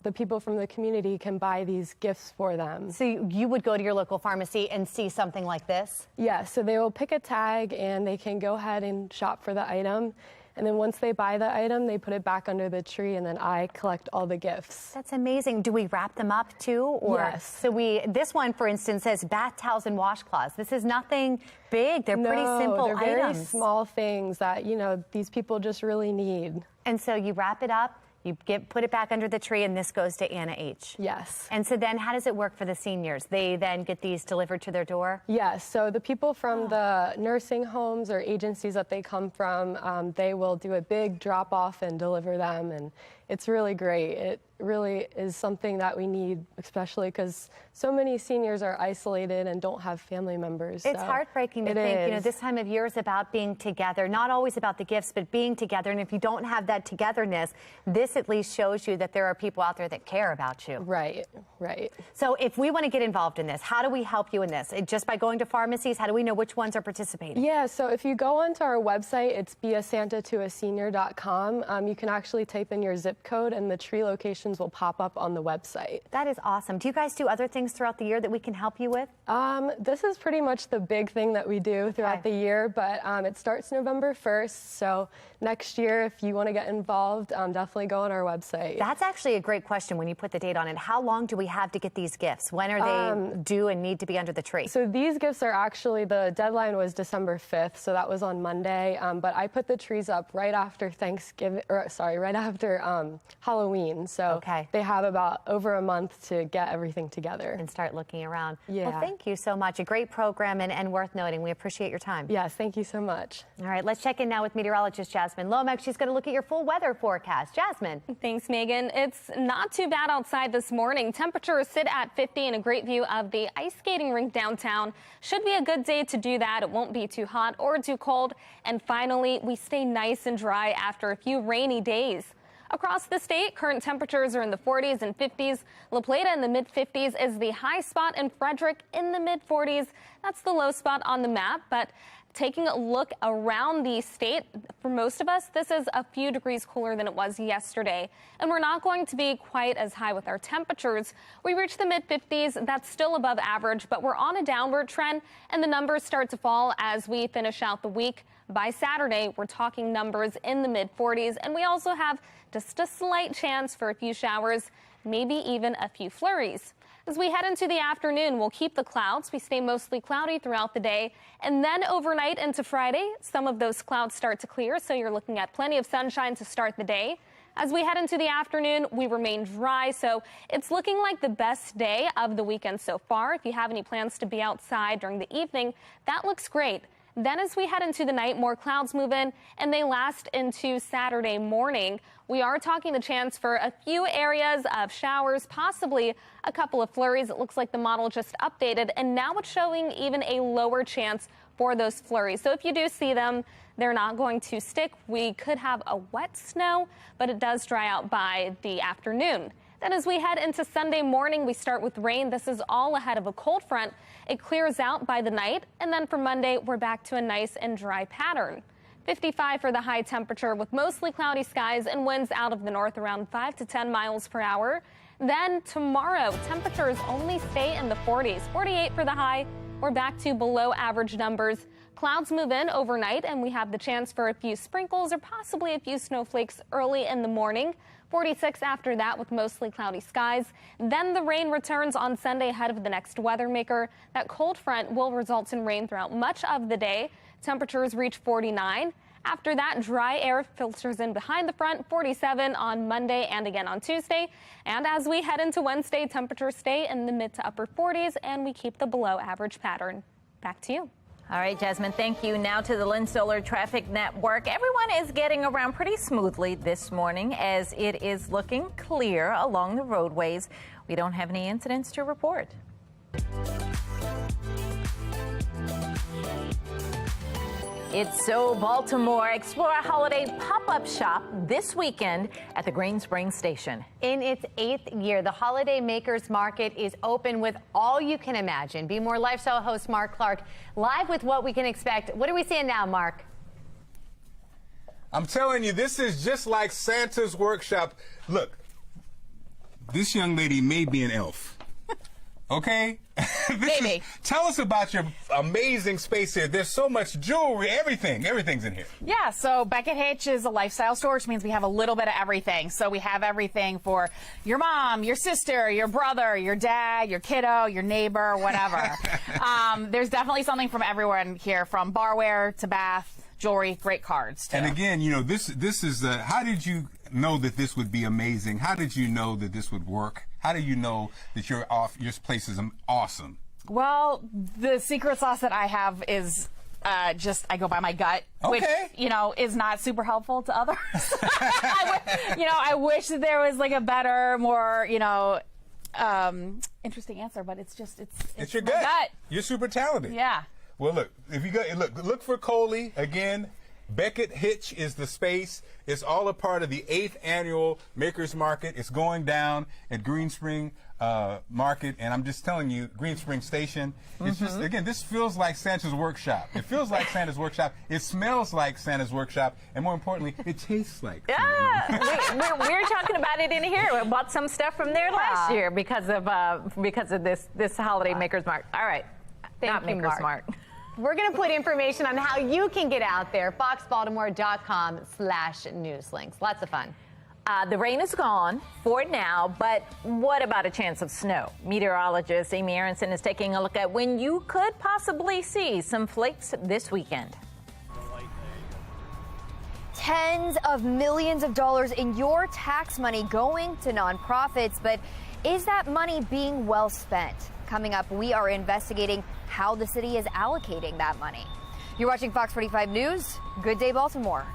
the people from the community can buy these gifts for them. So you would go to your local pharmacy and see something like this? Yeah, so they will pick a tag and they can go ahead and shop for the item. And then once they buy the item, they put it back under the tree, and then I collect all the gifts. That's amazing. Do we wrap them up too? Or? Yes. So this one, for instance, says bath towels and washcloths. This is nothing big. They're pretty simple they're very items. Small things that, these people just really need. And so you wrap it up, you put it back under the tree, and this goes to Anna H. Yes. And so then how does it work for the seniors? They then get these delivered to their door? Yes. So the people from the nursing homes or agencies that they come from, they will do a big drop off and deliver them. And it's really great. It really is something that we need, especially because so many seniors are isolated and don't have family members. It's heartbreaking to think, this time of year is about being together, not always about the gifts, but being together. And if you don't have that togetherness, this at least shows you that there are people out there that care about you. Right, right. So if we want to get involved in this, how do we help you in this? Just by going to pharmacies? How do we know which ones are participating? Yeah, so if you go onto our website, it's beasantatoasenior.com. You can actually type in your zip code and the tree locations will pop up on the website. That is awesome. Do you guys do other things throughout the year that we can help you with? This is pretty much the big thing that we do throughout the year, but it starts November 1st. So next year, if you want to get involved, definitely go on our website. That's actually a great question when you put the date on it. How long do we have to get these gifts? When are they due and need to be under the tree? So these gifts are actually, the deadline was December 5th, so that was on Monday. But I put the trees up right after right after Halloween. So they have about over a month to get everything together. And start looking around. Yeah. Well, thank you so much. A great program and worth noting. We appreciate your time. Yes, thank you so much. All right, let's check in now with meteorologist Jasmine Lomax. She's going to look at your full weather forecast. Jasmine. Thanks, Megan. It's not too bad outside this morning. Temperatures sit at 50 and a great view of the ice skating rink downtown. Should be a good day to do that. It won't be too hot or too cold. And finally, we stay nice and dry after a few rainy days. Across the state, current temperatures are in the 40s and 50s. La Plata in the mid-50s is the high spot, and Frederick in the mid-40s. That's the low spot on the map. But taking a look around the state, for most of us, this is a few degrees cooler than it was yesterday. And we're not going to be quite as high with our temperatures. We reached the mid-50s. That's still above average, but we're on a downward trend, and the numbers start to fall as we finish out the week. By Saturday, we're talking numbers in the mid-40s, and we also have just a slight chance for a few showers, maybe even a few flurries. As we head into the afternoon, we'll keep the clouds. We stay mostly cloudy throughout the day, and then overnight into Friday, some of those clouds start to clear, so you're looking at plenty of sunshine to start the day. As we head into the afternoon, we remain dry, so it's looking like the best day of the weekend so far. If you have any plans to be outside during the evening, that looks great. Then as we head into the night, more clouds move in, and they last into Saturday morning. We are talking the chance for a few areas of showers, possibly a couple of flurries. It looks like the model just updated, and now it's showing even a lower chance for those flurries. So if you do see them, they're not going to stick. We could have a wet snow, but it does dry out by the afternoon. Then as we head into Sunday morning, we start with rain. This is all ahead of a cold front. It clears out by the night, and then for Monday, we're back to a nice and dry pattern. 55 for the high temperature with mostly cloudy skies and winds out of the north around 5 to 10 miles per hour. Then tomorrow, temperatures only stay in the 40s. 48 for the high. We're back to below average numbers. Clouds move in overnight, and we have the chance for a few sprinkles or possibly a few snowflakes early in the morning. 46 after that with mostly cloudy skies. Then the rain returns on Sunday ahead of the next weather maker. That cold front will result in rain throughout much of the day. Temperatures reach 49. After that, dry air filters in behind the front, 47 on Monday and again on Tuesday. And as we head into Wednesday, temperatures stay in the mid to upper 40s, and we keep the below average pattern. Back to you. All right, Jasmine, thank you. Now to the Lynn Solar Traffic Network. Everyone is getting around pretty smoothly this morning as it is looking clear along the roadways. We don't have any incidents to report. It's So Baltimore. Explore a holiday pop-up shop this weekend at the Green Springs Station. In its 8th year, the Holiday Makers Market is open with all you can imagine. Be More lifestyle host Mark Clark live with what we can expect. What are we seeing now, Mark? I'm telling you, this is just like Santa's workshop. Look, this young lady may be an elf. Okay? Maybe. Tell us about your amazing space here. There's so much jewelry, everything's in here. Yeah, so Beckett Hitch is a lifestyle store, which means we have a little bit of everything. So we have everything for your mom, your sister, your brother, your dad, your kiddo, your neighbor, whatever. There's definitely something from everywhere in here, from barware to bath, jewelry, great cards, too. And again, you know, this is how did you know that this would be amazing? How did you know that this would work? How do you know that your place is awesome? Well, the secret sauce that I have is I go by my gut, which, you know, is not super helpful to others. I wish that there was like a better, more, you know, interesting answer, but it's your my gut. You're super talented. Yeah. Well, look, if you go, look for Coley again. Beckett Hitch is the space. It's all a part of the 8th annual Makers Market. It's going down at Green Spring Market, and I'm just telling you, Green Spring Station. It's just, again, this feels like Santa's workshop. It feels like Santa's workshop. It smells like Santa's workshop, and more importantly, it tastes like. Yeah, we're talking about it in here. We bought some stuff from there last year because of this holiday Makers Market. All right, Thank you, Makers Mark. Market. We're going to put information on how you can get out there. foxbaltimore.com/newslinks. Lots of fun. The rain is gone for now, but what about a chance of snow? Meteorologist Amy Aronson is taking a look at when you could possibly see some flakes this weekend. Tens of millions of dollars in your tax money going to nonprofits, but is that money being well spent? Coming up, we are investigating how the city is allocating that money. You're watching Fox 45 News. Good day, Baltimore.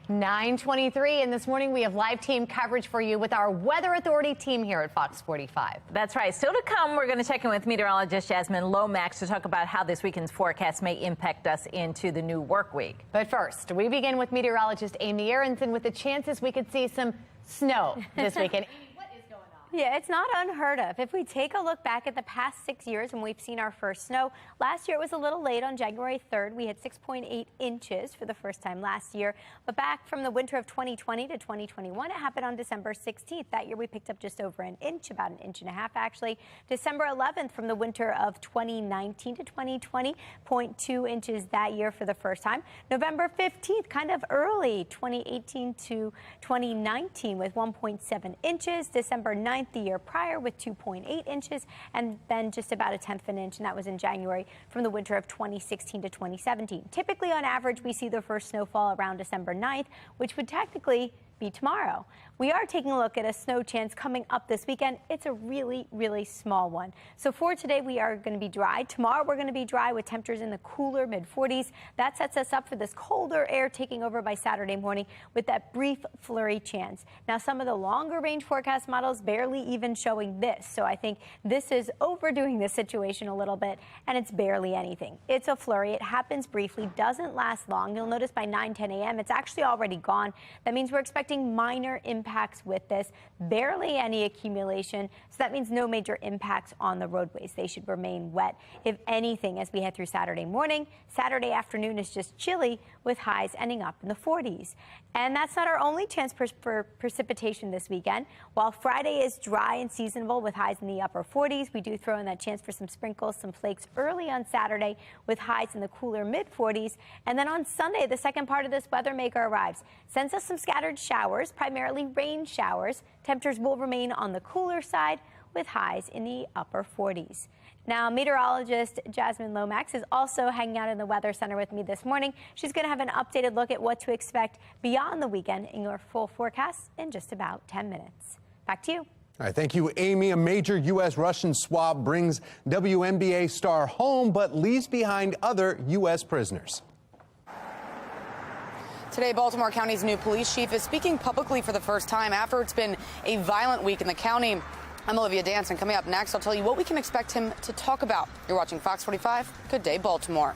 9:23, and this morning we have live team coverage for you with our Weather Authority team here at Fox 45. That's right. Still to come, we're going to check in with meteorologist Jasmine Lomax to talk about how this weekend's forecast may impact us into the new work week. But first, we begin with meteorologist Amy Aronson with the chances we could see some snow this weekend. Yeah, it's not unheard of. If we take a look back at the past 6 years when we've seen our first snow, last year it was a little late on January 3rd. We had 6.8 inches for the first time last year. But back from the winter of 2020 to 2021, it happened on December 16th. That year we picked up just over an inch, about an inch and a half actually. December 11th from the winter of 2019 to 2020, 0.2 inches that year for the first time. November 15th, kind of early, 2018 to 2019 with 1.7 inches. December 9th, the year prior with 2.8 inches, and then just about a tenth of an inch, and that was in January from the winter of 2016 to 2017. Typically, on average, we see the first snowfall around December 9th, which would technically be tomorrow. We are taking a look at a snow chance coming up this weekend. It's a really, really small one. So for today, we are going to be dry. Tomorrow, we're going to be dry with temperatures in the cooler mid-40s. That sets us up for this colder air taking over by Saturday morning with that brief flurry chance. Now, some of the longer range forecast models barely even showing this. So I think this is overdoing the situation a little bit, and it's barely anything. It's a flurry. It happens briefly, doesn't last long. You'll notice by 9-10 a.m., it's actually already gone. That means we're expecting minor impacts with this, barely any accumulation. So that means no major impacts on the roadways. They should remain wet. If anything, as we head through Saturday morning, Saturday afternoon is just chilly with highs ending up in the 40s. And that's not our only chance for precipitation this weekend. While Friday is dry and seasonable with highs in the upper 40s, we do throw in that chance for some sprinkles, some flakes early on Saturday with highs in the cooler mid 40s. And then on Sunday, the second part of this weather maker arrives. Sends us some scattered showers, primarily rain showers. Temperatures will remain on the cooler side with highs in the upper 40s. Now, meteorologist Jasmine Lomax is also hanging out in the Weather Center with me this morning. She's going to have an updated look at what to expect beyond the weekend in your full forecast in just about 10 minutes. Back to you. All right, thank you, Amy. A major U.S.-Russian swap brings WNBA star home, but leaves behind other U.S. prisoners. Today, Baltimore County's new police chief is speaking publicly for the first time after it's been a violent week in the county. I'm Olivia Danson. Coming up next, I'll tell you what we can expect him to talk about. You're watching Fox 45. Good day, Baltimore.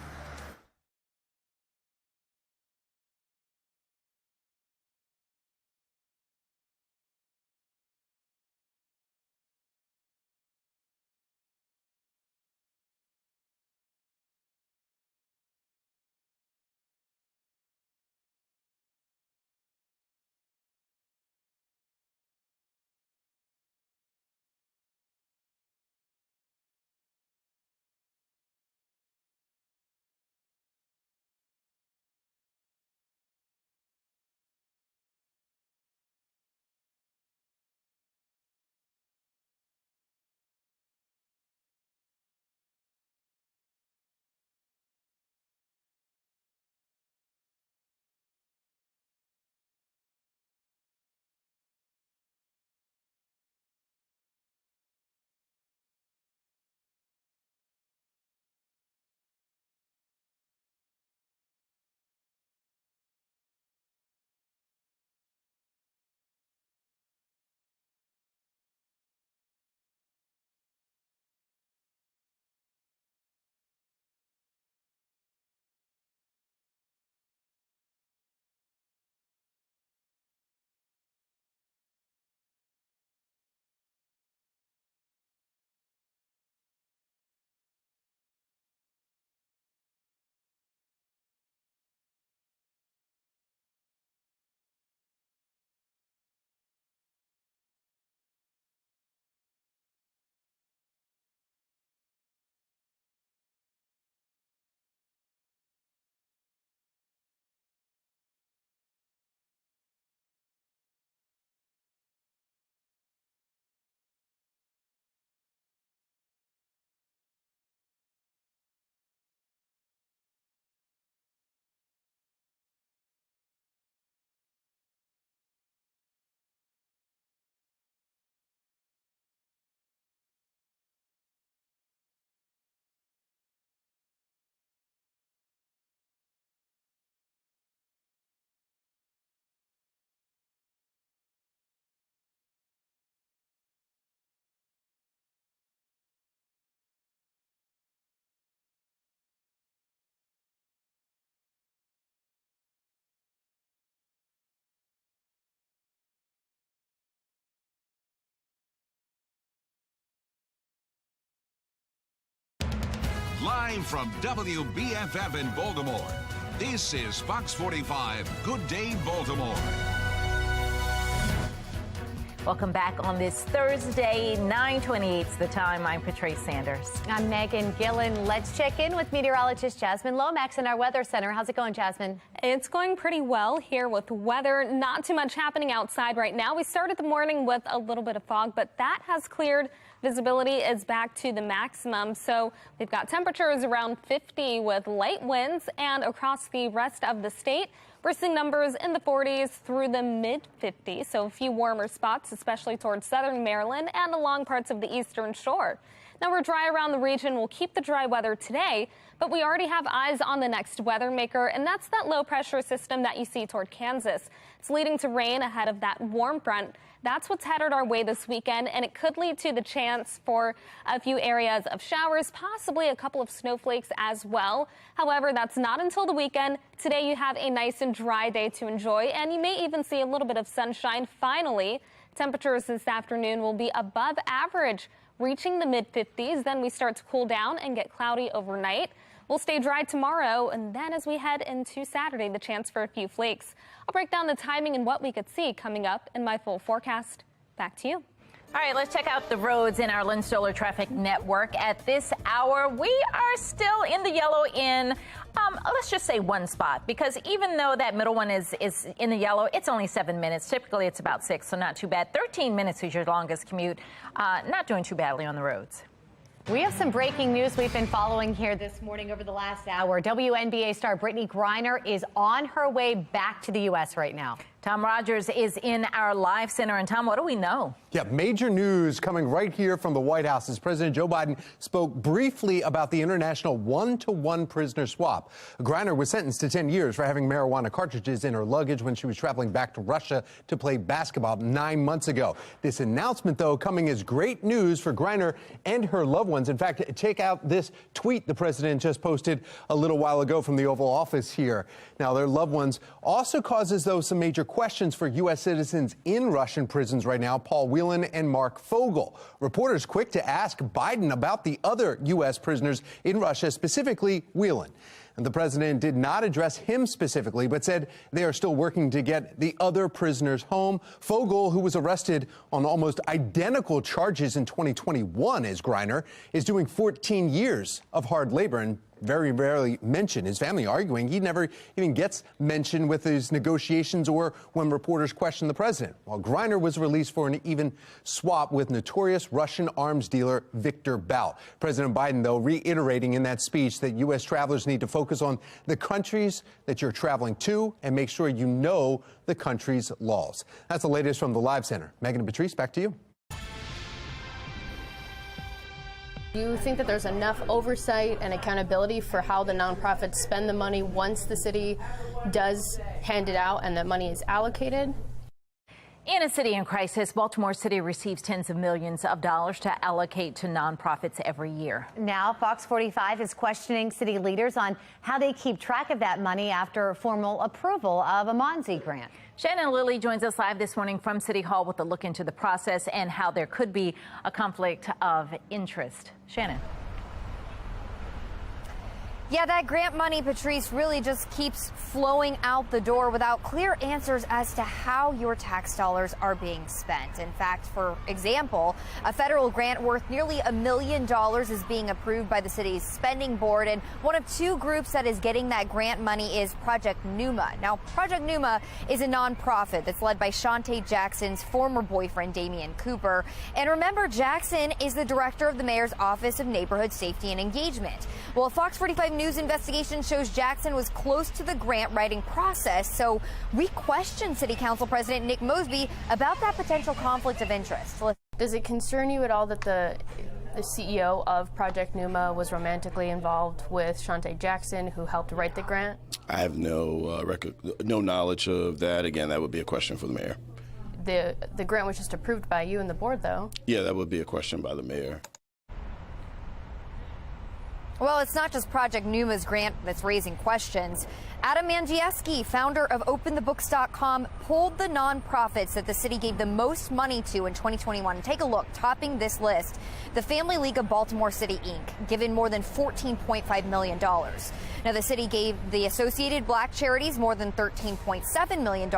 Live from WBFF in Baltimore, this is Fox 45 Good Day Baltimore. Welcome back on this Thursday, 9:28 is the time. I'm Patrice Sanders. I'm Megan Gillen. Let's check in with meteorologist Jasmine Lomax in our weather center. How's it going, Jasmine? It's going pretty well here with weather. Not too much happening outside right now. We started the morning with a little bit of fog, but that has cleared. Visibility is back to the maximum. So we've got temperatures around 50 with light winds, and across the rest of the state, we're seeing numbers in the 40s through the mid-50s, so a few warmer spots, especially towards southern Maryland and along parts of the eastern shore. Now, we're dry around the region. We'll keep the dry weather today, but we already have eyes on the next weather maker, and that's that low-pressure system that you see toward Kansas. It's leading to rain ahead of that warm front. That's what's headed our way this weekend, and it could lead to the chance for a few areas of showers, possibly a couple of snowflakes as well. However, that's not until the weekend. Today, you have a nice and dry day to enjoy, and you may even see a little bit of sunshine finally. Temperatures this afternoon will be above average, reaching the mid-50s. Then we start to cool down and get cloudy overnight. We'll stay dry tomorrow, and then as we head into Saturday, the chance for a few flakes. I'll break down the timing and what we could see coming up in my full forecast. Back to you. All right, let's check out the roads in our Lynn Stoller Traffic Network. At this hour, we are still in the yellow in, let's just say one spot, because even though that middle one is in the yellow, it's only 7 minutes. Typically, it's about 6, so not too bad. 13 minutes is your longest commute. Not doing too badly on the roads. We have some breaking news we've been following here this morning over the last hour. WNBA star Brittany Griner is on her way back to the U.S. right now. Tom Rogers is in our live center. And Tom, what do we know? Yeah, major news coming right here from the White House as President Joe Biden spoke briefly about the international one-to-one prisoner swap. Griner was sentenced to 10 years for having marijuana cartridges in her luggage when she was traveling back to Russia to play basketball 9 months ago. This announcement, though, coming as great news for Griner and her loved ones. In fact, check out this tweet the president just posted a little while ago from the Oval Office here. Now, their loved ones also causes, though, some major questions for U.S. citizens in Russian prisons right now, Paul Whelan and Mark Fogel. Reporters quick to ask Biden about the other U.S. prisoners in Russia, specifically Whelan. And the president did not address him specifically, but said they are still working to get the other prisoners home. Fogel, who was arrested on almost identical charges in 2021 as Griner, is doing 14 years of hard labor and very rarely mentioned. His family arguing he never even gets mentioned with his negotiations or when reporters question the president. While Griner was released for an even swap with notorious Russian arms dealer Viktor Bout. President Biden, though, reiterating in that speech that U.S. travelers need to focus on the countries that you're traveling to and make sure you know the country's laws. That's the latest from the Live Center. Megan and Patrice, back to you. Do you think that there's enough oversight and accountability for how the nonprofits spend the money once the city does hand it out and that money is allocated? In a city in crisis, Baltimore City receives tens of millions of dollars to allocate to nonprofits every year. Now, Fox 45 is questioning city leaders on how they keep track of that money after formal approval of a Monzi grant. Shannon Lilly joins us live this morning from City Hall with a look into the process and how there could be a conflict of interest. Shannon. Yeah, that grant money, Patrice, really just keeps flowing out the door without clear answers as to how your tax dollars are being spent. In fact, for example, a federal grant worth nearly $1 million is being approved by the city's spending board, and one of two groups that is getting that grant money is Project Numa. Now, Project Numa is a nonprofit that's led by Shantae Jackson's former boyfriend, Damian Cooper. And remember, Jackson is the director of the mayor's Office of Neighborhood Safety and Engagement. Well, a Fox 45 News investigation shows Jackson was close to the grant writing process, so we questioned City Council President Nick Mosby about that potential conflict of interest. Does it concern you at all that the CEO of Project Numa was romantically involved with Shantae Jackson, who helped write the grant? I have no no knowledge of that. Again, that would be a question for the mayor. The grant was just approved by you and the board, though. Yeah, that would be a question by the mayor. Well, it's not just Project Numa's grant that's raising questions. Adam Mangiewski, founder of OpenTheBooks.com, pulled the nonprofits that the city gave the most money to in 2021. Take a look, topping this list, the Family League of Baltimore City, Inc., given more than $14.5 million. Now, the city gave the Associated Black Charities more than $13.7 million,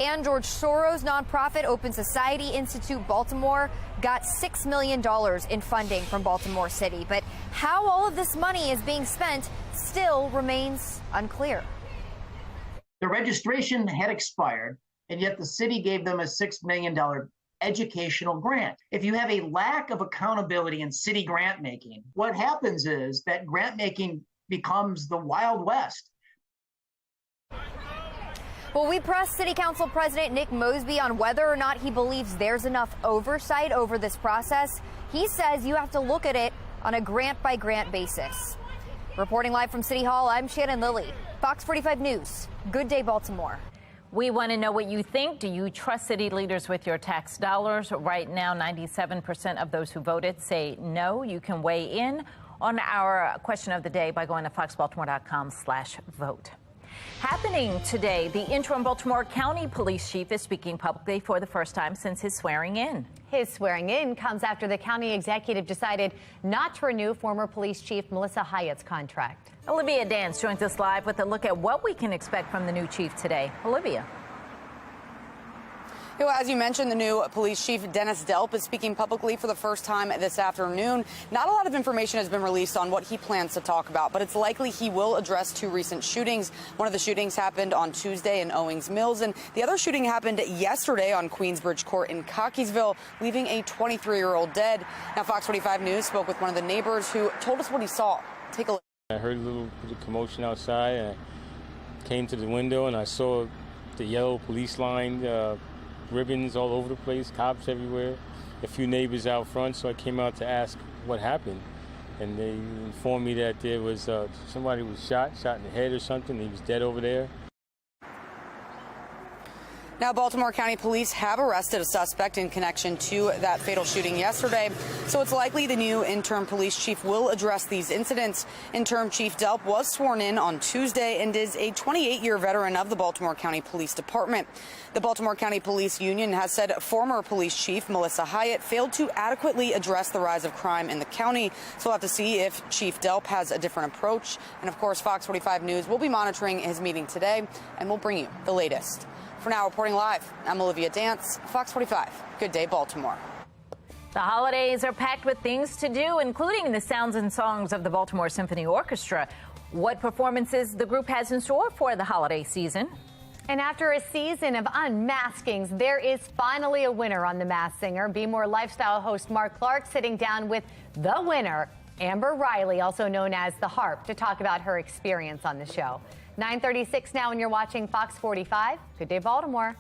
and George Soros' nonprofit Open Society Institute Baltimore got $6 million in funding from Baltimore City. But how all of this money is being spent still remains unclear. The registration had expired, and yet the city gave them a $6 million educational grant. If you have a lack of accountability in city grant making, what happens is that grant making becomes the Wild West. Well, we pressed City Council President Nick Mosby on whether or not he believes there's enough oversight over this process. He says you have to look at it on a grant-by-grant basis. Reporting live from City Hall, I'm Shannon Lilly, Fox 45 News. Good day, Baltimore. We want to know what you think. Do you trust city leaders with your tax dollars? Right now, 97% of those who voted say no. You can weigh in on our question of the day by going to foxbaltimore.com/vote. Happening today, the interim Baltimore County Police Chief is speaking publicly for the first time since his swearing in. His swearing in comes after the county executive decided not to renew former police chief Melissa Hyatt's contract. Olivia Dance joins us live with a look at what we can expect from the new chief today. Olivia. As you mentioned, the new police chief, Dennis Delp, is speaking publicly for the first time this afternoon. Not a lot of information has been released on what he plans to talk about, but it's likely he will address two recent shootings. One of the shootings happened on Tuesday in Owings Mills, and the other shooting happened yesterday on Queensbridge Court in Cockeysville, leaving a 23-year-old dead. Now, Fox 45 News spoke with one of the neighbors who told us what he saw. Take a look. I heard a little commotion outside, and I came to the window, and I saw the yellow police line, ribbons all over the place, cops everywhere, a few neighbors out front, so I came out to ask what happened. And they informed me that there was somebody was shot in the head or something. He was dead over there. Now, Baltimore County Police have arrested a suspect in connection to that fatal shooting yesterday. So it's likely the new interim police chief will address these incidents. Interim Chief Delp was sworn in on Tuesday and is a 28-year veteran of the Baltimore County Police Department. The Baltimore County Police Union has said former police chief Melissa Hyatt failed to adequately address the rise of crime in the county. So we'll have to see if Chief Delp has a different approach. And of course, Fox 45 News will be monitoring his meeting today, and we'll bring you the latest. For now, reporting live, I'm Olivia Dance, Fox 45. Good day, Baltimore. The holidays are packed with things to do, including the sounds and songs of the Baltimore Symphony Orchestra. What performances the group has in store for the holiday season. And after a season of unmaskings, there is finally a winner on The Masked Singer. Be More lifestyle host Mark Clark sitting down with the winner, Amber Riley, also known as The Harp, to talk about her experience on the show. 9:36 now, and you're watching Fox 45. Good day, Baltimore.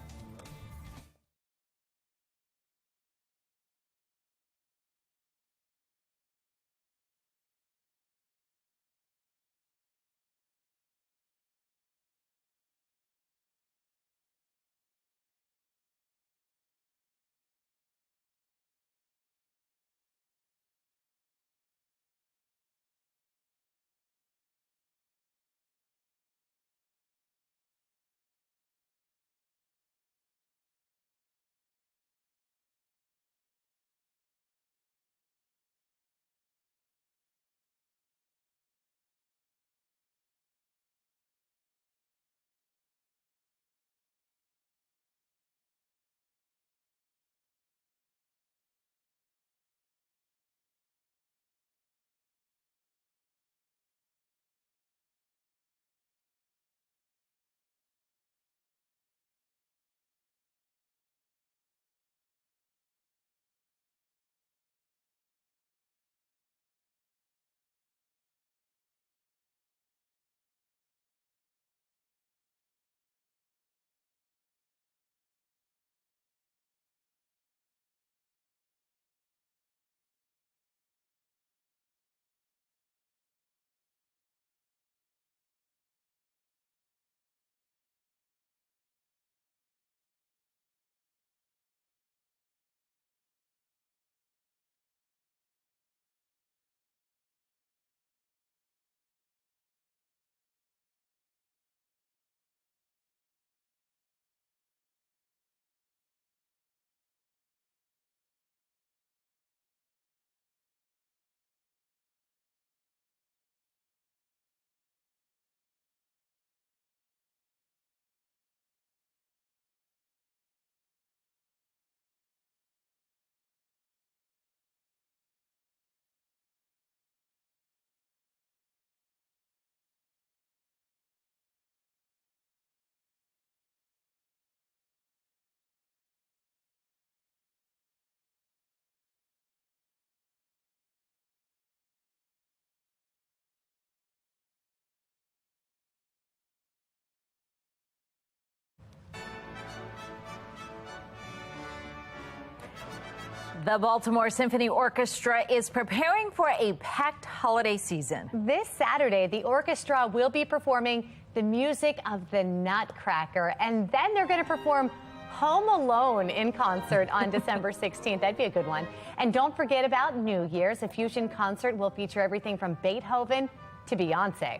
The Baltimore Symphony Orchestra is preparing for a packed holiday season. This Saturday, the orchestra will be performing the music of the Nutcracker, and then they're going to perform Home Alone in concert on December 16th. That'd be a good one. And don't forget about New Year's. A fusion concert will feature everything from Beethoven to Beyonce.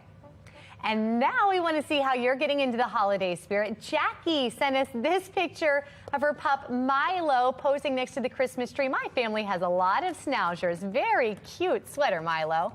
And now we want to see how you're getting into the holiday spirit. Jackie sent us this picture of her pup Milo posing next to the Christmas tree. My family has a lot of schnauzers. Very cute sweater, Milo.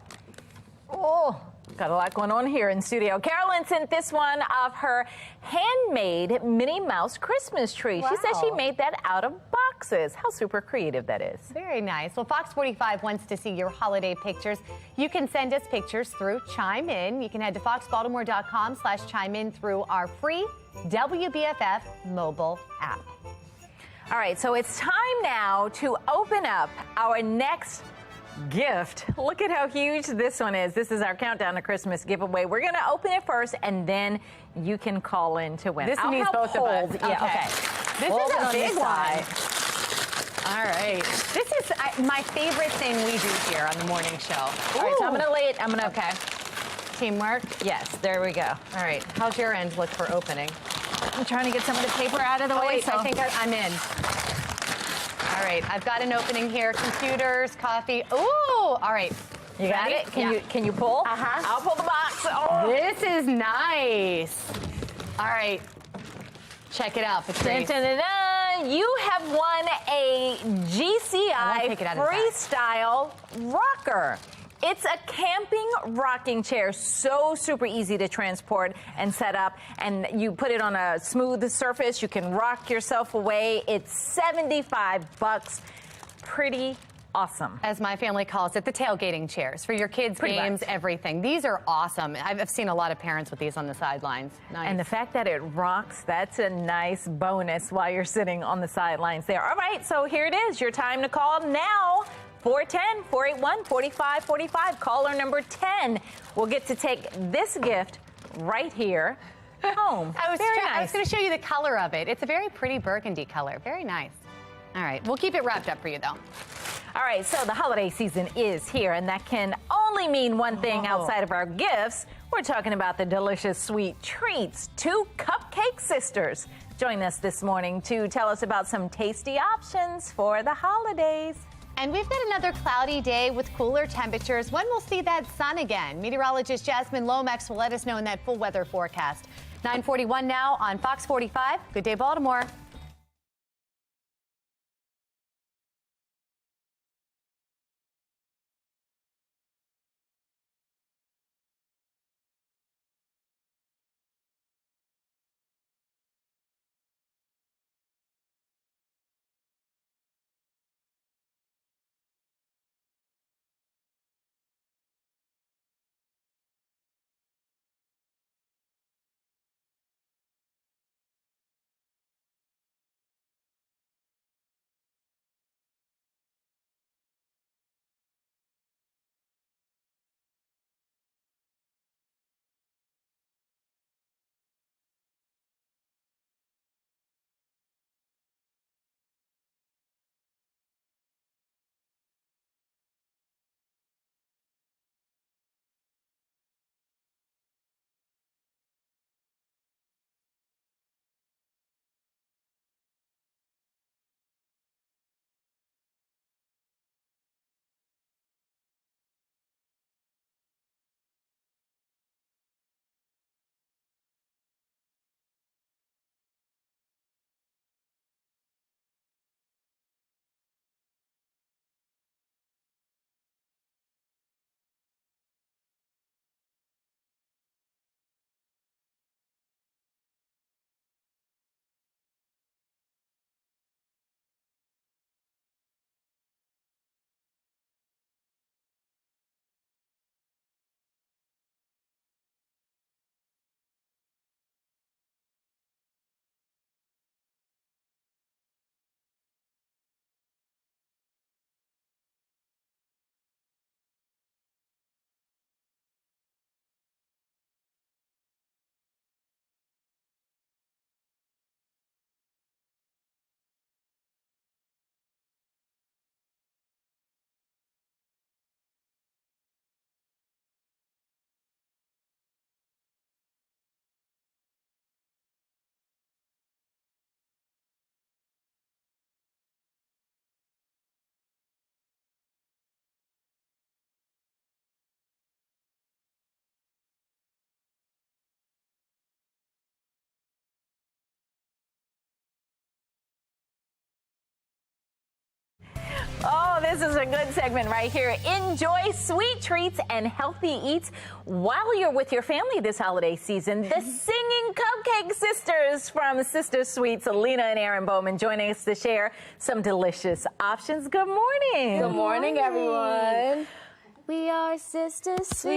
Oh, got a lot going on here in studio. Carolyn sent this one of her handmade Minnie Mouse Christmas tree. Wow. She says she made that out of boxes. How super creative that is. Very nice. Well, Fox 45 wants to see your holiday pictures. You can send us pictures through Chime In. You can head to foxbaltimore.com/chime in through our free WBFF mobile app. All right, so it's time now to open up our next gift. Look at how huge this one is. This is our countdown to Christmas giveaway. We're going to open it first, and then you can call in to win. This I'll needs both hold. of us. Yeah, okay. This We'll is open a on big this one. side. All right. This is my favorite thing we do here on the morning show. All right, so I'm going to lay it. I'm going to. Okay. Teamwork? Yes, there we go. All right. How's your end look for opening? I'm trying to get some of the paper out of the way. Wait, So I think I'm in. All right, I've got an opening here. Computers, coffee. Ooh, all right. You got it? Can you pull? Uh-huh. I'll pull the box. Oh. This is nice. All right. Check it out, Patrice. Dun, dun, dun, dun. You have won a GCI Freestyle Rocker. It's a camping rocking chair, so super easy to transport and set up, and you put it on a smooth surface. You can rock yourself away. It's $75. Pretty awesome. As my family calls it, the tailgating chairs for your kids' games, everything. These are awesome. I've seen a lot of parents with these on the sidelines. Nice. And the fact that it rocks, that's a nice bonus while you're sitting on the sidelines there. All right, so here it is. Your time to call now. 410-481-4545. Caller number 10 will get to take this gift right here home. I was going to show you the color of it. It's a very pretty burgundy color. Very nice. All right. We'll keep it wrapped up for you, though. All right, so the holiday season is here, and that can only mean one thing outside of our gifts. We're talking about the delicious sweet treats. Two Cupcake Sisters join us this morning to tell us about some tasty options for the holidays. And we've got another cloudy day with cooler temperatures. When we'll see that sun again? Meteorologist Jasmine Lomax will let us know in that full weather forecast. 9:41 now on Fox 45. Good day, Baltimore. Oh, this is a good segment right here. Enjoy sweet treats and healthy eats while you're with your family this holiday season. The Singing Cupcake Sisters from Sister Sweets, Alina and Aaron Bowman, joining us to share some delicious options. Good morning. Good morning, everyone. We are Sister Sweets.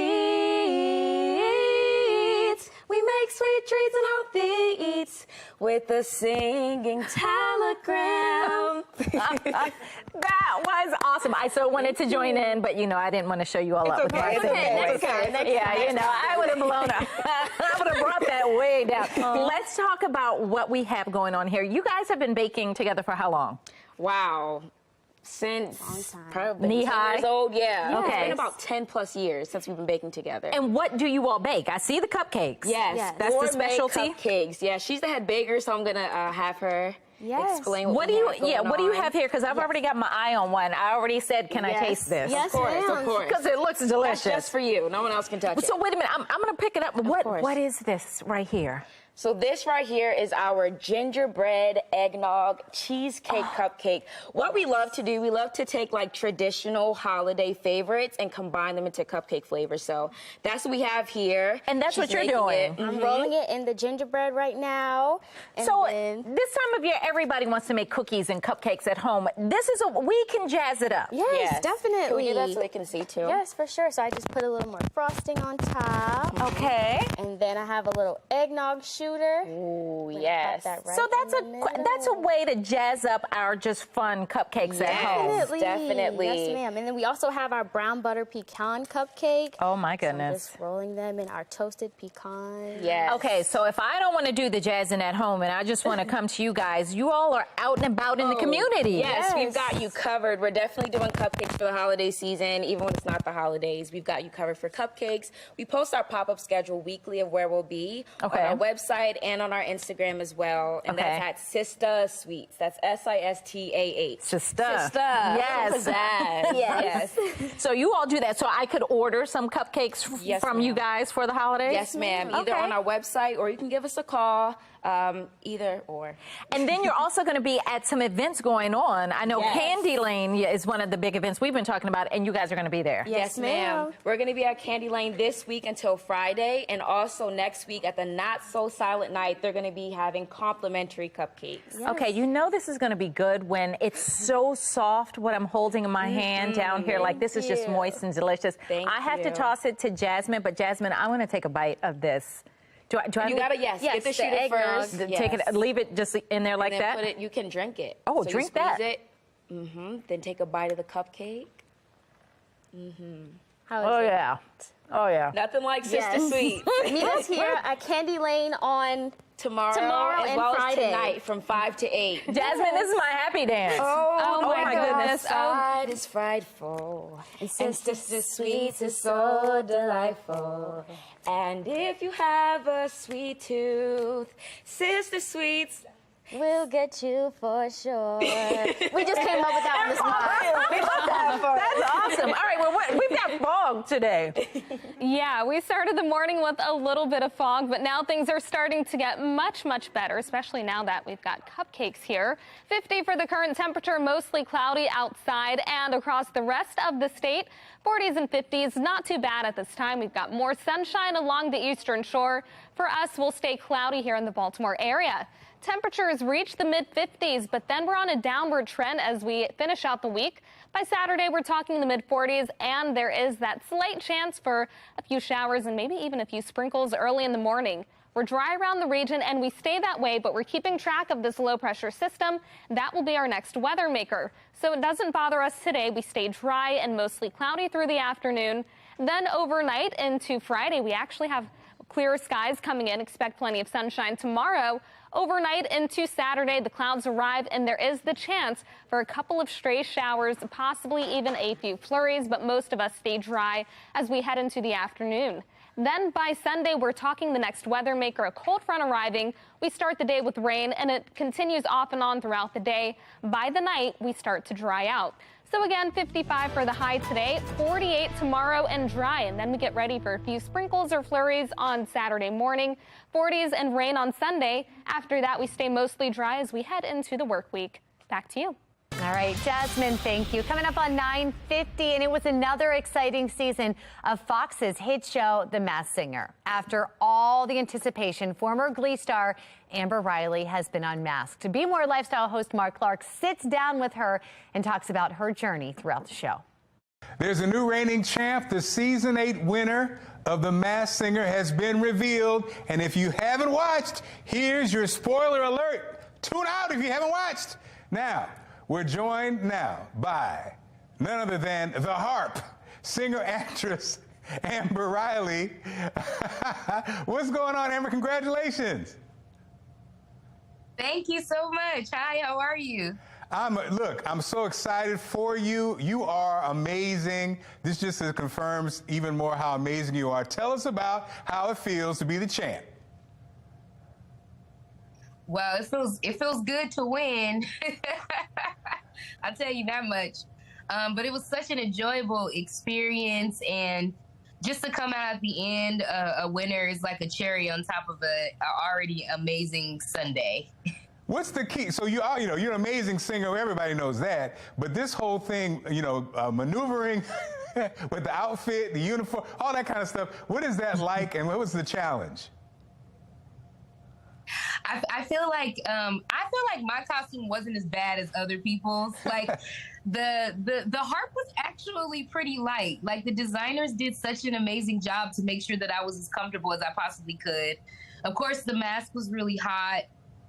We make sweet treats and healthy eats with the singing telegram. That was awesome. I so wanted to join in, but I didn't want to show you all up with my singing voice. Yeah, I would have blown up. I would have brought that way down. Let's talk about what we have going on here. You guys have been baking together for how long? Wow. Since probably knee 10 high? years old, yeah. Okay. It's been about 10 plus years since we've been baking together. And what do you all bake? I see the cupcakes. Yes. That's the specialty. Cupcakes. Yeah, she's the head baker, so I'm gonna have her explain what do you what you have here? Because I've already got my eye on one. I already said, can I taste this? Yes, of course. Because it looks delicious. That's just for you. No one else can touch it. So wait a minute. I'm gonna pick it up. What is this right here? So this right here is our gingerbread eggnog cheesecake cupcake. What we love to do, we love to take like traditional holiday favorites and combine them into cupcake flavors. So that's what we have here. And that's what you're doing. I'm rolling it in the gingerbread right now. So this time of year, everybody wants to make cookies and cupcakes at home. This is we can jazz it up. Yes, definitely. Can we do that so they can see too? Yes, for sure. So I just put a little more frosting on top. Okay. And then I have a little eggnog shooter. Ooh, yes. So that's a way to jazz up our just fun cupcakes at home. Definitely. Yes, ma'am. And then we also have our brown butter pecan cupcake. Oh my So I'm goodness. just rolling them in our toasted pecan. Yes. Okay, so if I don't want to do the jazzing at home and I just want to come to you guys, you all are out and about in the community. Yes, we've got you covered. We're definitely doing cupcakes for the holiday season, even when it's not the holidays. We've got you covered for cupcakes. We post our pop-up schedule weekly of where we'll be on our website and on our Instagram as well. And that's at Sister Sweets. That's SISTAH. Sister. Yes. Yes. So you all do that. So I could order some cupcakes from you guys for the holidays? Yes, ma'am. Either on our website or you can give us a call. Either or. And then you're also going to be at some events going on. I know Candy Lane is one of the big events we've been talking about, and you guys are going to be there. Yes, ma'am. We're going to be at Candy Lane this week until Friday, and also next week at the Not So Silent Night, they're going to be having complimentary cupcakes. Okay, this is going to be good when it's so soft, what I'm holding in my hand down here. Like, this is just moist and delicious. I have to toss it to Jasmine, but Jasmine, I want to take a bite of this. Do I you gotta get the shooter first. Take it, leave it just in there like that. Put it. You can drink it. Oh, so drink you squeeze that. It. Then take a bite of the cupcake. Oh yeah. Oh yeah. Nothing like Sister Sweet. Meet us here at Candy Lane on tomorrow and as well Friday. as tonight from 5 to 8. Jasmine, this is my happy dance. Oh my goodness. Side is frightful, and Sister Sweets is so delightful. And if you have a sweet tooth, Sister Sweets we'll get you for sure. We just came up with that on the spot. That's awesome. All right, well, we've got fog today. Yeah, we started the morning with a little bit of fog, but now things are starting to get much, much better, especially now that we've got cupcakes here. 50 for the current temperature, mostly cloudy outside and across the rest of the state. 40s and 50s, not too bad at this time. We've got more sunshine along the eastern shore. For us, we'll stay cloudy here in the Baltimore area. Temperatures reach the mid-50s, but then we're on a downward trend as we finish out the week. By Saturday, we're talking the mid-40s, and there is that slight chance for a few showers and maybe even a few sprinkles early in the morning. We're dry around the region, and we stay that way, but we're keeping track of this low-pressure system. That will be our next weather maker. So it doesn't bother us today. We stay dry and mostly cloudy through the afternoon. Then overnight into Friday, we actually have clearer skies coming in. Expect plenty of sunshine tomorrow. Overnight into Saturday, the clouds arrive, and there is the chance for a couple of stray showers, possibly even a few flurries, but most of us stay dry as we head into the afternoon. Then by Sunday, we're talking the next weather maker, a cold front arriving. We start the day with rain, and it continues off and on throughout the day. By the night, we start to dry out. So again, 55 for the high today, 48 tomorrow and dry. And then we get ready for a few sprinkles or flurries on Saturday morning, 40s and rain on Sunday. After that, we stay mostly dry as we head into the work week. Back to you. All right, Jasmine, thank you. Coming up on 9:50, and it was another exciting season of Fox's hit show, The Masked Singer. After all the anticipation, former Glee star Amber Riley has been unmasked. Be More lifestyle host Mark Clark sits down with her and talks about her journey throughout the show. There's a new reigning champ. The season 8 winner of The Masked Singer has been revealed. And if you haven't watched, here's your spoiler alert. Tune out if you haven't watched. Now, we're joined now by none other than the harp, singer-actress Amber Riley. What's going on, Amber? Congratulations. Thank you so much. Hi, how are you? Look, I'm so excited for you. You are amazing. This just confirms even more how amazing you are. Tell us about how it feels to be the champ. Well, it feels good to win. I'll tell you that much. But it was such an enjoyable experience, and just to come out at the end, a winner is like a cherry on top of a already amazing Sunday. What's the key? So you're an amazing singer. Everybody knows that. But this whole thing, maneuvering with the outfit, the uniform, all that kind of stuff. What is that like, and what was the challenge? I feel like my costume wasn't as bad as other people's. Like the harp was actually pretty light. Like the designers did such an amazing job to make sure that I was as comfortable as I possibly could. Of course, the mask was really hot,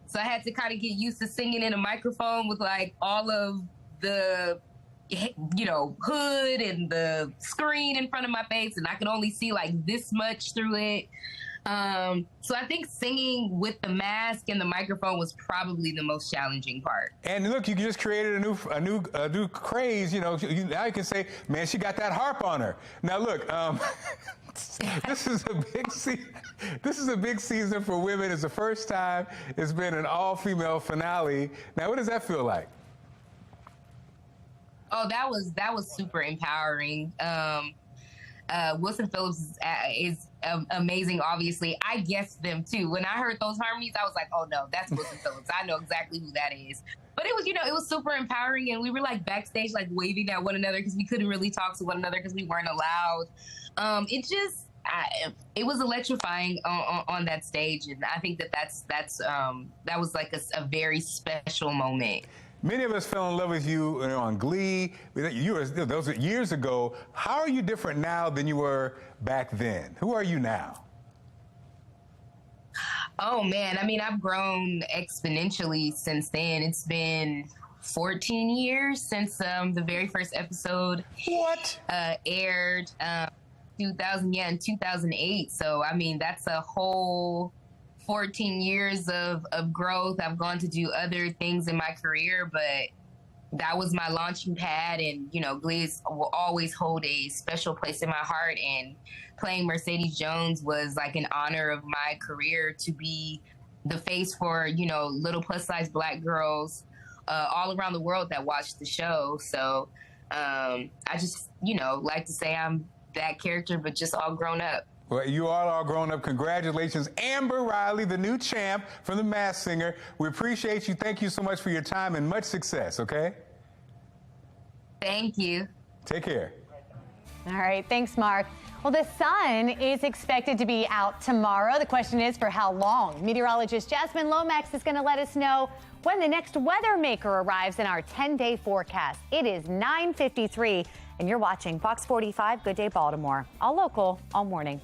so I had to kind of get used to singing in a microphone with like all of the hood and the screen in front of my face, and I could only see like this much through it. So I think singing with the mask and the microphone was probably the most challenging part. And look, you just created a new craze. Now you can say, man, she got that harp on her. Now look, this is a big season for women. It's the first time it's been an all-female finale. Now, what does that feel like? Oh, that was super empowering. Wilson Phillips is amazing, obviously. I guessed them too. When I heard those harmonies, I was like, oh no, that's Wilson Phillips. I know exactly who that is. But it was, it was super empowering, and we were like backstage, like waving at one another because we couldn't really talk to one another because we weren't allowed. It was electrifying on that stage, and I think that was like a very special moment. Many of us fell in love with you on Glee. Those were years ago. How are you different now than you were back then? Who are you now? Oh, man. I mean, I've grown exponentially since then. It's been 14 years since the very first episode aired in 2008. So, I mean, that's a whole 14 years of growth. I've gone to do other things in my career, but that was my launching pad. And, Glee will always hold a special place in my heart. And playing Mercedes Jones was like an honor of my career, to be the face for, little plus size Black girls all around the world that watch the show. So I just, like to say I'm that character, but just all grown up. Well, you all are grown up. Congratulations, Amber Riley, the new champ from The Masked Singer. We appreciate you. Thank you so much for your time and much success, okay? Thank you. Take care. All right, thanks, Mark. Well, the sun is expected to be out tomorrow. The question is, for how long? Meteorologist Jasmine Lomax is going to let us know when the next weather maker arrives in our 10-day forecast. It is 9:53, and you're watching Fox 45. Good Day Baltimore. All local, all morning.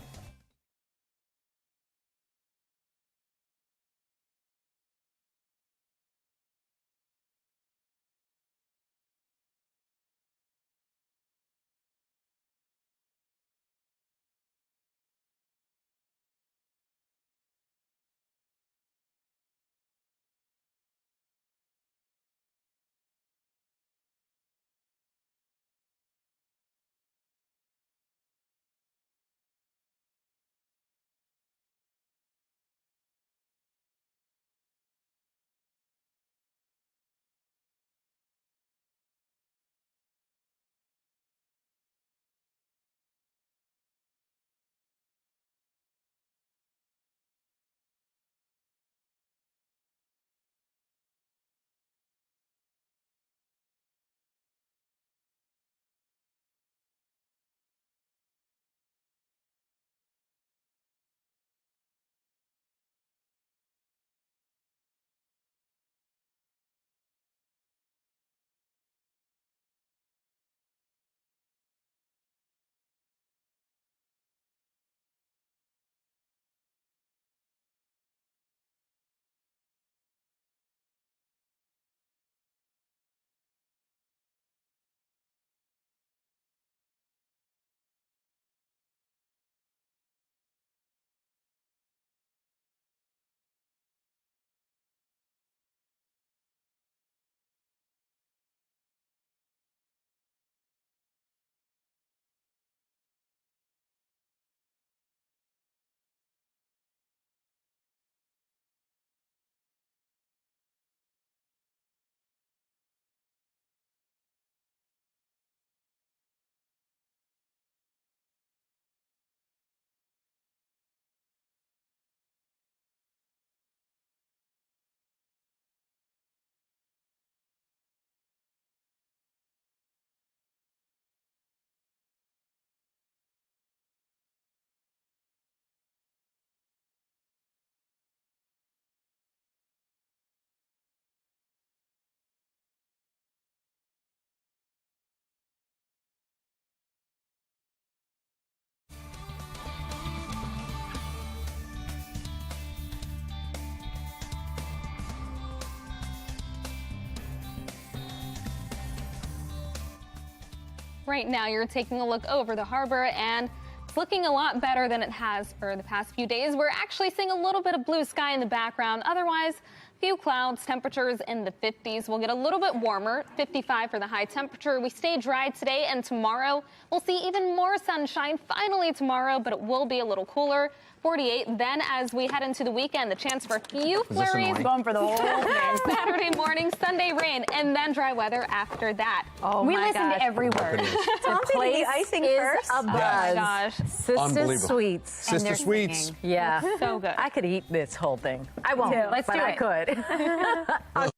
Right now, you're taking a look over the harbor, and it's looking a lot better than it has for the past few days. We're actually seeing a little bit of blue sky in the background. Otherwise, few clouds, temperatures in the 50s. We'll get a little bit warmer, 55 for the high temperature. We stay dry today, and tomorrow we'll see even more sunshine finally tomorrow, but it will be a little cooler. 48. Then as we head into the weekend, the chance for a few flurries. Going for the whole thing. Saturday morning, Sunday rain, and then dry weather after that. Oh, we my listen gosh. to every word. The place icing is first. a buzz. Oh my gosh. Sister Sweets. Sister Sweets. Yeah. So good. I could eat this whole thing. I won't, Let's but do I it. could.